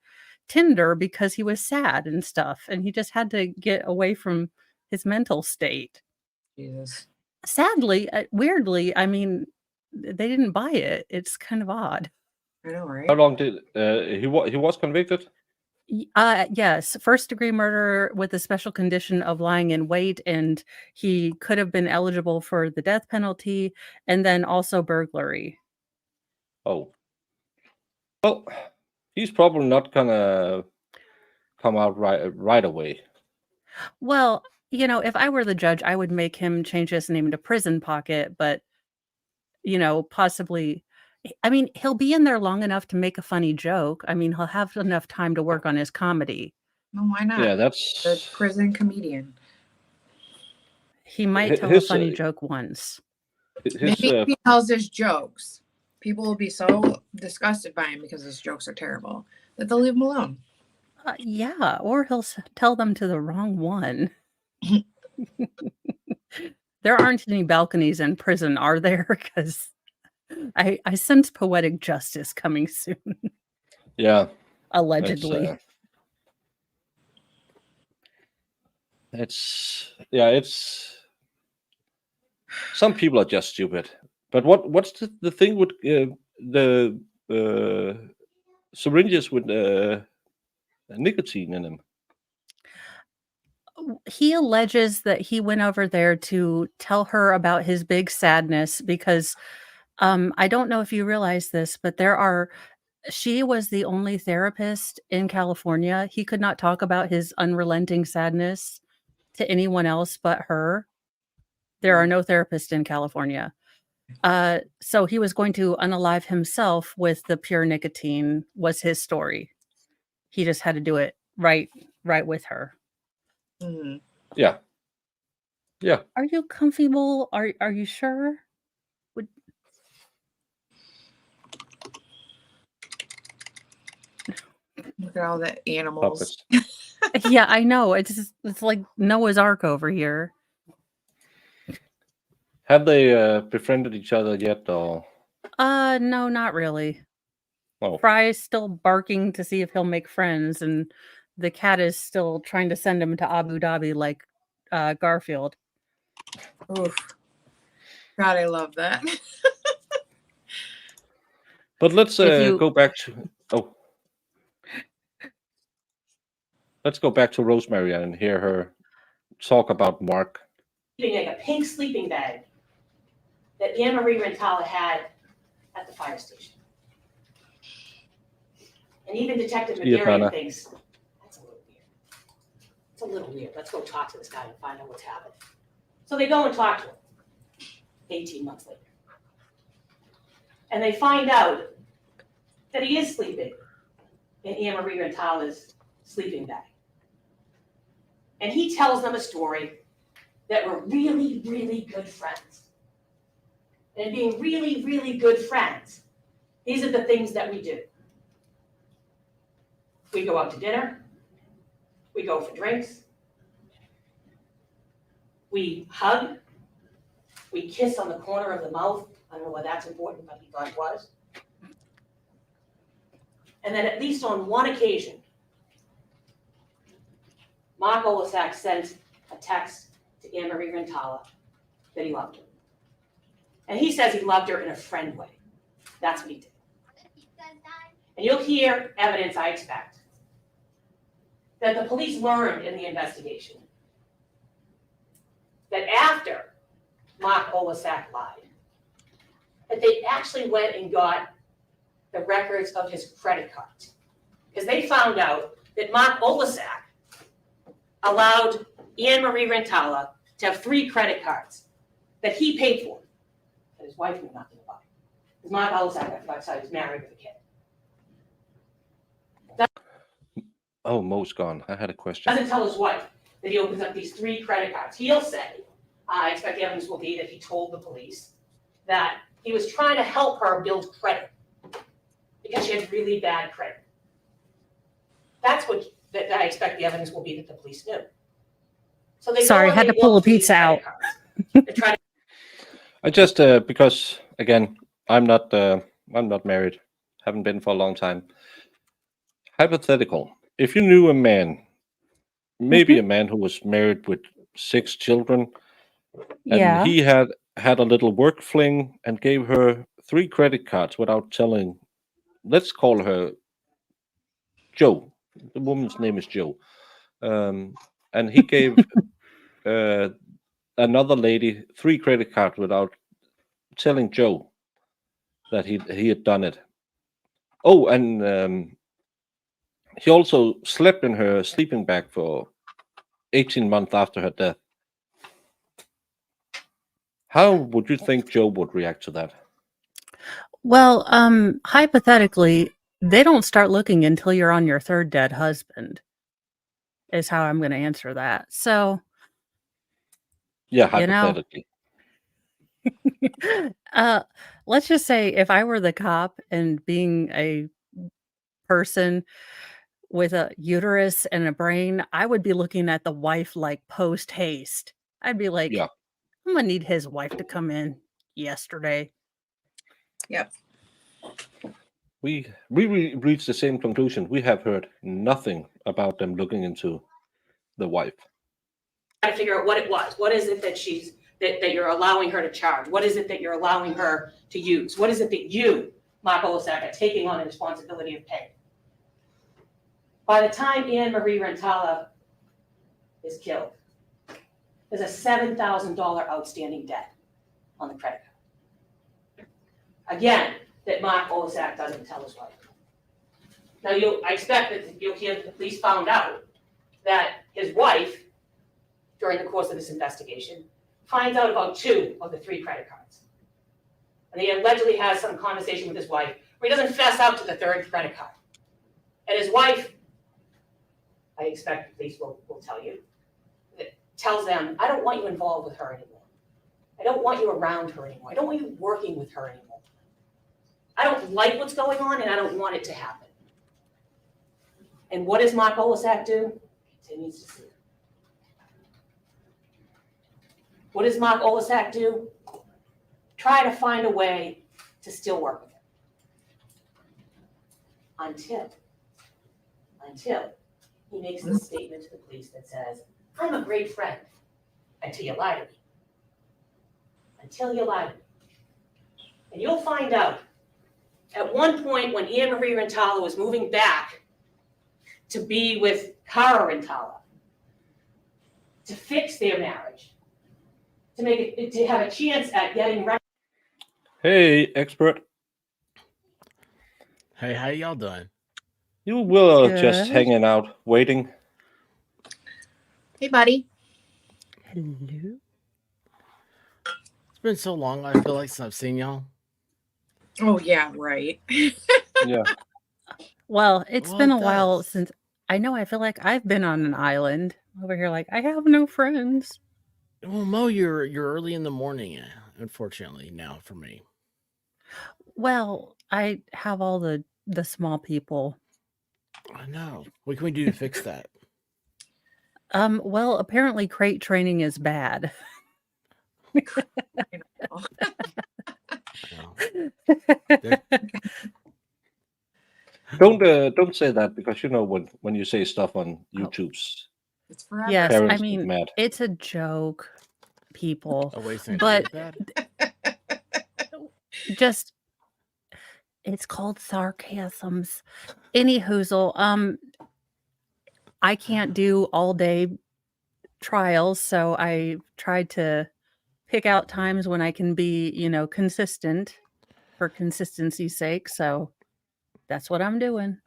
Tinder, because he was sad and stuff. And he just had to get away from his mental state. Jesus. Sadly, weirdly, I mean, they didn't buy it. It's kind of odd. I know, right? How long did he was convicted? Yes, first-degree murder with a special condition of lying in wait, and he could have been eligible for the death penalty, and then also burglary. Oh. Well, he's probably not gonna come out right away. Well, if I were the judge, I would make him change his name to Prison Pocket, but, possibly, I mean, he'll be in there long enough to make a funny joke. I mean, he'll have enough time to work on his comedy. No, why not? Yeah, that's the prison comedian. He might tell a funny joke once. Maybe if he tells his jokes, people will be so disgusted by him because his jokes are terrible that they'll leave him alone. Yeah, or he'll tell them to the wrong one. There aren't any balconies in prison, are there? Because I sense poetic justice coming soon. Yeah. Allegedly. It's some people are just stupid. But what's the thing with the syringes with nicotine in them? He alleges that he went over there to tell her about his big sadness because I don't know if you realize this, but she was the only therapist in California. He could not talk about his unrelenting sadness to anyone else but her. There are no therapists in California. So he was going to unalive himself with the pure nicotine was his story. He just had to do it right with her. Mm-hmm. Yeah. Are you comfortable? Are you sure? Look at all the animals. Yeah, I know. It's like Noah's Ark over here. Have they befriended each other yet, or? No, not really. Oh. Fry's still barking to see if he'll make friends, and the cat is still trying to send him to Abu Dhabi like Garfield. Oof. God, I love that. But let's go back to let's go back to Rosemary and hear her talk about Mark. Like a pink sleeping bag that Anne-Marie Rintala had at the fire station. And even Detective McGarry thinks, that's a little weird. It's a little weird. Let's go talk to this guy and find out what's happened. So they go and talk to him 18 months later. And they find out that he is sleeping in Anne-Marie Rintala's sleeping bag. And he tells them a story that we're really, really good friends. And being really, really good friends, these are the things that we do. We go out to dinner. We go for drinks. We hug. We kiss on the corner of the mouth. I don't know why that's important, but he thought it was. And then at least on one occasion, Mark Olasak sent a text to Anne-Marie Rintala that he loved her. And he says he loved her in a friend way. That's what he did. And you'll hear evidence, I expect, that the police learned in the investigation that after Mark Olasak lied, that they actually went and got the records of his credit cards. Because they found out that Mark Olasak allowed Anne-Marie Rintala to have 3 credit cards that he paid for, that his wife knew nothing about. Because Mark Olasak, I forgot to tell you, was married with a kid. Oh, Mo's gone. I had a question. Doesn't tell his wife that he opens up these 3 credit cards. He'll say, I expect the evidence will be that he told the police that he was trying to help her build credit because she had really bad credit. That's what that I expect the evidence will be that the police knew. So they Sorry, go and had they to pull look a for these pizza out. credit cards. They try to I just because again, I'm not married, haven't been for a long time. Hypothetical: if you knew a man, maybe a man who was married with 6 children, and Yeah. he had a little work fling and gave her 3 credit cards without telling. Let's call her Joe. The woman's name is Joe, and he gave another lady 3 credit cards without telling Joe that he had done it. Oh, and he also slept in her sleeping bag for 18 months after her death. How would you think Joe would react to that? Well, hypothetically, they don't start looking until you're on your 3rd dead husband, is how I'm going to answer that. So, Yeah, you know, hypothetically. let's just say if I were the cop and being a person with a uterus and a brain, I would be looking at the wife like post haste. I'd be like, Yeah. I'm going to need his wife to come in yesterday. Yep. We reached the same conclusion. We have heard nothing about them looking into the wife. try to figure out what it was. What is it that that you're allowing her to charge? What is it that you're allowing her to use? What is it that you, Mark Olasak, are taking on the responsibility of paying? By the time Anne-Marie Rintala is killed, there's a $7,000 outstanding debt on the credit card. Again, that Mark Olasak doesn't tell his wife. Now, I expect that you'll hear that the police found out that his wife, during the course of this investigation, finds out about 2 of the 3 credit cards. And he allegedly has some conversation with his wife where he doesn't fess up to the 3rd credit card. And his wife, I expect the police will tell you, that tells them, I don't want you involved with her anymore. I don't want you around her anymore. I don't want you working with her anymore. I don't like what's going on and I don't want it to happen. And what does Mark Olasak do? Continues to see it. What does Mark Olasak do? Try to find a way to still work with him. Until he makes this statement to the police that says, I'm a great friend, until you lie to me. Until you lie to me. And you'll find out, at one point when Anne-Marie Rintala was moving back to be with Cara Rintala, to fix their marriage, to have a chance at getting right. Hey, expert. Hey, how y'all doing? You will Good. just hanging out, waiting. Hey, buddy. Hello. It's been so long, I feel like, since I've seen y'all. Oh, yeah, right. Yeah. Well, it's Well, been it a while does. since I feel like I've been on an island over here. Like, I have no friends. Well, Mo, you're early in the morning, unfortunately, now for me. Well, I have all the small people. I know. What can we do to fix that? Well, apparently crate training is bad. Don't say that, because when you say stuff on Oh. YouTube's It's forever. Yes, I Parents get mean, mad. it's a joke, people. Oh, wait, saying But bad. just it's called sarcasms. Any hoozle. I can't do all day trials, so I tried to pick out times when I can be, consistent for consistency's sake. So that's what I'm doing.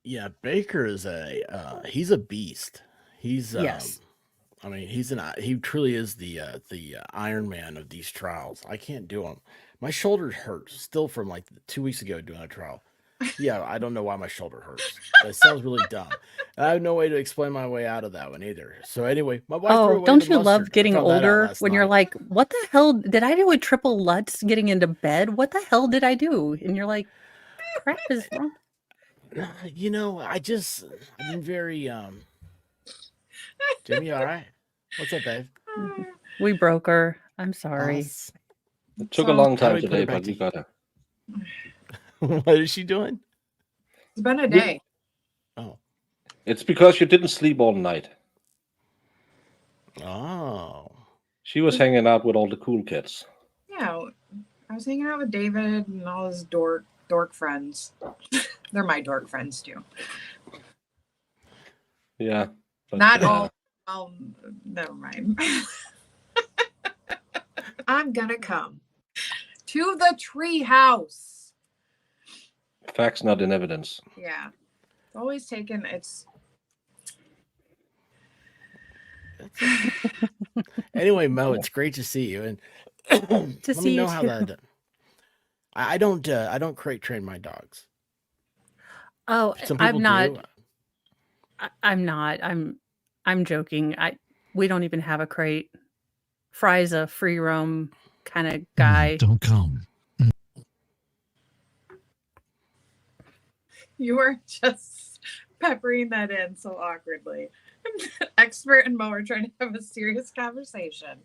Yeah, Baker is he's a beast. He's Yes. I mean, he truly is the Iron Man of these trials. I can't do them. My shoulder hurts still from like 2 weeks ago doing a trial. Yeah, I don't know why my shoulder hurts. That sounds really dumb. And I have no way to explain my way out of that one either. So anyway, my wife threw Oh, away don't the you love mustard. I getting found that out older last when you're night. like, what the hell did I do with triple Lutz getting into bed? What the hell did I do? And you're like, crap is wrong. You know, I've been very Jimmy, all right? What's up, babe? We broke her. I'm sorry. It took a So- long How do time we put today, her back but we got her. What is she doing? It's been a day. Oh. It's because you didn't sleep all night. Oh. She was hanging out with all the cool kids. Yeah, I was hanging out with David and all his dork friends. They're my dork friends too. Yeah. But, Not all. Never mind. I'm gonna come to the tree house. Facts not in evidence. Yeah, it's always taken. It's Anyway, Mo, it's great to see you. And To let see me you know how too. that. I don't crate train my dogs. Oh, Some people I'm not. do. I'm not. I'm joking. We don't even have a crate. Fry's a free roam kind of guy. Don't come. you were just peppering that in so awkwardly. Expert and Mo are trying to have a serious conversation.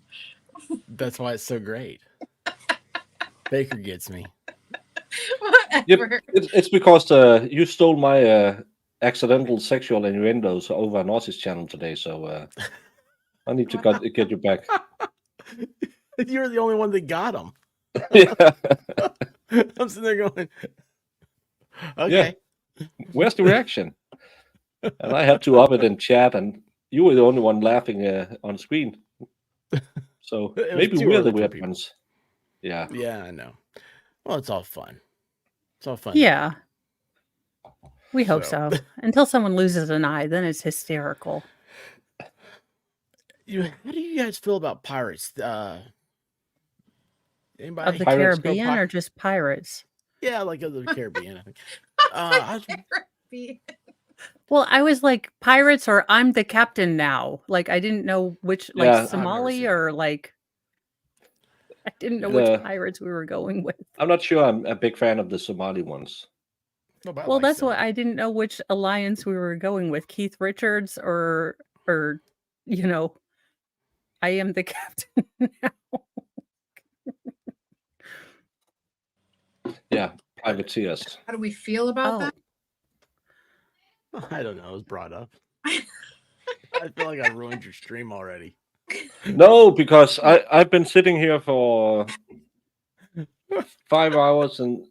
That's why it's so great. Baker gets me. Whatever. Yep, it's because you stole my accidental sexual innuendos over an artist channel today, so I need to get you back. You're the only one that got them. Yeah. I'm sitting there going, okay. Yeah. Where's the reaction? And I had to up it in chat, and you were the only one laughing on screen. So It was maybe too we're early the for weird people. ones. Yeah. Yeah, I know. Well, it's all fun. It's all fun. Yeah. We hope So. so. Until someone loses an eye, then it's hysterical. How do you guys feel about pirates? Anybody? Of the Pirates go Caribbean or just pirates? Yeah, like of the Caribbean, I think. Well, I was like pirates or I'm the captain now. Like I didn't know which, like Yeah. Somali or like I didn't know The- which pirates we were going with. I'm not sure I'm a big fan of the Somali ones. Nobody Well, likes that's them. what I didn't know which alliance we were going with. Keith Richards or I am the captain now. Yeah, privateers. How do we feel about that? I don't know. It was brought up. I feel like I ruined your stream already. No, because I've been sitting here for 5 hours and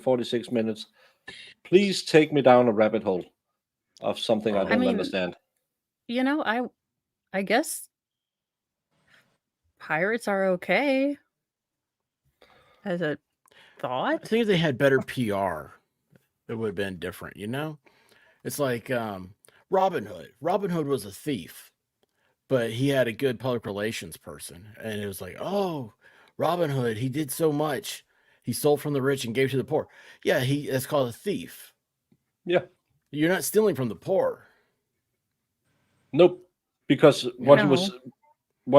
46 minutes. Please take me down a rabbit hole of something I don't understand. I guess pirates are okay as a thought. I think if they had better PR, it would have been different, you know? It's like Robin Hood. Robin Hood was a thief, but he had a good public relations person. And it was like, oh, Robin Hood, he did so much. He stole from the rich and gave to the poor. Yeah, that's called a thief. Yeah. You're not stealing from the poor. Nope. Because what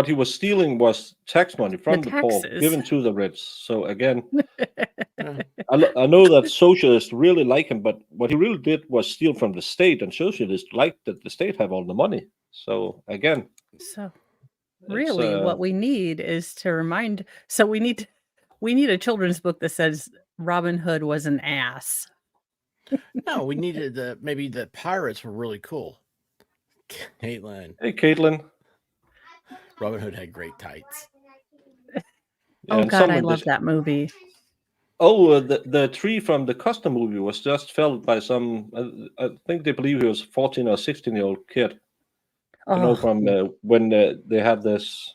he was stealing was tax money from the poor, taxes. given to the rich. So again, I know that socialists really like him, but what he really did was steal from the state, and socialists like that the state have all the money. So again, So really what we need is to remind we need a children's book that says Robin Hood was an ass. No, we needed maybe the pirates were really cool. Caitlin. Hey, Caitlin. Robin Hood had great tights. Yeah, Oh and God, someone I love just- that movie. Oh, the tree from the Costa movie was just felled by some. I think they believe he was a 14 or 16-year-old kid. You know, Oh, from when they have this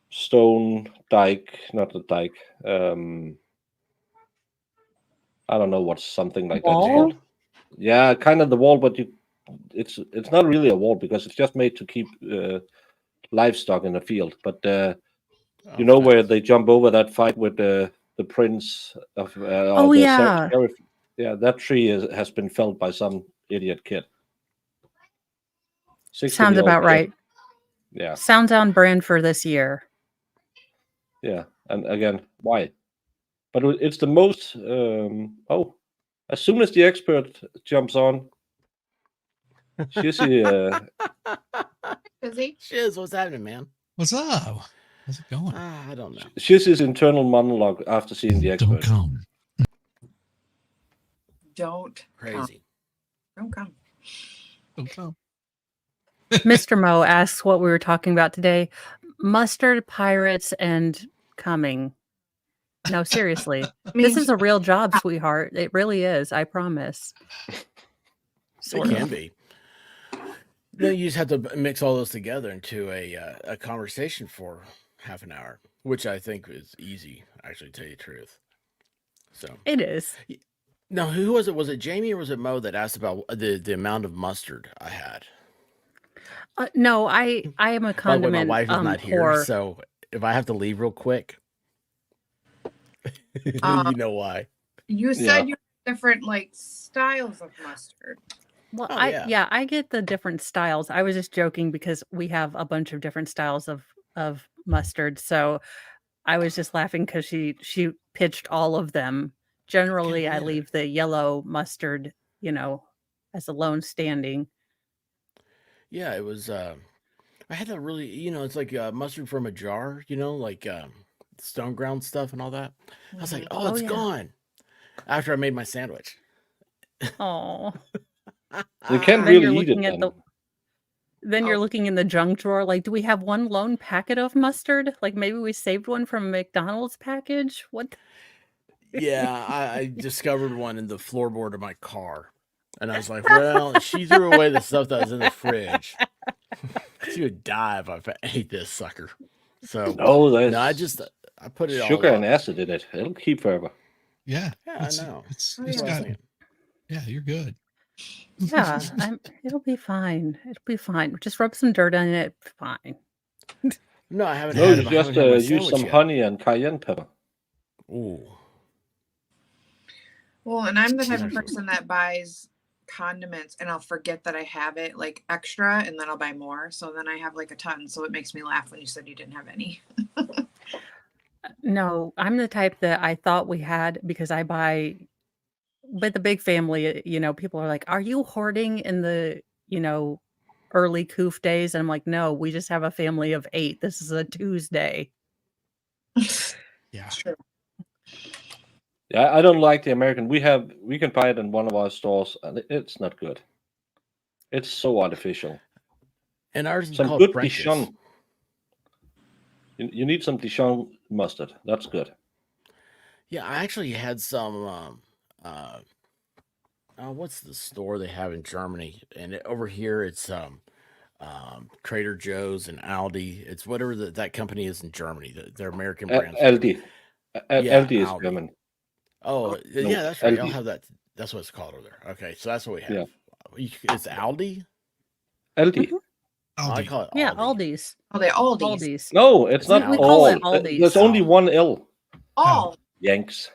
stone dike, not the dike. I don't know what's something like that's Wall? called. Yeah, kind of the wall, but it's not really a wall because it's just made to keep livestock in the field. But you know where they jump over that fight with the prince of Oh, or the yeah. sheriff. Yeah, that tree has been felled by some idiot kid. sounds 16-year-old about kid. right. Yeah, Sounds on brand for this year. yeah, and again, why? But it's the most. As soon as the expert jumps on, Shizzy, Shiz, what's happening, man? What's up? How's it going? I don't know. Shizzy's internal monologue after seeing the expert. Don't come. Don't Crazy. Don't come. Don't come. Mr. Mo asks what we were talking about today. Mustard, pirates, and coming. No, seriously. This is a real job, sweetheart. It really is. I promise. It can be. No, you just have to mix all those together into a conversation for half an hour, which I think is easy, actually, to tell you the truth. So It is. now, who was it? Was it Jamie or was it Mo that asked about the amount of mustard I had? No, I am a By the way, condiment my wife is not here, whore. so if I have to leave real quick, you know why. You said you had different like styles of mustard. Well, Oh, I get the different styles. I was just joking because we have a bunch of different styles of mustard. So I was just laughing because she pitched all of them. Generally, I leave the yellow mustard, as alone standing. Yeah, it was. I had to really, it's like mustard from a jar, like stone ground stuff and all that. I was like, oh, it's gone. After I made my sandwich. Oh. You can't Then you're really eat it looking at then. Then you're looking in the junk drawer. Like, do we have one lone packet of mustard? Like, maybe we saved one from a McDonald's package. What? Yeah, I discovered one in the floorboard of my car. And I was like, well, she threw away the stuff that was in the fridge. She would die if I ate this sucker. So, No, there's I put it sugar all and acid in it. It'll keep forever. Yeah. Yeah, I know. It's That's what I was got, thinking. yeah, you're good. Yeah, it'll be fine. It'll be fine. Just rub some dirt on it. Fine. No, I haven't No, had you it. I just haven't had my use sandwich some yet. honey and cayenne pepper. Ooh. Well, and I'm the type of person that buys condiments and I'll forget that I have it like extra and then I'll buy more. So then I have like a ton. So it makes me laugh when you said you didn't have any. No, I'm the type that I thought we had because I buy with the big family, people are like, are you hoarding in the, early coof days? And I'm like, no, we just have a family of 8. This is a Tuesday. Yeah. True. Yeah, I don't like the American. We can buy it in one of our stores, and it's not good. It's so artificial. And ours is Some called good French's. Dijon. You need some Dijon mustard. That's good. Yeah, I actually had some. What's the store they have in Germany? And over here, it's Trader Joe's and Aldi. It's whatever that company is in Germany. Their American brands. Aldi. Yeah, Aldi is Aldi. German. Oh, No, yeah, that's right. I'll Aldi. have that. That's what it's called over there. Okay, so that's what we have. Yeah. It's Aldi. Aldi. Oh, I call it Aldi. Yeah, Aldi's. Oh, they're Aldi's. No, it's not We call all. it Aldi's. There's only one L. All. Yanks.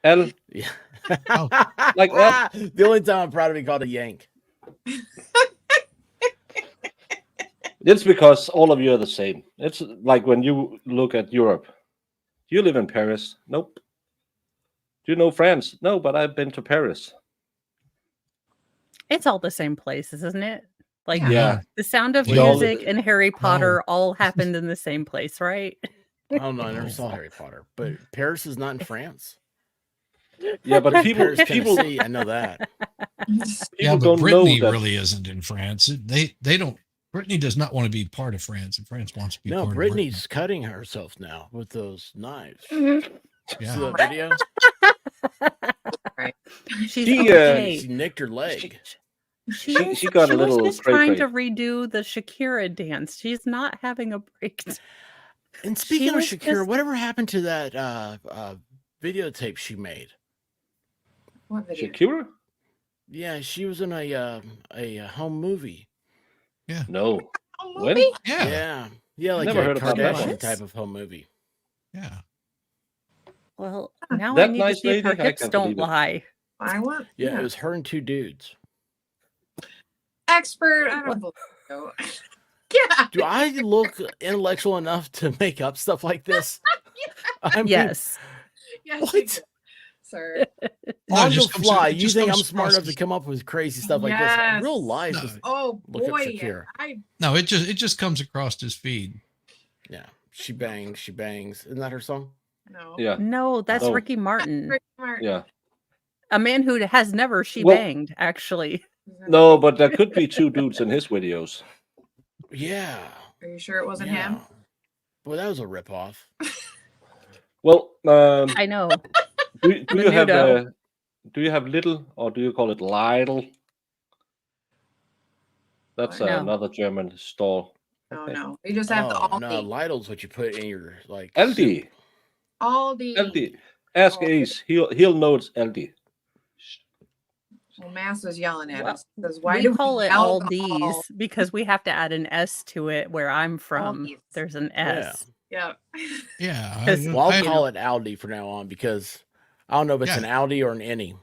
L. Yeah. Like that. The only time I'm proud to be called a Yank. It's because all of you are the same. It's like when you look at Europe. Do you live in Paris? Nope. Do you know France? No, but I've been to Paris. It's all the same places, isn't it? Like Yeah. the Sound of We all- Music and Harry Potter all happened in the same place, right? Oh no, I never saw Harry Potter. But Paris is not in France. Yeah, but Paris, people Tennessee, I know that. Yeah, People but don't Brittany know that. really isn't in France. They don't. Brittany does not want to be part of France, and France wants to be No, part Brittany's cutting herself now with those knives. of Britain. See Yeah. that video? She's She, okay. She nicked her leg. She She got a was little just trying cray-cray. to redo the Shakira dance. She's not having a break. And speaking of was Shakira, just- whatever happened to that videotape she made? What video? Shakira? Yeah, she was in a home movie. Yeah. No. Oh, When? movie? Yeah. Yeah, like Never a heard about that Kardashian one. type of home movie. Yeah. Well, now I That need nice to see if her lady? I hips can't don't believe it. lie. I want. Yeah, it was her and two dudes. Expert. I don't believe you. Yeah. Do I look intellectual enough to make up stuff like this? I mean, Yes. Yes, What? you do, sir. No, on it the just comes- fly, it you just think I'm comes smart across enough to as- come up with crazy stuff like this? Yes. Real life. No. Is, Oh Look up boy, Shakira. No, it just comes across his feed. yeah, she bangs, she bangs. Isn't that her song? no. Yeah. No, that's Oh. Ricky Martin. Rick Martin. Yeah. A man who has never Well- banged, actually. No, but there could be two dudes in his videos. Yeah. Are you sure it wasn't yeah. him? Boy, that was a ripoff. Well, I know. do you have Menudo. do you have Little or do you call it Lidl? That's No. another German store. No, no. We just have the Oh, Aldi. no, Lidl's what you put in your like Aldi. soup. Aldi. Aldi. Ask Oh. Ace. He'll know it's Aldi. Well, Mass was yelling at Well, us. Says, why we do call we it alcohol? Aldi's because we have to add an S to it where I'm from. Aldi's. There's an S. Yeah. Yeah. Because- Well, I'll You call know. it Aldi from now on because I don't know if it's Yeah. an Audi or an Any.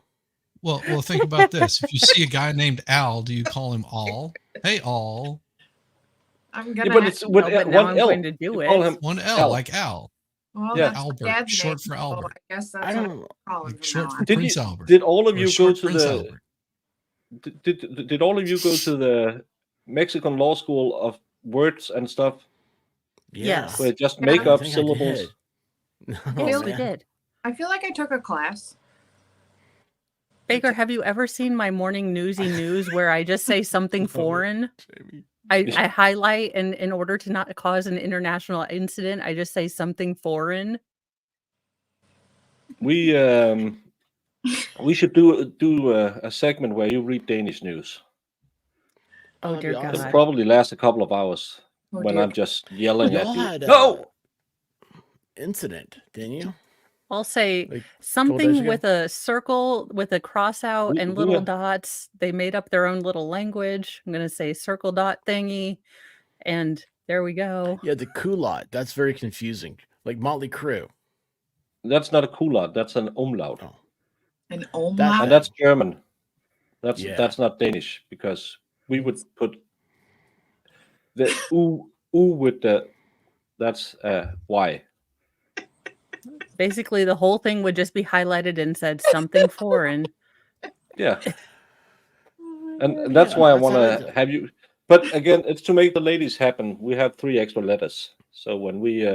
Well, think about this. If you see a guy named Al, do you call him All? Hey, All. I'm Yeah, gonna. but it's with but now one I'm L. going to do You it. call him One L, Al. like Al. well, yeah. that's my Albert, dad's short name, for so Albert. I guess that's I what don't. I call him Like from short now for on. Did Prince you- Albert. Did all of Or you go short to Prince the? Albert. Did all of you go to the Mexican law school of words and stuff? Yeah. Yes. Where just Yeah. make I up think I syllables? did. Yes, Oh, we man. did. I feel like I took a class. Baker, have you ever seen my morning newsy news where I just say something foreign? I highlight and in order to not cause an international incident, I just say something foreign. We should do a segment where you read Danish news. Oh That'd dear be God. awesome. It'll probably last a couple of hours Oh, when dear. I'm just yelling Y'all at you. had No. incident, didn't you? I'll say Like, something ago? with a circle with a cross out We- and we little have- dots. They made up their own little language. I'm gonna say circle dot thingy, and there we go. Yeah, the culotte. That's very confusing. Like Motley Crue. That's not a culotte. That's an umlaut, Oh. An That- umlaut. and that's German. That's Yeah. that's not Danish because we would put the u with the that's y. Basically, the whole thing would just be highlighted and said something foreign. Yeah, and that's Yeah, why I that's want how I to do. have you. But again, it's to make the ladies happen. We have 3 extra letters, so when we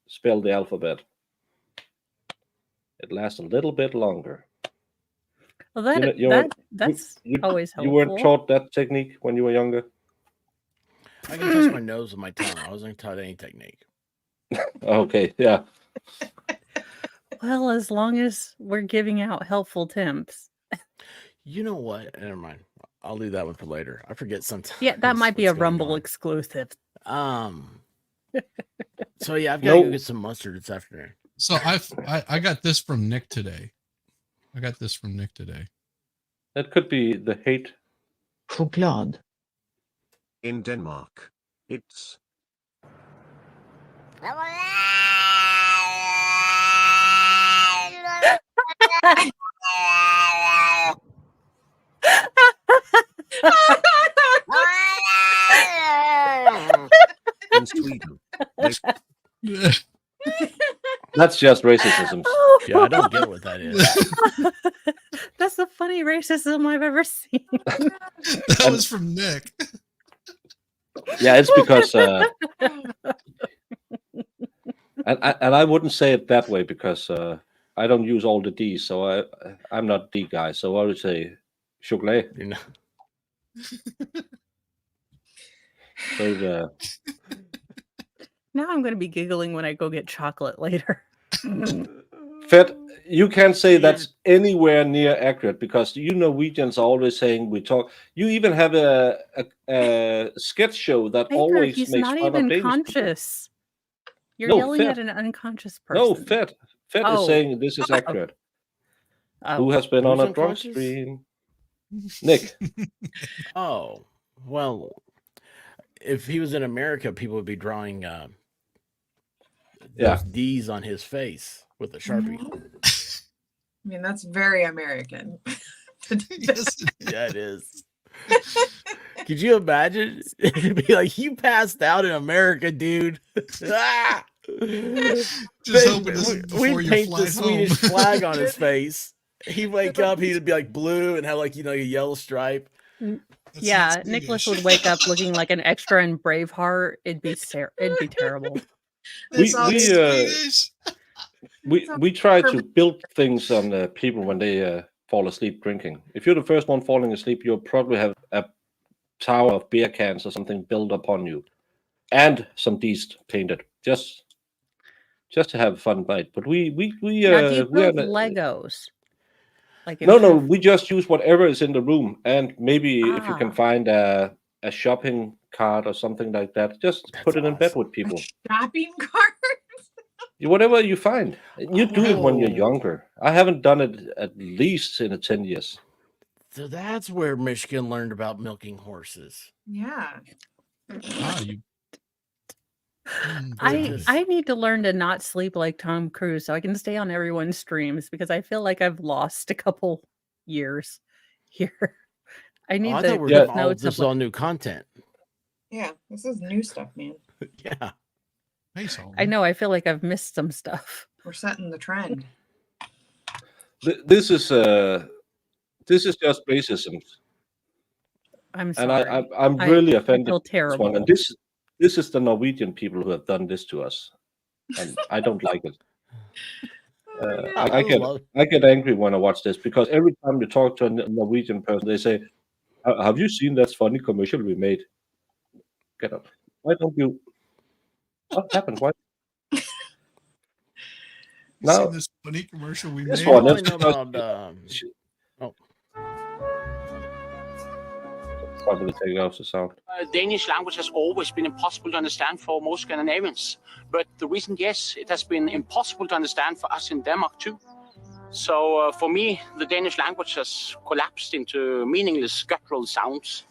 spell the alphabet, it lasts a little bit longer. Well, that know- you know what? that's You- always helpful. You weren't taught that technique when you were younger. I can touch my nose with my tongue. I wasn't taught any technique. Okay, yeah. Well, as long as we're giving out helpful tips. You know what? Never mind. I'll leave that one for later. I forget sometimes. Yeah, that might be a what's going Rumble on. exclusive. So yeah, I've got to No. go get some mustard this afternoon. So I got this from Nick today. That could be the hate. Choklad. In Denmark, it's in Sweden. That's just racism. Yeah, I don't get what that is. That's the funny racism I've ever seen. That was from Nick. Yeah, it's because and I wouldn't say it that way because I don't use all the D's, so I'm not D guy. So I would say chocolate. You know. So Now I'm going to be giggling when I go get chocolate later. Fed, you can't say that's anywhere near accurate because you Norwegians are always saying we talk. You even have a sketch show that Baker, always he's makes not fun even of Danish people. conscious. You're No, yelling Fed. at an unconscious person. No, Fed. Fed is saying this is accurate. Who has been on Who's a drunk unconscious? stream? Nick. Oh, well, if he was in America, people would be drawing Yeah. those D's on his face with a Sharpie. I mean, that's very American. Yeah, it is. Could you imagine? It'd be like, you passed out in America, dude. Ah! Just hoping this is before We'd your paint the flight Swedish home. flag on his face. He'd wake up, he'd be like blue and have like, a yellow stripe. Yeah, Nicholas would wake up looking like an extra in Braveheart. It'd be terrible. We try to build things on people when they fall asleep drinking. If you're the first one falling asleep, you'll probably have a tower of beer cans or something built upon you, and some D's painted just to have a fun night. But we Now, do you we are build Legos? Like no, we just use whatever is in the room, and maybe if you can Ah. find a shopping cart or something like that, just put it in bed with people. Shopping cart? Whatever you find. You do it when you're Oh. younger. I haven't done it at least in 10 years. So that's where Michigan learned about milking horses. Yeah. I need to learn to not sleep like Tom Cruise so I can stay on everyone's streams because I feel like I've lost a couple years here. I need I the thought we cliff were notes this of is all new content. Yeah, this is new stuff, man. Yeah. I know. I feel like I've missed some stuff. We're setting the trend. This is just racism. I'm And sorry. I'm really offended. I feel by this one. terrible. And this is the Norwegian people who have done this to us, and I don't like it. I get angry when I watch this because every time you talk to a Norwegian person, they say, "Have you seen that funny commercial we made?" Get up. Why don't you? What happened? Why? Now, this funny commercial we this made. one, I that's know about, probably take off the sound. Danish language has always been impossible to understand for most Scandinavians, but the recent years it has been impossible to understand for us in Denmark too. So for me, the Danish language has collapsed into meaningless guttural sounds.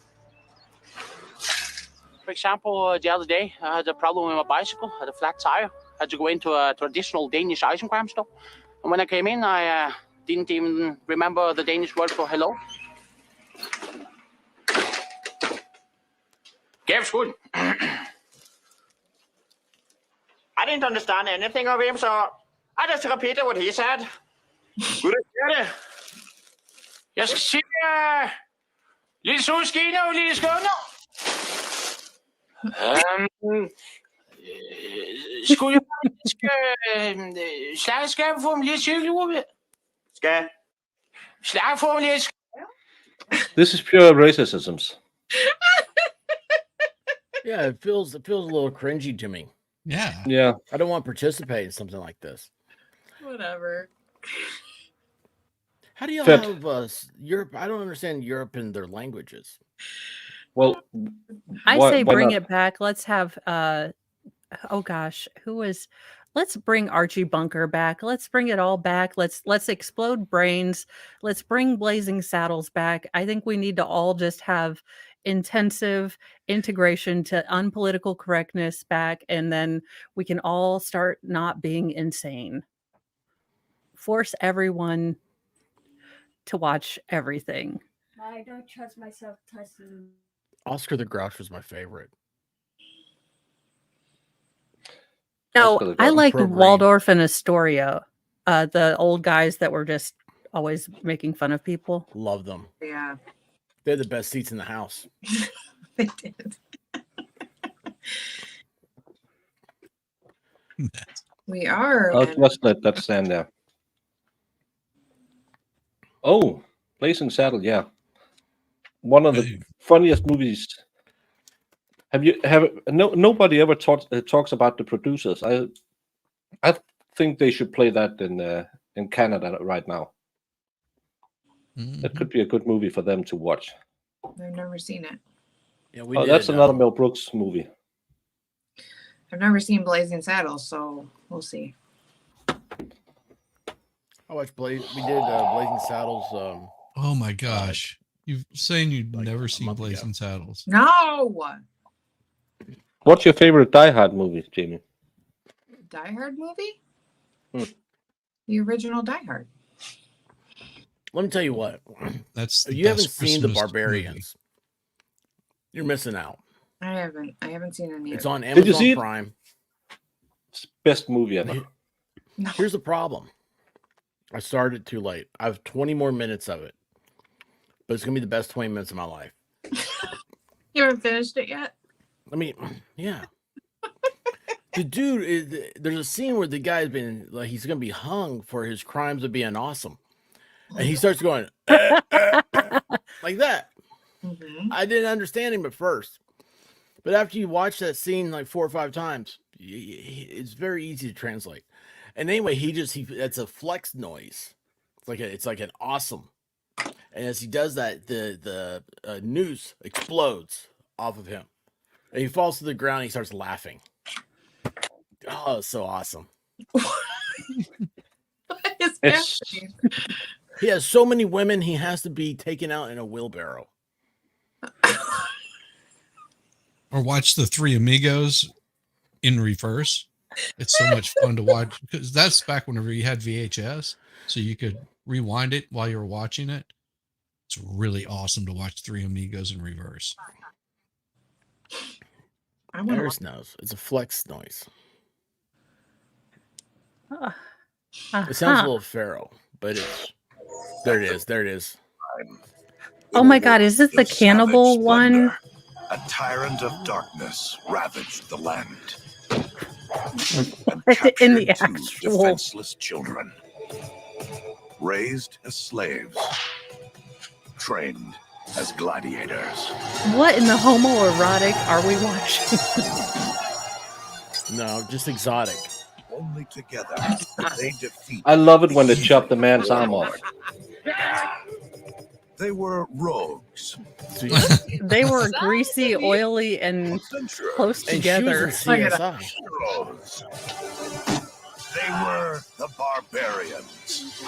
For example, the other day I had a problem with my bicycle, had a flat tire. I had to go into a traditional Danish ice cream store. And when I came in, I didn't even remember the Danish word for hello. Get good. I didn't understand anything of him, so I just repeated what he said. Good at det. Jeg skal sige, lille solskin og lille skønner. Skulle jeg slagsskab få en lille cykelgruppe? Skal slag få en lille. This is pure racism. Yeah, it feels a little cringy to me. Yeah. Yeah. I don't want to participate in something like this. Whatever. How do y'all Fit. have Europe? I don't understand Europe and their languages. Well, I why- say why bring not? it back. Let's have oh gosh, let's bring Archie Bunker back. Let's bring it all back. Let's explode brains. Let's bring Blazing Saddles back. I think we need to all just have intensive integration to unpolitical correctness back, and then we can all start not being insane. Force everyone to watch everything. I don't trust myself touching. Oscar the Grouch was my favorite. No, Oscar the I Grouch. liked Program. Waldorf and Astoria, the old guys that were just always making fun of people. Love them. Yeah. They're the best seats in the house. They did. We are. I'll and- just let that stand there. Oh, Blazing Saddle, yeah. one of the funniest movies. Nobody ever talks about the producers. I think they should play that in Canada right now. It could be a good movie for them to watch. I've never seen it. Yeah, we that's another Mel Brooks movie. I've never seen Blazing Saddles, so we'll see. I watched We did Blazing Saddles. Oh my gosh. You're saying you've never seen Blazing Saddles? No! What's your favorite Die Hard movie, Jamie? Die Hard movie? The original Die Hard. Let me tell you what. That's if you haven't seen The Barbarians, you're missing out. I haven't seen any. It's on Amazon Prime. It's the best movie ever. No. Here's the problem. I started too late. I have 20 more minutes of it. But it's going to be the best 20 minutes of my life. You haven't finished it yet? I mean, yeah. The dude, there's a scene where the guy's been, like, he's going to be hung for his crimes of being awesome. And he starts going, like that. Mm-hmm. I didn't understand him at first. But after you watch that scene like 4 or 5 times, it's very easy to translate. And anyway, that's a flex noise. It's like an awesome. And as he does that, the noose explodes off of him. And he falls to the ground and he starts laughing. Oh, it's so awesome. What is happening? He has so many women, he has to be taken out in a wheelbarrow. Or watch the Three Amigos in reverse. It's so much fun to watch because that's back whenever you had VHS, so you could rewind it while you were watching it. It's really awesome to watch Three Amigos in reverse. Harris knows. It's a flex noise. It sounds a little feral, but it's there. It is. Oh my God! Is this the cannibal one? A tyrant of darkness ravaged the land. In the Two actual defenseless children, raised as slaves, trained as gladiators. What in the homoerotic are we watching? No, just exotic. Only together they defeat. I love it when they chop the man's arm off. They were rogues. They were greasy, oily, and close together. Heroes. They were the barbarians.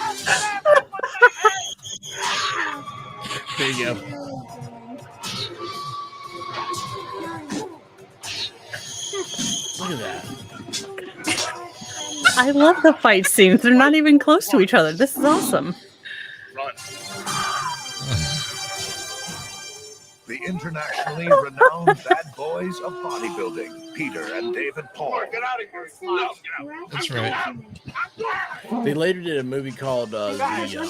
There you go. Look at that. I love the fight scenes. They're not even close to each other. This is awesome. The internationally renowned bad boys of bodybuilding, Peter and David Paul. Get out of here! That's right. They later did a movie called Babysitter.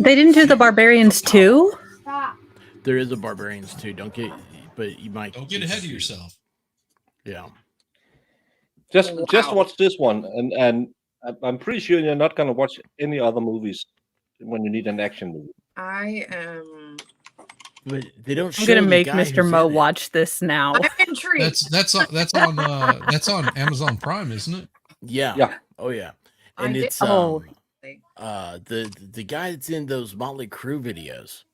They didn't do the Barbarians too? There is a Barbarians too. Don't get ahead of yourself. Yeah. Just watch this one, and I'm pretty sure you're not going to watch any other movies when you need an action movie. I am. But they don't. I'm gonna make Mr. Mo watch this now. I'm intrigued. That's on Amazon Prime, isn't it? Yeah. Yeah. Oh yeah. And it's the guy that's in those Motley Crue videos.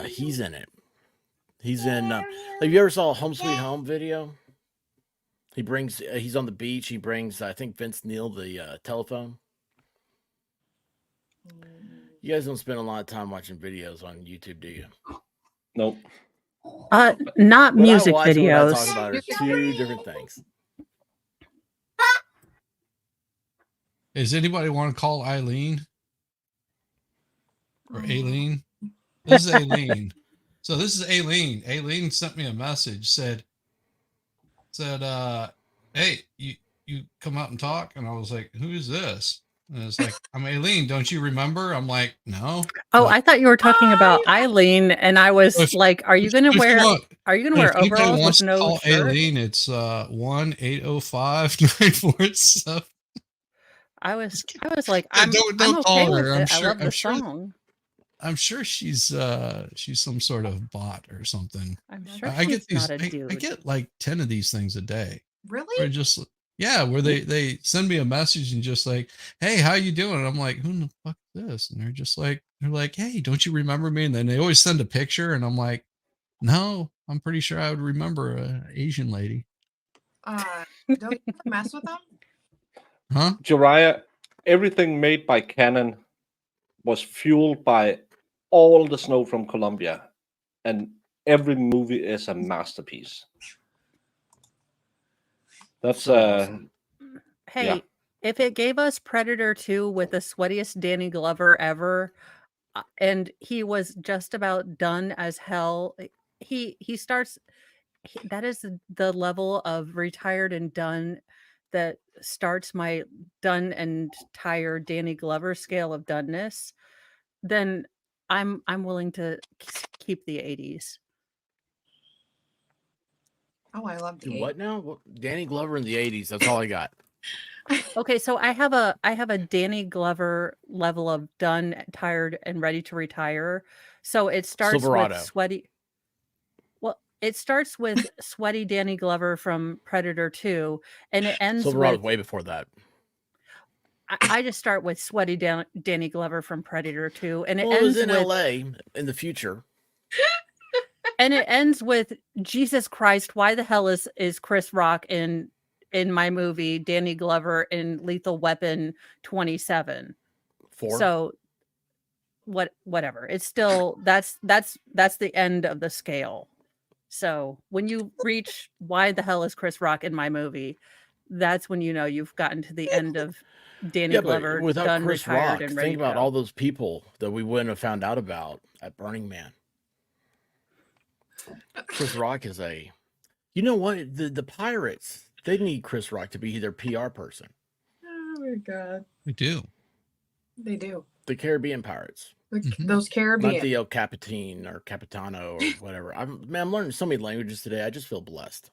He's in it. He's in. Have you ever saw a Home Sweet Home video? He's on the beach. He brings, I think, Vince Neil the telephone. You guys don't spend a lot of time watching videos on YouTube, do you? Nope. Not music what I videos. talk about are two different things. Does anybody want to call Eileen? Or Aileen? This is Aileen. So this is Aileen. Aileen sent me a message, said, hey, you come out and talk? And I was like, who is this? And it's like, I'm Aileen. Don't you remember? I'm like, no. Oh, I thought you were talking about Eileen, and I was like, "Are you going to wear? Are you going to wear overalls with no call shirt?" Aileen, it's 1-805-947. I was like, Yeah, I'm don't okay call with her. it. I love the song. I'm sure she's some sort of bot or something. I'm sure I get she's these. not a I dude. get like 10 of these things a day. Where Really? just where they send me a message and just like, hey, how you doing? And I'm like, who the fuck is this? And they're like, hey, don't you remember me? And then they always send a picture, and I'm like, no, I'm pretty sure I would remember an Asian lady. Don't you mess with them? Huh? Juror, everything made by Canon was fueled by all the snow from Colombia, and every movie is a masterpiece. That's Hey, yeah. if it gave us Predator 2 with the sweatiest Danny Glover ever, and he was just about done as hell, he starts. That is the level of retired and done that starts my done and tired Danny Glover scale of doneness. Then I'm willing to keep the 80s. Oh, I love the Do what now? Danny Glover in the 80s. That's all I got. Okay, so I have a Danny Glover level of done, tired, and ready to retire. So it starts Silverado. with sweaty. Well, it starts with sweaty Danny Glover from Predator 2, and it ends Silverado's with. way before that. I just start with sweaty Danny Glover from Predator 2, and it Well, it ends was in with. LA in the future. And it ends with Jesus Christ. Why the hell is Chris Rock in my movie Danny Glover in Lethal Weapon 27? 4. So whatever. It's still that's the end of the scale. So when you reach why the hell is Chris Rock in my movie, that's when you know you've gotten to the end of Danny Glover, but without done, Chris retired, Rock, and ready think to about go. all those people that we wouldn't have found out about at Burning Man. Chris Rock is you know what? The Pirates, they need Chris Rock to be their PR person. Oh my god. We do. They do. The Caribbean Pirates. Those Caribbean. Not the El Capitan or Capitano or whatever. I'm learning so many languages today. I just feel blessed.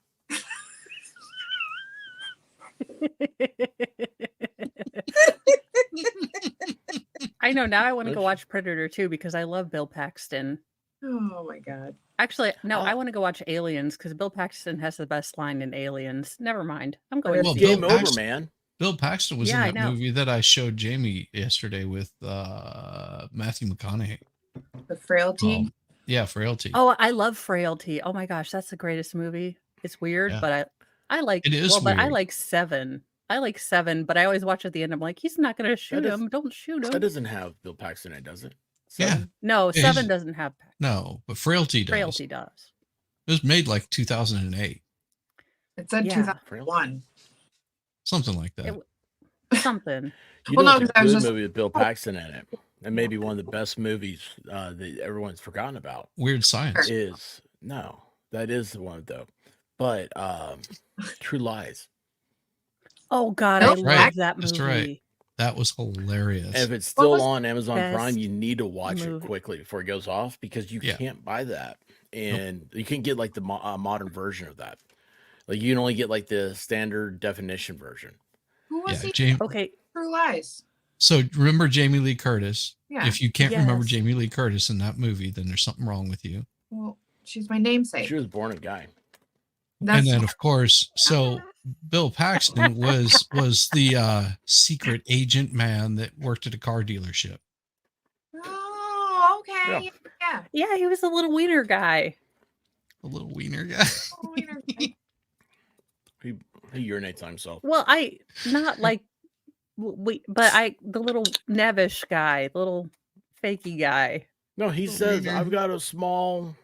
I know, now I want to go watch Predator 2 because I love Bill Paxton. Oh my god. Actually, no, I want to go watch Aliens because Bill Paxton has the best line in Aliens. Never mind. I'm going to see game it. over, man. Bill Paxton was Yeah, I in that know. movie that I showed Jamie yesterday with Matthew McConaughey. The Frailty. Yeah, Frailty. Oh, I love Frailty. Oh my gosh, that's the greatest movie. It's weird, Yeah. but I like It is but I weird. like 7. I like 7, but I always watch at the end. I'm like, he's not gonna shoot him. Don't shoot him. That doesn't have Bill Paxton in it, does it? Yeah. No, Yeah, 7 he's- doesn't have No, but Frailty does. Frailty does. It was made like 2008, It said Yeah. 2001. something like that. Something. You Well, know, no, it's a 'cause I was good just- movie with Bill Paxton in it, and maybe one of the best movies that everyone's forgotten about. Weird Science. Is that is the one though, but True Lies. Oh God, That's I right. love that movie. That's right. That was hilarious. And if it's still was on Amazon best Prime, you need to watch movie? it quickly before it goes off because you can't buy that, and you can get like the modern version of that. Like you can only get like the standard definition version. Who was he? Jamie. Okay. True Lies. So remember Jamie Lee Curtis? Yeah. If you can't remember Yes. Jamie Lee Curtis in that movie, then there's something wrong with you. Well, she's my namesake. She was born a guy. That's And then, of course, so Bill Paxton was the secret agent man that worked at a car dealership. Oh, okay. Yeah. Yeah, he was a little wiener guy. A little wiener guy. Oh, wiener guy. He urinates on himself. Well, not like the little Nevish guy, the little fakey guy. No, he says I've got a small.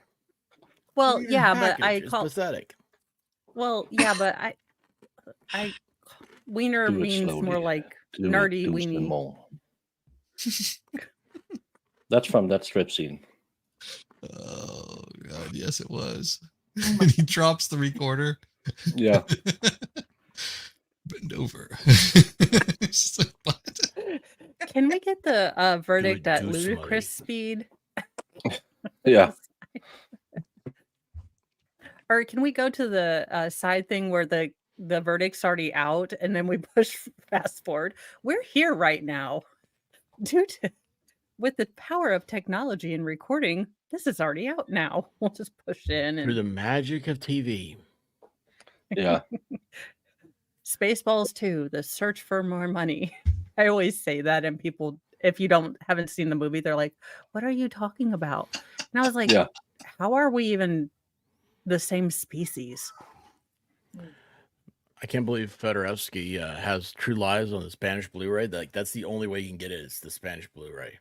Well, yeah, but I It's call. pathetic. Well, yeah, but I wiener Do it means slowly. more like Do it, nerdy do some weenie. more. That's from that strip scene. Oh God, yes, it was. And he drops the recorder. Yeah. Bend over. It's like, what? Can we get the verdict at do ludicrous speed? Yeah. Or can we go to the side thing where the the verdict's already out, and then we push fast forward. We're here right now. With the power of technology and recording, this is already out now. We'll just push in Through the and magic of TV. Yeah. Spaceballs 2, The Search for More Money. I always say that, and people, if you haven't seen the movie, they're like, "What are you talking about?" And I was like, Yeah. "How are we even the same species?" I can't believe Fedorowski has True Lies on the Spanish Blu-ray. That's the only way you can get it. It's the Spanish Blu-ray.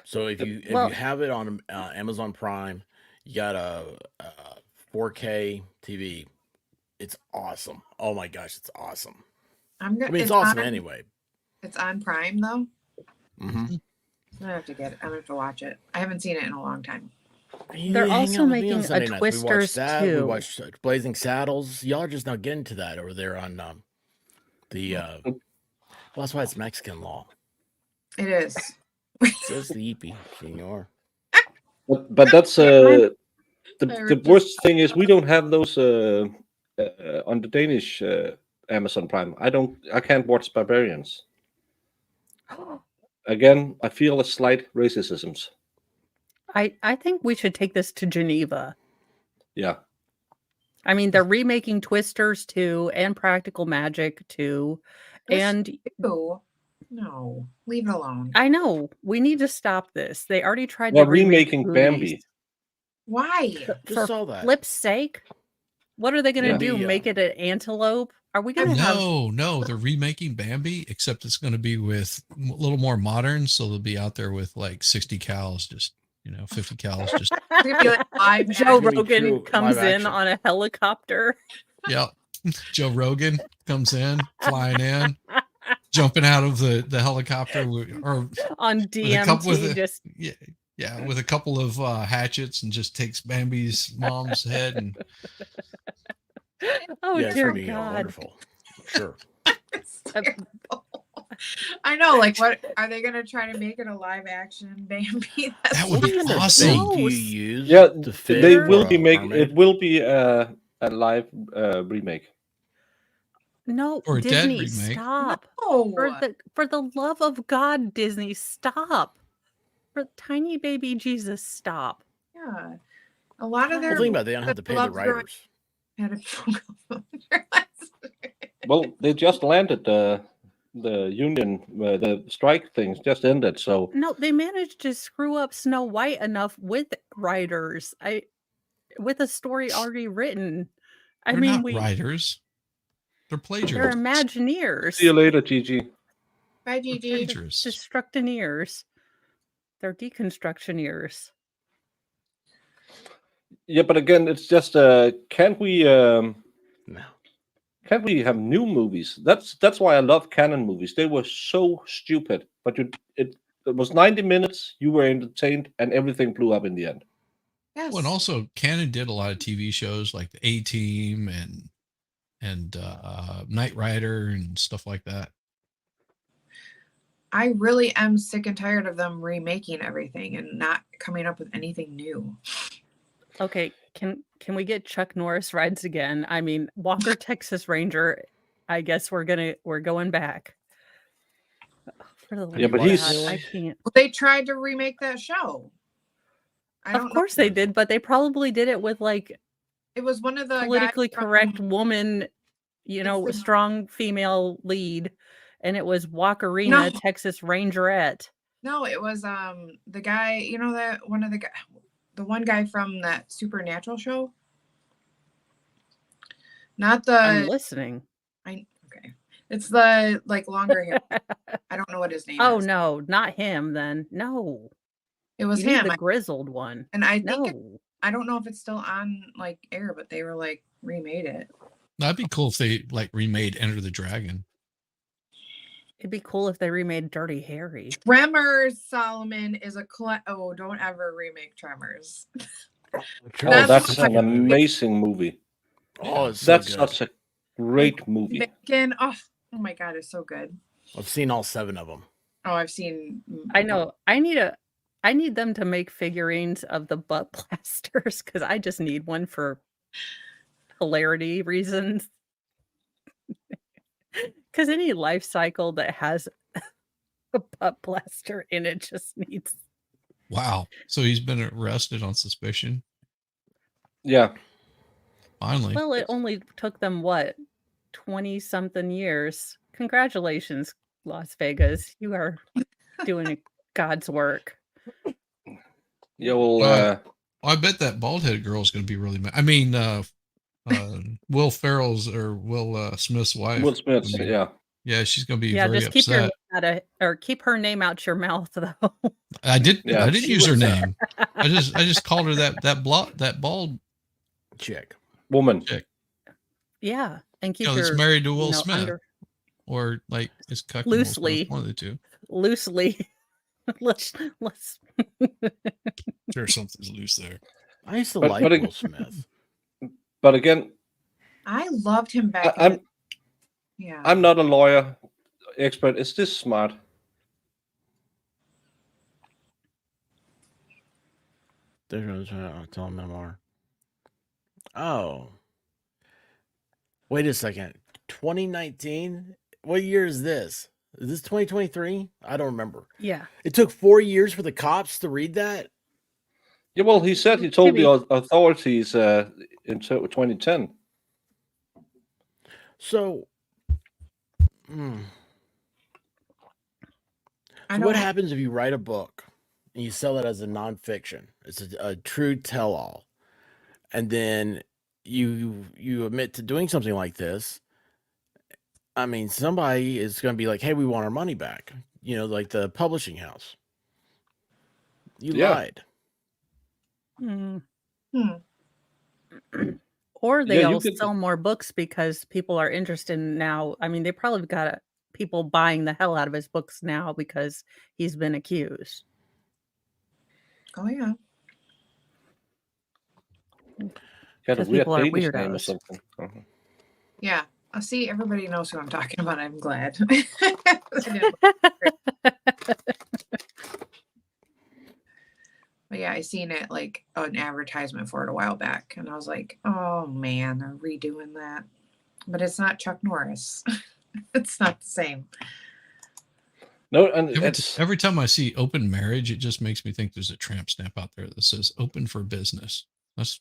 So if you have it on Amazon Prime, you got a 4K TV. It's awesome. Oh my gosh, it's awesome. I mean, it's awesome anyway. It's on Prime though. Mm-hmm. I have to get it. I have to watch it. I haven't seen it in a long time. They're also making a Twisters too. We watched Blazing Saddles. Y'all are just now getting to that over there on the. Well, that's why it's Mexican law. It is. Says the EP, senor. But that's the worst thing is we don't have those on the Danish Amazon Prime. I can't watch Barbarians. Again, I feel a slight racism. I think we should take this to Geneva. Yeah. I mean, they're remaking Twisters 2 and Practical Magic 2. And no, leave it alone. I know. We need to stop this. They already tried They're to remake remaking movies. Bambi. Why? For flip's sake? What are they going to do? Make it an antelope? Are we going to have... No, they're remaking Bambi, except it's going to be with a little more modern, so they'll be out there with like 60 cows, just 50 cows, just Live Joe Rogan comes in on a helicopter. Yep. Joe Rogan comes in, flying in, jumping out of the helicopter, or on DMT, with a couple of hatchets, and just takes Bambi's mom's head and. Oh dear God! Wonderful. Sure. I know. Like, what are they going to try to make it a live action Bambi? That would be awesome. They will be making. It will be a live remake. No, or a Disney, dead remake. Stop! No. For the love of God, Disney, stop! For tiny baby Jesus, stop! Yeah, a lot of their. Think about it, they don't have to pay the writers. Well, they just landed the union, the strike things just ended. So no, they managed to screw up Snow White enough with writers. With a story already written. They're not writers. They're plagiarists. They're Imagineers. See you later, Gigi. Bye, Gigi. Destructioneers. They're deconstructioneers. Yeah, but again, it's just can't we can't we have new movies? That's why I love canon movies. They were so stupid, but it was 90 minutes, you were entertained, and everything blew up in the end. Yes. Well, and also canon did a lot of TV shows like the A-Team and Knight Rider and stuff like that. I really am sick and tired of them remaking everything and not coming up with anything new. Okay, can we get Chuck Norris rides again? I mean, Walker Texas Ranger. I guess we're going back. Yeah, but he's. I can't. Well, they tried to remake that show. Of course they did, but they probably did it with like. It was one of the politically correct woman, strong female lead, and it was Walkerina, Texas Rangerette. No, it was the guy. You know that one of the one guy from that Supernatural show. Not the. I'm listening. Okay. It's the longer hair. I don't know what his name is. Oh no, not him then. No. It was You need him. the grizzled one. And I think I don't know if it's still on air, but they were remade it. That'd be cool if they remade Enter the Dragon. It'd be cool if they remade Dirty Harry. Tremors, Solomon is don't ever remake Tremors. That's an amazing movie. Oh, it's that's so good. such a great movie. Bacon. Oh my God, it's so good. I've seen all 7 of them. Oh, I've seen. I know. I need them to make figurines of the butt blasters because I just need one for hilarity reasons. Because any life cycle that has a butt blaster in it just needs. Wow. So he's been arrested on suspicion. Yeah. Finally. Well, it only took them what, 20-something years. Congratulations, Las Vegas. You are doing God's work. Yeah, well, I bet that bald-headed girl is going to be really mad. I mean, Will Ferrell's or Will Smith's wife. Will Smith's, I mean, yeah. Yeah, she's going to be Yeah, very just keep your upset. name out of, or keep her name out your mouth, though. I did Yeah, use she her was, name. I just called her that bald chick. Woman. Chick. Yeah, and keep That's your married to Will Smith. under Or like it's cucking Will Smith, loosely, one of the two. loosely. let's. Sure, something's loose there. I used to But- like but ag- Will Smith. But again, I loved him back. I'm Yeah. I'm not a lawyer expert. Is this smart? There's a tell memoir. Oh. Wait a second. 2019? What year is this? Is this 2023? I don't remember. Yeah. It took 4 years for the cops to read that? Yeah, well, he said he told the authorities in 2010. So, I So know what I- happens if you write a book and you sell it as a nonfiction? It's a true tell-all, and then you admit to doing something like this. I mean, somebody is going to be like, "Hey, we want our money back." You know, like the publishing house. You Yeah. lied. Or Yeah, you they'll could- sell more books because people are interested now. I mean, they probably got people buying the hell out of his books now because he's been accused. Oh yeah. Got a 'Cause weird people are Danish name or weirdos. something. Yeah. I see. Everybody knows who I'm talking about. I'm glad. But yeah, I seen it like an advertisement for it a while back, and I was like, "Oh man, they're redoing that." But it's not Chuck Norris. It's not the same. No, and Every time I see open marriage, it just makes me think there's a tramp stamp out there that says "open for business." That's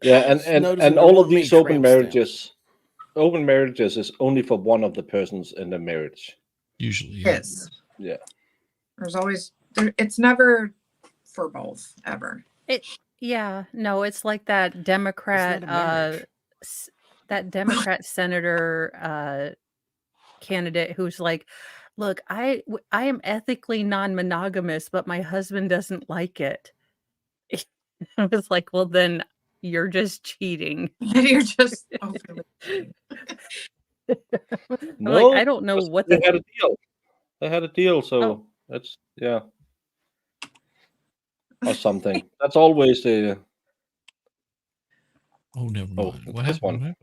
Yeah, Just notice and that all no of one these made open tramp marriages, open marriages is only for one of the persons in the marriage. usually Yes. Yeah. There's always it's never for both ever. No, it's like that Democrat marriage. that Democrat senator candidate who's like, look, I am ethically non-monogamous, but my husband doesn't like it. I was like, well, then you're just cheating. You're just openly I'm No, like, I don't know because what they the had a deal. They had a deal, so Oh. that's yeah, or something. That's always the Oh, never oh mind. it's What this happened? one. What happened?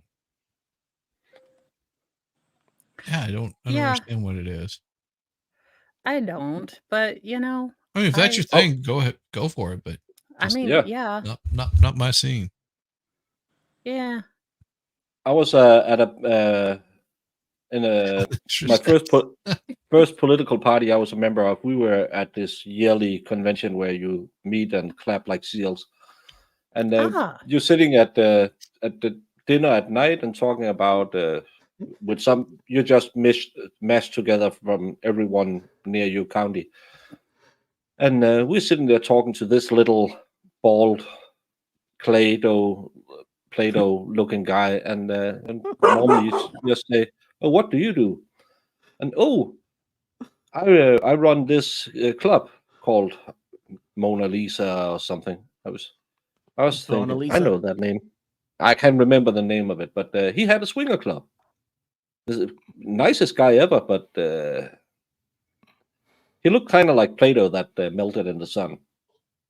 Yeah, I don't Yeah. understand what it is. I don't, but I mean, if that's your Oh. thing, go ahead, go for it. But I just mean, Yeah. yeah. not my scene. Yeah. I was at a in a my first political party I was a member of. We were at this yearly convention where you meet and clap like seals, and you're sitting at the dinner at night and talking about with some you're just mashed together from everyone near you county, and we're sitting there talking to this little bald Play-Doh looking guy, and normally you just say, "Oh, what do you do?" And oh, I run this club called Mona Lisa or something. I was Mona thinking, Lisa? I know that name. I can't remember the name of it, but he had a swinger club. The nicest guy ever, but he looked kind of like Play-Doh that melted in the sun.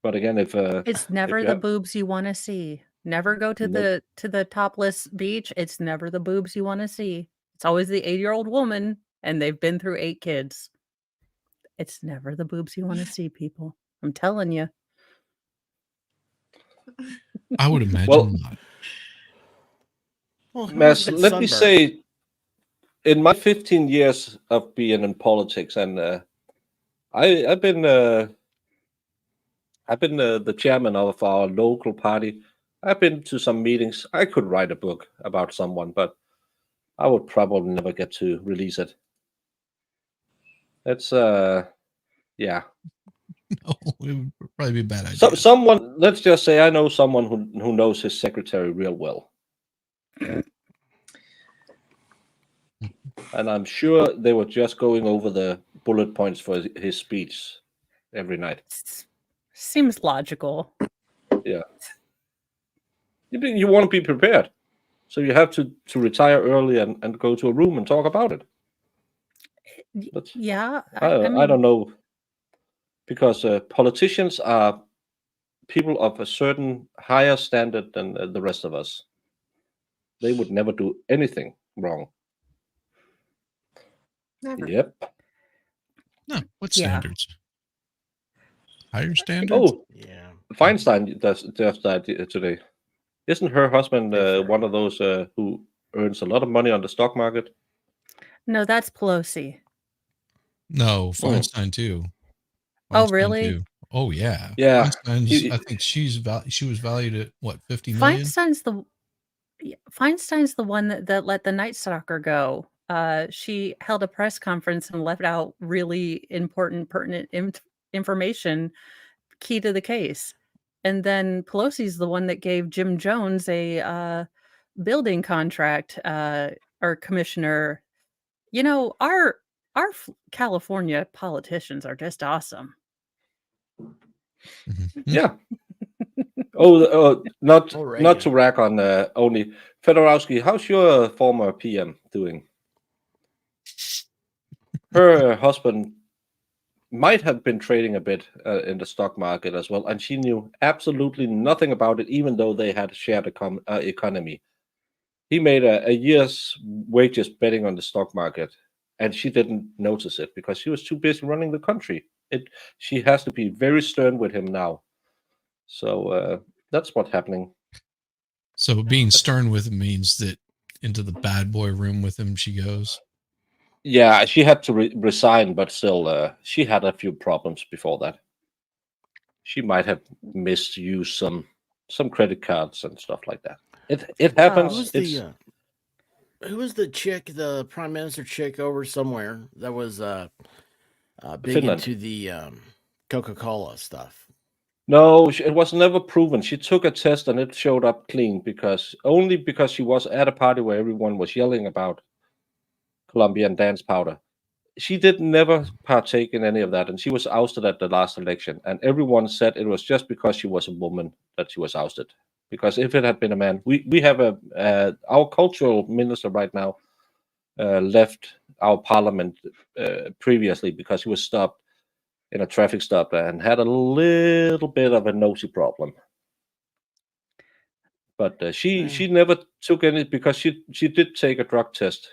But again, if It's if never you the have- boobs you want to see. Never go to Nope. the topless beach. It's never the boobs you want to see. It's always the 80-year-old woman and they've been through 8 kids. It's never the boobs you want to see, people. I'm telling you. I would imagine Well, not. Well, who Mass, hasn't been let me sunburned? say, in my 15 years of being in politics, and I've been the chairman of our local party. I've been to some meetings. I could write a book about someone, but I would probably never get to release it. It's yeah. No, it would probably be a bad idea. So someone, let's just say I know someone who knows his secretary real well. And I'm sure they were just going over the bullet points for his speech every night. Seems logical. Yeah. You want to be prepared. So you have to retire early and go to a room and talk about it. But Yeah, I mean, don't know. Because politicians are people of a certain higher standard than the rest of us. They would never do anything wrong. Never. Yep. No, what Yeah. standards? Higher standards? Oh, Yeah. Feinstein does that today. Isn't her husband one of those who earns a lot of money on the stock market? no, that's Pelosi. No, Feinstein too. Oh, Feinstein really? too. Oh yeah. Yeah. Feinstein's, I think she was valued at what, 50 million? Feinstein's the one that let the Night Stalker go. She held a press conference and left out really important, pertinent information key to the case. And then Pelosi's the one that gave Jim Jones a building contract or commissioner. You know, our California politicians are just awesome. Yeah. Not to rack on only Fedorowski. How's your former PM doing? Her husband might have been trading a bit in the stock market as well, and she knew absolutely nothing about it, even though they had shared economy. He made a year's wages betting on the stock market, and she didn't notice it because she was too busy running the country. She has to be very stern with him now. So that's what's happening. So being stern with him means that into the bad boy room with him she goes. Yeah, she had to resign, but still, she had a few problems before that. She might have misused some credit cards and stuff like that. It happens. Who was the chick, the prime minister chick over somewhere that was big Finland. into the Coca-Cola stuff? No, it was never proven. She took a test and it showed up clean because she was at a party where everyone was yelling about Colombian dance powder. She did never partake in any of that, and she was ousted at the last election. And everyone said it was just because she was a woman that she was ousted. Because if it had been a man, we have our cultural minister right now left our parliament previously because he was stopped in a traffic stop and had a little bit of a nosy problem. But she never took any because she did take a drug test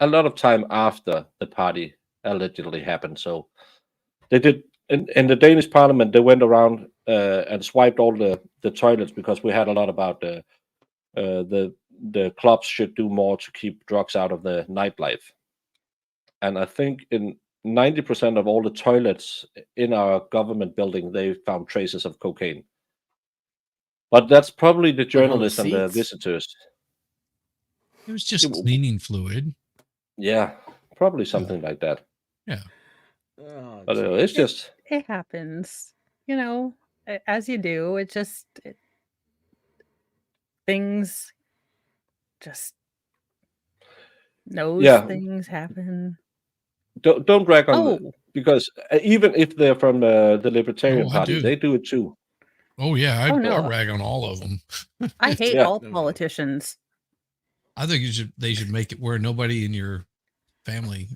a lot of time after the party allegedly happened. So they did in the Danish parliament. They went around and swiped all the toilets because we had a lot about the clubs should do more to keep drugs out of the nightlife. And I think in 90% of all the toilets in our government building, they found traces of cocaine. But that's probably the journalists and the visitors. It was just cleaning fluid. Yeah, probably something like that. Yeah. But it's just... It happens, you know, as you do. It just... things just... things happen. Don't rag on because even if they're from the Libertarian Party, do. they do it too. Oh yeah, I no. rag on all of them. I hate all politicians. I think they should make it where nobody in your family,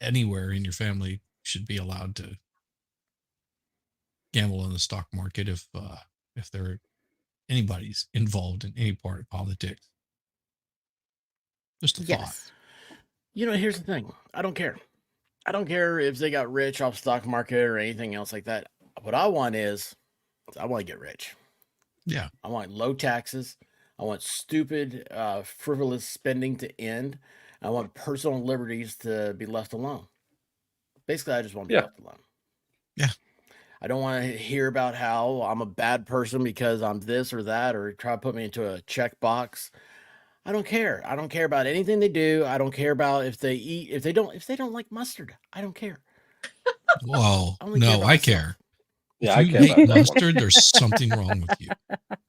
anywhere in your family, should be allowed to gamble in the stock market if anybody's involved in any part of politics. Just a thought. You know, here's the thing. I don't care. I don't care if they got rich off stock market or anything else like that. What I want is I want to get rich. Yeah. I want low taxes. I want stupid, frivolous spending to end. I want personal liberties to be left alone. Basically, I just want to be left alone. Yeah. I don't want to hear about how I'm a bad person because I'm this or that, or try to put me into a checkbox. I don't care. I don't care about anything they do. I don't care about if they eat, if they don't like mustard. I don't care. Well, I only care no, about I myself. care. Yeah, If I you care about hate that one. mustard, there's something wrong with you.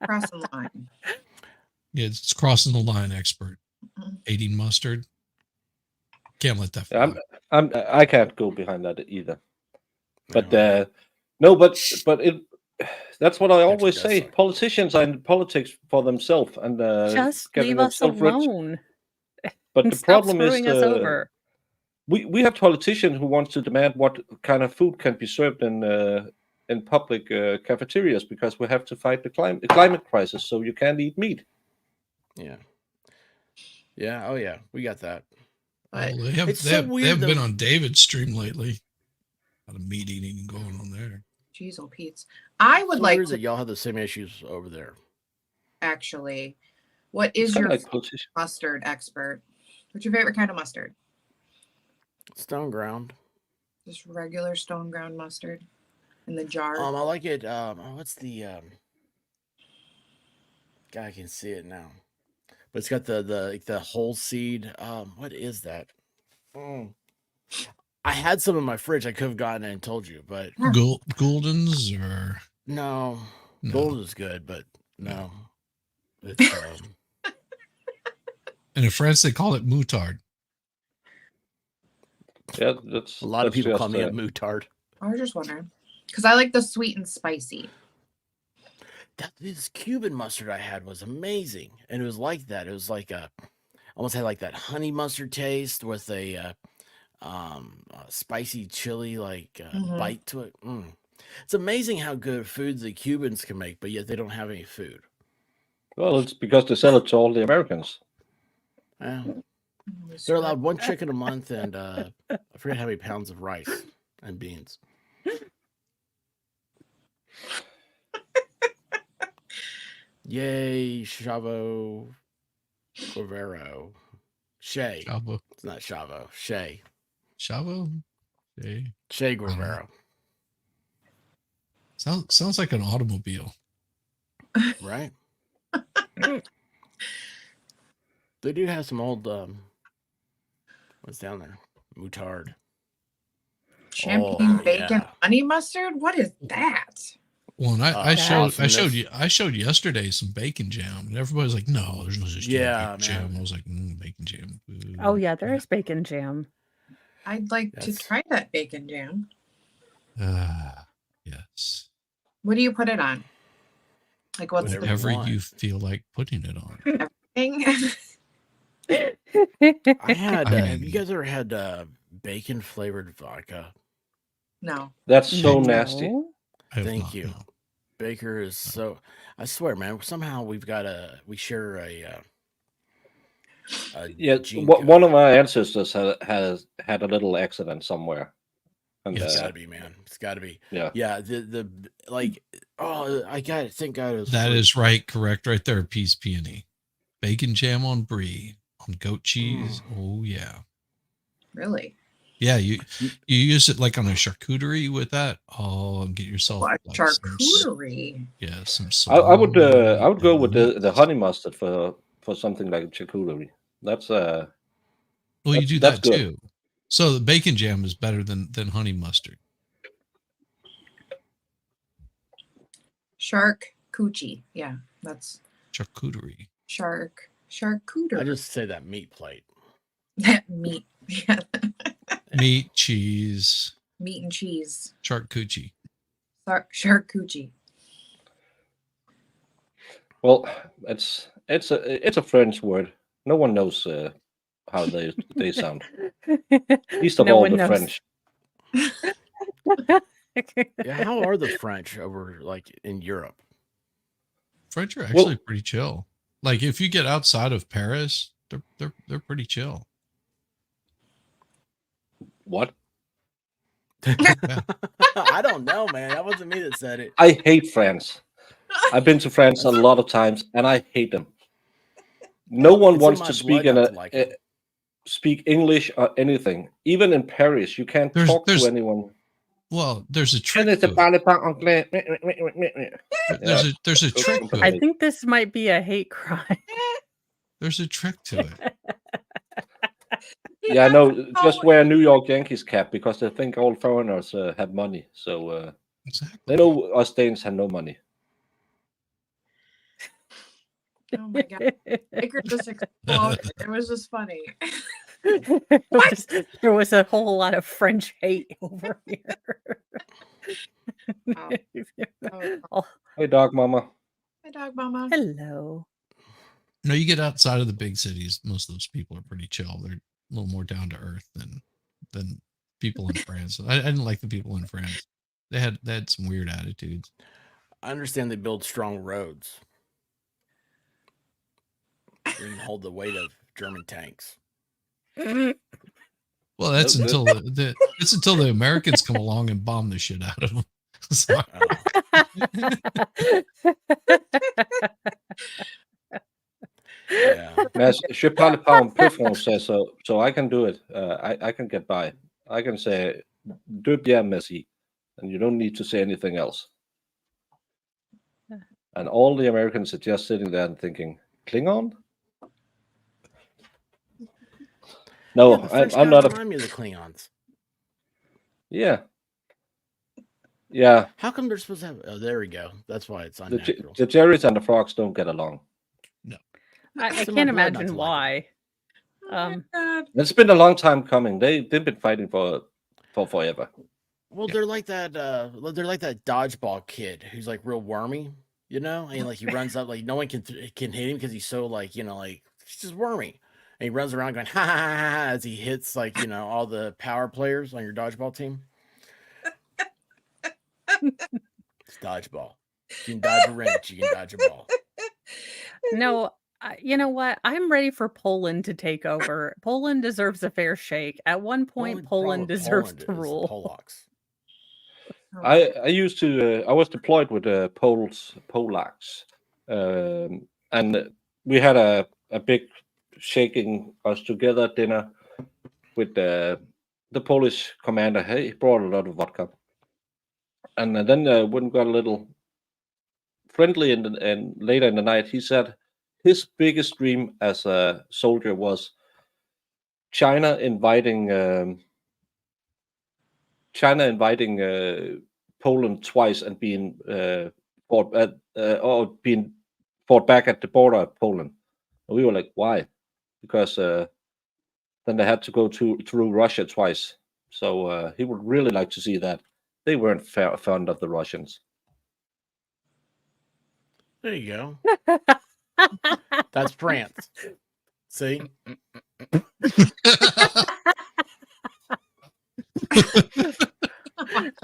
Crossing the line. Yeah, it's crossing the line, expert. Mhm. Hating mustard. Can't let that Yeah, fly. I can't go behind that either. But no, but it. That's what I always say. Politicians are in politics for themselves and Just getting leave us themselves rich. alone. But and the stop problem is screwing us over. we have politicians who wants to demand what kind of food can be served in public cafeterias because we have to fight the climate crisis. So you can't eat meat. Yeah. Yeah. Oh, yeah. We got that. Well, they have, It's they so have, weird, they have been though. on David's stream lately. A lot of meat eating going on there. Jeez, oh Pete's. I would So like weird to that y'all have the same issues over there. actually. What It's is kinda your like politician. mustard, expert? What's your favorite kind of mustard? Stone ground. Just regular stone ground mustard in the jar. I like it. What's the guy? I can see it now, but it's got the whole seed. What is that? I had some in my fridge. I could have gotten it and told you, but Gouldens or no, No. gold is good, but no, it's and in France they call it moutard. Yeah, that's a lot of that's people call just, me a moutard. I was just wondering because I like the sweet and spicy. This Cuban mustard I had was amazing, and it was like that. It was like almost had like that honey mustard taste with a spicy chili bite to it. It's amazing how good food the Cubans can make, but yet they don't have any food. Well, it's because they sell it to all the Americans. Yeah. They're allowed one chicken a month and I forget how many pounds of rice and beans. Yay, Chavo Guevaro. Shay. Chavo. It's not Chavo. Shay. Chavo? Shay Guevaro. Sounds like an automobile. Right? They do have some old what's down there? Moutard. Champagne bacon honey mustard? What is that? Well, and I showed yesterday some bacon jam, and everybody's like, "No, there's no such bacon jam." I was like, "Bacon jam." Ooh. Oh yeah, there is bacon jam. I'd like to try that bacon jam. Yes. What do you put it on? Like what's whatever you feel like putting it on. everything? I had. Have you guys ever had bacon flavored vodka? No. That's so nasty. Thank you. Baker is so. I swear, man. Somehow we share a Yeah, gene one of my ancestors has had a little accident somewhere. And, It's gotta be, man. It's gotta be. Yeah. Yeah. The like. Oh, I got it. Thank God it was. That free. is right. Correct. Right there. Peace, peony. Bacon jam on brie on goat cheese. Oh yeah. Really? Yeah. You use it like on a charcuterie with that. Oh, get yourself What? like Charcuterie. some I would go with the honey mustard for something like charcuterie. That's Well, you do that's that good. too. So the bacon jam is better than honey mustard. Shark coochie. Yeah, that's Charcuterie. charcuterie. I just say that meat plate. Meat. Yeah. Meat, cheese, Meat and cheese. charcuterie. Charcuterie. Well, it's a French word. No one knows how they sound. Least of No all one the knows. French. Yeah, how are the French over like in Europe? French are actually pretty chill. Like if you get outside of Paris, they're pretty chill. What? I don't know, man. That wasn't me that said it. I hate France. I've been to France a lot of times, and I hate them. No one It's in wants my to speak blood in not to like him. speak English or anything. Even in Paris, you can't talk to anyone. Well, there's a trick There's to it. Yeah, There's a trick to I it. think this might be a hate crime. There's a trick to it. Yeah, no, just wear a New York Yankees cap because they think all foreigners have money. So they know us Danes have no money. Oh my god. Iker just exploded. It was just funny. There was a whole lot of French hate over here. Oh, Hey, dog mama. Hi, dog mama. hello. No, you get outside of the big cities, most of those people are pretty chill. They're a little more down to earth than people in France. I didn't like the people in France. They had some weird attitudes. I understand they build strong roads. They can hold the weight of German tanks. Well, that's until it's until the Americans come along and bomb the shit out of them. So- Yeah. Mais je parle pas un peu français, so I can do it. I can get by. I can say deux bien merci, and you don't need to say anything else. And all the Americans are just sitting there and thinking, Klingon? No, the French I'm guys not a. remind me of the Klingons. Yeah. Yeah. How come they're supposed to have? Oh, there we go. That's why it's The unnatural. Jerrys and the Frogs don't get along. I It's in my can't blood not imagine to why. It's been a long time coming. They've been fighting for forever. Well, they're like that. They're like that dodgeball kid who's like real wormy, you know. And like he runs up, like no one can hit him because he's so like like he's just wormy. And he runs around going ha ha ha ha as he hits like all the power players on your dodgeball team. It's dodgeball. You can dodge a wrench. You can dodge a ball. No, you know what? I'm ready for Poland to take over. Poland deserves a fair shake. At one point, Poland deserves to rule. Polacks. I used to. I was deployed with Polacks, and we had a big shaking us together dinner with the Polish commander. He brought a lot of vodka, and then when we got a little friendly and later in the night, he said his biggest dream as a soldier was China inviting Poland twice and being fought back at the border of Poland. And we were like, why? Because then they had to go through Russia twice. So he would really like to see that. They weren't fond of the Russians. There you go. That's France. See?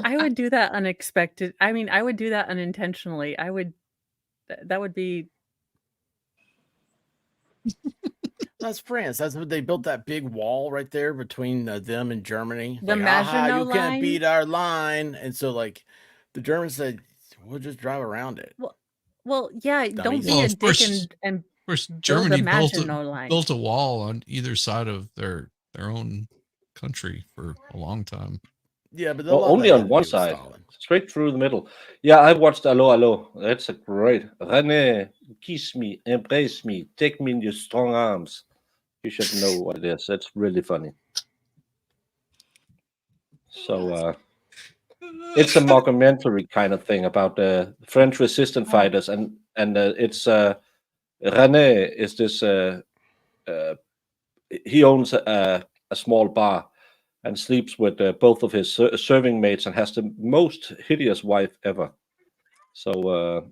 I would do that unexpected. I mean, I would do that unintentionally. That would be. That's France. That's what they built, that big wall right there between them and Germany. The like, Maginot you can't Line? beat our line. And so, like, the Germans said, we'll just drive around it. Well, yeah. Don't Dummies. be Well, a of dick course- and Of course, build a Germany Maginot Line. built a wall on either side of their own country for a long time. Yeah, but Well, only on one side, straight through the middle. Yeah, I watched Allo Allo. That's a great. René, kiss me, embrace me, take me in your strong arms. You should know what it is. It's really funny. So it's a mockumentary kind of thing about the French resistance fighters, and it's René is this. He owns a small bar and sleeps with both of his serving mates and has the most hideous wife ever. So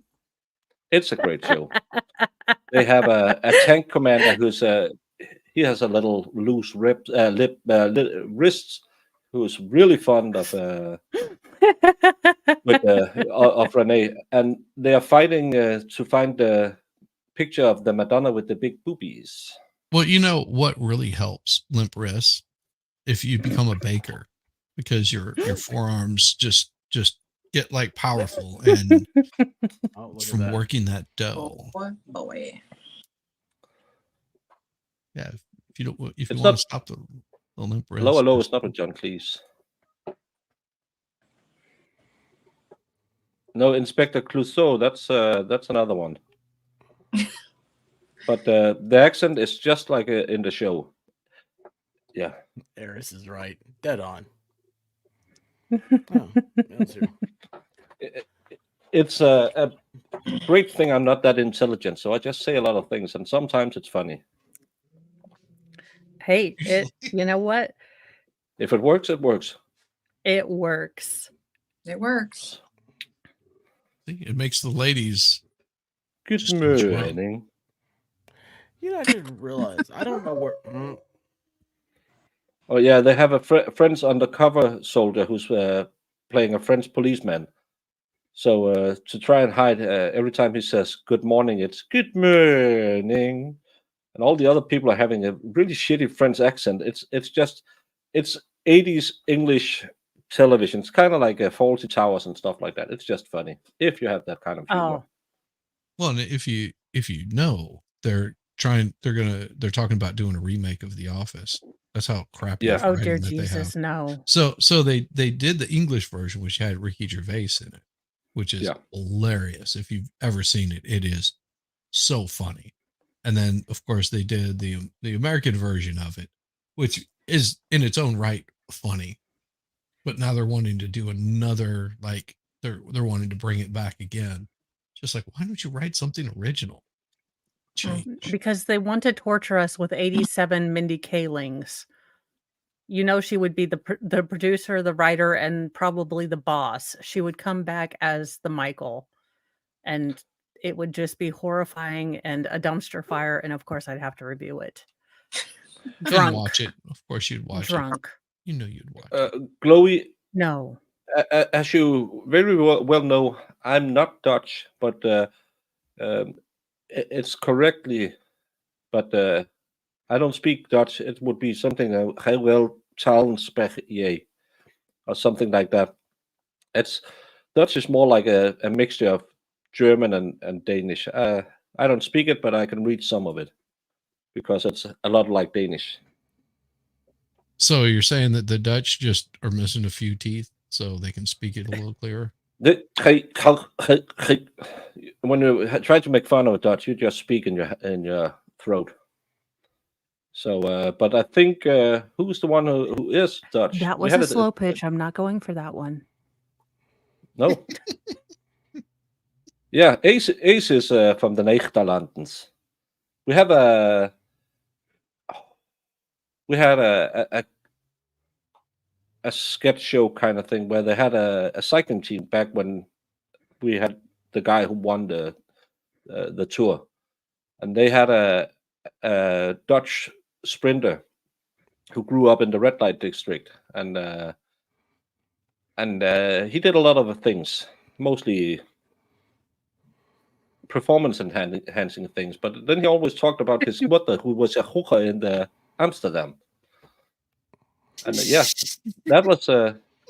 it's a great show. They have a tank commander who's he has a little loose wrists, who's really fond of Renee, and they are fighting to find the picture of the Madonna with the big boobies. Well, you know what really helps limp wrists? If you become a baker, because your forearms just get like powerful and from working that dough. Oh boy. Yeah, if you want to not stop the limp wrist. Low or Low is not with John Cleese. No, Inspector Clouseau. That's another one. But the accent is just like in the show. Yeah. Eris is right. Dead on. Oh, that's here. It's a great thing I'm not that intelligent, so I just say a lot of things, and sometimes it's funny. Hey, you know what? If it works, it works. It works. It works. It makes the ladies. Good just enjoy it. morning. You know, I didn't realize. I don't know where. Oh yeah, they have a French undercover soldier who's playing a French policeman. So to try and hide, every time he says "good morning," it's "good morning," and all the other people are having a really shitty French accent. It's 80s English television. It's kind of like Fawlty Towers and stuff like that. It's just funny if you have that kind of humor. Oh, Well, and if you know, they're talking about doing a remake of The Office. That's how crappy Yeah. of oh writing dear that they have. Jesus, no. So they did the English version, which had Ricky Gervais in it, which is hilarious. If you've ever seen it, it is so funny. And then, of course, they did the American version of it, which is in its own right funny. But now they're wanting to do another, like they're wanting to bring it back again. Just like, why don't you write something original? Change. Because they want to torture us with 87 Mindy Kalings. You know, she would be the producer, the writer, and probably the boss. She would come back as the Michael, and it would just be horrifying and a dumpster fire. And of course, I'd have to review it. Drunk. And watch it. Of course, you'd watch Drunk. it. You know you'd watch it. Chloe, No. As you very well know, I'm not Dutch, but it's correctly. But I don't speak Dutch. It would be something I will talen or something like that. Dutch is more like a mixture of German and Danish. I don't speak it, but I can read some of it because it's a lot like Danish. So you're saying that the Dutch just are missing a few teeth so they can speak it a little clearer? When you try to make fun of Dutch, you just speak in your throat. So, but I think who's the one who is Dutch? That was a slow pitch. I'm not going for that one. No. Yeah, Ace is from the Nederlanders. We had a sketch show kind of thing where they had a cycling team back when we had the guy who won the tour, and they had a Dutch sprinter who grew up in the red light district, and he did a lot of things, mostly performance enhancing things. But then he always talked about his mother, who was a hooker in Amsterdam. And that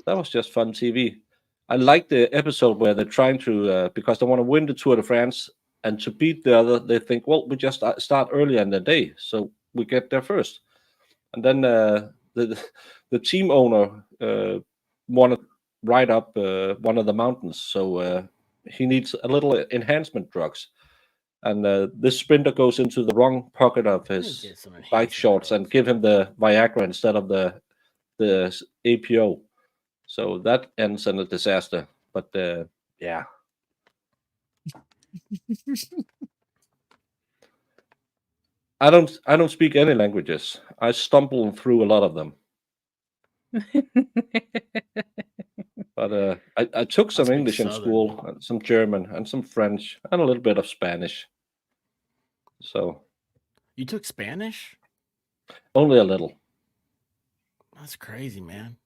was just fun TV. I like the episode where they're trying to because they want to win the Tour de France, and to beat the other, they think, well, we just start earlier in the day, so we get there first. And then the team owner want to ride up one of the mountains, so he needs a little enhancement drugs. And this sprinter goes into the wrong pocket of his bike shorts and give him the Viagra instead of the APO. So that ends in a disaster. But yeah. I don't speak any languages. I stumble through a lot of them. But I took some English in school, and some German, and some French, and a little bit of Spanish. So You took Spanish? only a little. That's crazy, man.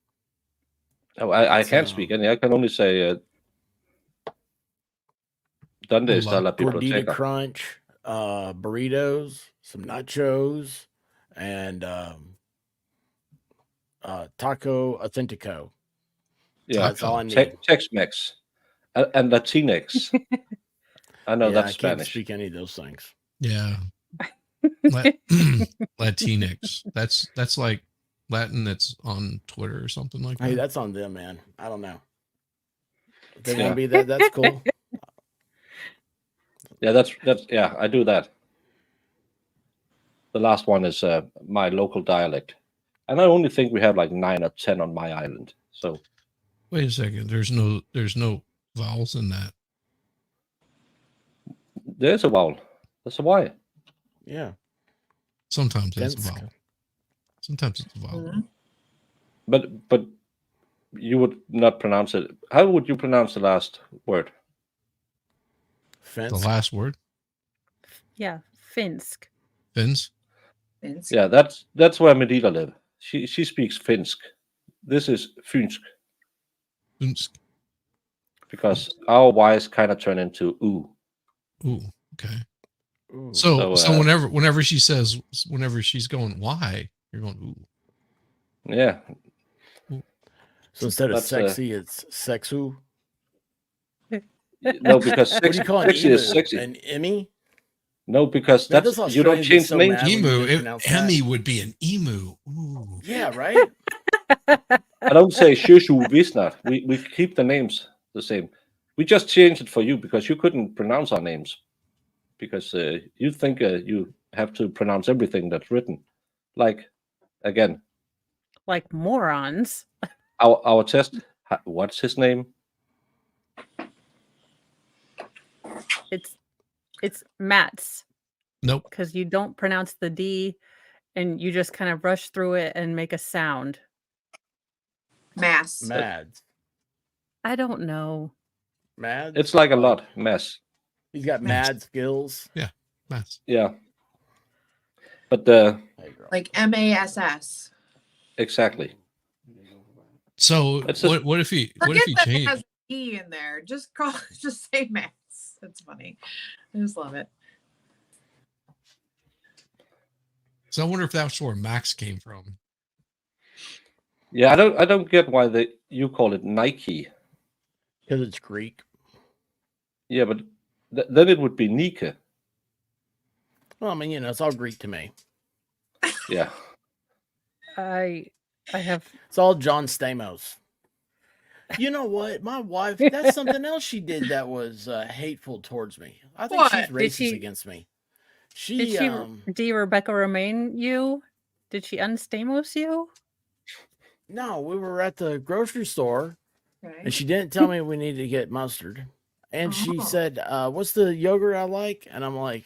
Oh, I can't speak any. I can only say ¿Dónde está la Gordita biblioteca? Crunch, burritos, some nachos, and taco authentico. Yeah, That's all I need. Tex-Mex and Latinx. I know Yeah, that's I can't Spanish. speak any of those things. Yeah. Latinx. That's like Latin that's on Twitter or something like that. Hey, that's on them, man. I don't know. If they Yeah. want to be that, that's cool. Yeah, that's yeah, I do that. The last one is my local dialect. And I only think we have like 9 or 10 on my island. So Wait a second. There's no vowels in that. there's a vowel. That's a Y. Yeah. Sometimes it's a Finsk. vowel. Sometimes it's a vowel. But you would not pronounce it. How would you pronounce the last word? The Finsk. last word. Yeah, Finsk. Finns. Finsk. Yeah, that's where Medina live. She speaks Finsk. This is Fynsk. Finsk. Because our Y's kind of turn into ooh. Ooh. Okay. Ooh. So whenever she says, whenever she's going, why, you're going, ooh. Yeah. So instead of That's, sexy, it's sexu. No, because What do you call an sexy emu? is sexy. An Emmy? No, because Man, that's those you don't Australians change get so names. mad when you Emu. mispronounce that. Emmy would be an emu. Ooh. Yeah, right? I don't say shushu visna. We keep the names the same. We just changed it for you because you couldn't pronounce our names. Because you think you have to pronounce everything that's written. Like, again, Like morons. our test, what's his name? It's Mats. Nope. Because you don't pronounce the D and you just kind of rush through it and make a sound. Mass. Mads. I don't know. Mads? It's like a lot. Mess. He's got mad skills. Yeah. Mads. Yeah. But Like MASS. exactly. So It's just- what if he Forget that it changed? has E in there. Just say mass. That's funny. I just love it. So I wonder if that's where Max came from. Yeah, I don't get why you call it Nike. Because it's Greek. Yeah, but then it would be Nike. Well, I mean, it's all Greek to me. Yeah. I have. It's all John Stamos. You know what? My wife, that's something else she did that was hateful towards me. I think she's What? Did racist she- against me. Did she Rebecca Romaine you? Did she unstamos you? No, we were at the grocery store Okay. and she didn't tell me we needed to get mustard. And she Oh. said, what's the yogurt I like? And I'm like,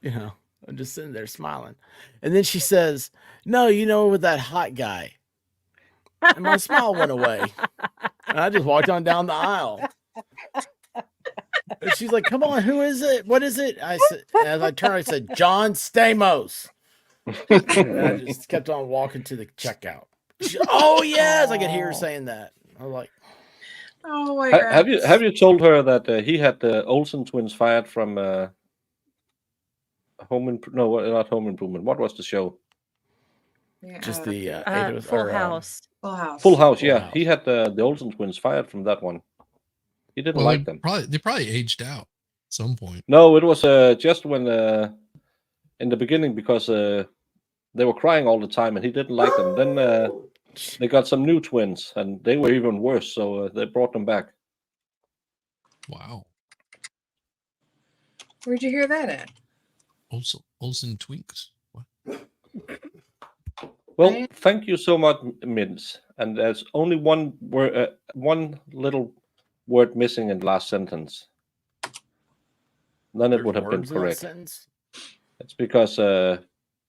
I'm just sitting there smiling. And then she says, no, with that hot guy. And my smile went away. And I just walked on down the aisle. And she's like, come on, who is it? What is it? I said, and as I turned, I said, John Stamos. And I just kept on walking to the checkout. Oh, yes. I could hear her saying that. I was like, Oh my god. Have you told her that he had the Olsen twins fired from not Home Improvement. What was the show? Yeah, just the Full House. Full House. Full House. Full Yeah, House. he had the Olsen twins fired from that one. He didn't Well, like them. They probably aged out at some point. No, it was just when in the beginning because they were crying all the time and he didn't like them. Then they got some new twins and they were even worse, so they brought them back. Wow. Where'd you hear that at? Olsen Twinks. What? Well, thank you so much, Minz. And there's only one word, one little word missing in the last sentence. Then it would have been words in that correct. sentence? It's because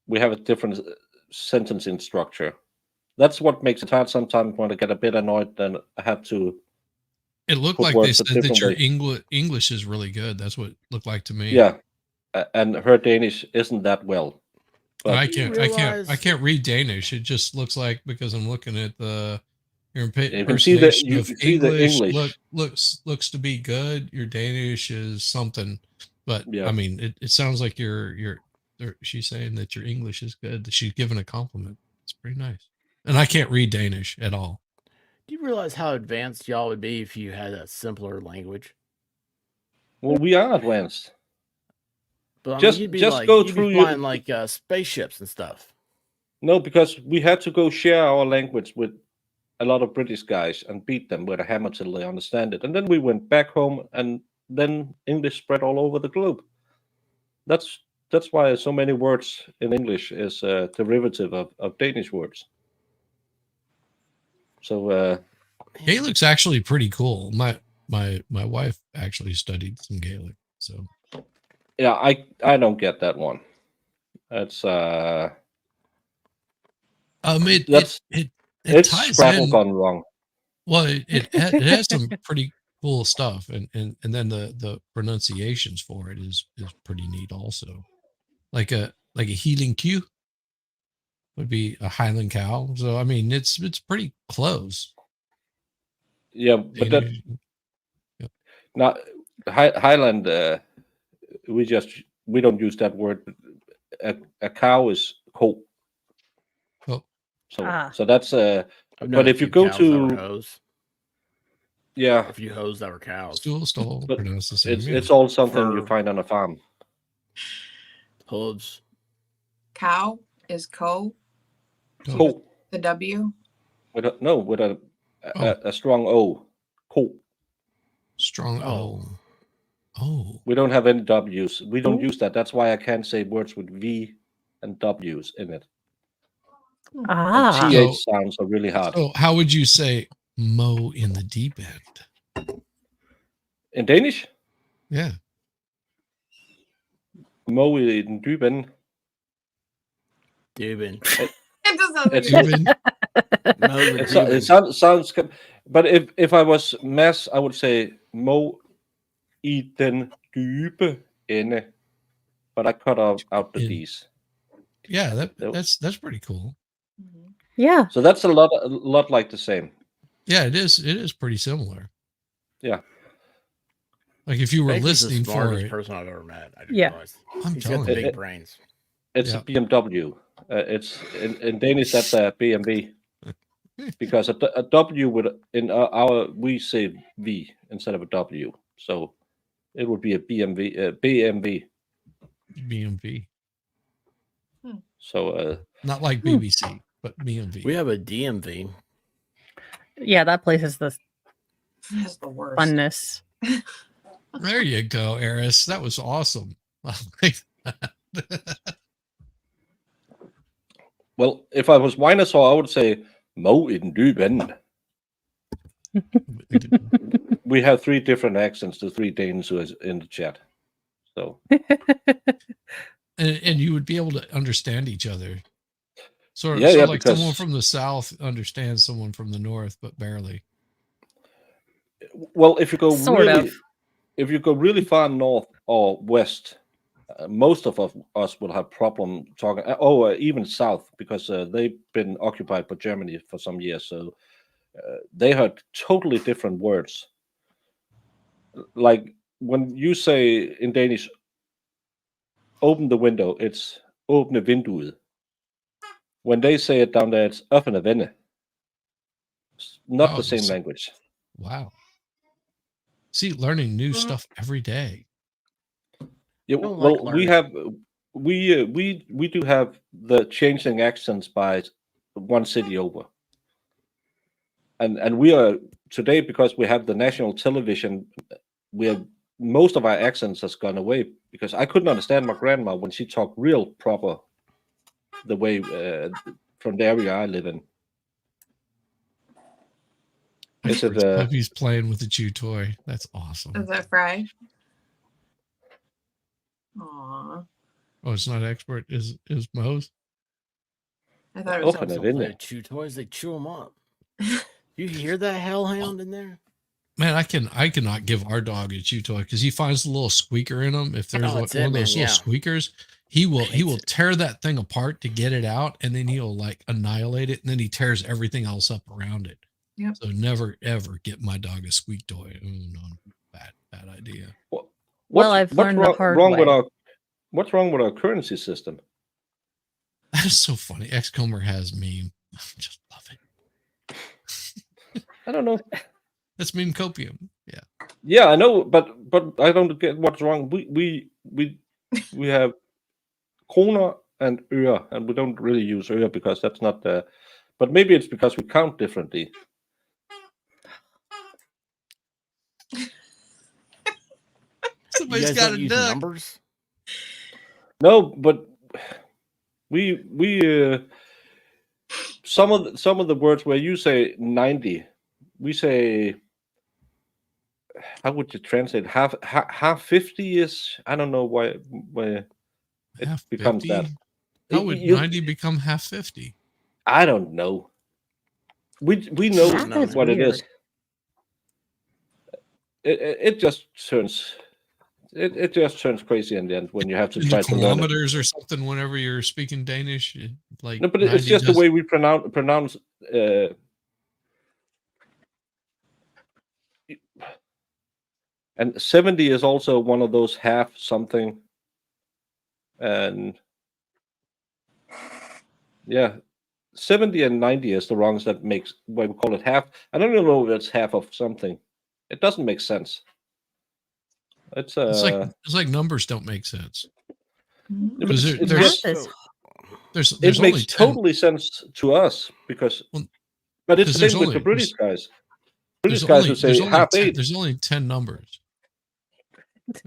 we have a different sentencing structure. That's what makes it hard sometimes when I get a bit annoyed. Then I have to. It looked put like they words a said that different your way. English is really good. That's what it looked like to me. Yeah, and her Danish isn't that well. But I can't read Danish. It just looks like, because I'm looking at the you can see the English. looks to be good. Your Danish is something, but Yeah. I mean, it sounds like she's saying that your English is good. That she's giving a compliment. It's pretty nice. And I can't read Danish at all. Do you realize how advanced y'all would be if you had a simpler language? Well, we are advanced. But I mean, Just you'd be just like go you'd through be your flying like spaceships and stuff. no, because we had to go share our language with a lot of British guys and beat them with a hammer till they understand it. And then we went back home, and then English spread all over the globe. That's why so many words in English is a derivative of Danish words. So Gaelic's actually pretty cool. My wife actually studied some Gaelic, so yeah, I don't get that one. That's it it's ties Scrabble in. gone wrong. Well, it has some pretty cool stuff, and then the pronunciations for it is pretty neat also. Like a healing Q would be a Highland cow. So I mean, it's pretty close. Yeah, but that now Highland we don't use that word. A cow is ko. Oh. So that's I've known but a if you few go cows that were to hoes. yeah, A few hoes that were cows. Stool, but pronounced the same. it's all something you Verb. find on a farm. Hooves. Cow is co. Ko. The W. With a strong O. Ko. Strong O. Oh. We don't have any W's. We don't use that. That's why I can't say words with V and W's in it. Ah. And TH sounds are really hard. So how would you say mow in the deep end? In Danish? Yeah. Mow in dyben. Dyben. It doesn't It sounds, but if I was mass, I would say mow I den dybe ende, but I cut out the D's. Yeah, that's pretty cool. Yeah. So that's a lot like the same. Yeah, it is. It is pretty similar. Yeah. Like if you were Baker's listening the for smartest it. person I've ever met. I didn't Yeah. realize. I'm He's got telling the you. big brains. It's a BMW. It's in Danish that's a BMW. Because a W would in our we say V instead of a W, so it would be a BMW. BMV. So not like BBC, but BMV. We have a DMV. Yeah, that place is the worst. funness. There you go, Eris. That was awesome. I like that. Well, if I was Winosaur, I would say Mo in Dyben. We have 3 different accents to 3 Danes who is in the chat. So and you would be able to understand each other. So Yeah, like because someone from the south understands someone from the north, but barely. well, if you go Sort really, of. if you go really far north or west, most of us will have problem talking. Even south, because they've been occupied by Germany for some years, so they heard totally different words. Like when you say in Danish, "Open the window," it's "Åbne vinduet." When they say it down there, it's "Öppna vende." It's not the same language. Wow. See, learning new stuff every day. Yeah, don't well, like we learning. have we do have the changing accents by one city over, and we are today because we have the national television. We have most of our accents has gone away because I couldn't understand my grandma when she talked real proper, the way from the area I live in. Is it? Puppy's playing with the chew toy. That's awesome. Is that Fry? Aw. Oh, it's not expert. Is Mo's? I thought it was Open Dogs it don't in play there. with chew toys. They chew them up. You hear that hellhound in there? Man, I cannot give our dog a chew toy because he finds the little squeaker in them. If there's Oh, one that's of it, those man, little yeah. squeakers, he will tear that thing apart to get it out, and then he'll like annihilate it, and then he tears everything else up around it. Yep. So never ever get my dog a squeak toy. Oh, no, bad idea. Well, I've learned the hard wrong way. with our what's wrong with our currency system? That is so funny. Xcomer has meme. I just love it. I don't know. That's meme copium. Yeah. Yeah, I know, but I don't get what's wrong. We We have kroner and øre, and we don't really use øre because that's not the. But maybe it's because we count differently. Somebody's got a duck. Numbers? No, but we some of the words where you say 90, we say, how would you translate half 50 is, I don't know why it Half becomes 50? that. How would 90 become half 50? I don't know. We know what it is. It just turns it just turns crazy in the end when you have to try to learn it. Kilometers or something whenever you're speaking Danish. Like No, but it's just the way we pronounce. And 70 is also one of those half something. And yeah, 70 and 90 is the wrongs that makes why we call it half. I don't know if it's half of something. It doesn't make sense. It's like numbers don't make sense. Because There's it only makes 10 totally sense to us because, but it's the same with the British guys. British guys would say half 8. There's only 10 numbers.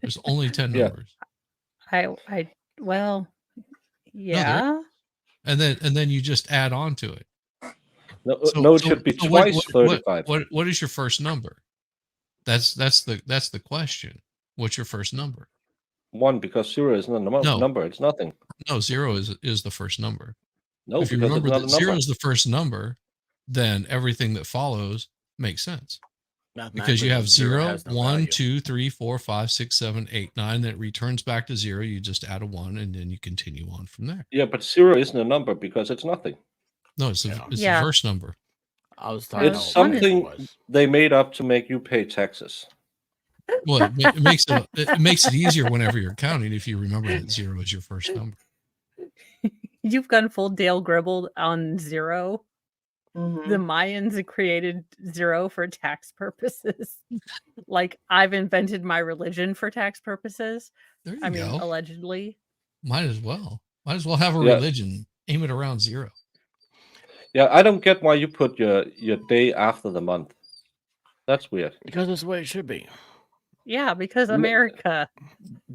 There's only 10 numbers. Well, yeah. And then you just add on to it. No, it should be twice 35. What is your first number? That's the question. What's your first number? 1, because 0 is not a number. It's nothing. No, 0 is the first number. No, if you because remember it's not that a number. 0 is the first number, then everything that follows makes sense. Because you have 0, 1, 2, 3, 4, 5, 6, 7, 8, 9. Then it returns back to 0. You just add a 1, and then you continue on from there. Yeah, but 0 isn't a number because it's nothing. No, it's the first number. I was talking. It's something they made up to make you pay taxes. Well, it makes it easier whenever you're counting if you remember that 0 is your first number. You've gone full Dale Gribble on 0. Mm-hmm. The Mayans created 0 for tax purposes. Like I've invented my religion for tax purposes. There you I mean, go. allegedly. Might as well have a religion. Aim it around 0. Yeah, I don't get why you put your day after the month. That's weird. Because that's the way it should be. Yeah, because America.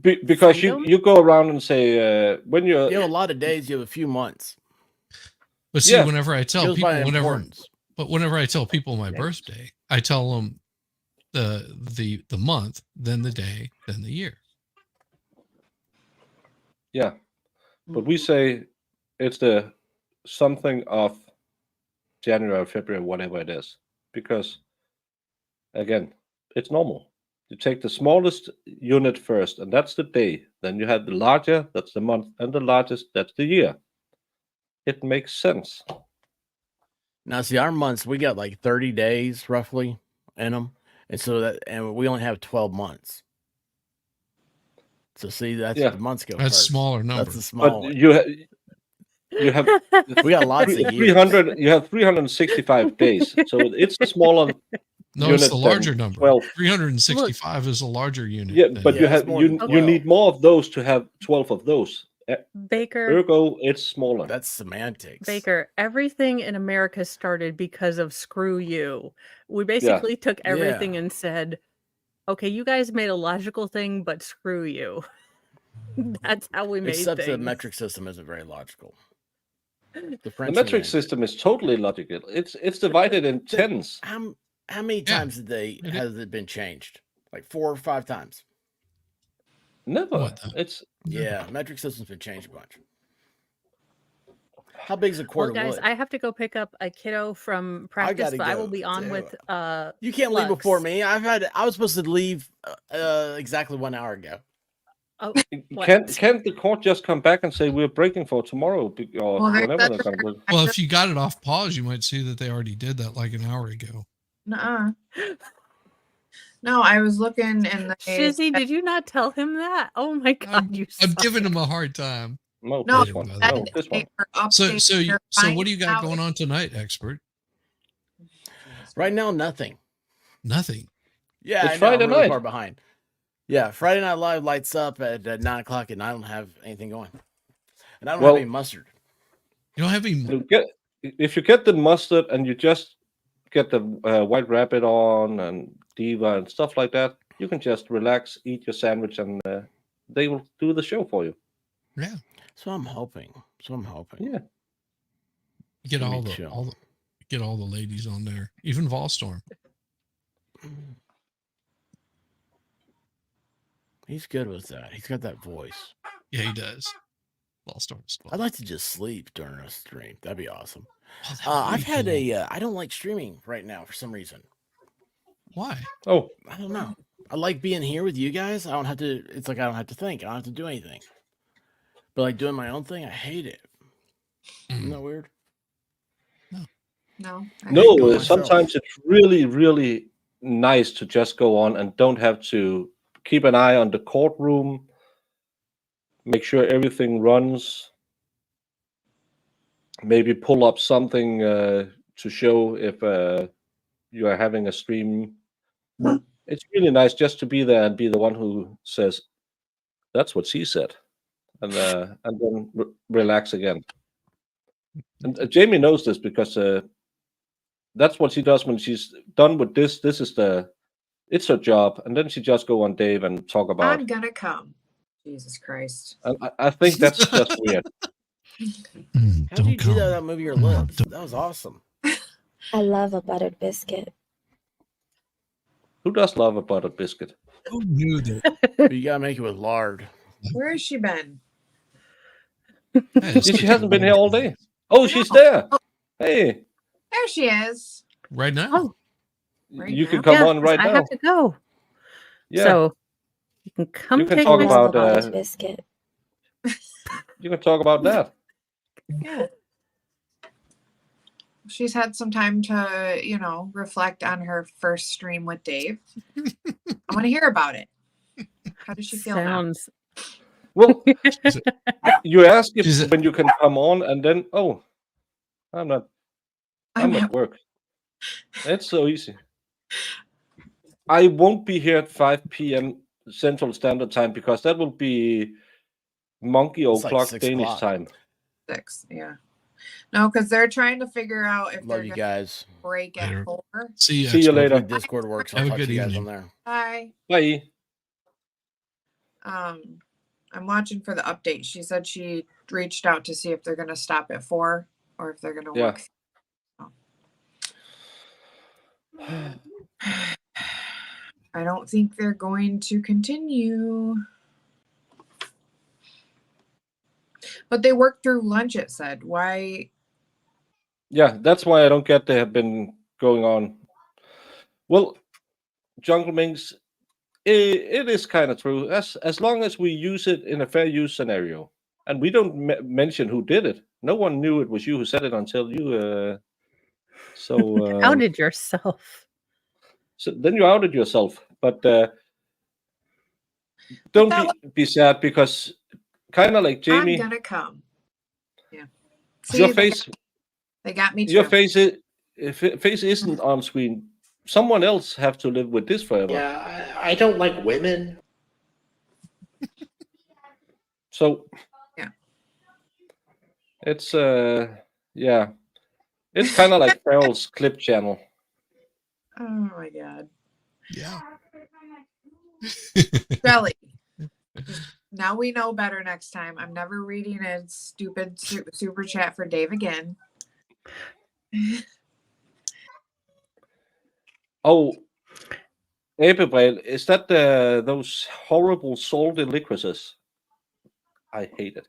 Because you go around and say when you're you have a lot of days, you have a few months. But see, whenever I tell people, whenever I tell people my Yes. birthday, I tell them the month, then the day, then the year. Yeah, but we say it's the something of January, February, whatever it is, because again, it's normal. You take the smallest unit first, and that's the day. Then you have the larger, that's the month, and the largest, that's the year. It makes sense. Now, see, our months, we got like 30 days roughly in them. And we only have 12 months. So see, that's the months go That's first. smaller number. That's a small But one. you have We got lots of years. 300. You have 365 days, so it's a smaller. No, it's the unit larger than number. 12. 365 is a larger unit. Yeah, than- but you need more of those to have 12 of those. Baker. Ergo, it's smaller. That's semantics. Baker, everything in America started because of screw you. We basically took everything and said, okay, you guys made a logical thing, but screw you. That's how we made Except things. the metric system isn't very logical. The The French metric system is totally logical. It's divided in tens. How many times has it been changed? Like 4 or 5 times. Never. It's metric system's been changed a bunch. How big is a Well, quarter guys, wood? I have to go pick up a kiddo from practice, gotta but I will go, be on too. with You can't leave Flux. before me. I was supposed to leave exactly 1 hour ago. Oh, can't the court just come back and say we're breaking for tomorrow or Well, whenever that's they're going to? Well, if you got it off pause, you might see that they already did that like an hour ago. Nuh-uh. No, I was looking in the Shizzy, did you not tell him that? Oh my god, you I'm suck. giving him a hard time. No, No, this one. that No, this one. So what do you got going on tonight, expert? Right now, nothing. Nothing. Yeah, It's I know, Friday I'm really night. far behind. Yeah, Friday Night Live lights up at 9 o'clock, and I don't have anything going. And I don't Well, have any mustard. You don't have any. If you get the mustard and you just get the White Rabbit on and Diva and stuff like that, you can just relax, eat your sandwich, and they will do the show for you. Yeah. So I'm hoping. Yeah. Get Let me all the chill. get all the ladies on there, even Volstorm. He's good with that. He's got that voice. Yeah, he does. Volstorm's I'd like to just sleep during a stream. That'd be awesome. Oh, I've had I don't like streaming right now for some reason. Why? Oh, I don't know. I like being here with you guys. I don't have to. It's like I don't have to think. I don't have to do anything. But like doing my own thing, I hate it. Isn't that weird? No. No, sometimes it's really, really nice to just go on and don't have to keep an eye on the courtroom, make sure everything runs, maybe pull up something to show if you are having a stream. It's really nice just to be there and be the one who says, "That's what she said," and then relax again. And Jamie knows this because that's what she does when she's done with this. This is it's her job, and then she just go on Dave and talk about. I'm gonna come. Jesus Christ. And I think that's just weird. How did you do that without moving your lips? That was awesome. I love a buttered biscuit. Who does love a buttered biscuit? Who knew that? But you gotta make it with lard. Where has she been? She hasn't been here all day. Oh, she's there. Hey, There she is. Right now. you can come on right I now. have to go. Yeah. So you can come You can take talk my about Buttered biscuit. you can talk about that. Yeah. She's had some time to, reflect on her first stream with Dave. I want to hear about it. How does she feel now? Sounds Well, you ask if when you can come on, and then I'm at work. It's so easy. I won't be here at 5 p.m. Central Standard Time because that will be monkey It's like o'clock 6 Danish o'clock. time. 6, yeah. No, because they're trying to figure out if Love they're you going guys. to break at Later. 4. See you. See you later. Hopefully Discord works. I'll Have a talk to good you guys evening. on there. Bye. Bye. I'm watching for the update. She said she reached out to see if they're going to stop at 4 or if they're going to Yeah. work. I don't think they're going to continue. But they worked through lunch, it said. Why? Yeah, that's why I don't get they have been going on. Well, Jungle Minx, it is kind of true. As long as we use it in a fair use scenario, and we don't mention who did it. No one knew it was you who said it until you. outed yourself. So then you outed yourself, but don't be sad because kind of like Jamie, I'm gonna come. Yeah. your See, face. They got me too. Your face isn't on screen. Someone else have to live with this forever. Yeah, I don't like women. So yeah, it's yeah, it's kind of like Farrell's clip channel. Oh my god. Yeah. Shelly. Now we know better next time. I'm never reading a stupid super chat for Dave again. Oh, Apebrel, is that those horrible salty liquorices? I hate it.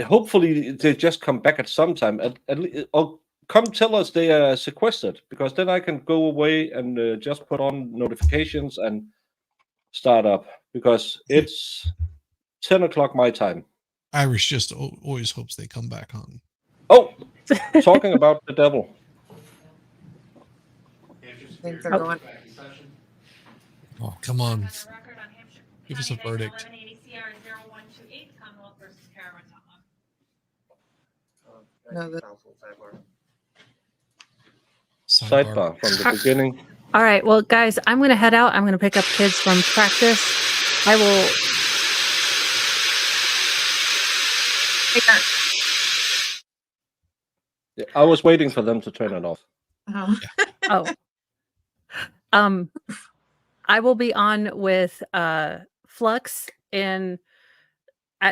Hopefully they just come back at some time. Or come tell us they are sequestered, because then I can go away and just put on notifications and start up, because it's 10 o'clock my time. Irish just always hopes they come back on. Oh, talking about the devil. I think they're going. Oh, come on. Give us a verdict. No, the Sidebar from the beginning. All right. Well, guys, I'm going to head out. I'm going to pick up kids from practice. I will. Yeah, I was waiting for them to turn it off. Oh. I will be on with Flux at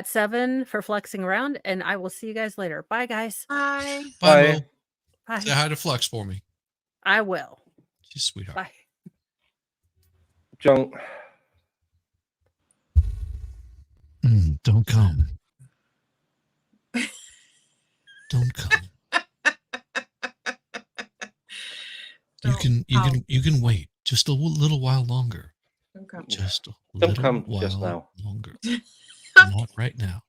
7 for Fluxing Around, and I will see you guys later. Bye, guys. Bye. Bye, Bye. Mo. Bye. Say hi to Flux for me. I will. She's a sweetheart. Bye. Jung, Don't come. Don't come. You can wait just a little while longer. Don't come. Just a don't little come while just now. longer. Not right now.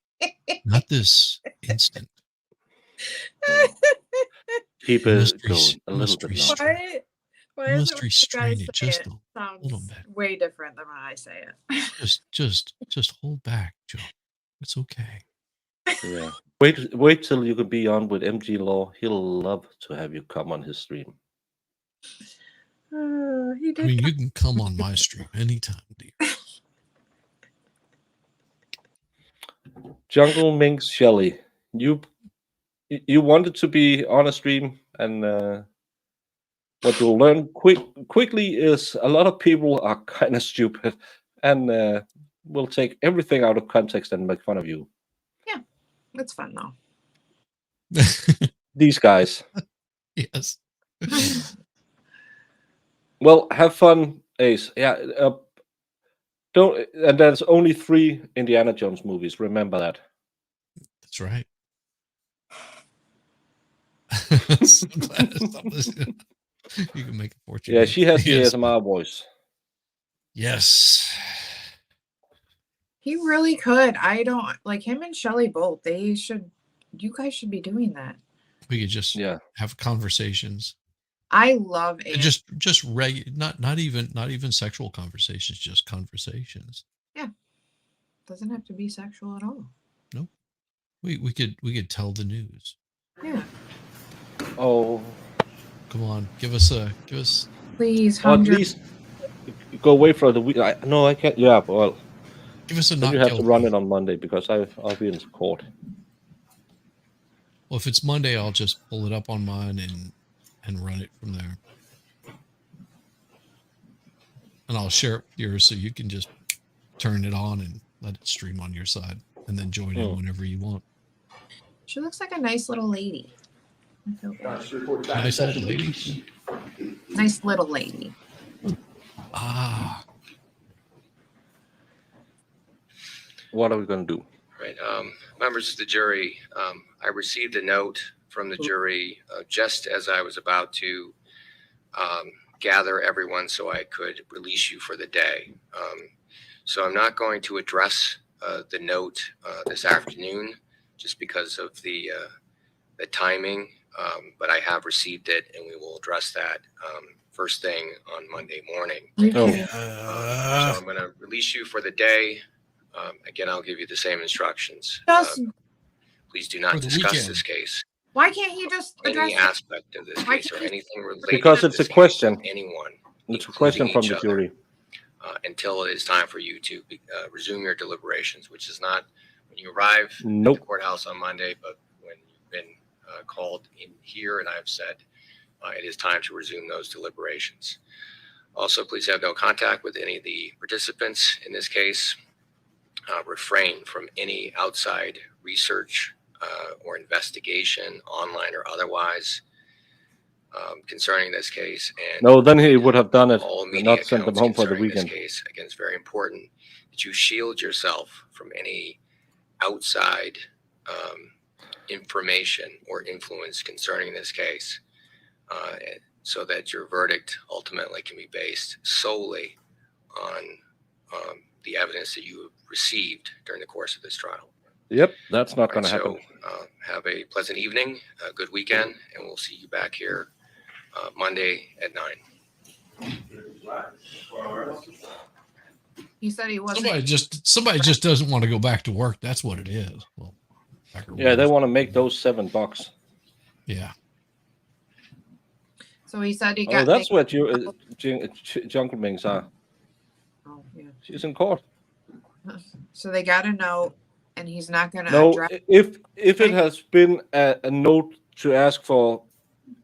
Not this instant. Keep it Mystery- going a little bit mystery longer. Why You is must it when you restrain guys it say just it a sounds little bit. way different than when I say it? Just hold back, Joe. It's okay. Yeah. Wait till you can be on with MG Law. He'll love to have you come on his stream. He did. I mean, you can come on my stream anytime, dear. Jungle Minx Shelley, you wanted to be on a stream, and what you'll learn quickly is a lot of people are kind of stupid and will take everything out of context and make fun of you. Yeah, it's fun though. These guys. Yes. Well, have fun, Ace. Yeah. Don't. And there's only 3 Indiana Jones movies. Remember that. That's right. So glad I stopped listening. You can make a fortune. Yeah, she has the Yes. ASMR voice. Yes. He really could. I don't like him and Shelly both. They should. You guys should be doing that. We could just have conversations. I love And just not even sexual conversations, just conversations. Yeah. Doesn't have to be sexual at all. Nope. We could tell the news. Yeah. Oh, come on, give us. Please, or at 100. least go away for the week. No, I can't. Yeah, well, give us a then not you have to guilty. run it on Monday because I'll be in court. Well, if it's Monday, I'll just pull it up on mine and run it from there. And I'll share it with yours so you can just turn it on and let it stream on your side and then join in whenever you want. She looks like a nice little lady. I feel bad. Nice little lady. Nice little lady. Ah. What are we going to do? Right. Members of the jury, I received a note from the jury just as I was about to gather everyone so I could release you for the day. So I'm not going to address the note this afternoon just because of the timing, but I have received it and we will address that first thing on Monday morning. So I'm going to release you for the day. Again, I'll give you the same instructions. Please do not discuss this case, Why can't he just address any aspect of this case, or anything related Because to it's this a question. case with anyone, It's a question including from each the other, jury. until it is time for you to resume your deliberations, which is not when you arrive at Nope. the courthouse on Monday, but when you've been called in here and I've said it is time to resume those deliberations. Also, please have no contact with any of the participants in this case. Refrain from any outside research or investigation, online or otherwise, concerning this case. And No, then he would have done it all and media not sent them accounts home for the concerning this weekend. case. Again, it's very important that you shield yourself from any outside information or influence concerning this case, so that your verdict ultimately can be based solely on the evidence that you have received during the course of this trial. Yep, that's not going to So, happen. have a pleasant evening, a good weekend, and we'll see you back here Monday at 9. He said he wasn't. Somebody just doesn't want to go back to work. That's what it is. Well, Yeah, they want to make those $7. Yeah. So he said he Oh, got. that's what you Jungle Minks are. Oh, yeah. She's in court. So they got a note, and he's not going to No, address. if it has been a note to ask for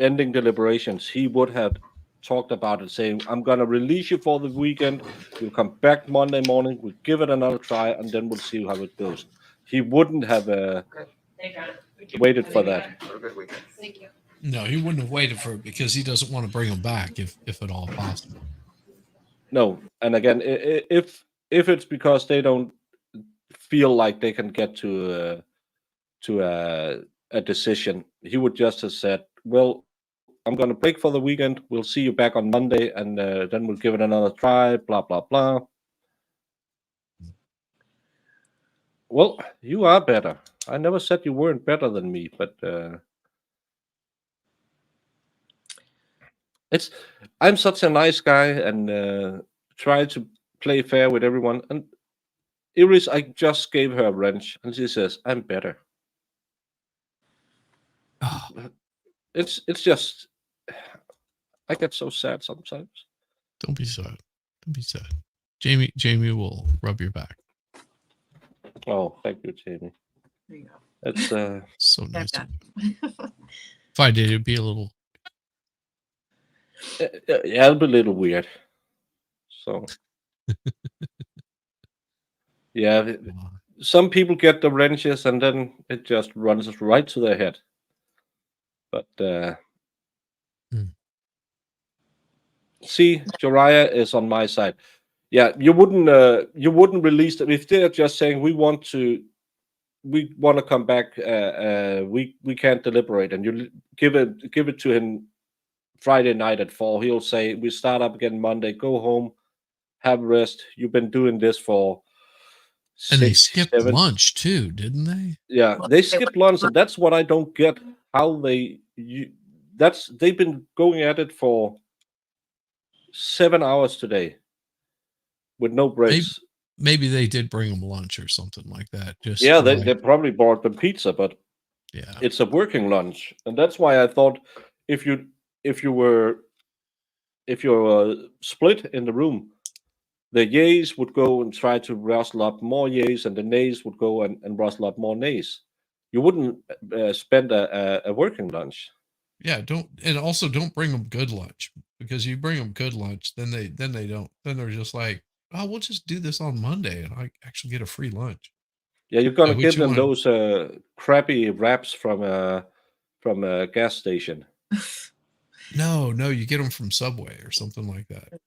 ending deliberations, he would have talked about it, saying, "I'm going to release you for the weekend. You'll come back Monday morning. We'll give it another try, and then we'll see how it goes." He wouldn't have waited for that. Have a good weekend. Thank you. No, he wouldn't have waited for it because he doesn't want to bring him back if at all possible. No, and again, if it's because they don't feel like they can get to a decision, he would just have said, "Well, I'm going to break for the weekend. We'll see you back on Monday, and then we'll give it another try." Blah blah blah. Well, you are better. I never said you weren't better than me, but I'm such a nice guy and try to play fair with everyone. And Iris, I just gave her a wrench, and she says, "I'm better." It's just, I get so sad sometimes. Don't be sad. Don't be sad. Jamie will rub your back. Oh, thank you, Jamie. There you go. It's so nice. If I did, it'd be a little. Yeah, it'll be a little weird. So, yeah, some people get the wrenches and then it just runs right to their head. But see, Juriah is on my side. Yeah, you wouldn't release them if they're just saying we want to come back. We can't deliberate, and you give it to him Friday night at 4. He'll say, "We start up again Monday. Go home, have a rest. You've been doing this for." And they skipped lunch too, didn't they? Yeah, they skipped lunch, and that's what I don't get. How they've been going at it for 7 hours today with no breaks. Maybe they did bring them lunch or something like that. Just yeah, they probably bought them pizza, but yeah, it's a working lunch, and that's why I thought if you were split in the room, the yays would go and try to rustle up more yays, and the nays would go and rustle up more nays. You wouldn't spend a working lunch. Yeah, don't bring them good lunch, because you bring them good lunch, then they're just like, "Oh, we'll just do this on Monday, and I actually get a free lunch." Yeah, you're gonna give them those crappy wraps from a gas station. No, you get them from Subway or something like that.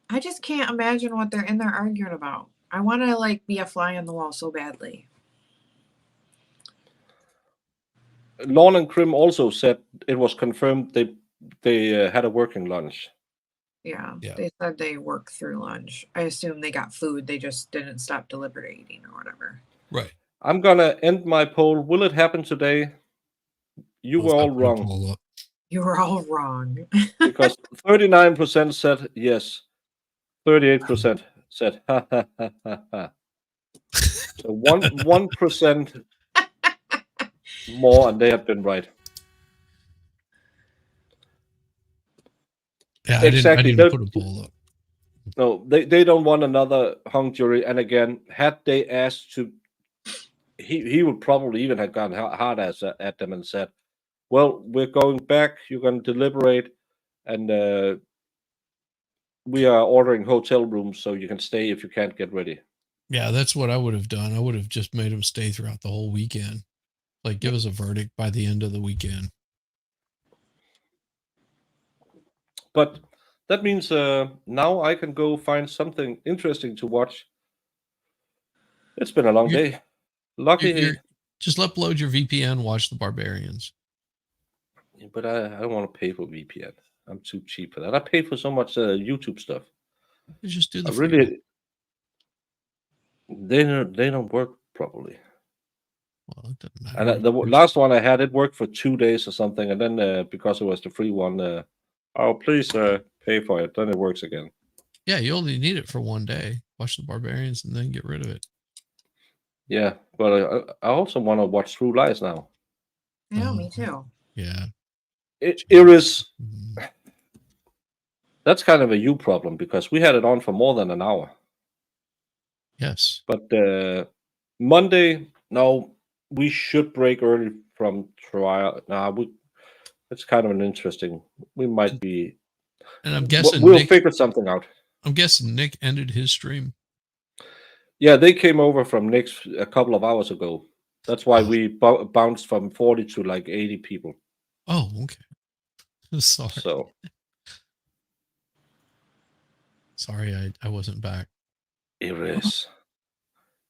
I just can't imagine what they're in there arguing about. I want to be a fly on the wall so badly. Lawn and Crim also said it was confirmed they had a working lunch. Yeah, they said they worked through lunch. I assume they got food. They just didn't stop deliberating or whatever. Right. I'm gonna end my poll. Will it happen today? You were all wrong. You were all wrong. Because 39% said yes. 38% said ha ha ha ha ha. So 1% more, and they have been right. Yeah, exactly. I didn't put a poll up. No, they don't want another hung jury. And again, had they asked to, he would probably even have gone hard at them and said, "Well, we're going back. You're going to deliberate, and we are ordering hotel rooms so you can stay if you can't get ready." Yeah, that's what I would have done. I would have just made them stay throughout the whole weekend. Like, give us a verdict by the end of the weekend. But that means now I can go find something interesting to watch. It's been a long day. Lucky. Just upload your VPN, watch The Barbarians. But I don't want to pay for VPN. I'm too cheap for that. I pay for so much YouTube stuff. You just do the really. They don't work properly. Well, it doesn't matter. And the last one I had, it worked for 2 days or something, and then because it was the free one, oh please pay for it. Then it works again. Yeah, you only need it for 1 day. Watch The Barbarians and then get rid of it. Yeah, but I also want to watch True Lies now. Yeah, me too. Yeah. it is. That's kind of a you problem because we had it on for more than an hour. Yes. But Monday, no, we should break early from trial. It's kind of an interesting. We might be. And I'm guessing we'll Nick, figure something out. I'm guessing Nick ended his stream. Yeah, they came over from Nick's a couple of hours ago. That's why we bounced from 40 to like 80 people. Oh, okay. Sorry. So sorry, I wasn't back. It is.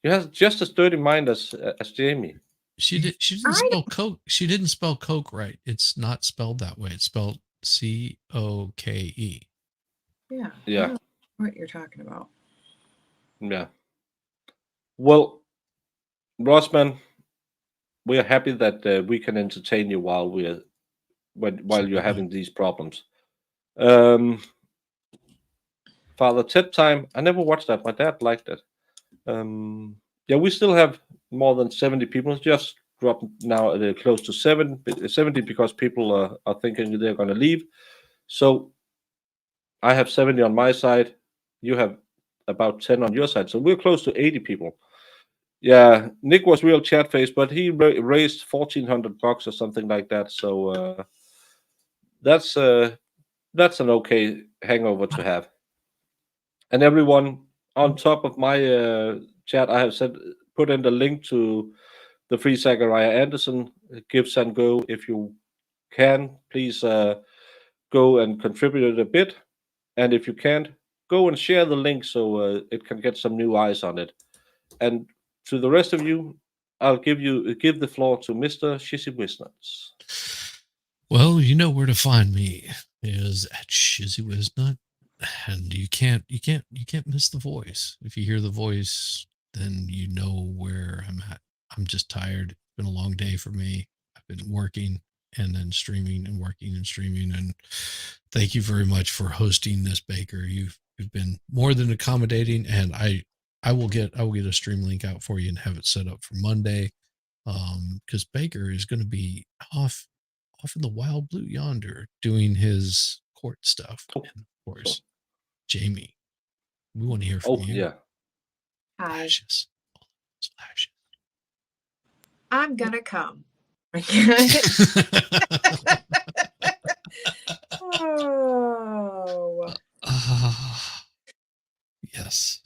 You have just as dirty mind as Jamie. She didn't spell coke. She didn't spell coke right. It's not spelled that way. It's spelled COKE. Yeah. Yeah. I don't know what you're talking about. Yeah. Well, Rossman, we are happy that we can entertain you while you're having these problems. Father Ted Time. I never watched that. My dad liked it. Yeah, we still have more than 70 people. It's just dropped now close to 70 because people are thinking they're going to leave. So I have 70 on my side. You have about 10 on your side. So we're close to 80 people. Yeah, Nick was real chat face, but he raised $1,400 or something like that. So that's an okay hangover to have. And everyone on top of my chat, I have put in the link to the free Zachariah Anderson Give Send Go. If you can, please go and contribute a bit. And if you can't, go and share the link so it can get some new eyes on it. And to the rest of you, I'll give the floor to Mr. Shizzy Wisnuts. Well, you know where to find me is at Shizzy Wisnut. And you can't miss the voice. If you hear the voice, then you know where I'm at. I'm just tired. It's been a long day for me. I've been working and then streaming and working and streaming. And thank you very much for hosting this, Baker. You've been more than accommodating, and I will get a stream link out for you and have it set up for Monday. Because Baker is going to be off in the wild blue yonder doing his court stuff. And of course, Jamie, we want to hear from you. Yeah. Hi. Lashes. I'm gonna come. Oh. Yes.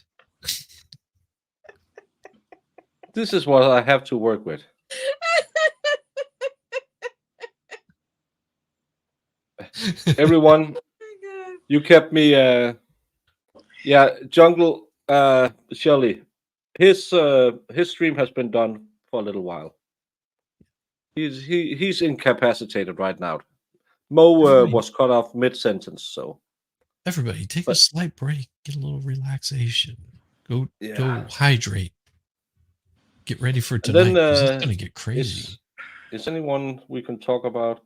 This is what I have to work with. Everyone, you kept me. Yeah, Jungle Shelly. His stream has been done for a little while. He's incapacitated right now. Mo was cut off mid-sentence, so everybody take a slight break, get a little relaxation, go hydrate, get ready for tonight. It's gonna get crazy. Is anyone we can talk about?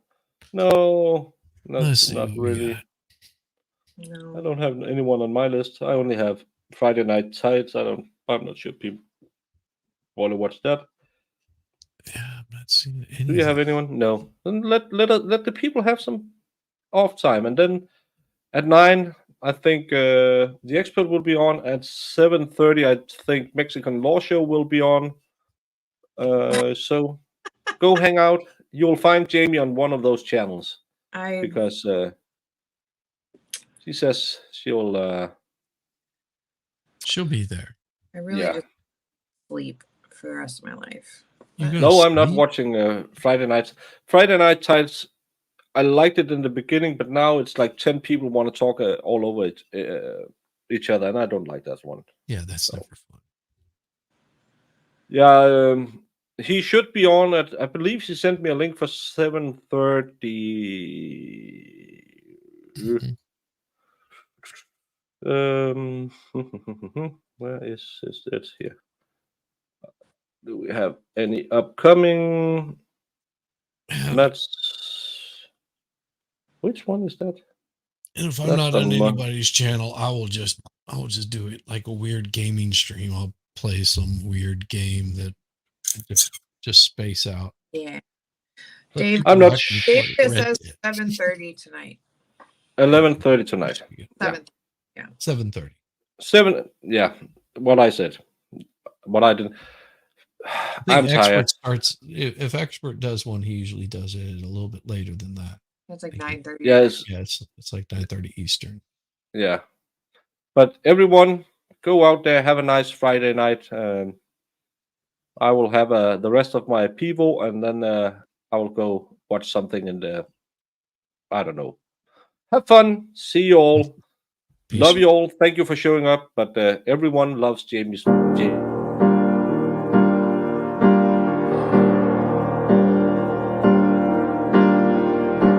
No, not really. No. I don't have anyone on my list. I only have Friday Night Tides. I'm not sure people want to watch that. Yeah, I'm not seeing anything. Do you have anyone? No. Then let the people have some off time, and then at 9, I think the expert will be on. At 7:30, I think Mexican Law Show will be on. So go hang out. You'll find Jamie on one of those channels because she says she'll be there. I really just sleep for the rest of my life. No, I'm not watching Friday nights. Friday Night Tides, I liked it in the beginning, but now it's like 10 people want to talk all over each other, and I don't like that one. Yeah, that's never fun. Yeah, he should be on at, I believe she sent me a link for 7:30. Where is it here? Do we have any upcoming? That's which one is that? And if I'm not on anybody's channel, I will just do it like a weird gaming stream. I'll play some weird game that just space out. Yeah. Dave, I'm not. Dave says 7:30 tonight. 11:30 tonight. 7. Yeah. 7:30. 7. Yeah. What I said. What I did. I'm tired. If expert does one, he usually does it a little bit later than that. It's like 9:30. Yeah. It's like 9:30 Eastern. Yeah. But everyone, go out there, have a nice Friday night. I will have the rest of my Pivo, and then I will go watch something in the. I don't know. Have fun. See you all. Peace. Love you all. Thank you for showing up. But everyone loves James.